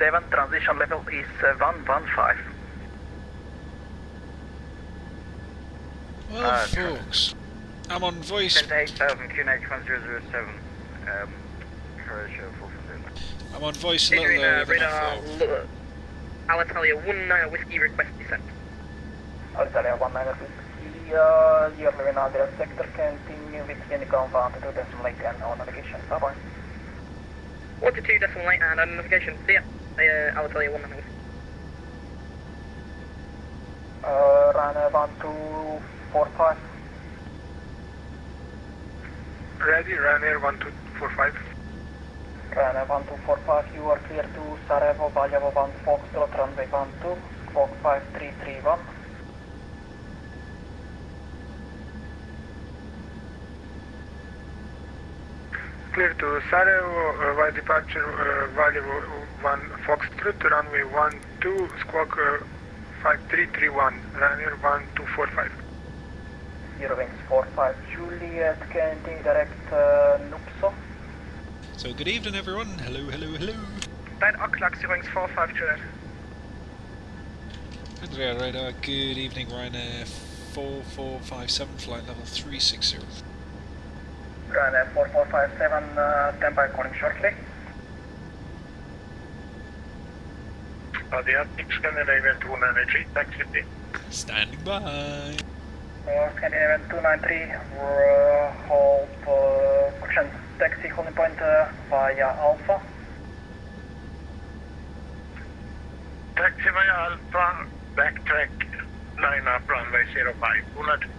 447, transition level is 115. Well, folks, I'm on voice. 10,000 QNH 1007. I'm on voice a little lower than I thought. Alitalia 19 Whiskey request descent. Alitalia 19 Whiskey, you're living on the sector, continue with Unicorn 1.2.8 and on navigation. Bye bye. 1.2.8 and on navigation. See ya. Alitalia 19 Whiskey. Ryanair 1245. Ready, Ryanair 1245. Ryanair 1245, you are clear to Sarajevo, Valjevo 1 Foxtrot, runway 12, squawk 5331. Clear to Sarajevo, by departure, Valjevo 1 Foxtrot, runway 12, squawk 5331, Ryanair 1245. Eurowings 45 Juliet, continue direct Nupso. So good evening everyone, hello, hello, hello. Right, Oclax, Eurowings 45 Juliet. Andrea Radar, good evening Ryanair 4457, flight level 360. Ryanair 4457, stand by calling shortly. The Arctic Scandinavian 293, taxi. Standing by. Scandinavian 293, hold cushion taxi holding point via Alpha. Taxi via Alpha, backtrack, line up runway 05, 293.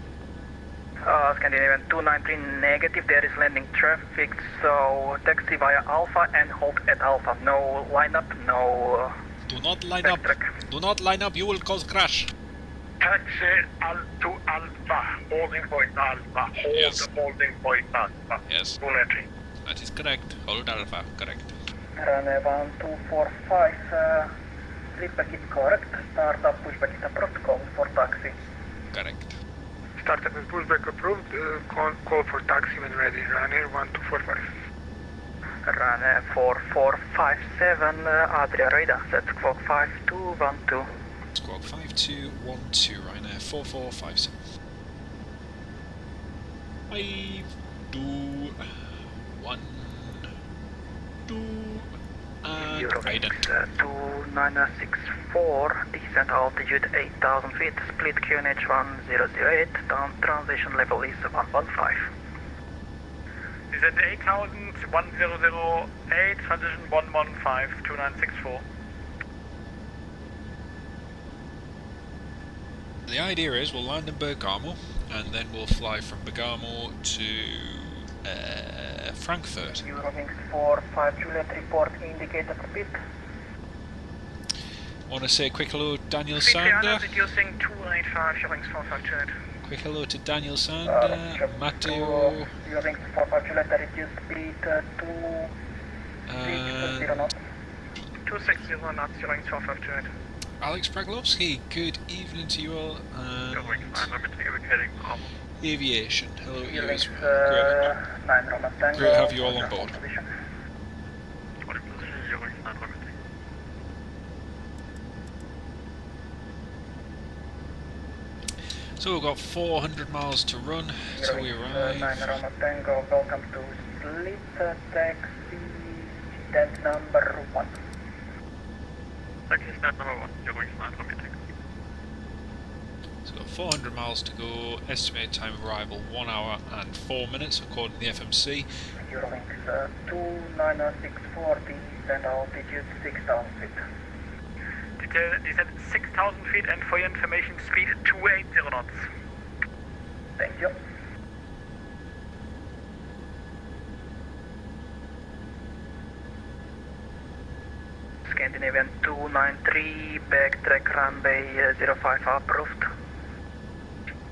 Scandinavian 293 negative, there is landing traffic, so taxi via Alpha and hold at Alpha. No lineup, no do not line backtrack. up. Do not line up, you will cause crash. Taxi to Alpha, holding point Alpha, hold yes. Holding point Alpha. Yes. 293. That is correct. Hold Alpha, correct. Runway 1245, Pushback is correct. Start up, Pushback is approved, call for taxi. Correct. Startup with Pushback approved, call for taxi when ready, Ryanair 1245. Ryanair 4457, Adria radar, set squawk 5212. Squawk 5212, Ryanair 4457. 5, 2, 1, 2, and Eurowings 2964, descent altitude 8000 feet, split QNH 1008, transition level is 115. Descent 8000, 1008, transition 115, 2964. The idea is we'll land in Bergamo and then we'll fly from Bergamo to Frankfurt. Eurowings 45 Juliet, report indicator speed. Want to say a quick hello to Daniel Speed Sander. reducing 285, Eurowings 45 Juliet. Quick hello to Daniel Sander, Matteo. Eurowings 45 Juliet, reduce speed to 260 knots. 260 knots, Eurowings 45 Juliet. Alex Braglovsky, good evening to you all. And aviation, hello to you as well. Great to have you all on board. So we've got 400 miles to run till we arrive. Welcome to Split Taxi, stand number 1. Taxi stand number 1, Eurowings 9 So we've got 400 miles to go, estimated time of arrival 1 hour and 4 minutes according to the FMC. Eurowings 2964, descent altitude 6000 feet. Descent 6000 feet and for your information speed 280 knots. Thank you. Scandinavian 293, backtrack runway 05 approved.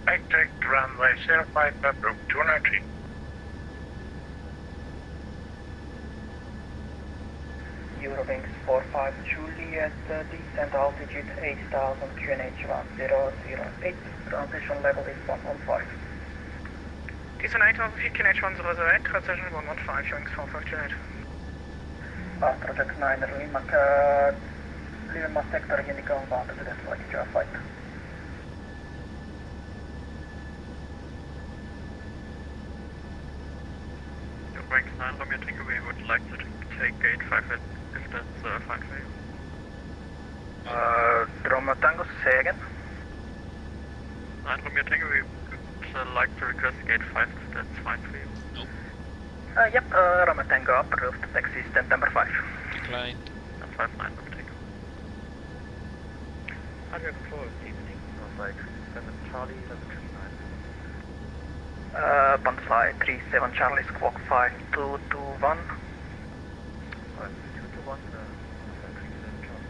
Backtrack runway 05 approved, 293. Eurowings 45 Juliet, descent altitude 8000, QNH 1008, transition level is 115. Descent 8000 feet, QNH 1008, transition 115, Eurowings 45 Juliet. Project 9 Lima, Lima sector indica inbound to the flight to flight. Wings 9 Romeo Tango, we would like to take gate 5 if that's fine for you. Romeo Tango, say again? 9 Romeo Tango, we would like to request gate 5 if that's fine for you. Nope. Yep, Romeo Tango approved, taxi is number 5. Decline. 5 9 Romeo Tango. 104 evening, Northside 7 Charlie 739. Butterfly 37 Charlie, squawk 5221. 5221, 37 Charlie.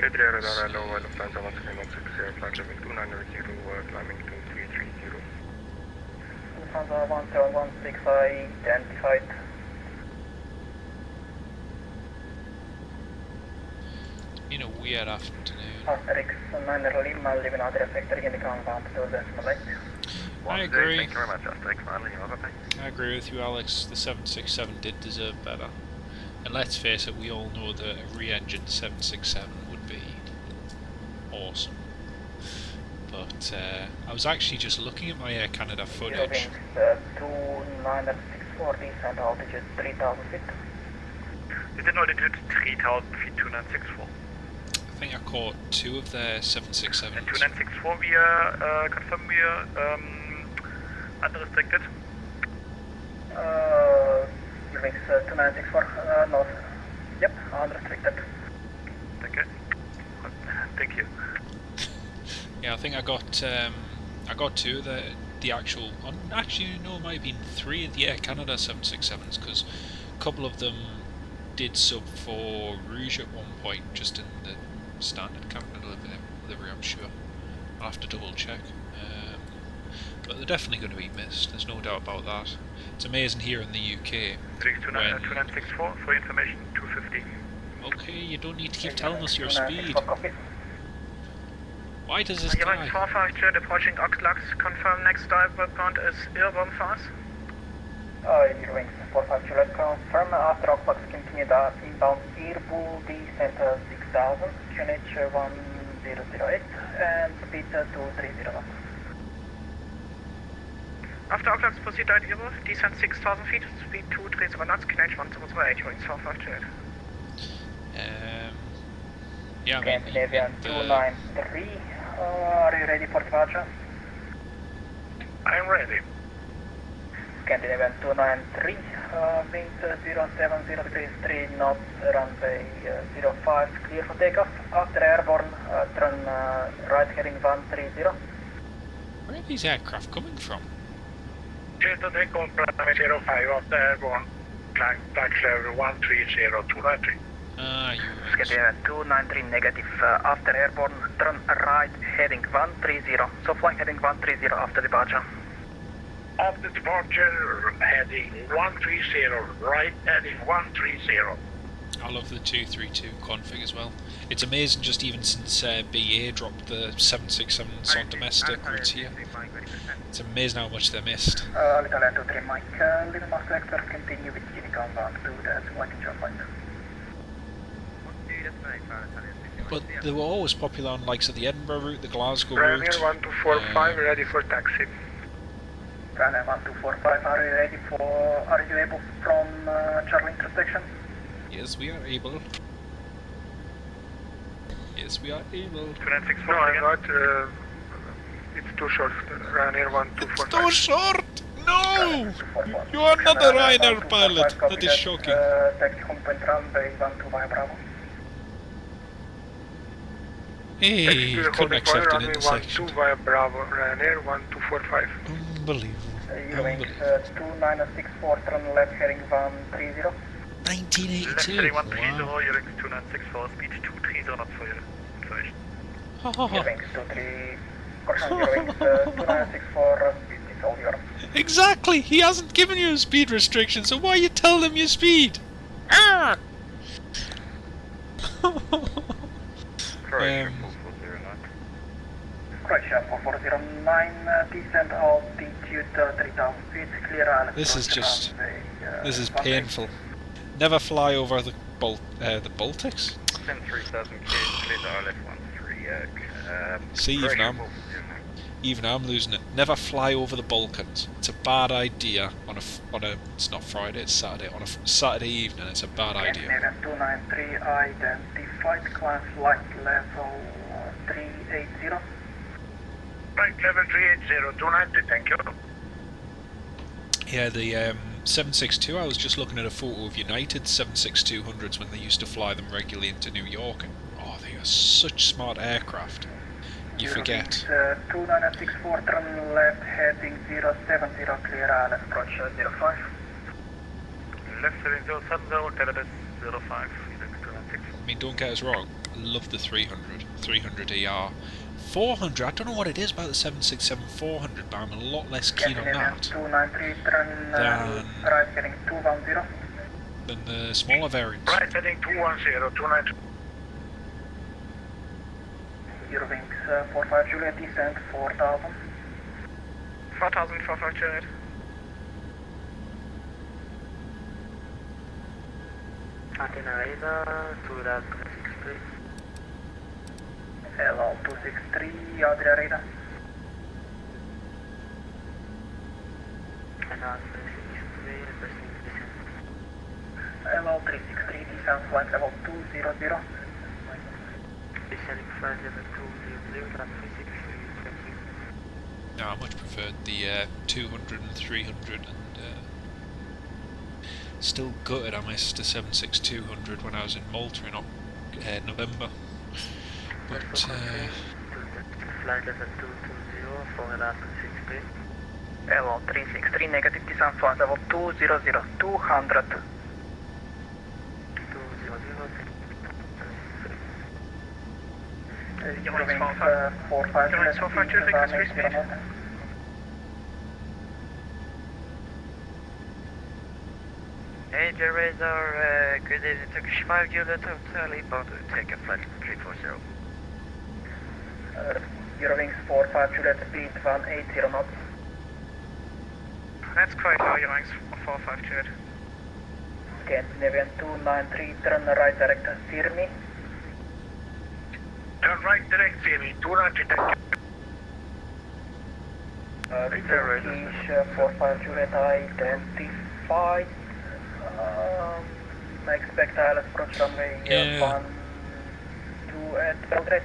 Adria Radar Hello, Lufthansa 1360, flight level 2990, climbing to 330. Lufthansa 1716 identified. Been a weird afternoon. Asterix 9 Lima, leaving Adria sector in the compound to decimal 8. I agree. Thank you very much, Asterix 9 Lima, bye-bye. I agree with you, Alex. The 767 did deserve better. And let's face it, we all know that a re-engined 767 would be awesome. But I was actually just looking at my Air Canada footage. 2964 descent altitude 3000 feet. Is it altitude 3000 feet 2964? I think I caught 2 of their 767s. And 2964 we confirm we are unrestricted. Wings 2964 north. Yep, unrestricted. Okay. Thank you. Yeah, I think I got 2 of the actual. Actually, no, it might have been 3 of the Air Canada 767s because a couple of them did sub for Rouge at one point, just in the standard cabin delivery. I'm sure. I'll have to double check. But they're definitely going to be missed. There's no doubt about that. It's amazing here in the UK. 2964 for information 250. Okay, you don't need to keep telling us your speed. Why does this guy? Yerevan 452 approaching Oxlax, confirm next dive point is Yerevan for us. Wings 452, let's confirm after Oxlax continue the inbound Airpool descent 6000, QNH 1008 and speed 230 knots. After Oxlax proceed at Euro, descent 6000 feet, speed 230 knots, QNH 1008, Wings 452. Yeah, Scandinavian 293, are you ready for departure? I'm ready. Scandinavian 293, wind 070 degrees 3 knots, runway 05, clear for takeoff. After airborne, turn right heading 130. Where are these aircraft coming from? Just to take on runway 05 after airborne, climb flight level 130293. You Scandinavian 293 negative, after airborne, turn right heading 130, so flying heading 130 after departure. After departure, heading 130, right heading 130. I love the 232 config as well. It's amazing just even since BA dropped the 767s on domestic routes here. It's amazing how much they're missed. Little Land 23 Mike, Lima sector, continue with Gini compound to the flight control point. But they were always popular on likes of the Edinburgh route, the Glasgow route. Ryanair 1245 ready for taxi. Ryanair 1245, are you able from Charlie intersection? Yes, we are able. Yes, we are able. 2964 No, I'm not, it's too short, Ryanair 1245. It's too short! No! You are not a Ryanair pilot! That is shocking. Taxi home point runway 12 via Bravo. Hey, couldn't accept an intersection. 12 via Bravo, Ryanair 1245. Unbelievable. Wings 2964, turn left heading 130. 1982. Left heading 130, Wow. Eurowings 2964, speed 230 knots for your information. Wings 23, caution Eurowings 2964, speed is all yours. Exactly! He hasn't given you a speed restriction, so why you tell them your speed? Ah! Croatia 4409, descent altitude 3000 feet, clear island. This is just This is painful. Never fly over the Baltics? Sim 3000 clear to RLF 13. See, even I'm losing it. Never fly over the Balkans. It's a bad idea on a it's not Friday, it's Saturday. On a Saturday evening, it's a bad idea. 293 identified, climb flight level 380. Right, level 380, 290, thank you. Yeah, the 762, I was just looking at a photo of United 76200s when they used to fly them regularly into New York, and oh, they are such smart aircraft. You forget. 2964, turn left, heading 070, clear ILS, approach 05. Left heading 070, LLS 05. I mean, don't get us wrong, I love the 300 ER. 400, I don't know what it is about the 767-400, but I'm a lot less keen on that 293, turn right, heading 210. than the smaller variants. Right, heading 210, 290. Eurowings 45 Juliet, descent 4000. 4000, 45 Juliet. Athena radar, 2063. Hello, 263, Adria radar. Hello, 363, requesting descent. Hello, 363, descent flight level 200. Descending flight level 200, and 363, thank you. No, I much preferred the 200 and 300, and still gutted I missed the 76200 when I was in Malta in November. But flight level 220, for last 63. Hello, 363, negative descent flight level 200, 200. 200, Eurowings 45 Juliet, Major radar, good evening, Turkish 5 Juliet Hotel, inbound to take a flight 340. Eurowings 45 Juliet, speed 180 knots. That's quite low, Eurowings 45 Juliet. Scandinavian 293, turn right direct, steer me. Turn right direct, Siri, 290, thank you. Turkish 45 Juliet, identified. I expect ILS approach runway 12 at Belgrade.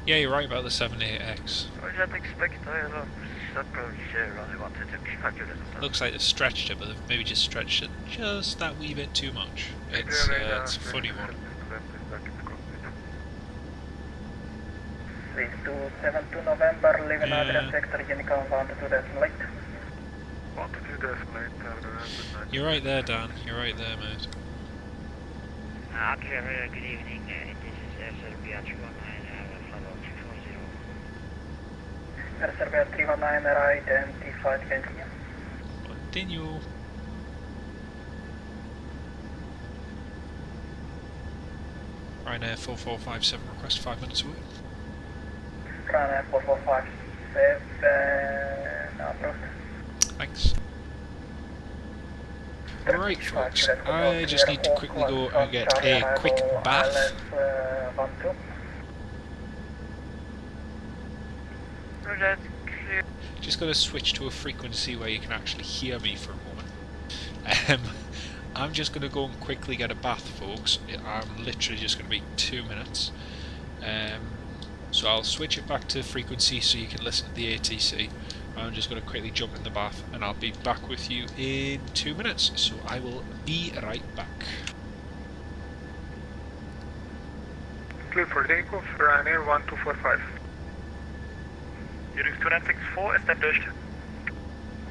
yeah, you're right about the 78X. I don't expect ILS approach runway 12 Turkish 5 Juliet. Looks like they've stretched it, but they've maybe just stretched it just that wee bit too much. It's a funny one. Please 272 November, leaving Adria sector, Unicom 122.8. You're right there, Dan. You're right there, mate. Adria, good evening. This is LCPH-OLBA, follow 240. Serbia 319, identified, continue. Continue. Ryanair 4457, request 5 minutes away. Ryanair 4457, approved. Thanks. Alright folks, I just need to quickly go and get a quick bath. Just gotta switch to a frequency where you can actually hear me for a moment. I'm just gonna go and quickly get a bath, folks. I'm literally just gonna be 2 minutes. So I'll switch it back to frequency so you can listen to the ATC. I'm just going to quickly jump in the bath and I'll be back with you in 2 minutes, so I will be right back. Clear for takeoff, Ryanair 1245. Eurowings 2964, established.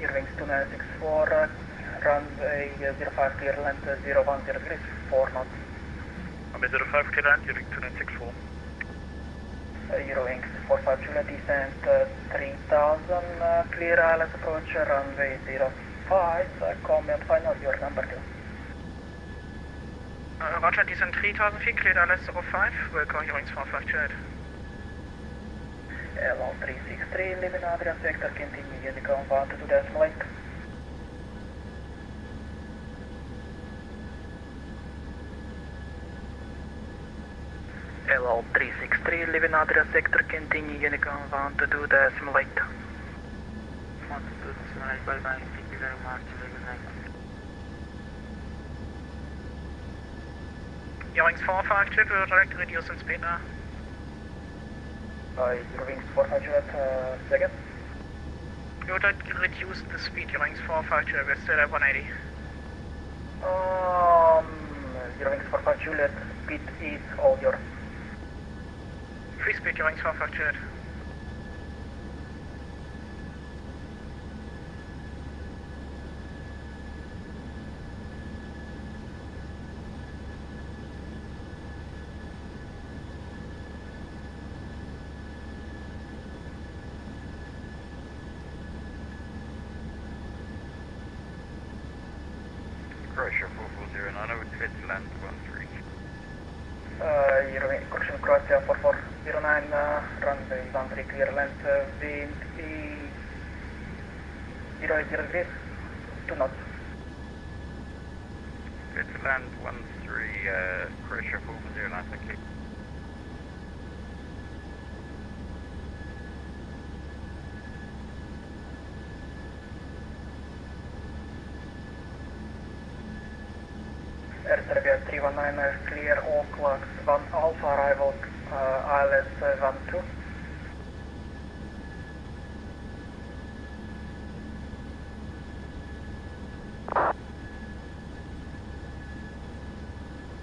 Eurowings 2964, runway 05 clear length 010 degrees, 4 knots. Runway 05 clear land, Eurowings 2964. Eurowings 45 Juliet, descent 3000, clear ILS approach, runway 05, call me on final, your number 2. Roger, descent 3000 feet, clear ILS 05, welcome Eurowings 45 Juliet. Hello 363, leaving Adria sector, continue Unicom 122.8. Hello, 363, Living Adria sector, continue, Unicorn 1 to do the simulate. 1 to do the simulate, bye bye, thank you very much, have a good night. Eurowings 452, we would like to reduce in speed now. Eurowings 452, second. We would like to reduce the speed, Eurowings 452, we're still at 180. Eurowings 452, let speed is all yours. Free speed, Eurowings 452. Croatia 4409, over clear to land 13. Correction Croatia 4409, runway 13 clear length, wind is 080 degrees, 2 knots. Clear to land 13, Croatia 4409, thank you. Air Serbia 319 clear, all clocks, 1 Alpha arrival, ILS 12.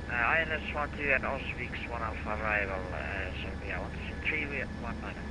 ILS 12 and Oswix 1 Alpha arrival, Serbia 12319.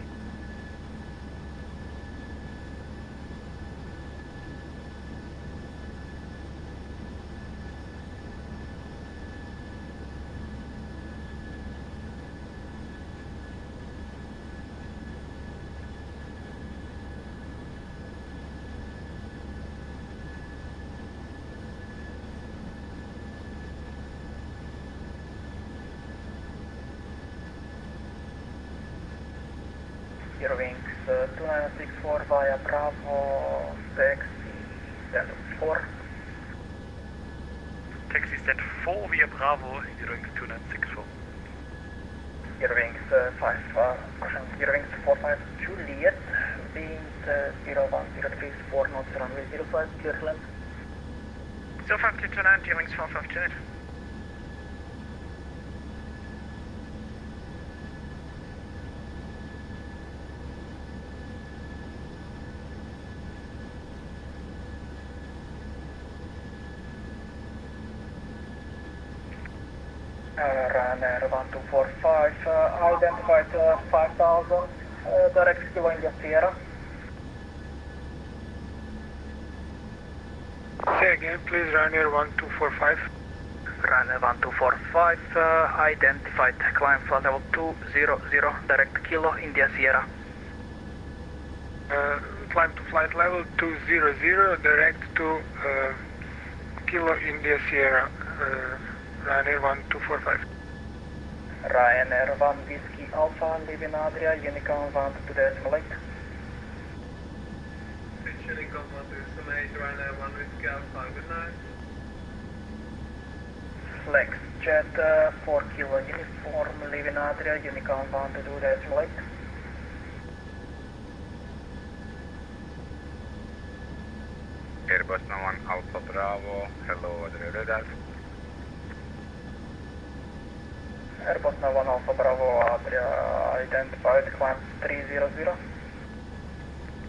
Eurowings 2964 via Bravo, taxi stand 4. Taxi stand 4 via Bravo, Eurowings 2964. Eurowings Eurowings 45 Juliet, wind 01 degrees 4 knots, runway 05, clear land. 0529, Eurowings 452. Ryanair 1245, identified 5000, direct Kilo India Sierra. Say again, please, Ryanair 1245. Ryanair 1245, identified climb flight level 200, direct Kilo India Sierra. Climb to flight level 200, direct to Kilo India Sierra. Ryanair 1245. Ryanair 1 Whiskey Alpha, Living Adria, Unicorn 1 to decimal 8. Unicorn 1 to decimal 8, Ryanair 1 Whiskey Alpha, good night. Flex Jet 4 Kilo Uniform, Living Adria, Unicorn 1 to do decimal 8. Airbus 91 Alpha Bravo, hello, Adria Red Alpha. Airbus 91 Alpha Bravo, Adria, identified, climb 300.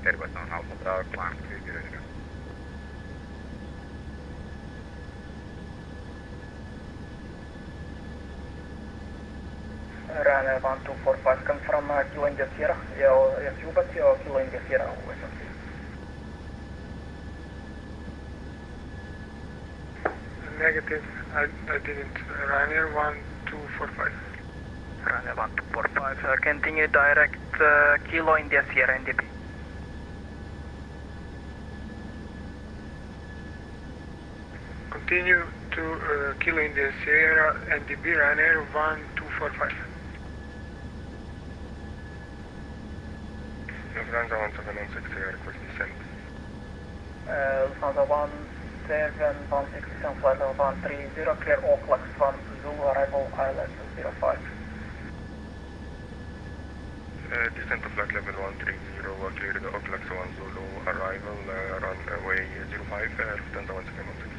Airbus 91 Alpha Bravo, climb 300. Ryanair 1245, confirm Kilo India Sierra, yes, UBAT or Kilo India Sierra, SMC. Negative, I didn't. Ryanair 1245. Ryanair 1245, continue direct Kilo India Sierra NDB. Continue to Kilo India Sierra NDB, Ryanair 1245. Lufthansa 1716, request descent. Lufthansa 1716, flight level 130, clear all clocks 1 Zulu, arrival ILS 05. Descent to flight level 130, clear the Oxlax 1 Zulu, arrival, runway 05, Lufthansa 1716.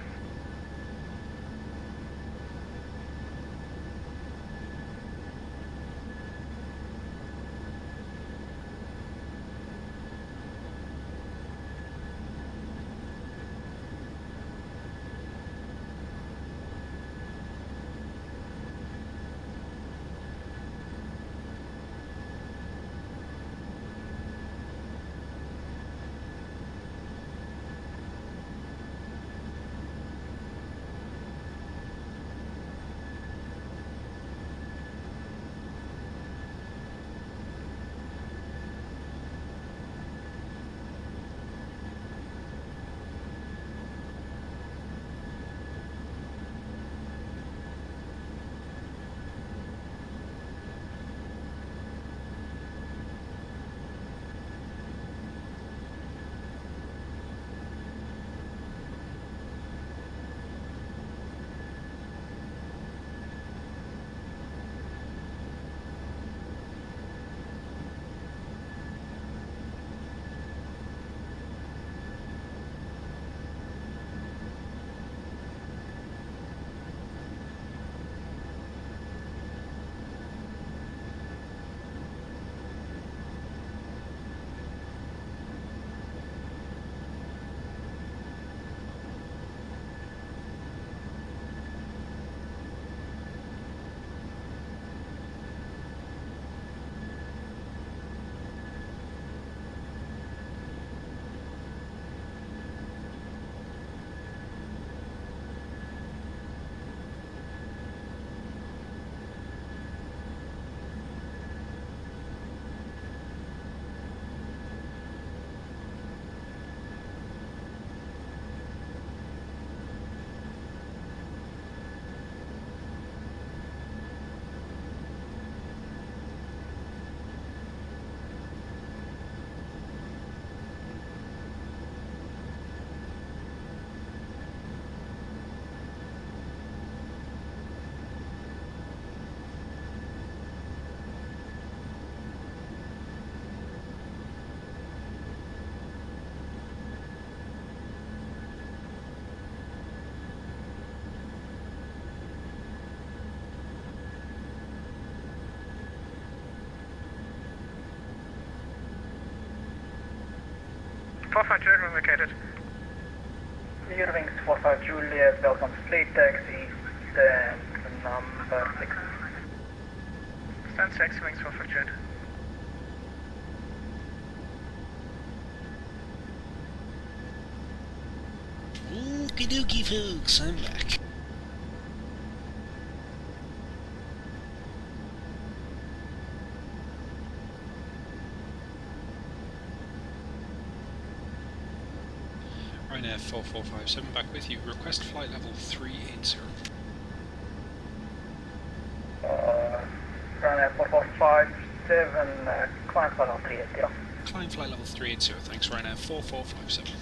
German located. Eurowings 45 Juliet, welcome to Fleet Taxi, stand number 6. Stand 6, wings 45 Juliet. Okie dokie folks, I'm back. Ryanair 4457 back with you. Request flight level 380. Ryanair 4457, climb flight level 380. Climb flight level 380, thanks Ryanair 4457.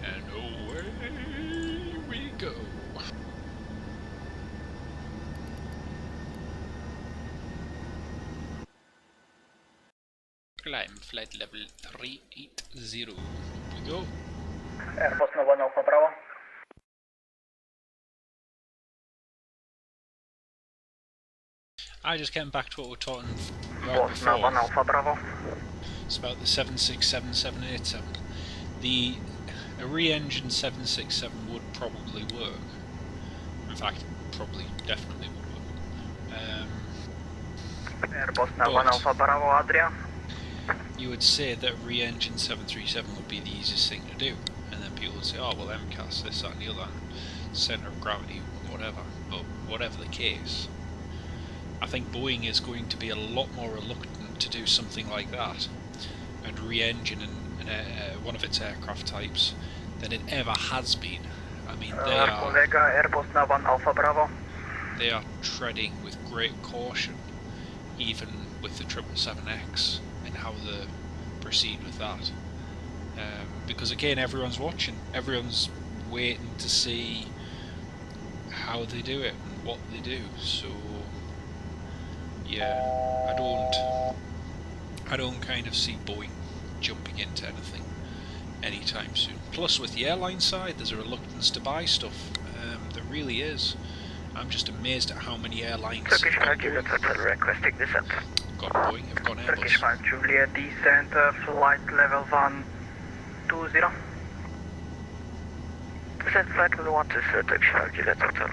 And away we go. Climb flight level 380. Up we go. Airbus Nova Alpha Bravo. I just getting back to what we're talking about before. Alpha Bravo. It's about the 767, 787. The a re-engine 767 would probably work. In fact, probably definitely would work. Airbus Nova Alpha Bravo Adria. You would say that re-engine 737 would be the easiest thing to do, and then people would say, oh well, MCAS, this, that and the other, centre of gravity, whatever. But whatever the case, I think Boeing is going to be a lot more reluctant to do something like that and re-engine in one of its aircraft types than it ever has been. I mean, Airbus Nova Alpha Bravo. They are treading with great caution, even with the 777X, and how they proceed with that. Because again, everyone's watching, everyone's waiting to see how they do it and what they do. So yeah, I don't kind of see Boeing jumping into anything anytime soon. Plus, with the airline side, there's a reluctance to buy stuff. There really is. I'm just amazed at how many airlines Turkish have 5 got Juliet Hotel requesting descent. Boeing, have gone Turkish Airbus. 5 Juliet descent, flight level 120. Descent flight level 120, Turkish 5 Juliet Hotel.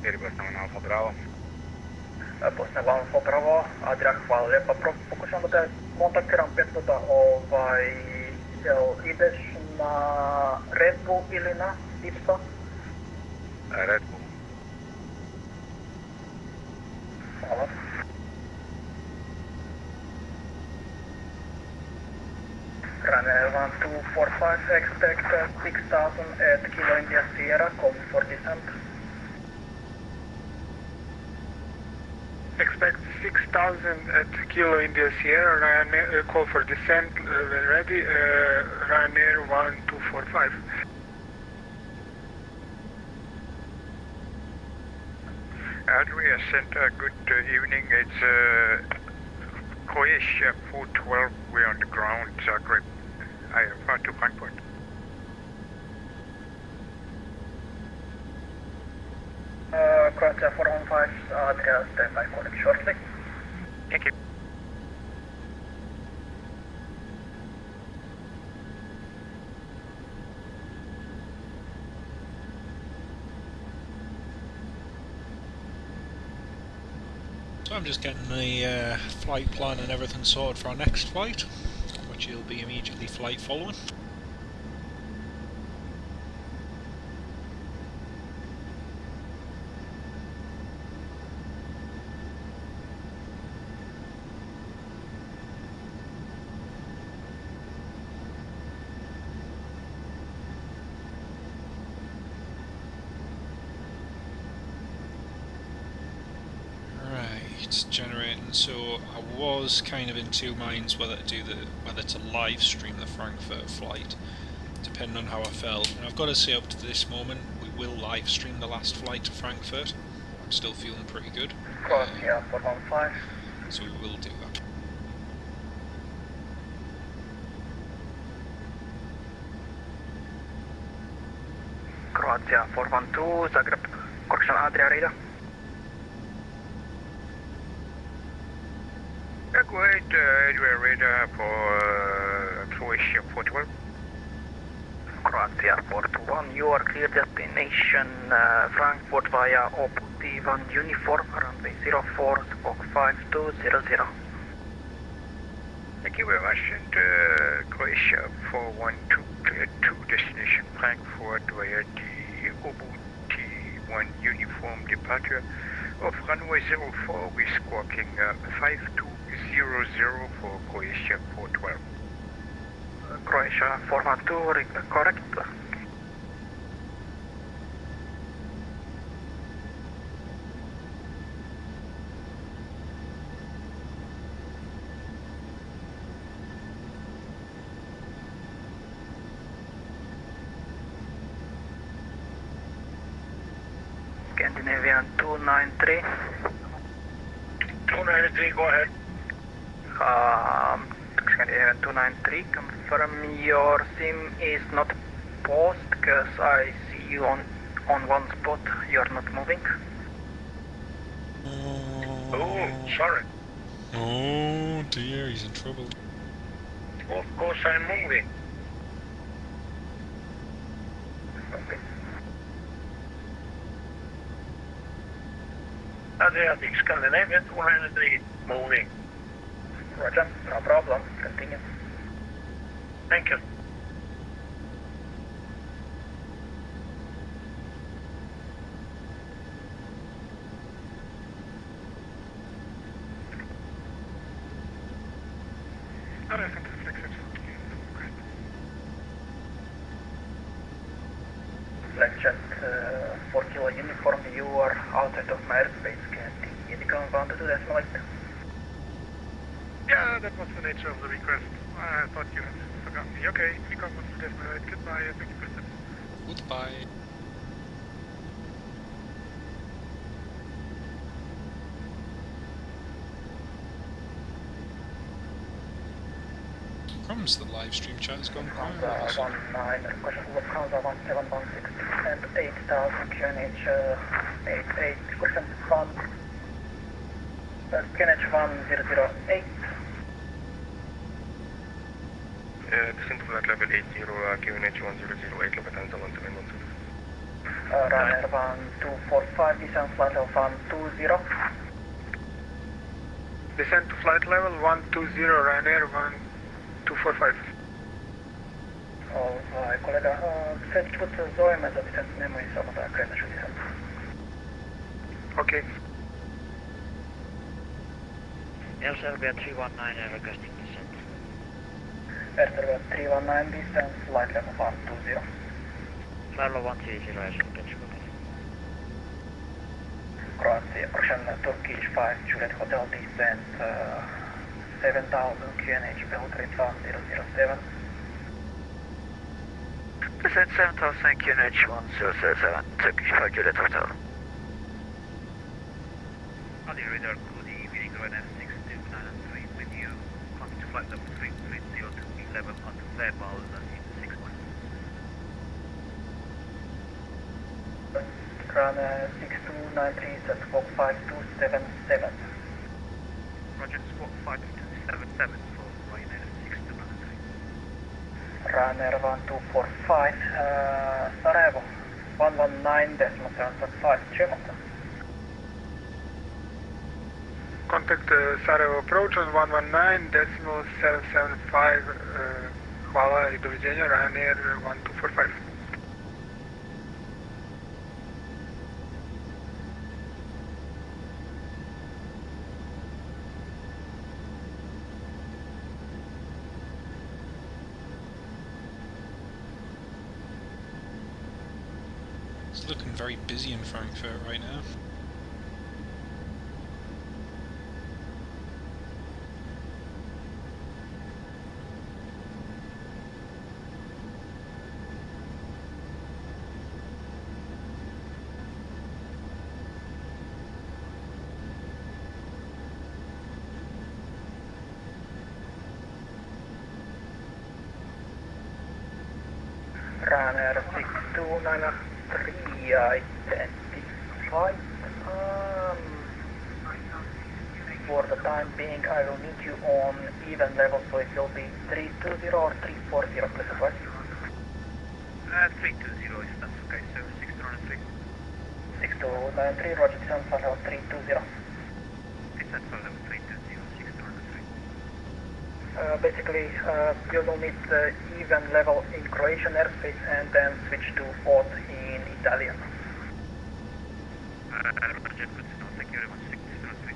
Airbus Alfa Bravo. Bosna Alfa Bravo, Adria, hvala lijepa. Pokušam da te kontaktiram 5 jel ideš na Red Bull ili na Ipsa? Red Bull. Hvala. Ryanair 1245, expect 6000 at Kilo India Sierra, call for descent. Expect 6,000 at Kilo India Sierra, Ryanair, call for descent when ready, Ryanair 1245. Adria Center, good evening. It's Croatia 412. We're on the ground, Zagreb. IFR to Frankfurt. Croatia 415, Adria, stand by calling shortly. Thank you. So I'm just getting the flight plan and everything sorted for our next flight, which will be immediately flight following. Generating, so I was kind of in two minds whether to live stream the Frankfurt flight, depending on how I felt. And I've got to say, up to this moment, we will live stream the last flight to Frankfurt. I'm still feeling pretty good. Croatia 415. So we will do that. Croatia 412, Zagreb, correction Adria radar. Go ahead, Adria radar for Croatia 412. Croatia 421, you are clear destination Frankfurt via OPT1 uniform, runway 04, squawk 5200. Thank you very much, and Croatia 412, clear to destination Frankfurt via the OPT1 uniform departure of runway 04, we're squawking 5200 for Croatia 412. Croatia 412, correct. Scandinavian 293. 293, go ahead. Scandinavian 293, confirm your SIM is not paused, because I see you on one spot, you're not moving. Oh, sorry. Oh dear, he's in trouble. Of course I'm moving. Okay. Adriatic Scandinavia 293, moving. Roger, no problem, continue. Thank you. Black Jet 4 Kilo uniform, you are outside of my airspace, can the 122.8. Yeah, that was the nature of the request. I thought you had forgotten me. Okay, Recon 122.8. Goodbye, thank you for that. Goodbye. Crumbs, the live stream chat has gone quiet. Lufthansa 19, request for Lufthansa 1716 and 8000 QNH 88% fund. QNH 108. Descent to flight level 80, QNH 1008, Lufthansa 1716. Ryanair 1245, descent flight level 120. Descent to flight level 120, Ryanair 1245. Kolega, sljedeći put zove me za descent, nemoj samo da kreneš u descent. Okay. Serbia 319 requesting descent. Air Serbia 319, descent flight level 120. Flight level 130, LCPH, Croatia, approxion Turkish 5, Juliet Hotel, descent 7000 QNH, Belgrade 1007. Descent 7000 QNH 1007, Turkish 5 Juliet Hotel. Adi Radar, good evening, Ryanair 6293 with you. Coming to flight level 330 to level on the flight miles in 6 miles. Ryanair 6293, set squawk 5277. Roger, squawk 5277 for Ryanair 6293. Ryanair 1245, Sarajevo 119.775, Čemosta. Contact Sarajevo approach on 119.775. Hvala i doviđenja, Ryanair 1245. It's looking very busy in Frankfurt right now. Ryanair 6293, identified. For the time being, I will meet you on even level, so it will be 320 or 340, please advise. 320 if that's okay, so 6293. 6293, roger, descent for level 320. Descent for level 320, 6293. Basically, you will meet even level in Croatian airspace and then switch to odd in Italian. Roger, good to know. Thank you very much, 6293.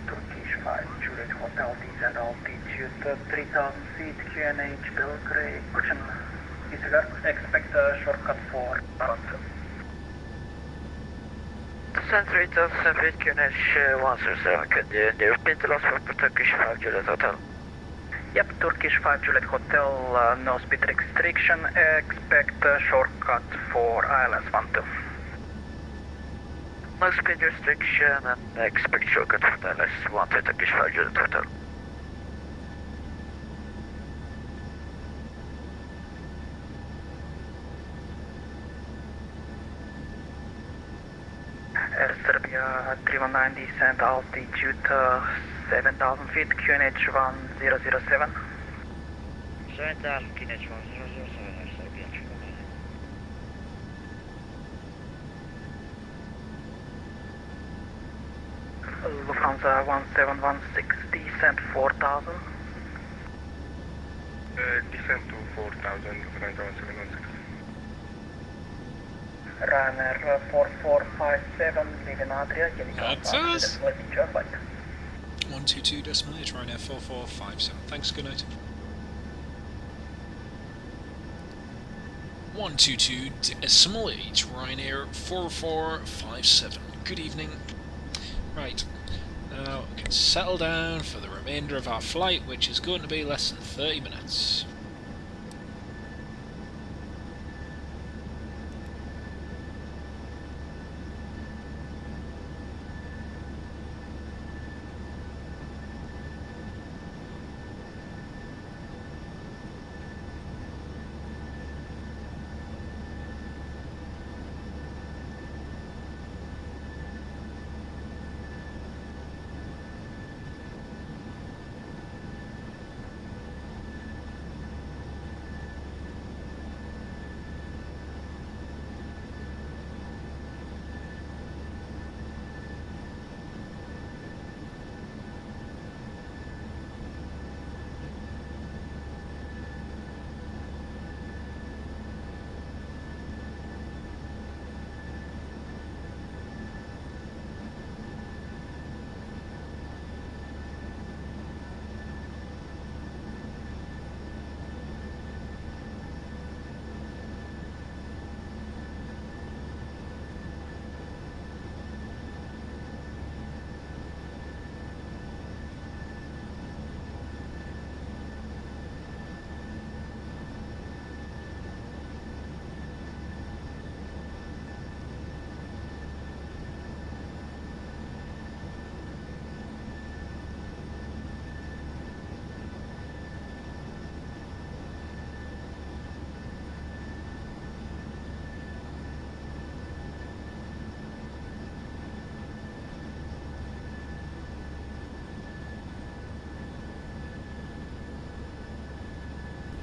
Turkish 5, Juliet Hotel, descent altitude 3000 feet, QNH, Belgrade, Kuchen. Disregard, expect a shortcut for Vatsim. Descent 3000 feet, QNH 107, can you repeat the last one for Turkish 5 Juliet Hotel? Yep, Turkish 5 Juliet Hotel, no speed restriction, expect a shortcut for ILS 12. No speed restriction and expect shortcut for the LS1 to Turkish 5 Juliet Hotel. Air Serbia 319, descent altitude 7000 feet, QNH 1007. 7000 QNH 1007, Air Serbia 319. Lufthansa 1716, descent 4000. Descent to 4000, Lufthansa 1716. Ryanair 4457, leaving Adria, getting That's on us. to the flight. 122.8, Ryanair 4457. Thanks, good night. 122.8, Ryanair 4457. Good evening. Right, now we can settle down for the remainder of our flight, which is going to be less than 30 minutes.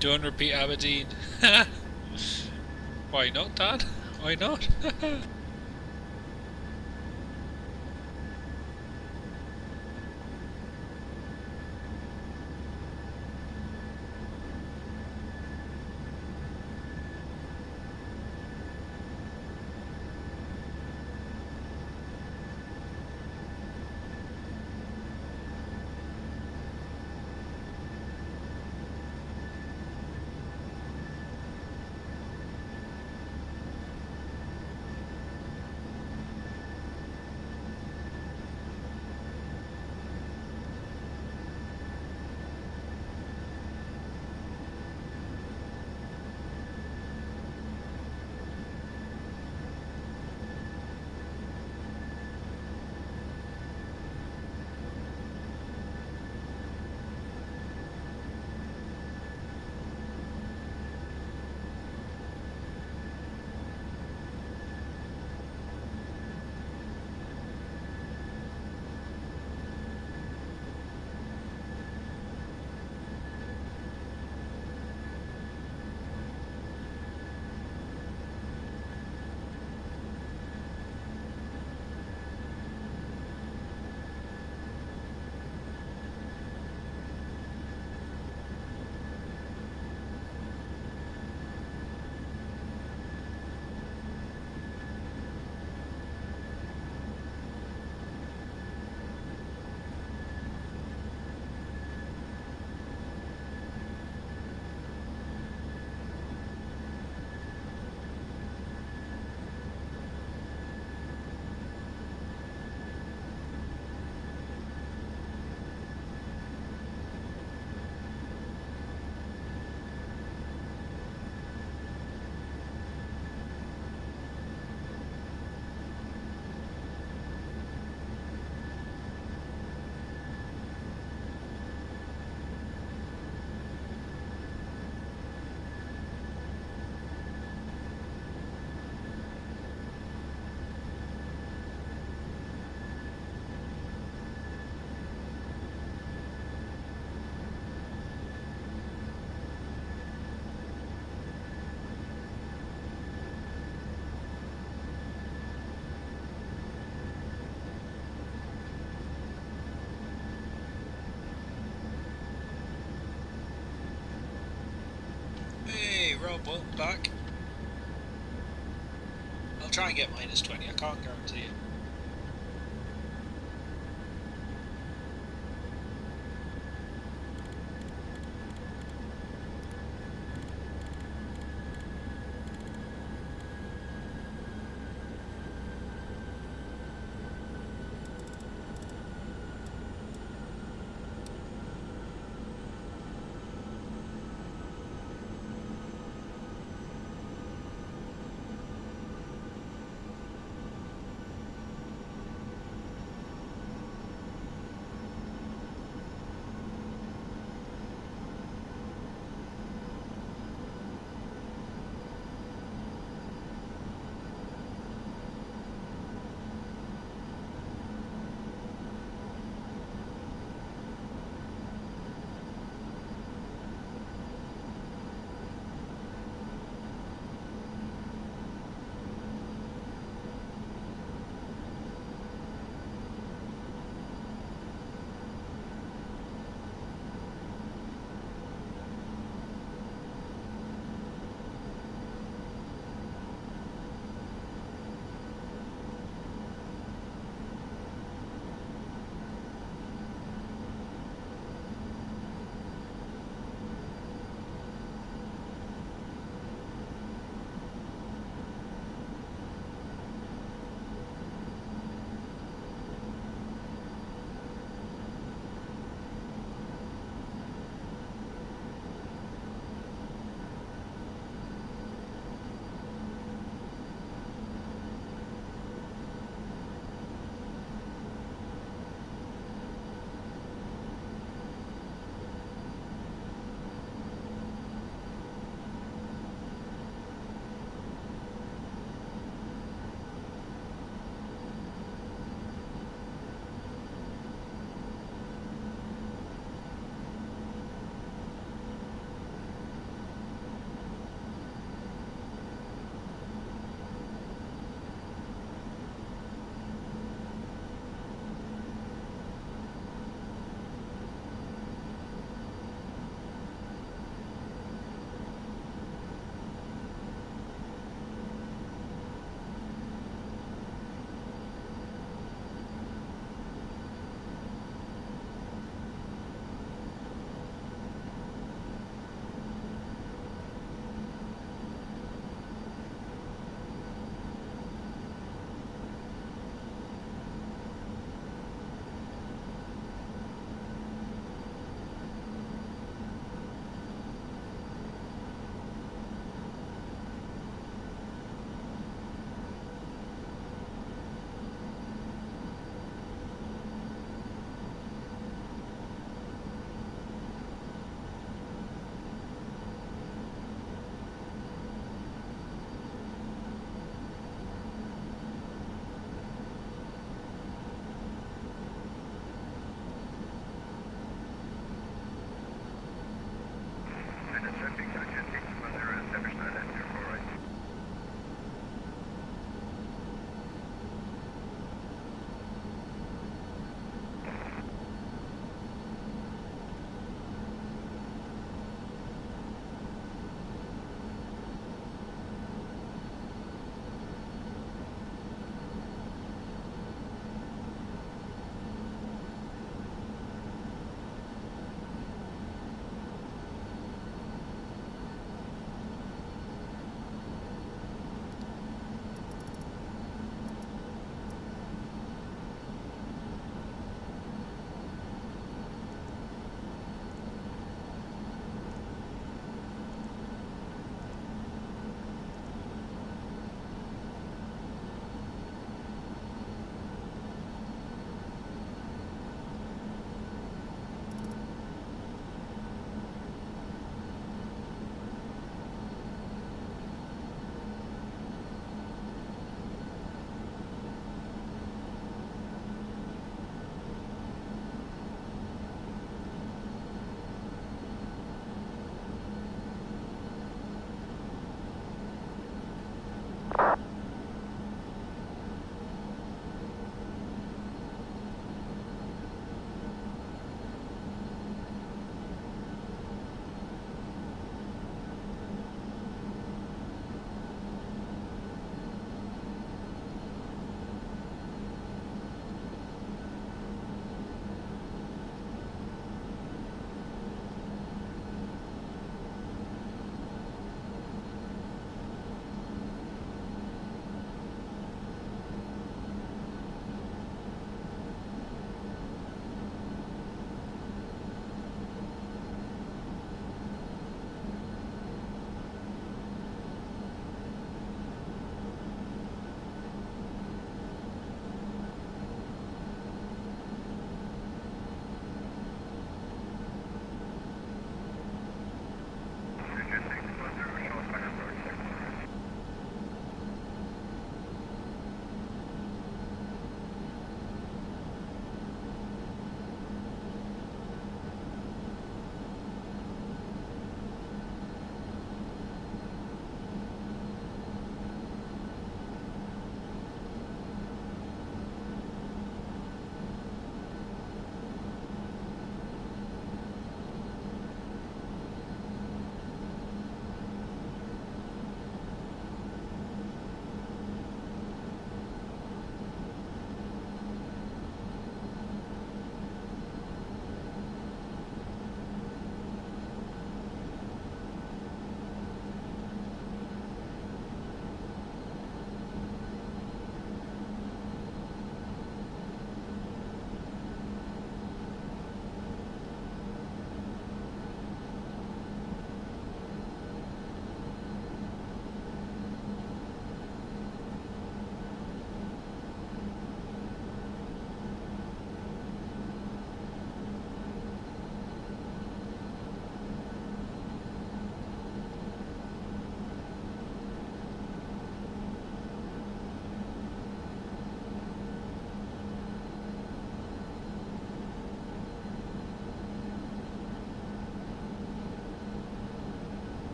Don't repeat Aberdeen. Why not, Dad? Why not? Rob, welcome back. I'll try and get -20, I can't guarantee it.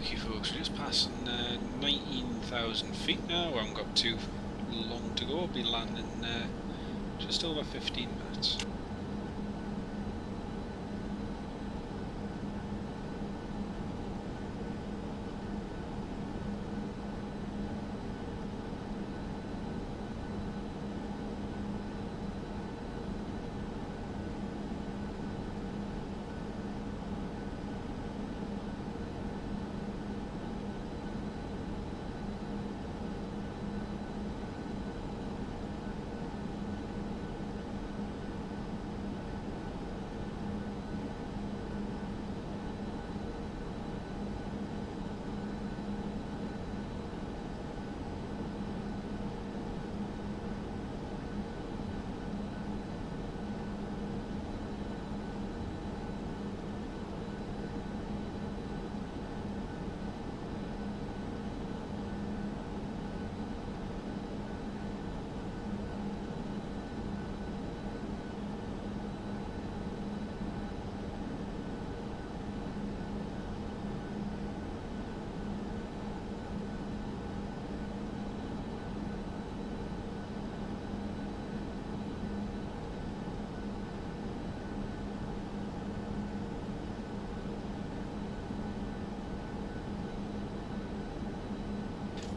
Okay folks, we're just passing 19,000 feet now. We haven't got too long to go. We'll be landing just over 15 minutes.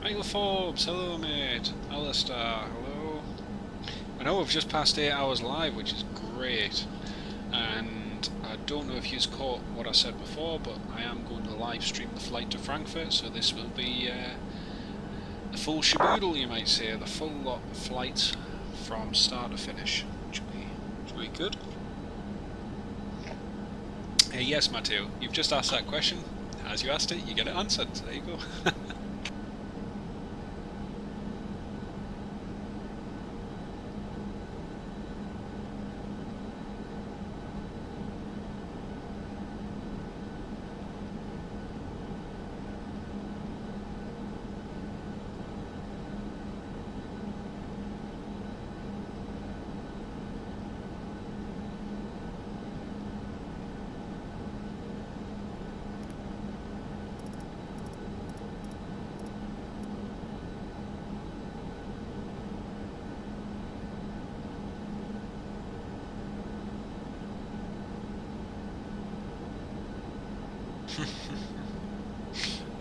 Michael Forbes, hello mate. Alistair, hello. I know we've just passed 8 hours live, which is great. And I don't know if you've caught what I said before, but I am going to live stream the flight to Frankfurt, so this will be the full shaboodle, you might say, the full lot of flights from start to finish, which will be good. Yes, Matteo, you've just asked that question. As you asked it, you get it answered. There you go.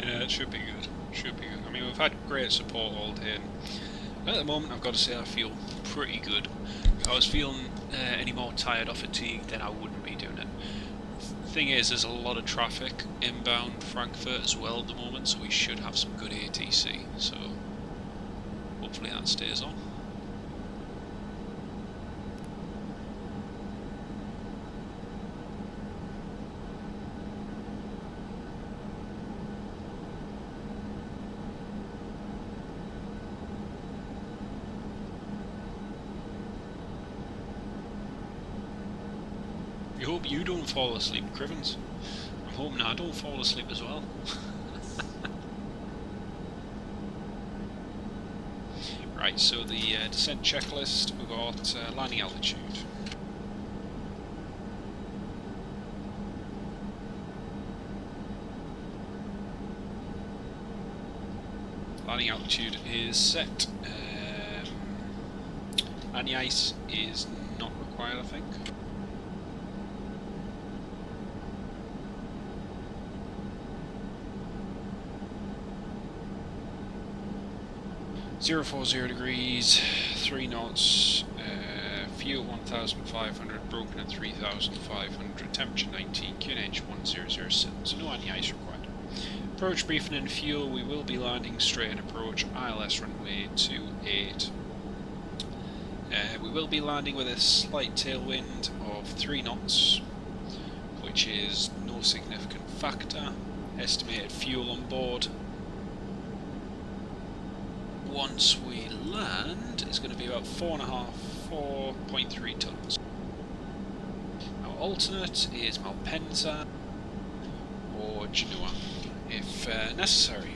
Yeah, it should be good. Should be good. I mean, we've had great support all day, and at the moment, I've got to say I feel pretty good. If I was feeling any more tired or fatigued, then I wouldn't be doing it. The thing is, there's a lot of traffic inbound Frankfurt as well at the moment, so we should have some good ATC. So hopefully that stays on. I hope you don't fall asleep, Crivens. I'm hoping I don't fall asleep as well. Right, so the descent checklist, we've got landing altitude. Landing altitude is set. Landing ice is not required, I think. .040 degrees, 3 knots, fuel 1,500, broken at 3,500, temperature 19, QNH 1007, so no anti-ice required. Approach briefing and fuel, we will be landing straight in approach, ILS runway 28. We will be landing with a slight tailwind of 3 knots, which is no significant factor. Estimated fuel on board once we land is going to be about 4.3 tons. Our alternate is Malpensa or Genoa, if necessary.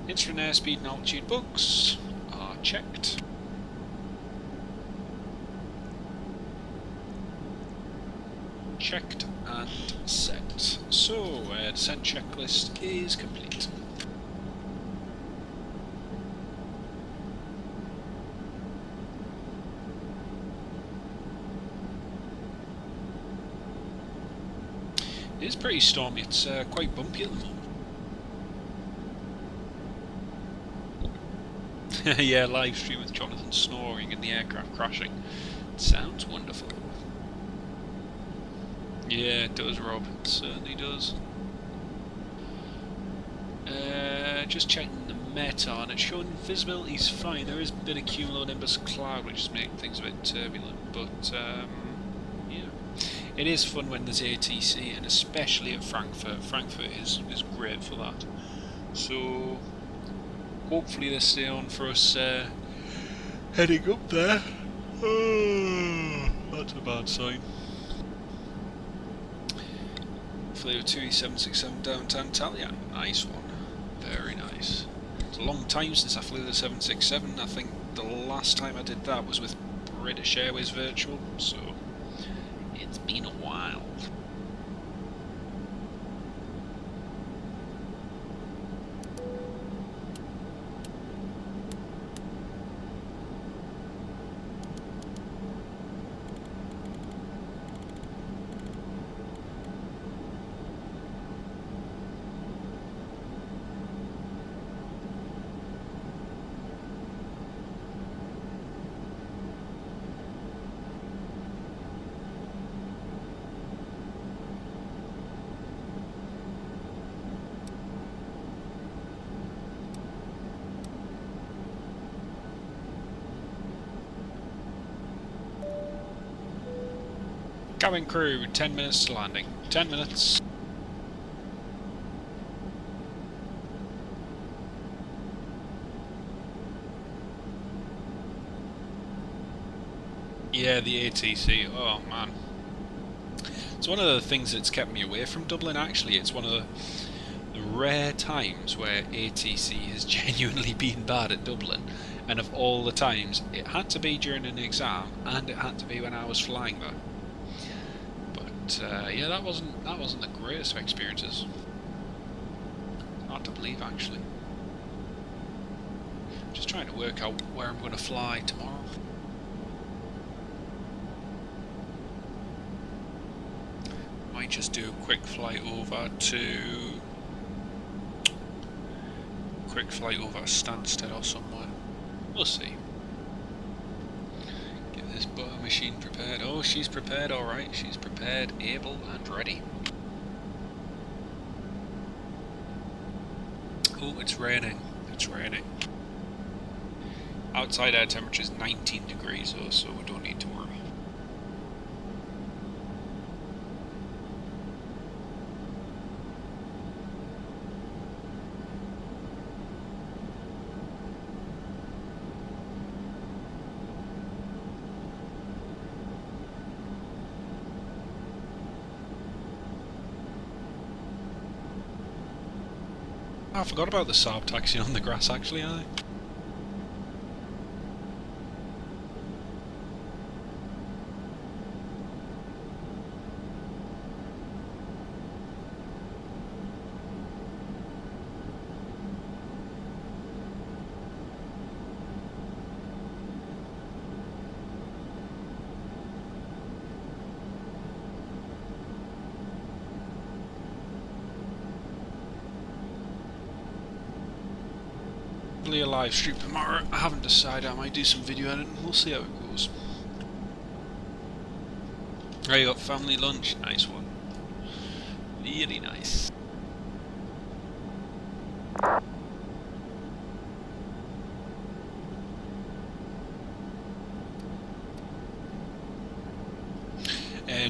Instrument airspeed and altitude books are checked. checked and set. So, descent checklist is complete. It is pretty stormy, it's quite bumpy at the moment. Yeah, live stream with Jonathan snoring and the aircraft crashing. It sounds wonderful. Yeah, it does, Rob. It certainly does. Just checking the meta, and it's showing visibility's fine. There is a bit of cumulonimbus cloud, which is making things a bit turbulent, but yeah. It is fun when there's ATC, and especially at Frankfurt. Frankfurt is great for that. So hopefully they stay on for us heading up there. Oh, that's a bad sign. Flew 2767 downtown Talia. Nice one. Very nice. It's a long time since I flew the 767. I think the last time I did that was with British Airways Virtual, so it's been a while. Cabin crew, 10 minutes to landing. 10 minutes. Yeah, the ATC. Oh man. It's one of the things that's kept me away from Dublin actually. It's one of the rare times where ATC has genuinely been bad at Dublin. And of all the times, it had to be during an exam and it had to be when I was flying there. Yeah, that wasn't the greatest of experiences. Hard to believe, actually. Just trying to work out where I'm going to fly tomorrow. Might just do a quick flight over to Stansted or somewhere. We'll see. This butter machine prepared. Oh, she's prepared, alright. She's prepared, able, and ready. Oh, it's raining. It's raining. Outside air temperature is 19 degrees though, so we don't need to worry. I forgot about the Saab taxiing on the grass actually, aye. A live stream tomorrow. I haven't decided. I might do some video editing. We'll see how it goes. Oh, you got family lunch. Nice one. Really nice.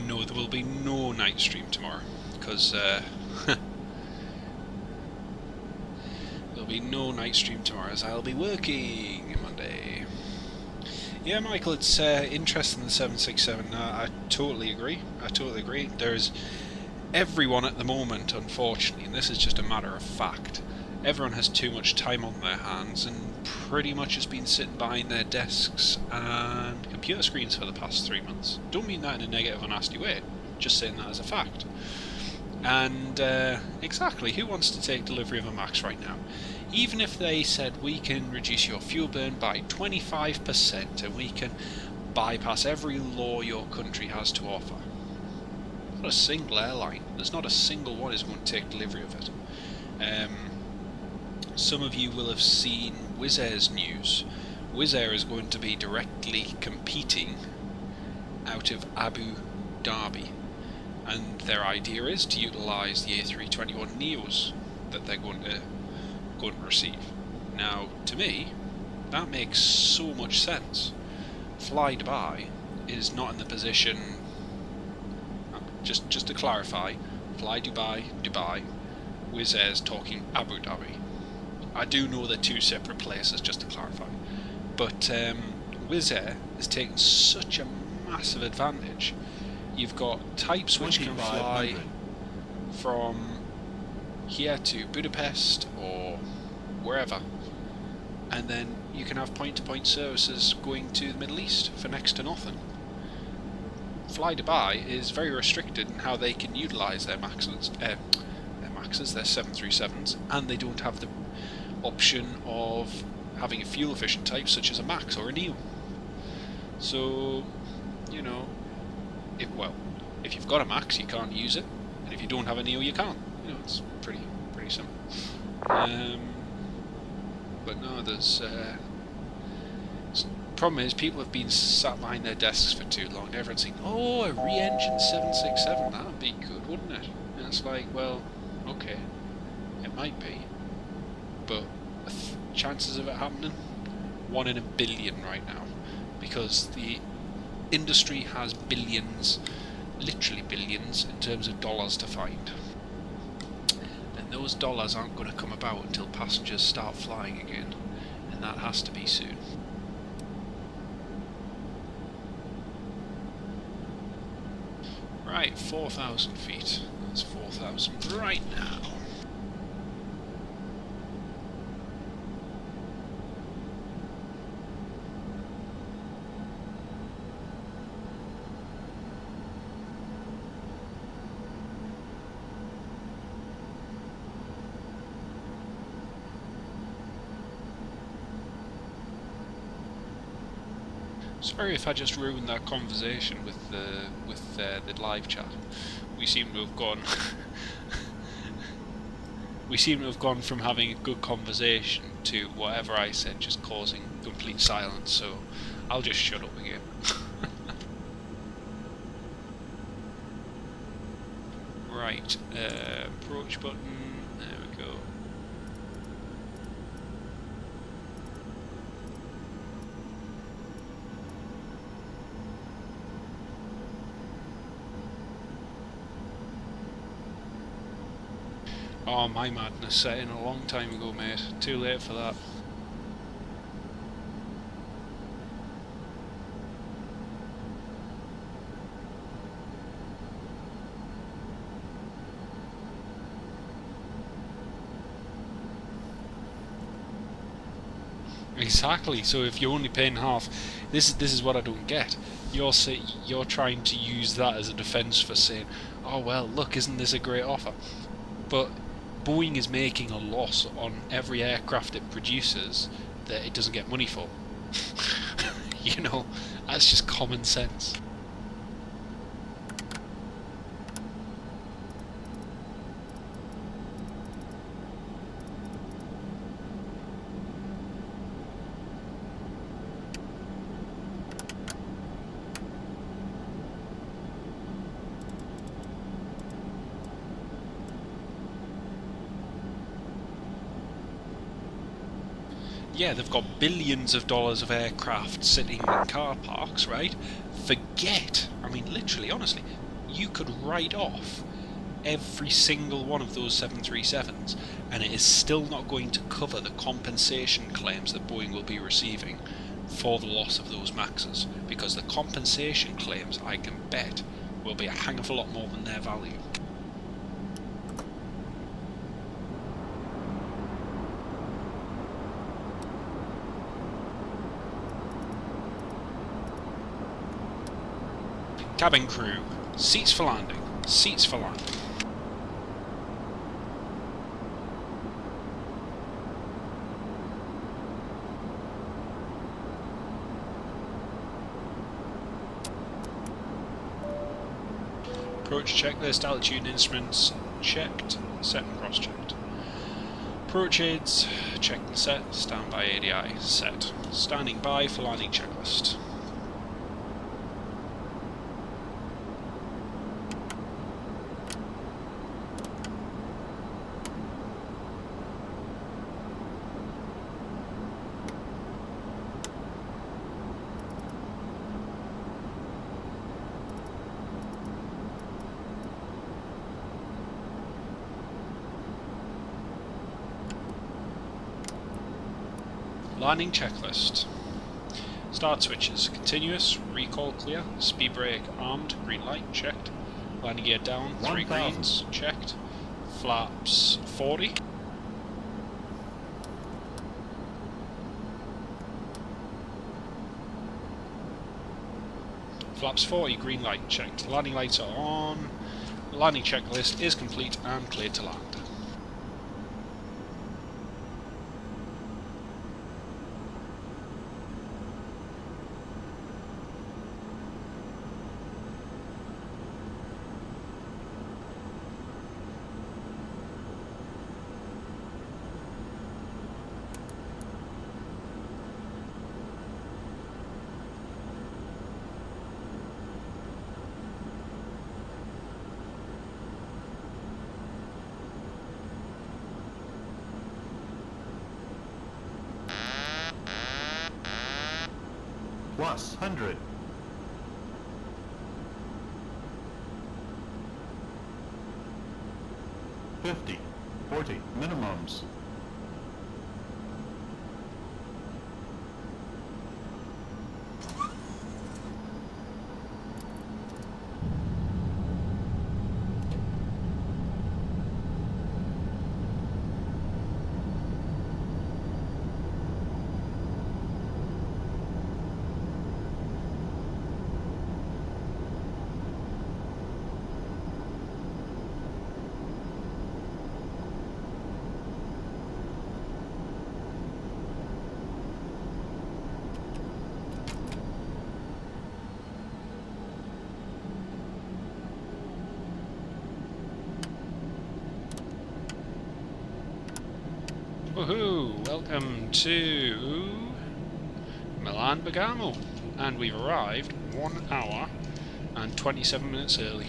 No, there will be no night stream tomorrow because be no night stream tomorrow as I'll be working Monday. Yeah, Michael, it's interesting the 767. I totally agree. There's everyone at the moment, unfortunately, and this is just a matter of fact, everyone has too much time on their hands and pretty much has been sitting behind their desks and computer screens for the past 3 months. Don't mean that in a negative or nasty way. Just saying that as a fact. And exactly, who wants to take delivery of a Max right now? Even if they said we can reduce your fuel burn by 25% and we can bypass every law your country has to offer. Not a single airline, there's not a single one is going to take delivery of it. Some of you will have seen Wizz Air's news. Wizz Air is going to be directly competing out of Abu Dhabi, and their idea is to utilise the A321neos that they're going to receive. Now, to me, that makes so much sense. Fly Dubai is not in the position. Just to clarify, Fly Dubai, Wizz Air's talking Abu Dhabi. I do know they're two separate places, just to clarify. But Wizz Air is taking such a massive advantage. You've got types which can fly from here to Budapest or wherever, and then you can have point-to-point services going to the Middle East for next to nothing. Fly Dubai is very restricted in how they can utilise their Maxes, their 737s, and they don't have the option of having a fuel-efficient type such as a Max or a Neo. So, you know, if you've got a Max, you can't use it, and if you don't have a Neo, you can't. You know, it's pretty simple. But no, there's problem is people have been sat behind their desks for too long. Everyone's saying, "Oh, a re-engined 767, that would be good, wouldn't it?" And it's like, well, okay, it might be, but chances of it happening, 1 in a billion right now, because the industry has billions, literally billions, in terms of dollars to find. And those dollars aren't going to come about until passengers start flying again, and that has to be soon. Right, 4,000 feet. That's 4,000 right now. Sorry if I just ruined that conversation with the live chat. We seem to have gone. We seem to have gone from having a good conversation to whatever I said just causing complete silence. So I'll just shut up again. Right, approach button. There we go. Oh, my madness set in a long time ago, mate. Too late for that. Exactly. So if you're only paying half, this is what I don't get. You're trying to use that as a defence for saying, oh well, look, isn't this a great offer? But Boeing is making a loss on every aircraft it produces that it doesn't get money for. You know, that's just common sense. Yeah, they've got billions of dollars of aircraft sitting in car parks, right? Forget, I mean, literally, honestly, you could write off every single one of those 737s, and it is still not going to cover the compensation claims that Boeing will be receiving for the loss of those Maxes, because the compensation claims, I can bet, will be a hang of a lot more than their value. Cabin crew, Seats for landing. Seats for landing. Approach checklist, altitude and instruments checked, set and cross-checked. Approach aids, checked and set, standby ADI, set. Standing by for landing checklist. Landing checklist. Start switches. Continuous. Recall clear. Speed brake armed. Green light. Checked. Landing gear down. 3 greens. Checked. Flaps 40. Flaps 40. Green light. Checked. Landing lights are on. Landing checklist is complete and cleared to land. Plus 100. $50, $40 minimums. Woohoo! Welcome to Milan Bergamo, and we've arrived 1 hour and 27 minutes early.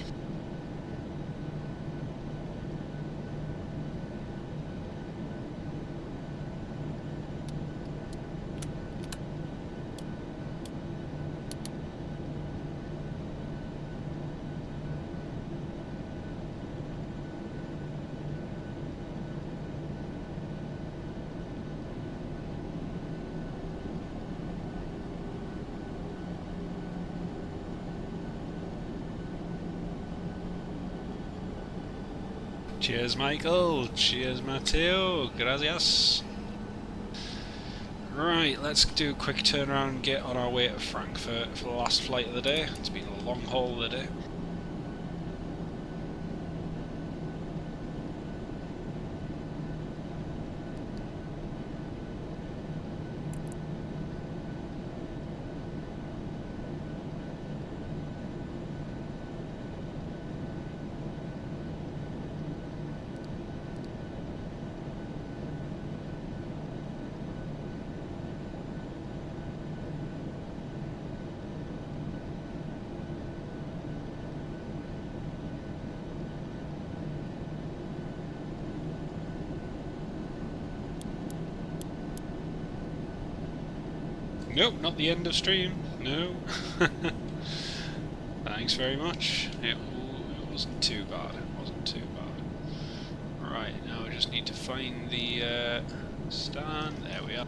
Cheers, Michael. Cheers, Matteo. Gracias. Right, let's do a quick turnaround and get on our way to Frankfurt for the last flight of the day. It's been a long haul of the day. Nope, not the end of stream. No. Thanks very much. It wasn't too bad. It wasn't too bad. Right, now we just need to find the stand. There we are.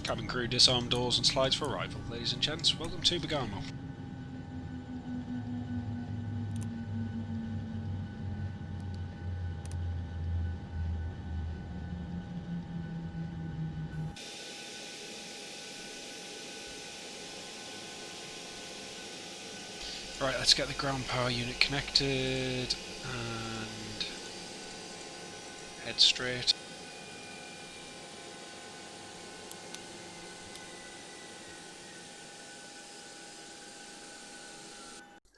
Cabin crew, disarm doors and slides for arrival. Ladies and gents, welcome to Bergamo. Right, let's get the ground power unit connected and head straight.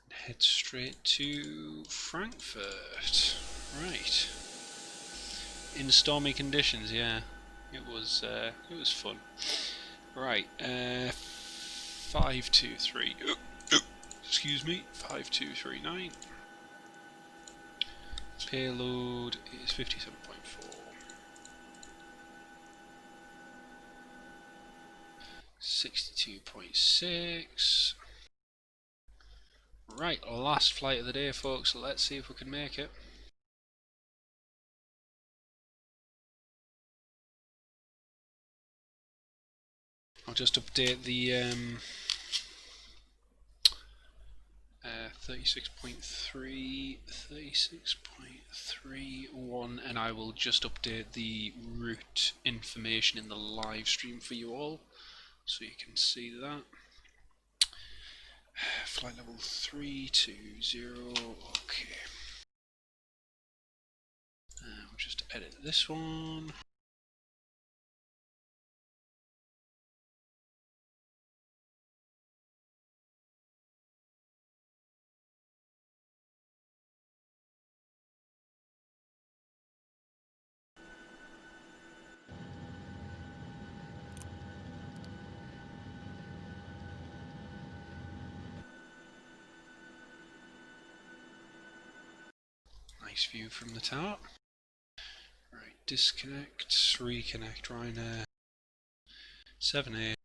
Head straight to Frankfurt. Right. In stormy conditions, yeah. It was fun. Right, 523. Excuse me, 5239. Payload is 57.4. 62.6. Right, last flight of the day, folks. Let's see if we can make it. I'll just update the 36.31, and I will just update the route information in the live stream for you all, so you can see that. Flight level 320, okay. We'll just edit this one. Nice view from the top. Right, disconnect, reconnect, Ryanair. 7A.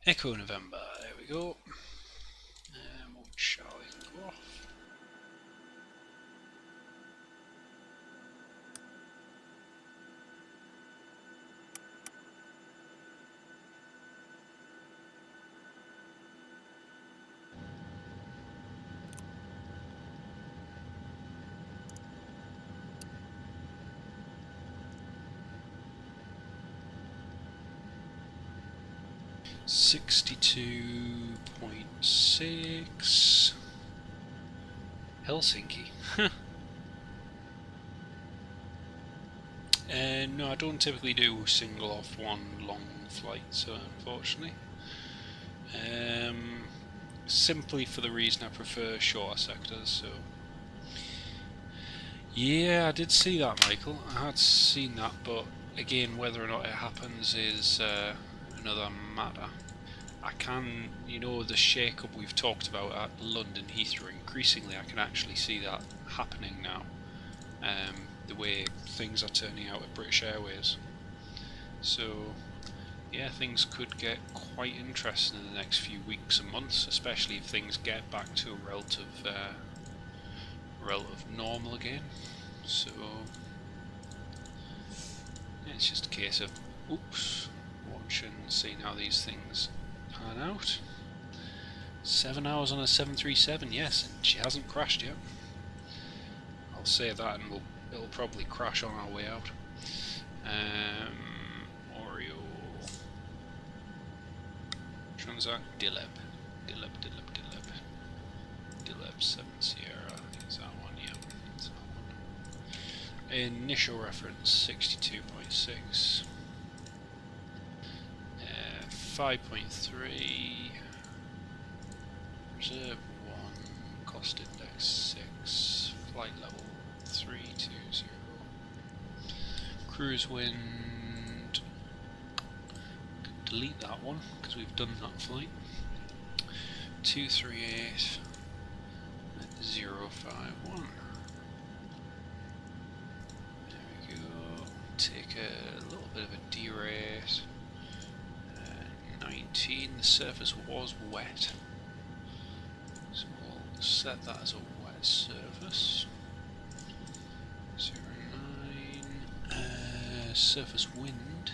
Echo November, there we go. Mode Charlie can go off. .6 Helsinki. No, I don't typically do single off one long flight, so unfortunately. Simply for the reason I prefer shorter sectors, so. Yeah, I did see that, Michael. I had seen that, but again, whether or not it happens is another matter. I can, you know, the shake-up we've talked about at London Heathrow, increasingly I can actually see that happening now. The way things are turning out at British Airways. So, yeah, things could get quite interesting in the next few weeks and months, especially if things get back to a relative normal again. So, yeah, it's just a case of, watching, seeing how these things pan out. 7 hours on a 737, yes, and she hasn't crashed yet. I'll say that, and it'll probably crash on our way out. Oreo. Which one's that? Dileb 7 Sierra. I think it's that one. Yeah, it's that one. Initial reference 62.6. 5.3. Reserve 1. Cost index 6. Flight level 320. Cruise wind. Delete that one because we've done that flight. 238 051. There we go. Take a little bit of a derate. 19. The surface was wet, so we'll set that as a wet surface. 09. Surface wind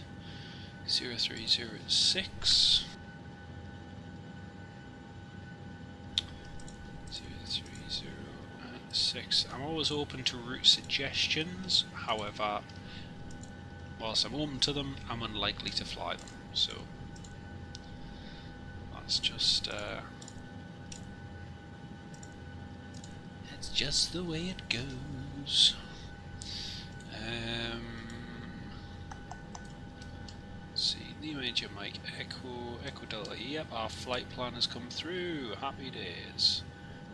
0306. 0306. I'm always open to route suggestions, however, whilst I'm open to them, I'm unlikely to fly them, so that's just it's just the way it goes. Let's see, the Major Mike Echo Delta. Yep, our flight plan has come through. Happy days.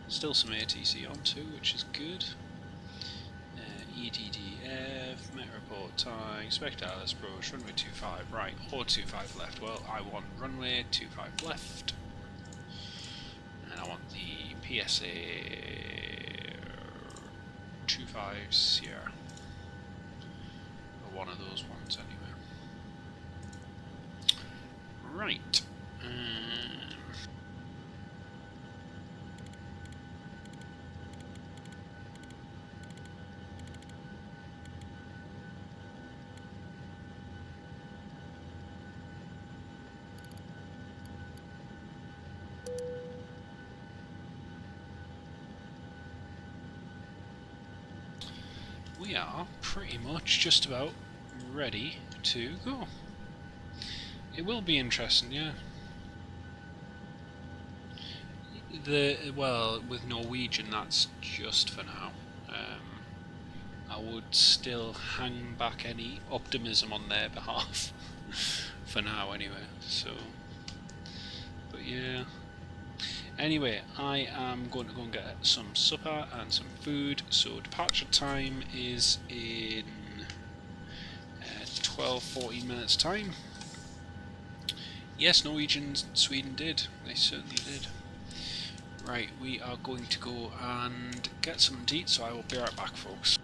Still some ATC on too, which is good. EDDF, Met Report Time, expect Alice approach, runway 25, right, or 25 left. Well, I want runway 25 left. And I want the PSA 25 Sierra. Or one of those ones anyway. Right. We are pretty much just about ready to go. It will be interesting, yeah. Well, with Norwegian, that's just for now. I would still hang back any optimism on their behalf for now, anyway. So, but yeah. Anyway, I am going to go and get some supper and some food. So departure time is in 12-14 minutes time. Yes, Norwegian, Sweden did. They certainly did. Right, we are going to go and get something to eat, so I will be right back, folks.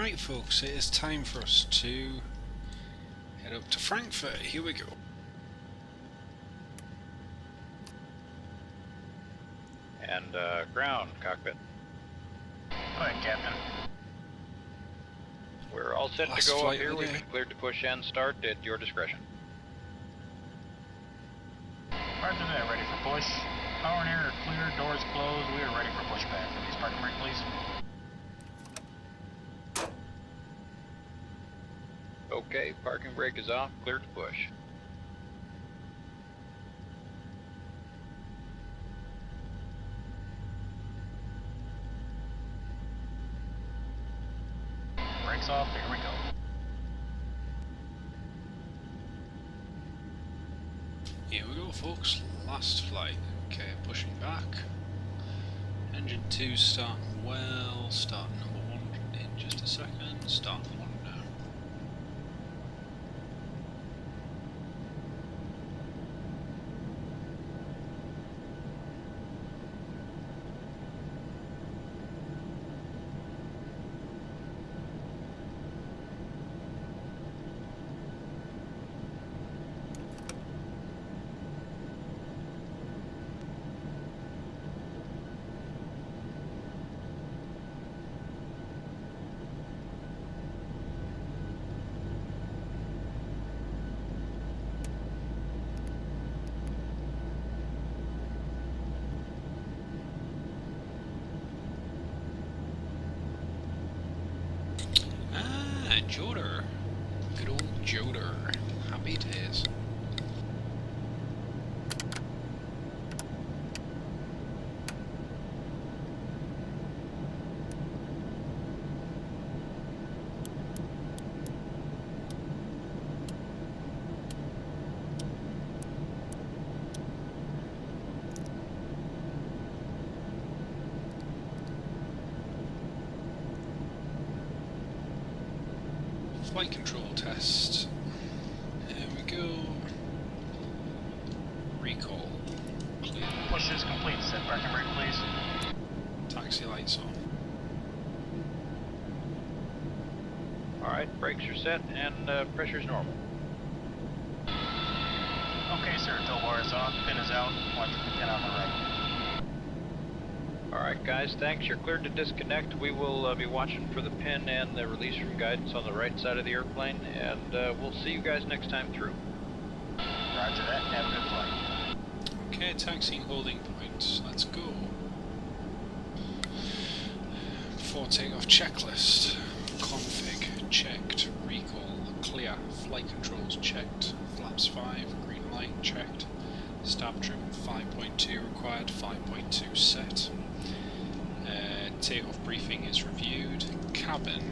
Right folks, it is time for us to head up to Frankfurt. Here we go. And ground, cockpit. Go ahead, Captain. We're all set Last to go up flight here. of the We've day. been cleared to push and start at your discretion. Roger that, ready for push. Power and air are clear, doors closed. We are ready for pushback. Release parking brake, please. Okay, parking brake is off, cleared to push. Brakes off, here we go. Here we go folks, last flight. Okay, pushing back. Engine 2 starting well, start number 1 in just a second, start 1 now. Joder. Good old Joder. Happy days. Flight control test. There we go. Recall. Clear. Push is complete. Set parking brake, please. Taxi lights on. Alright, brakes are set and pressure's normal. Okay, sir. Tow bar is off. Pin is out. Watch the pin on the right. Alright guys, thanks. You're cleared to disconnect. We will be watching for the pin and the release from guidance on the right side of the airplane, and we'll see you guys next time through. Roger that. Have a good flight. Okay, taxiing holding point. Let's go. Before takeoff checklist. Config checked. Recall clear. Flight controls checked. Flaps 5. Green light checked. Stab trim 5.2 required. 5.2 set. Takeoff briefing is reviewed. Cabin.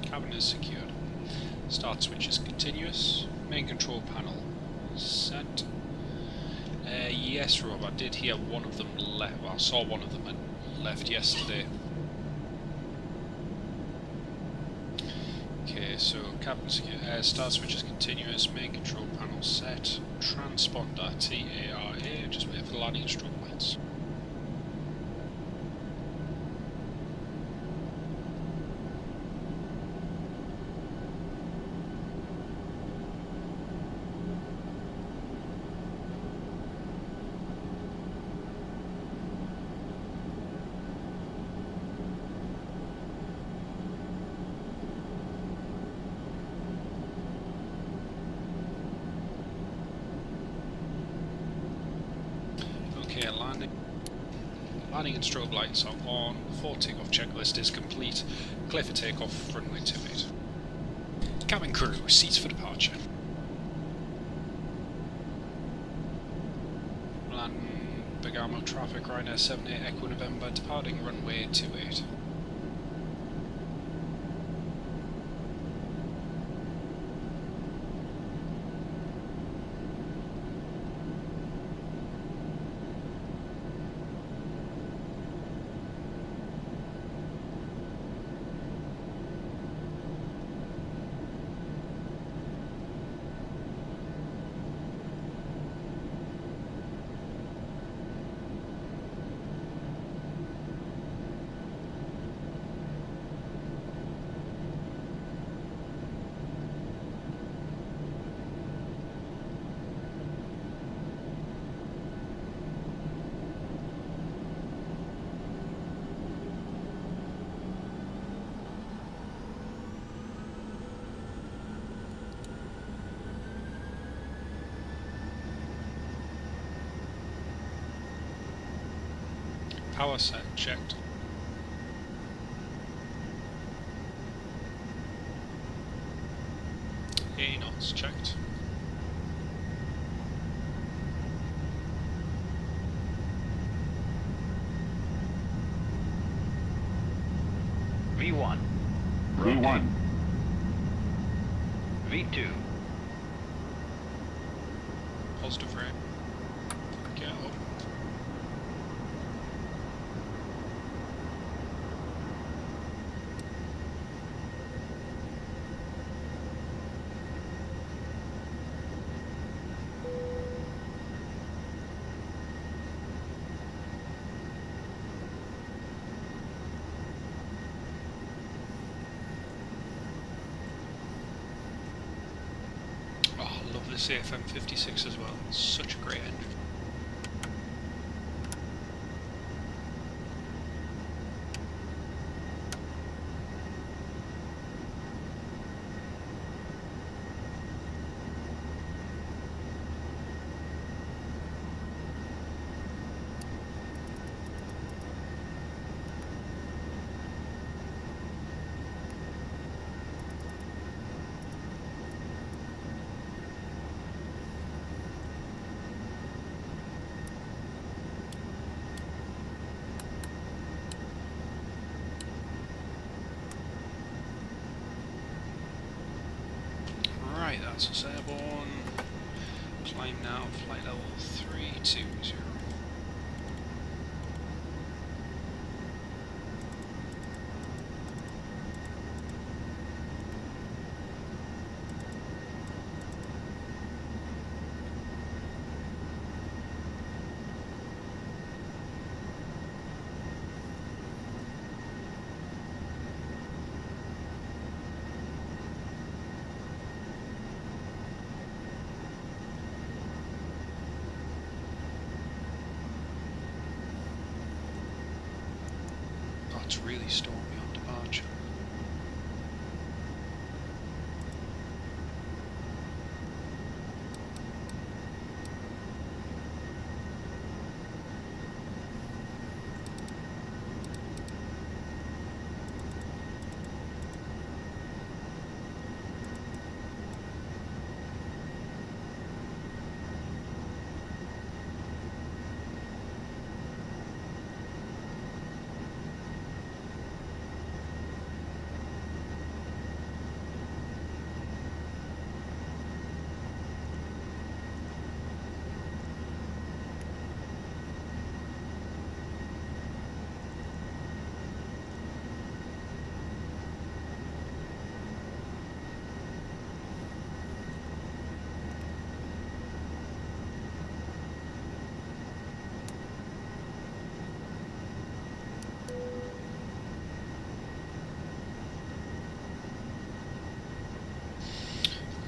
Cabin is secured. Start switch is continuous. Main control panel set. Yes, Rob, I did hear one of them left. Well, I saw one of them had left yesterday. Okay, so cabin secure. Start switch is continuous. Main control panel set. Transponder TARA. Just wait for the landing strobe lights. Okay, landing and strobe lights are on. Before takeoff checklist is complete. Clear for takeoff, runway 28. Cabin crew, seats for departure. Milan Bergamo traffic, Ryanair 78 Echo November, departing runway 28. Power set checked. A knots checked. V1. V1. V2. Positive rate. Get up. Oh, I love this AFM56 as well. It's such a great engine. Right, that's us airborne. Climb now, flight level 320. It's really stormy on departure.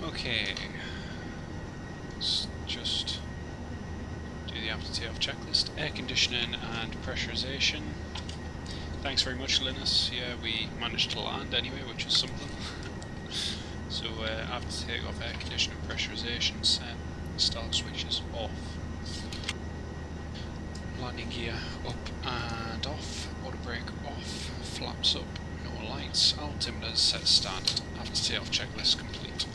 Okay, let's just do the after takeoff checklist. Air conditioning and pressurization. Thanks very much, Linus. Yeah, we managed to land anyway, which is something. So after takeoff, air conditioning, pressurization set, start switches off. Landing gear up and off, auto brake off, flaps up, no lights, altimeters set standard. After takeoff checklist complete.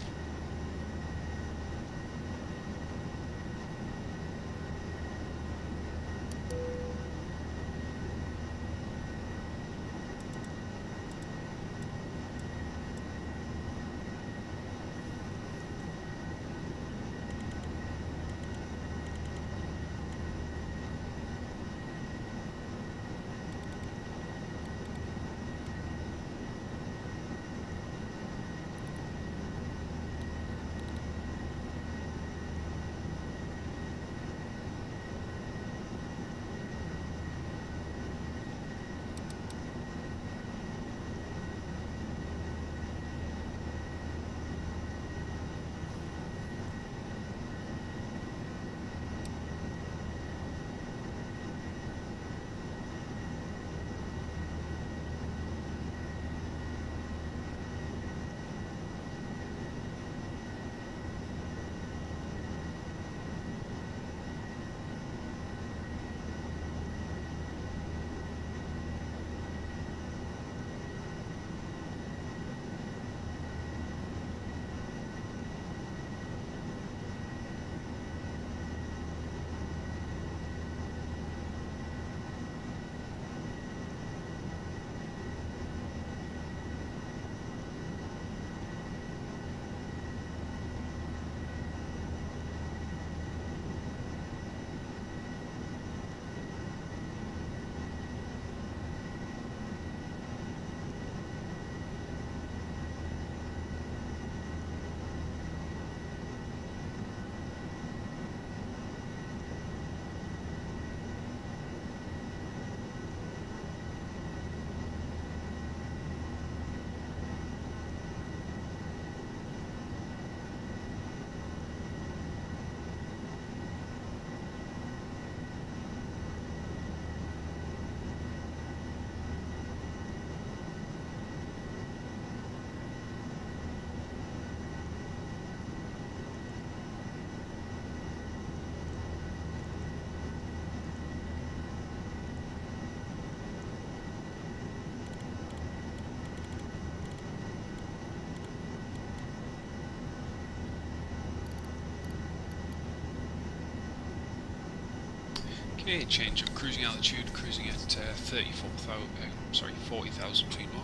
Yeah, change of cruising altitude, cruising at 40,000 feet more.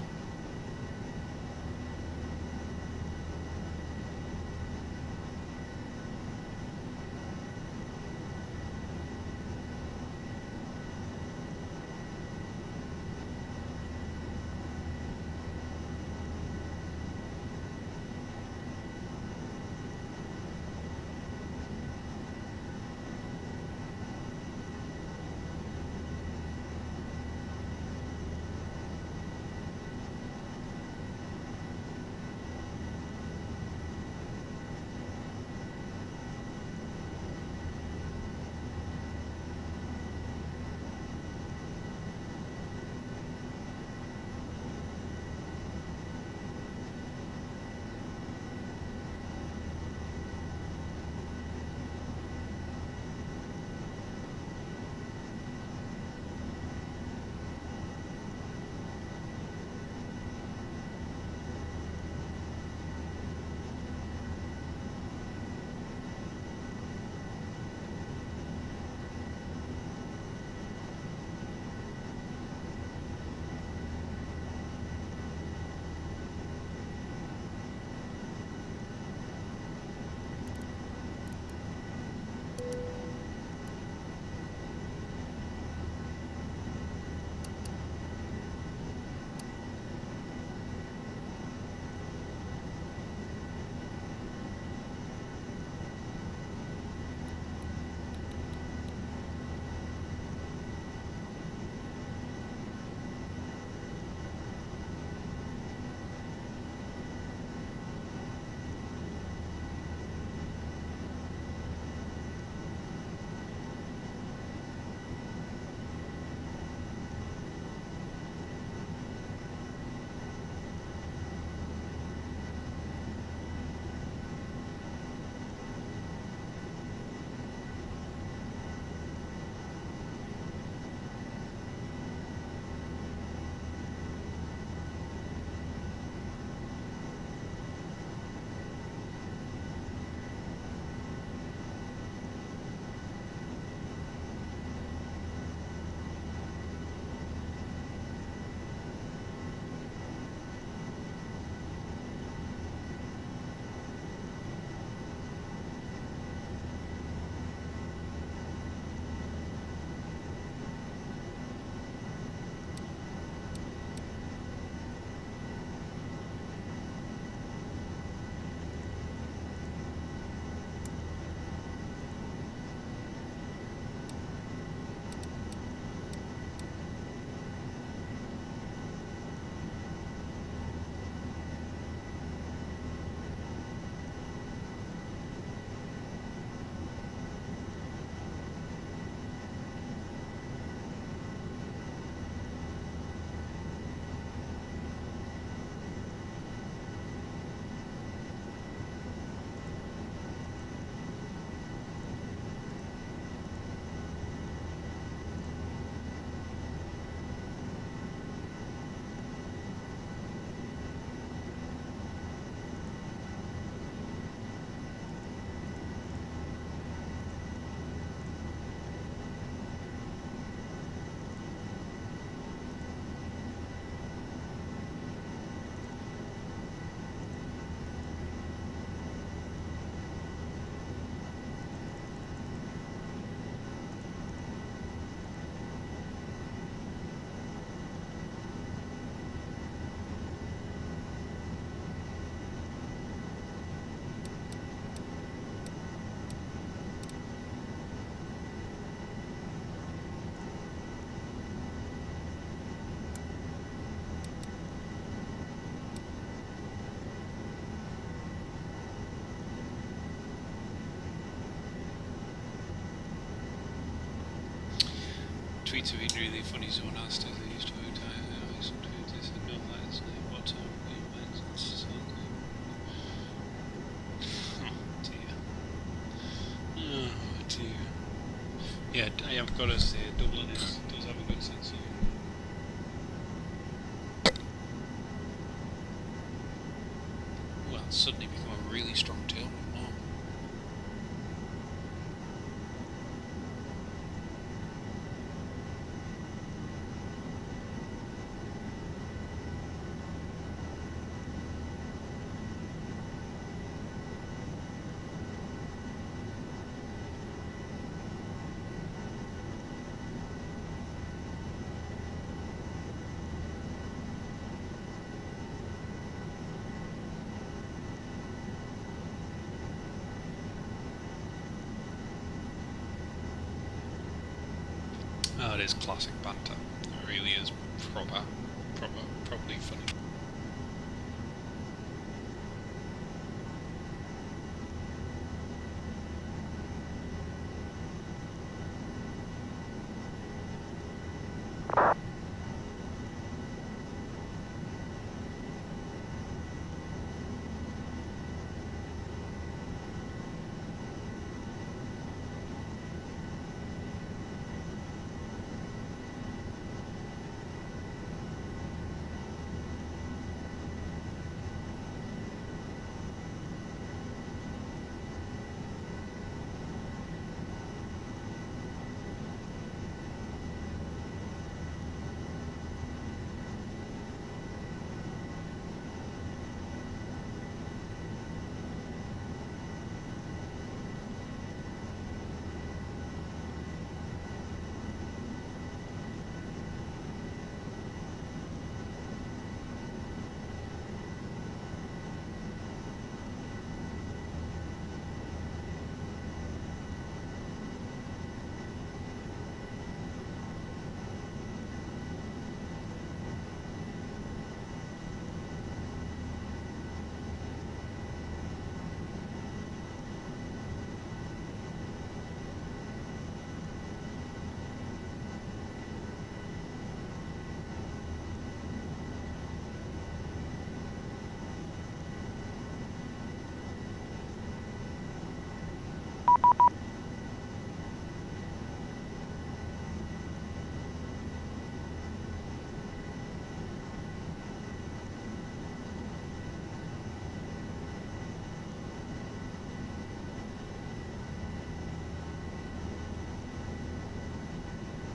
Tweets have been really funny, so when asked if they used to vote, some tweets they said no, that's what oh dear. Yeah, I have got to say, Dublin does have a good sense of humour. Well, it's suddenly become a really strong tailwind now. Oh, it is classic banter. It really is probably funny.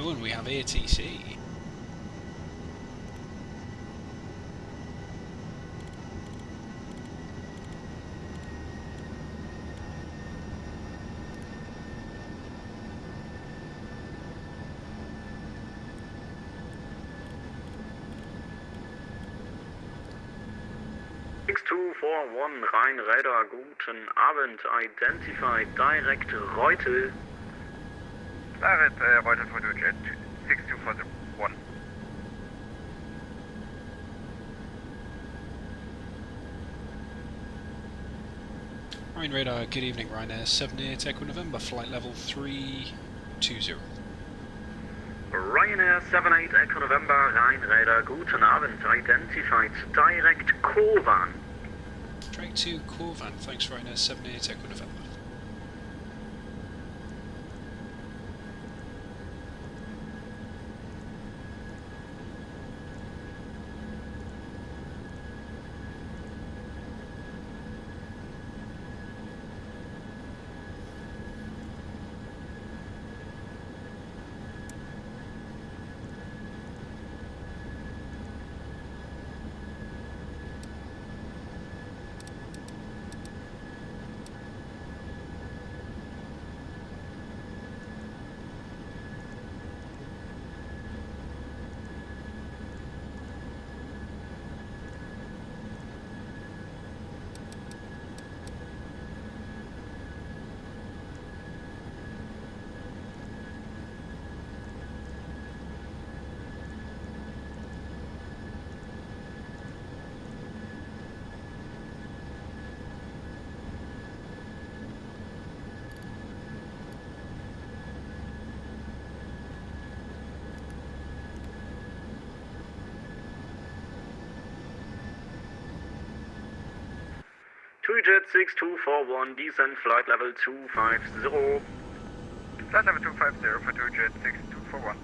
Oh, and we have ATC. X241 Rhein Radar, guten Abend, identified, direct Reutel. Direct Reutel for UDYZ, 6241. Rhine Radar, good evening, Ryanair 78 Echo November, flight level 320. Ryanair 78 Echo November, Rhein Radar, guten Abend, identified, direct Kovan. Direct to Kovan, thanks Ryanair 78 Echo November. UDYZ 6241, descent flight level 250. Flight level 250 for UDYZ 6241.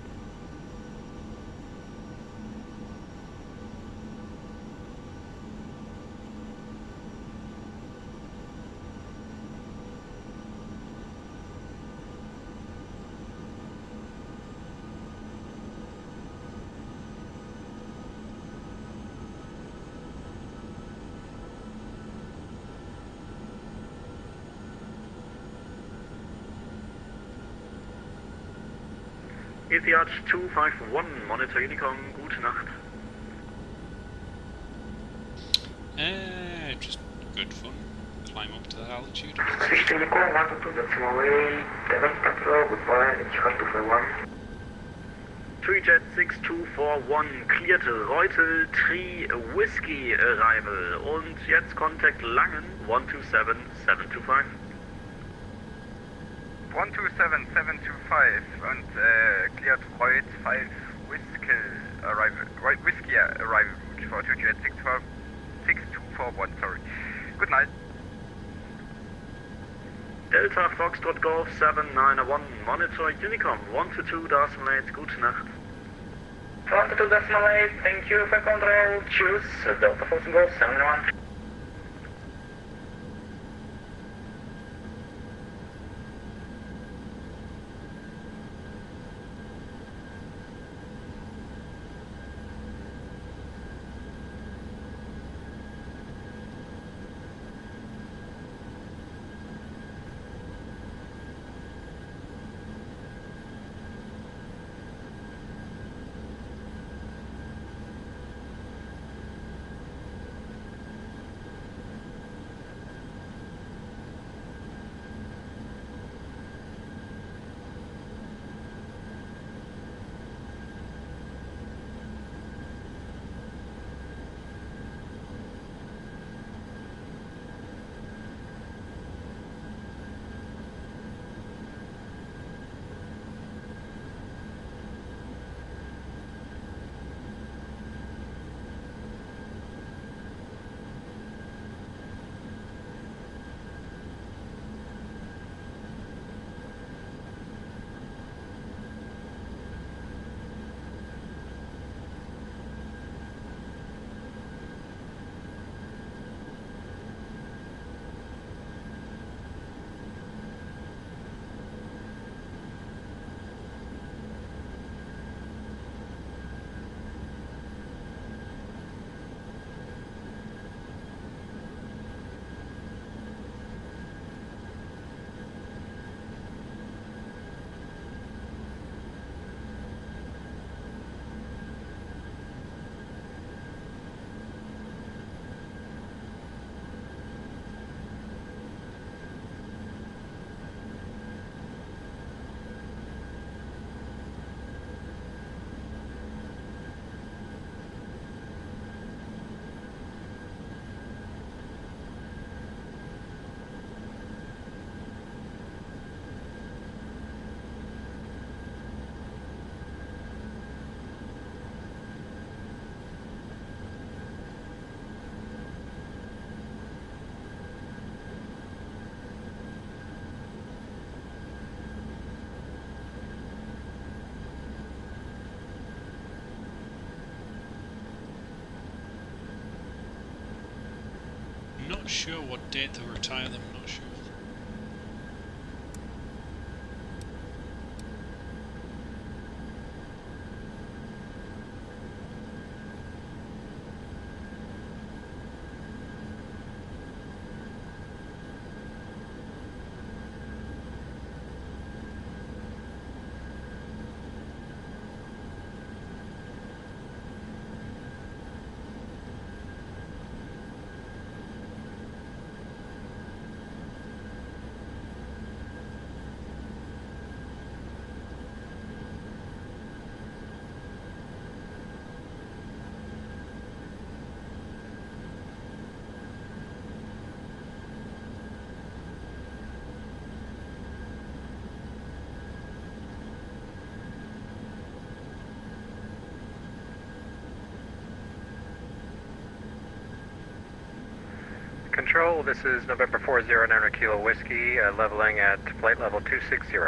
Etihad 251, monitor Unicom, gute Nacht. Just good fun. Climb up to that altitude. Unicom 122.8, 7 control, goodbye, Etihad 251. 3Jet 6241 cleared Reutel 3 Whiskey arrival und jetzt Contact Langen 127725. 127725 und cleared Reut 5 Whiskey arrival route for 2Jet 6241, sorry. Good night. Delta Foxtrot Golf 791, monitor Unicom 122.8, gute Nacht. 122.8, thank you for control, choose Delta Foxtrot Golf 791. Not sure what date to retire them, not sure. Control, this is November 409 Kilo Whiskey, leveling at flight level 260.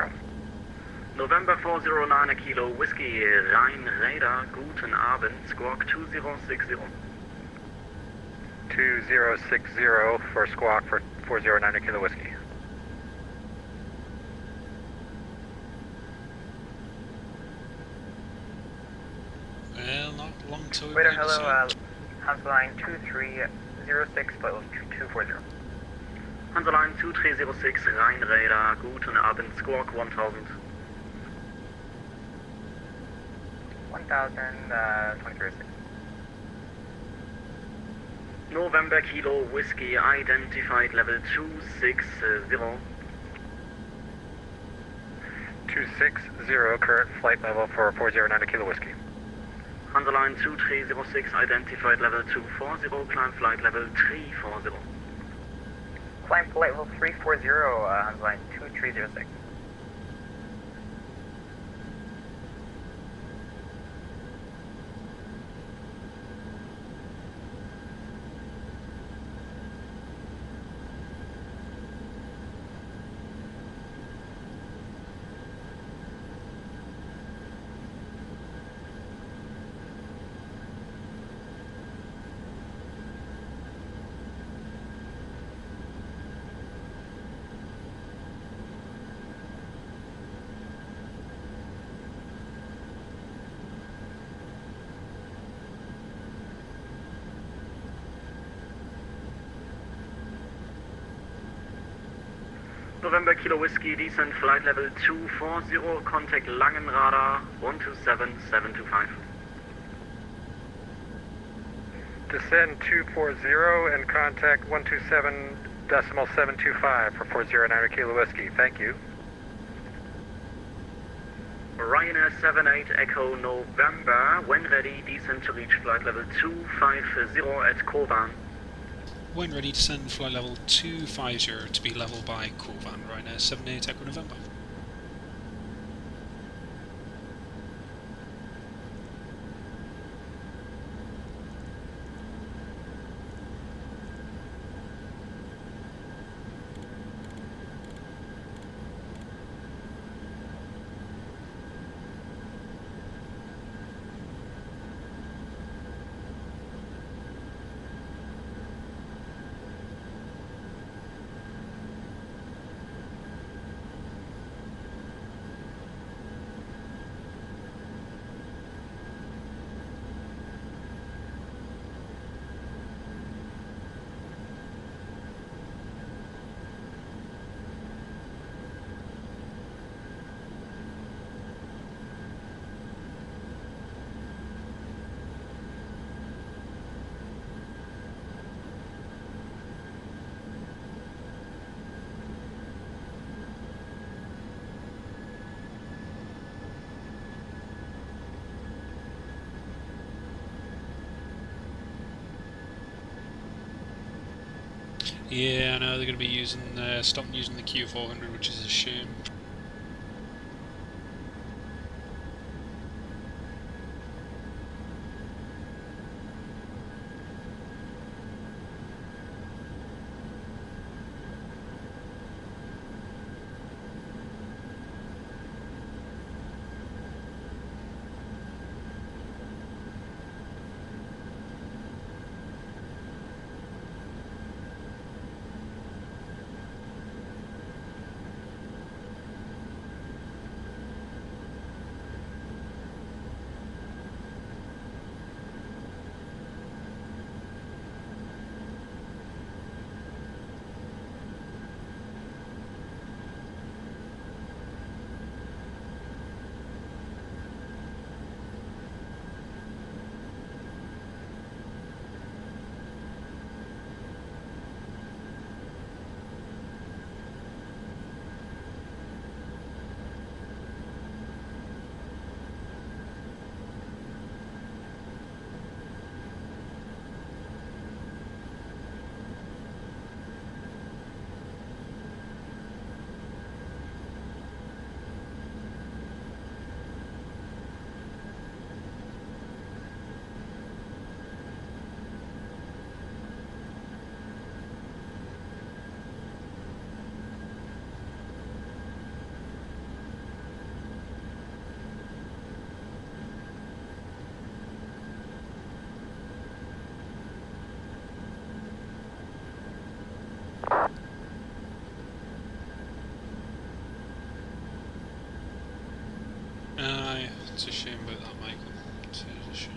November 409 Kilo Whiskey, Rhein Radar, guten Abend, squawk 2060. 2060 for squawk for 409 Kilo Whiskey. Well, not long till we Waiter, make hello, descent. Hansaline 2306, flight level 240. Hansaline 2306, Rhein Radar, guten Abend, squawk 1000. 2306. November Kilo Whiskey, identified level 260. 260, current flight level for 409 Kilo Whiskey. Underline 2306, identified level 240, climb flight level 340. Climb flight level 340, underline 2306. November Kilo Whiskey, descent flight level 240, contact Langen radar 127725. Descend 240 and contact 127.725 for 409 Kilo Whiskey. Thank you. Ryanair 78 Echo November, when ready, descend to reach flight level 250 at Kovan. When ready, descend flight level 250 to be level by Kovan. Ryanair 78 Echo November. Yeah, I know they're going to be using, stopping using the Q400, which is a shame. It's a shame about that, Michael. It's a shame.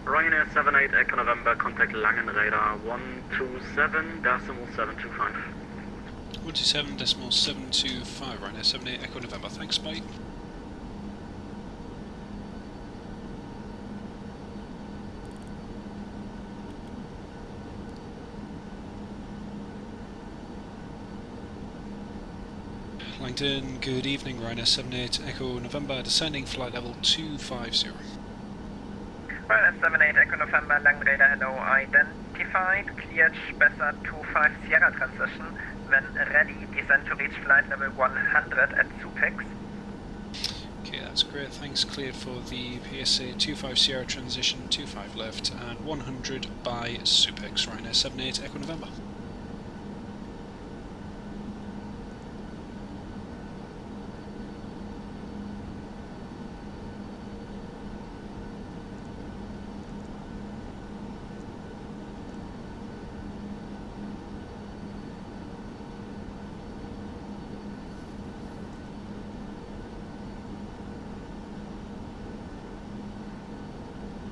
Ryanair 78 Echo November, contact Langenradar 127.725. 127.725, Ryanair 78 Echo November. Thanks, bye. Langdon, good evening, Ryanair 78 Echo November, descending flight level 250. Ryanair 78 Echo November, Langenradar, hello, identified, cleared, Spessa 25 Sierra transition, when ready, descend to reach flight level 100 at Supix. Okay, that's great, thanks, cleared for the PSA 25 Sierra transition, 25 left, and 100 by Supix, Ryanair 78 Echo November.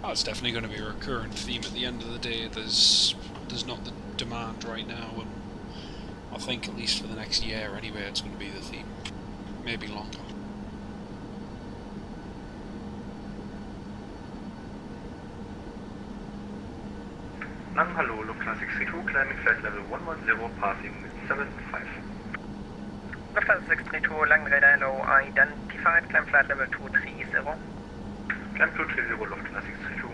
That's definitely going to be a recurrent theme at the end of the day. There's not the demand right now, and I think at least for the next year anyway it's going to be the theme, maybe longer. Hello, Lufthansa 632, climbing flight level 110, passing 75. Lufthansa 632, Langenradar, hello, identified, climb flight level 230. Climb 230, Lufthansa 632.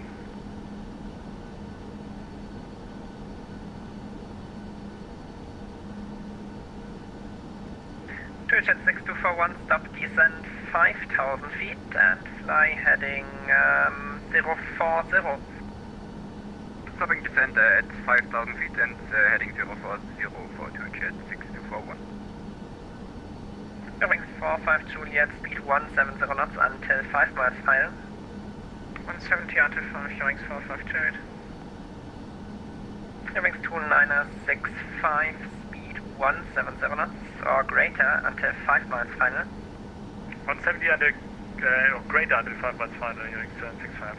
Jet 6241, stop descend 5,000 feet and fly heading 040. Stopping descent at 5,000 feet and heading 040 for Jet 6241. Wings 45 Juliet, speed 170 knots until 5 miles final. 170 until 5, wings 45 Juliet. Wings 2965, speed 170 knots or greater until 5 miles final. 170 under, or greater until 5 miles final, wings 765.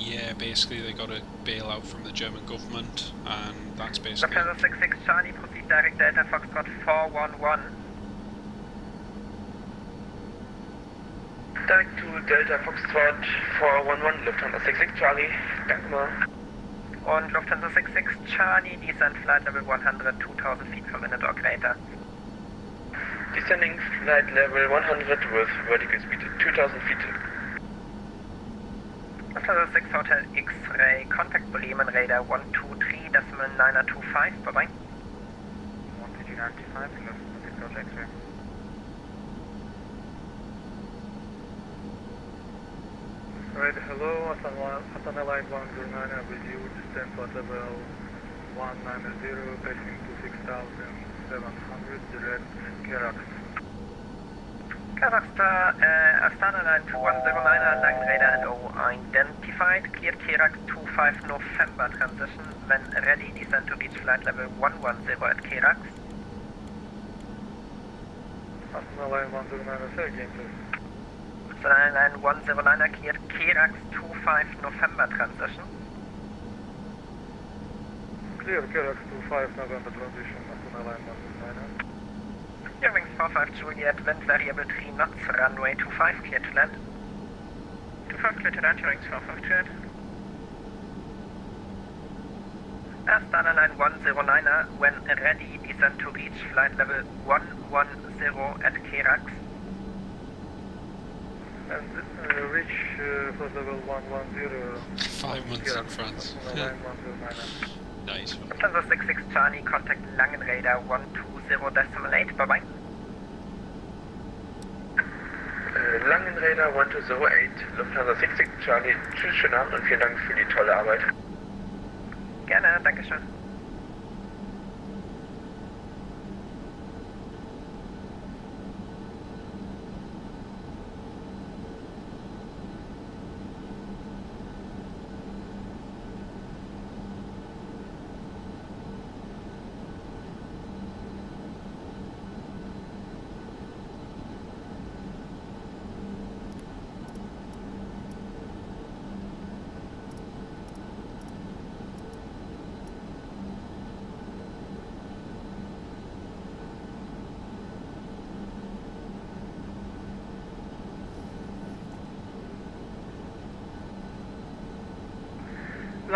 Yeah, basically they got a bailout from the German government, and that's basically... Lufthansa 66 Charlie, proceed direct Delta Foxtrot 411. Direct to Delta Foxtrot 411, Lufthansa 66 Charlie, danke mal. Und Lufthansa 66 Charlie, descend flight level 100, 2000 feet per minute or greater. Descending flight level 100 with vertical speed 2000 feet. Lufthansa 6 Hotel X-Ray, contact Bremen radar 123.925, bye bye. 123.925, Lufthansa 6 Hotel X-Ray. Right, hello, Astana Line 109 with you, descent flight level 190, passing to 6,700, direct Karax. Kazakhstan, Astana Line 2109, Langenradar, hello, identified, cleared Karax 25 November transition, when ready, descend to reach flight level 110 at Karax. Astana Line 109, say again, please. Astana Line 109, cleared Karax 25 November transition. Clear Karax 25 November transition, Astana Line 109. Wings 45 Juliet, wind variable 3 knots, runway 25, clear to land. 25 clear to land, wings 45 Juliet. Astana Line 109, when ready, descend to reach flight level 110 at Karax. And reach flight level 110. 5 months in France. Nice. Lufthansa 66 Charlie, contact Langenradar 120.8, bye bye. Langenradar 1208, Lufthansa 66 Charlie, tschüss, schönen Abend und vielen Dank für die tolle Arbeit. Gerne, dankeschön.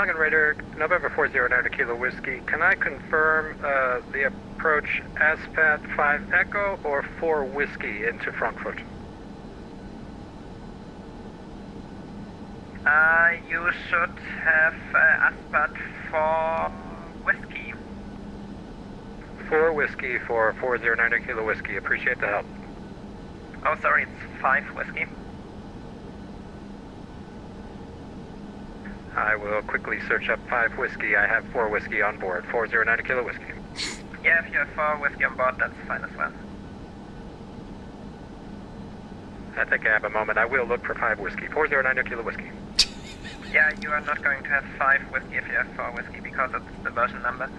Langen Raider, November 409 Kilo Whiskey. Can I confirm the approach ASPAT 5 Echo or 4 Whiskey into Frankfurt? You should have ASPAT 4 Whiskey. 4 Whiskey for 409 Kilo Whiskey. Appreciate the help. Oh, sorry, it's 5 Whiskey. I will quickly search up 5 Whiskey. I have 4 Whiskey on board. 409 Kilo Whiskey. Yeah, if you have 4 Whiskey on board, that's fine as well. I think I have a moment. I will look for 5 Whiskey. 409 Kilo Whiskey. Yeah, you are not going to have 5 Whiskey if you have 4 Whiskey because it's the version number.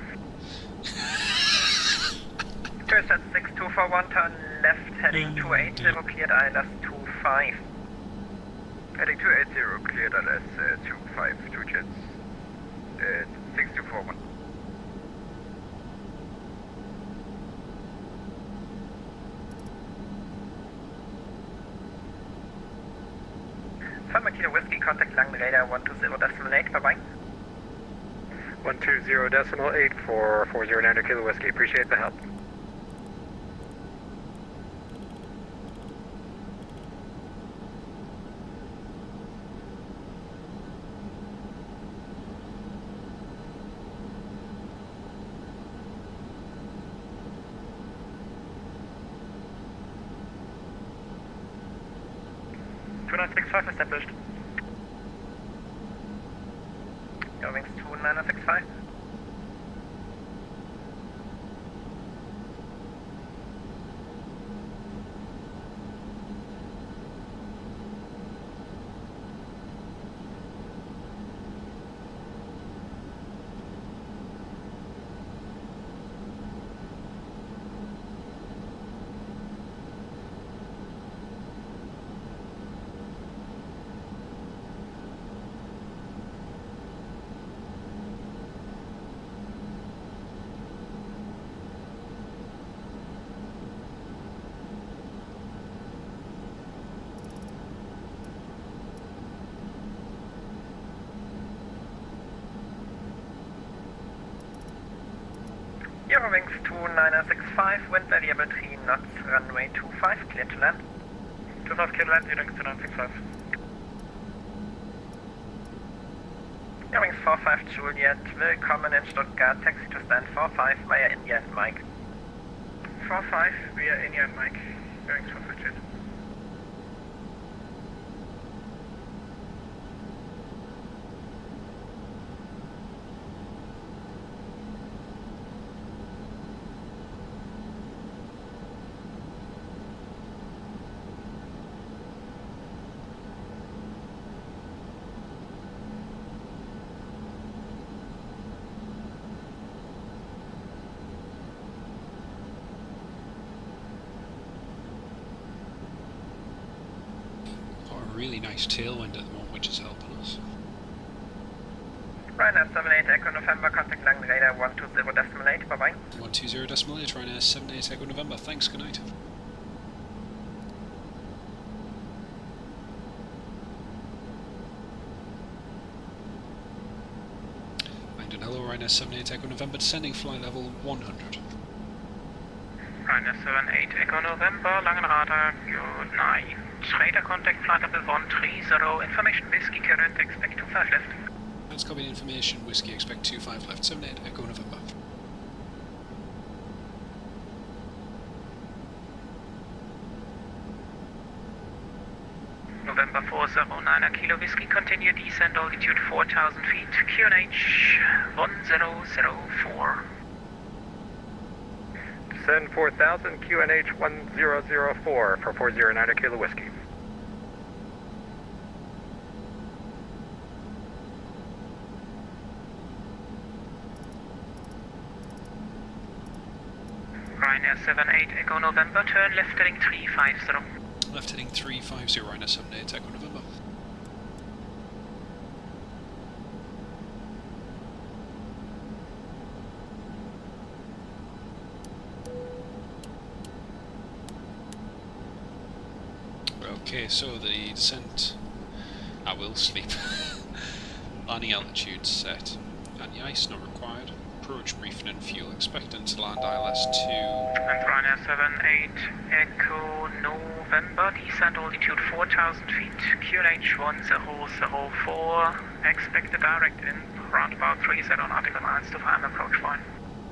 First at 6241, turn left, heading 280, cleared ILS 25. Heading 280, cleared ILS 25, 2 jets, 6241. Farmer Kilo Whiskey, contact Langen Radar 120.8, bye-bye. 120.8 for 409 Kilo Whiskey. Appreciate the help. Established. Eurowings 2965. Eurowings 2965, wind variable 3 knots, runway 25, clear to land. 25 clear to land, Eurowings 2965. Eurowings 45 Juliet, willkommen in Stuttgart, taxi to stand 45 via India and Mike. 45 via India and Mike, Eurowings 45 Juliet. Really nice tailwind at the moment, which is helping us. Ryanair 78 Echo November, contact Langen Radar 120.8, bye bye. 120.8, Ryanair 78 Echo November, thanks, good night. And hello, Ryanair 78 Echo November, descending flight level 100. Ryanair 78 Echo November, Langen Radar, good night. Radar contact flight level 130, information whiskey current, expect 25 left. That's copy information, whiskey, expect 25 left, 78 Echo November. November 409 Kilo Whiskey, continue descent altitude 4000 feet, QNH 1004. Descend 4000, QNH 1004 for 409 Kilo Whiskey. Ryanair 78 Echo November, turn left heading 350. Left heading 350, Ryanair 78 Echo November. Okay, so the descent... I will sleep. Landing altitude set. Anti-ice not required. Approach briefing and fuel. Expecting to land ILS-2. And Ryanair 78 Echo November, descent altitude 4,000 feet, QNH 1004. Expect a direct in around about 30 nautical miles to final approach point.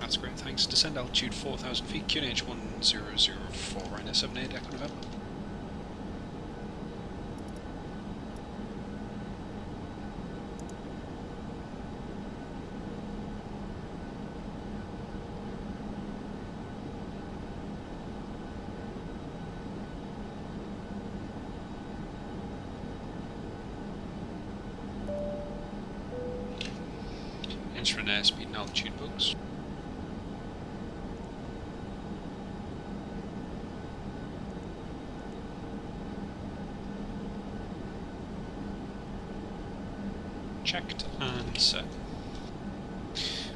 That's great, thanks. Descend altitude 4,000 feet, QNH 1004, Ryanair 78 Echo November. Instrument airspeed and altitude books. Checked and set.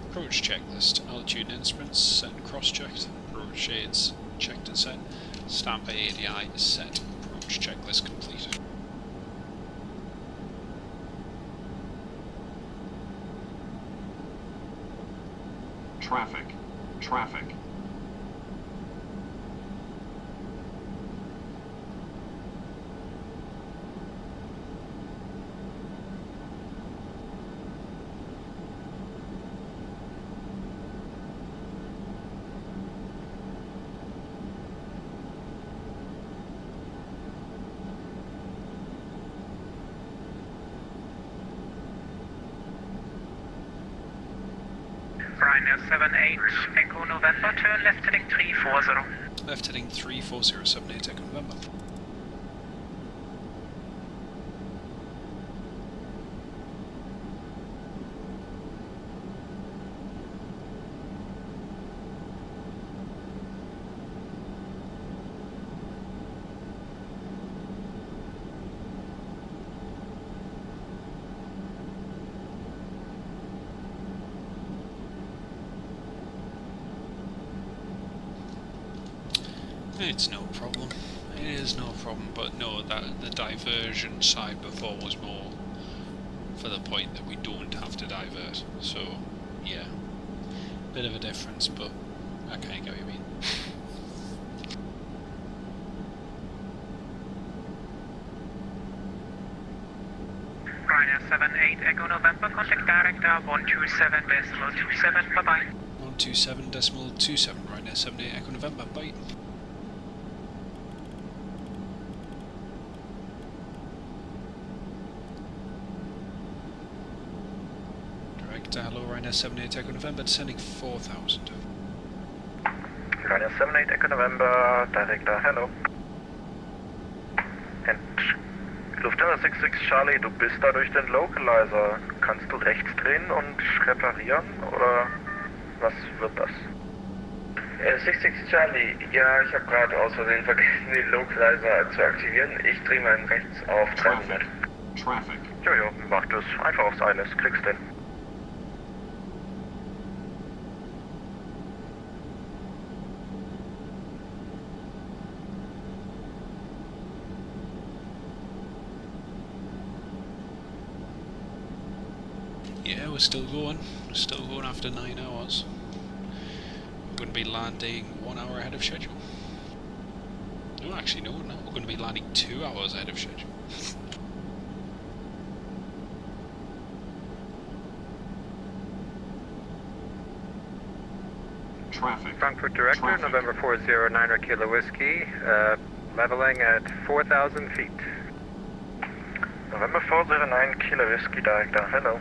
Approach checklist. Altitude and instruments set and cross-checked. Approach shades checked and set. Stamp ADI set. Approach checklist completed. Traffic. Traffic. Ryanair 78 Echo November, turn left heading 340. Left heading 340, 78 Echo November. It's no problem. It is no problem, but no, that the diversion side before was more for the point that we don't have to divert. So, yeah, bit of a difference, but I kind of get what you mean. Ryanair 78 Echo November, contact director 127.27, bye-bye. 127.27, Ryanair 78 Echo November, bye. Hello, Ryanair 78 Echo November, descending 4,000. Ryanair 78 Echo November, Director, hello. And Lufthansa 66 Charlie, du bist da durch den Localizer. Kannst du rechts drehen und reparieren, oder was wird das? 66 Charlie, ja, ich habe gerade aus Versehen vergessen, den Localizer zu aktivieren. Ich drehe mal rechts auf 300. Traffic. Jojo, mach das. Einfach aufs ILS, klickst den. Yeah, we're still going. We're still going after 9 hours. We're going to be landing 1 hour ahead of schedule. No, actually, no, we're going to be landing 2 hours ahead of schedule. Traffic. Frankfurt Director, Traffic. November 409 Kilo Whiskey, leveling at 4,000 feet. November 409 Kilo Whiskey, Director, hello.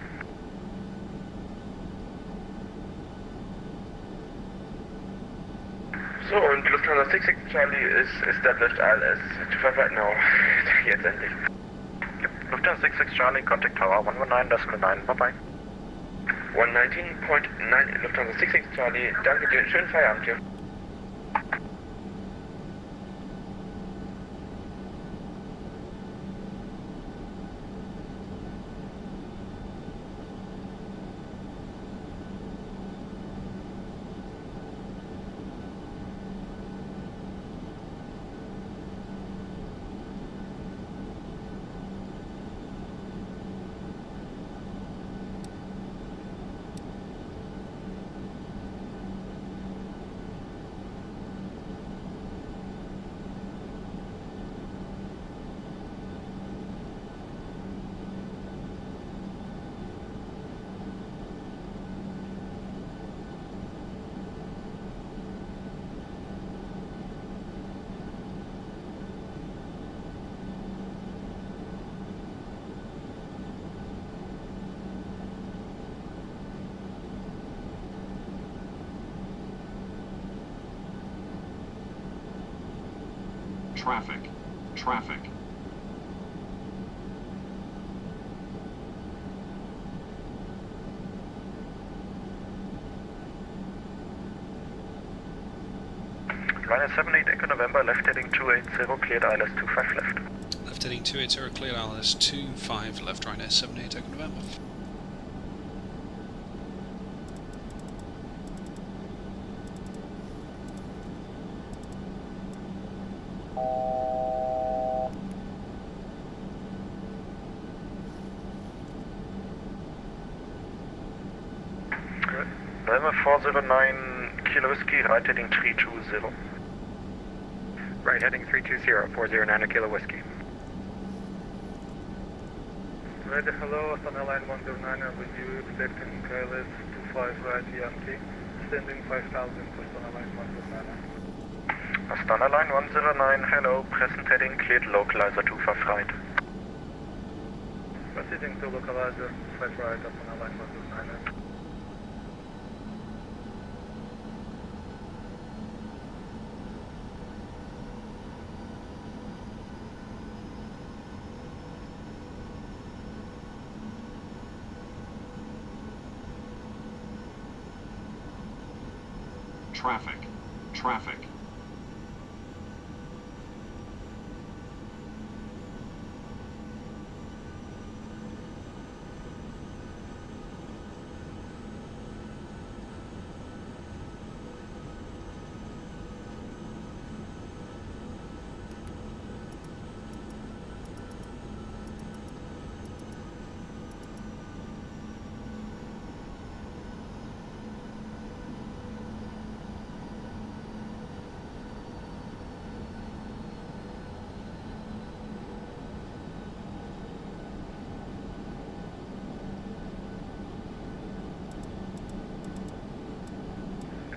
So, und Lufthansa 66 Charlie is established ILS. To fly right now. Jetzt endlich. Lufthansa 66 Charlie, contact tower 119.9, bye bye. 119.9 Lufthansa 66 Charlie, danke dir, schönen Feierabend hier. traffic, traffic. Ryanair 78 Echo November, left heading 280, cleared ILS 25 left. Left heading 280, cleared ILS 25 left, Ryanair 78 Echo November. November 409 Kilo Whiskey, right heading 320. Right heading 320, 409 Kilo Whiskey. Ready, hello, Astana Line 109 with you, expecting KLS 25 right Yankee, sending 5000 to Astana Line 109. Astana Line 109, hello, present heading, cleared localizer 25 right. Proceeding to localizer 5 right, Astana Line 109. Traffic, traffic.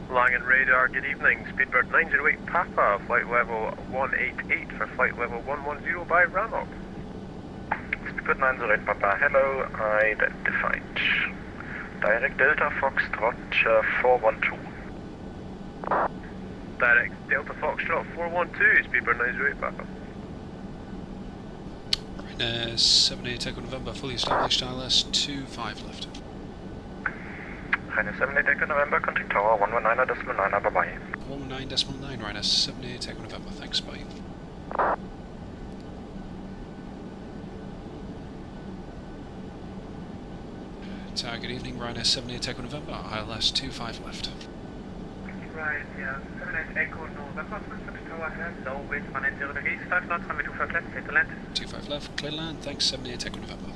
Lang and radar, good evening. Speedbird 908 Papa, flight level 188 for flight level 110 by Ramok. Speedbird 908 Papa, hello, identified. Direct Delta Foxtrot 412. Direct Delta Foxtrot 412, Speedbird 908 Papa. Ryanair 78 Echo November, fully established ILS 25 left. Ryanair 78 Echo November, contact tower 119.9, bye-bye. 119.9, Ryanair 78 Echo November, thanks, bye. Good evening, Ryanair 78 Echo November, ILS 25 left. Right, yeah, 78 Echo November, Frankfurt tower, hello, with 190 degrees, 5 knots, runway 25 left, clear to land. 25 left, clear land, thanks, 78 Echo November.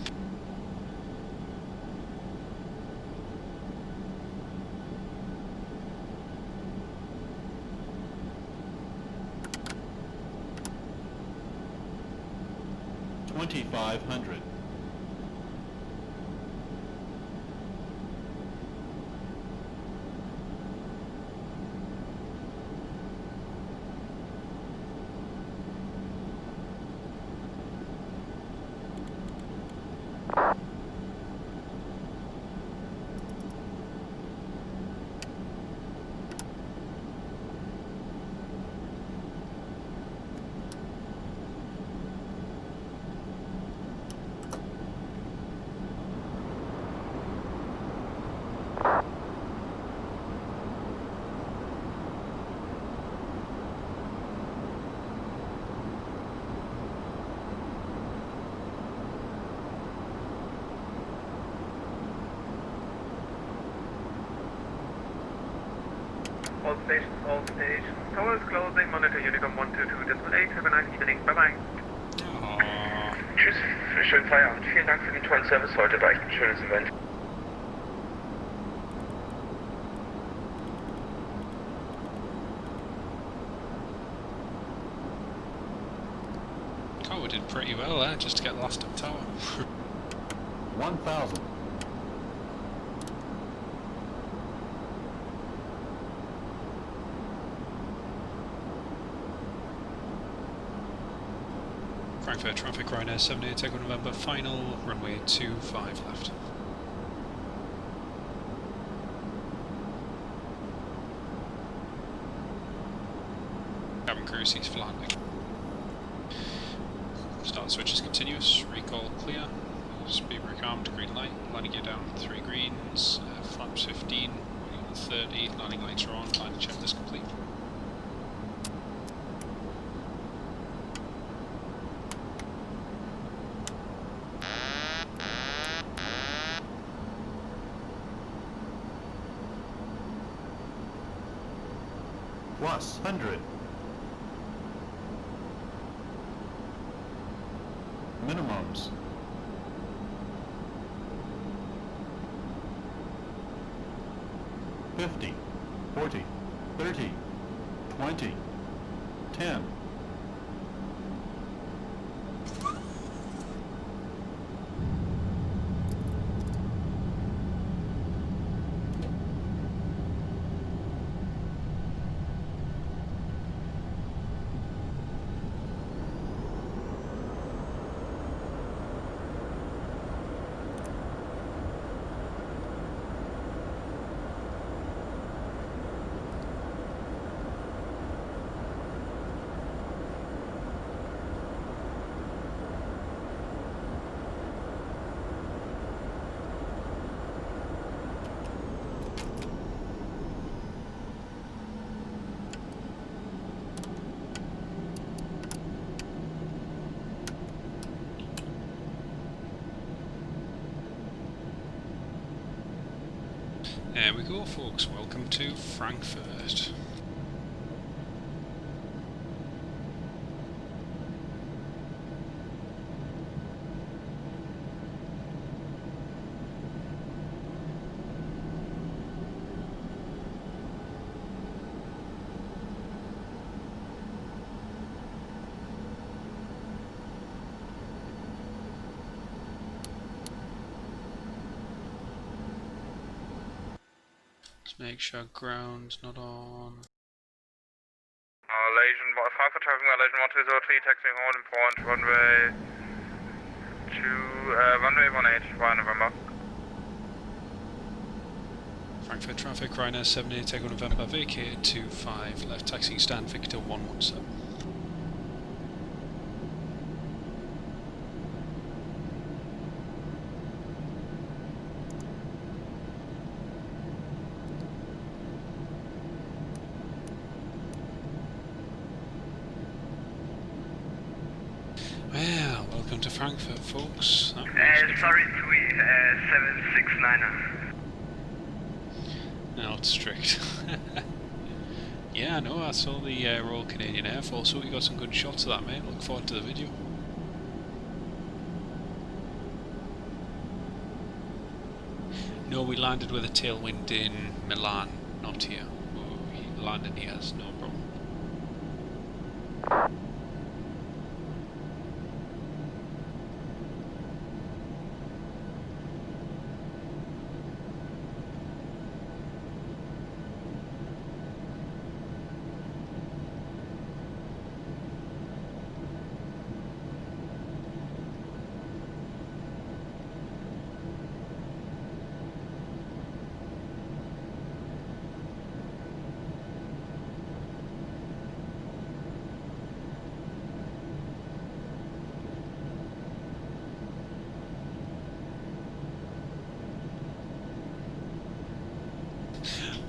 $2,500. All stations, towers closing, monitor Unicom 122.8, have a nice evening, bye-bye. Tschüss, schönen Feierabend. Vielen Dank für den tollen Service heute, war echt ein schönes Event. Oh, we did pretty well there, just to get the last tower. 1,000. Frankfurt traffic, Ryanair 78 Echo November, final, runway 25 left. Cabin crew cease for landing. Start switch is continuous, recall clear, speed brake armed, green light, landing gear down, 3 greens, flaps 15, 30, landing lights are on, landing checklist complete. Plus 100. Minimums. $50, $40, $30, $20, $10. There we go, folks. Welcome to Frankfurt. Make sure ground's not on. Malaysian, Frankfurt traffic, Malaysian 1203, taxiing on in point, runway 18, November. Frankfurt traffic, Ryanair 78, Echo November, vacate 25, left taxiing stand, Victor 117. Well, welcome to Frankfurt, folks. Sorry, 769er. Now it's strict. Yeah, I know, I saw the Royal Canadian Air Force, so we got some good shots of that, mate. Look forward to the video. No, we landed with a tailwind in Milan, not here. We landed here, so no problem.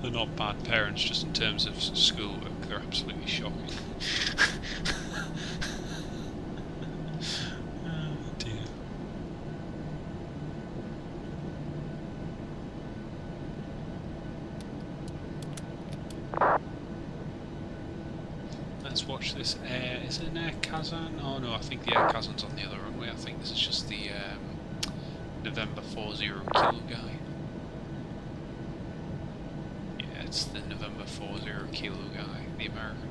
They're not bad parents, just in terms of schoolwork, they're absolutely shocking. Oh dear. Let's watch this air. Is it an air Kazan? Oh no, I think the air Kazan's on the other runway. I think this is just the November 40 kilo guy. It's the November 40 kilo guy, the American.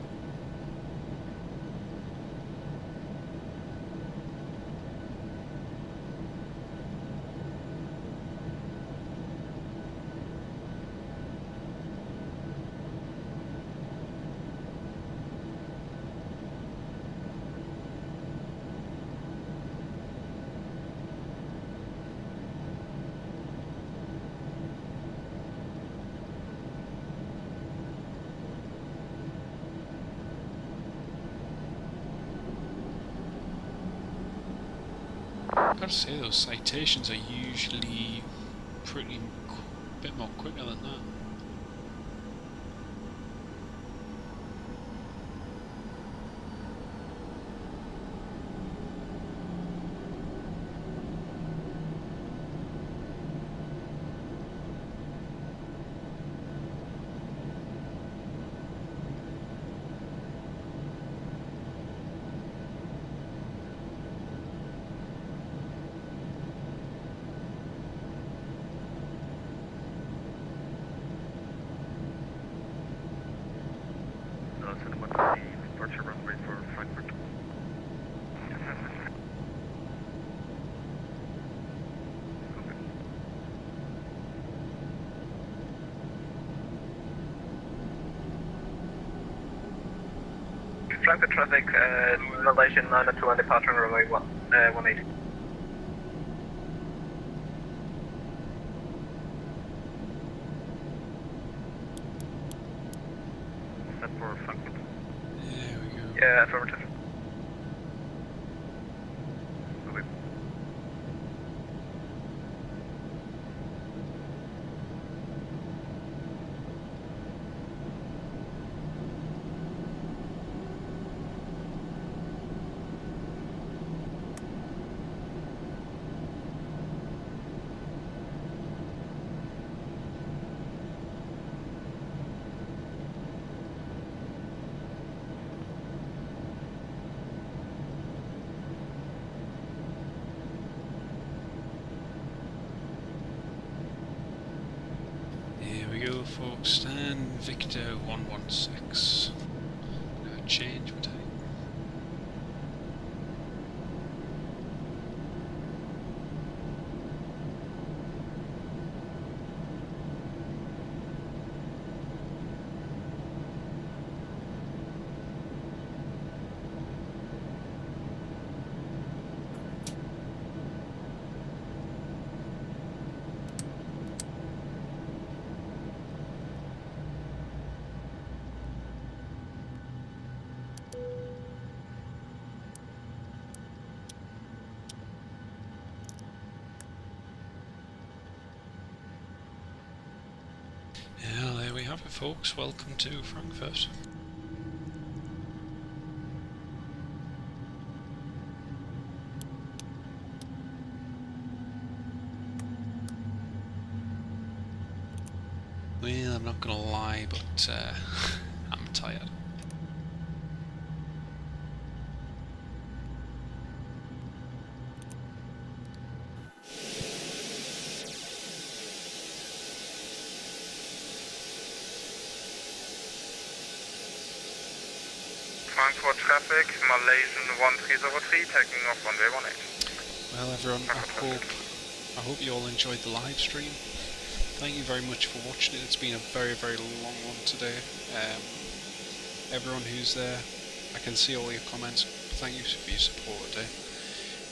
gotta say, those citations are usually pretty a bit more quicker than that. Departure runway for Frankfurt. Frankfurt traffic, Malaysian 902 on departure runway 18. Set for Frankfurt. There we go. Yeah, affirmative. Okay. Here we go, folks. Stan Victor 116. Now change my time. Yeah, there we have it, folks. Welcome to Frankfurt. Well, I'm not gonna lie, but I'm tired. Frankfurt traffic, Malaysian 1303, taking off runway 18. Well, everyone, I hope you all enjoyed the live stream. Thank you very much for watching it. It's been a very, very long one today. Everyone who's there, I can see all your comments. Thank you for your support today.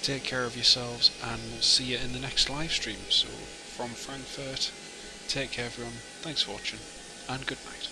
Take care of yourselves, and we'll see you in the next live stream. So, from Frankfurt, take care, everyone. Thanks for watching, and good night.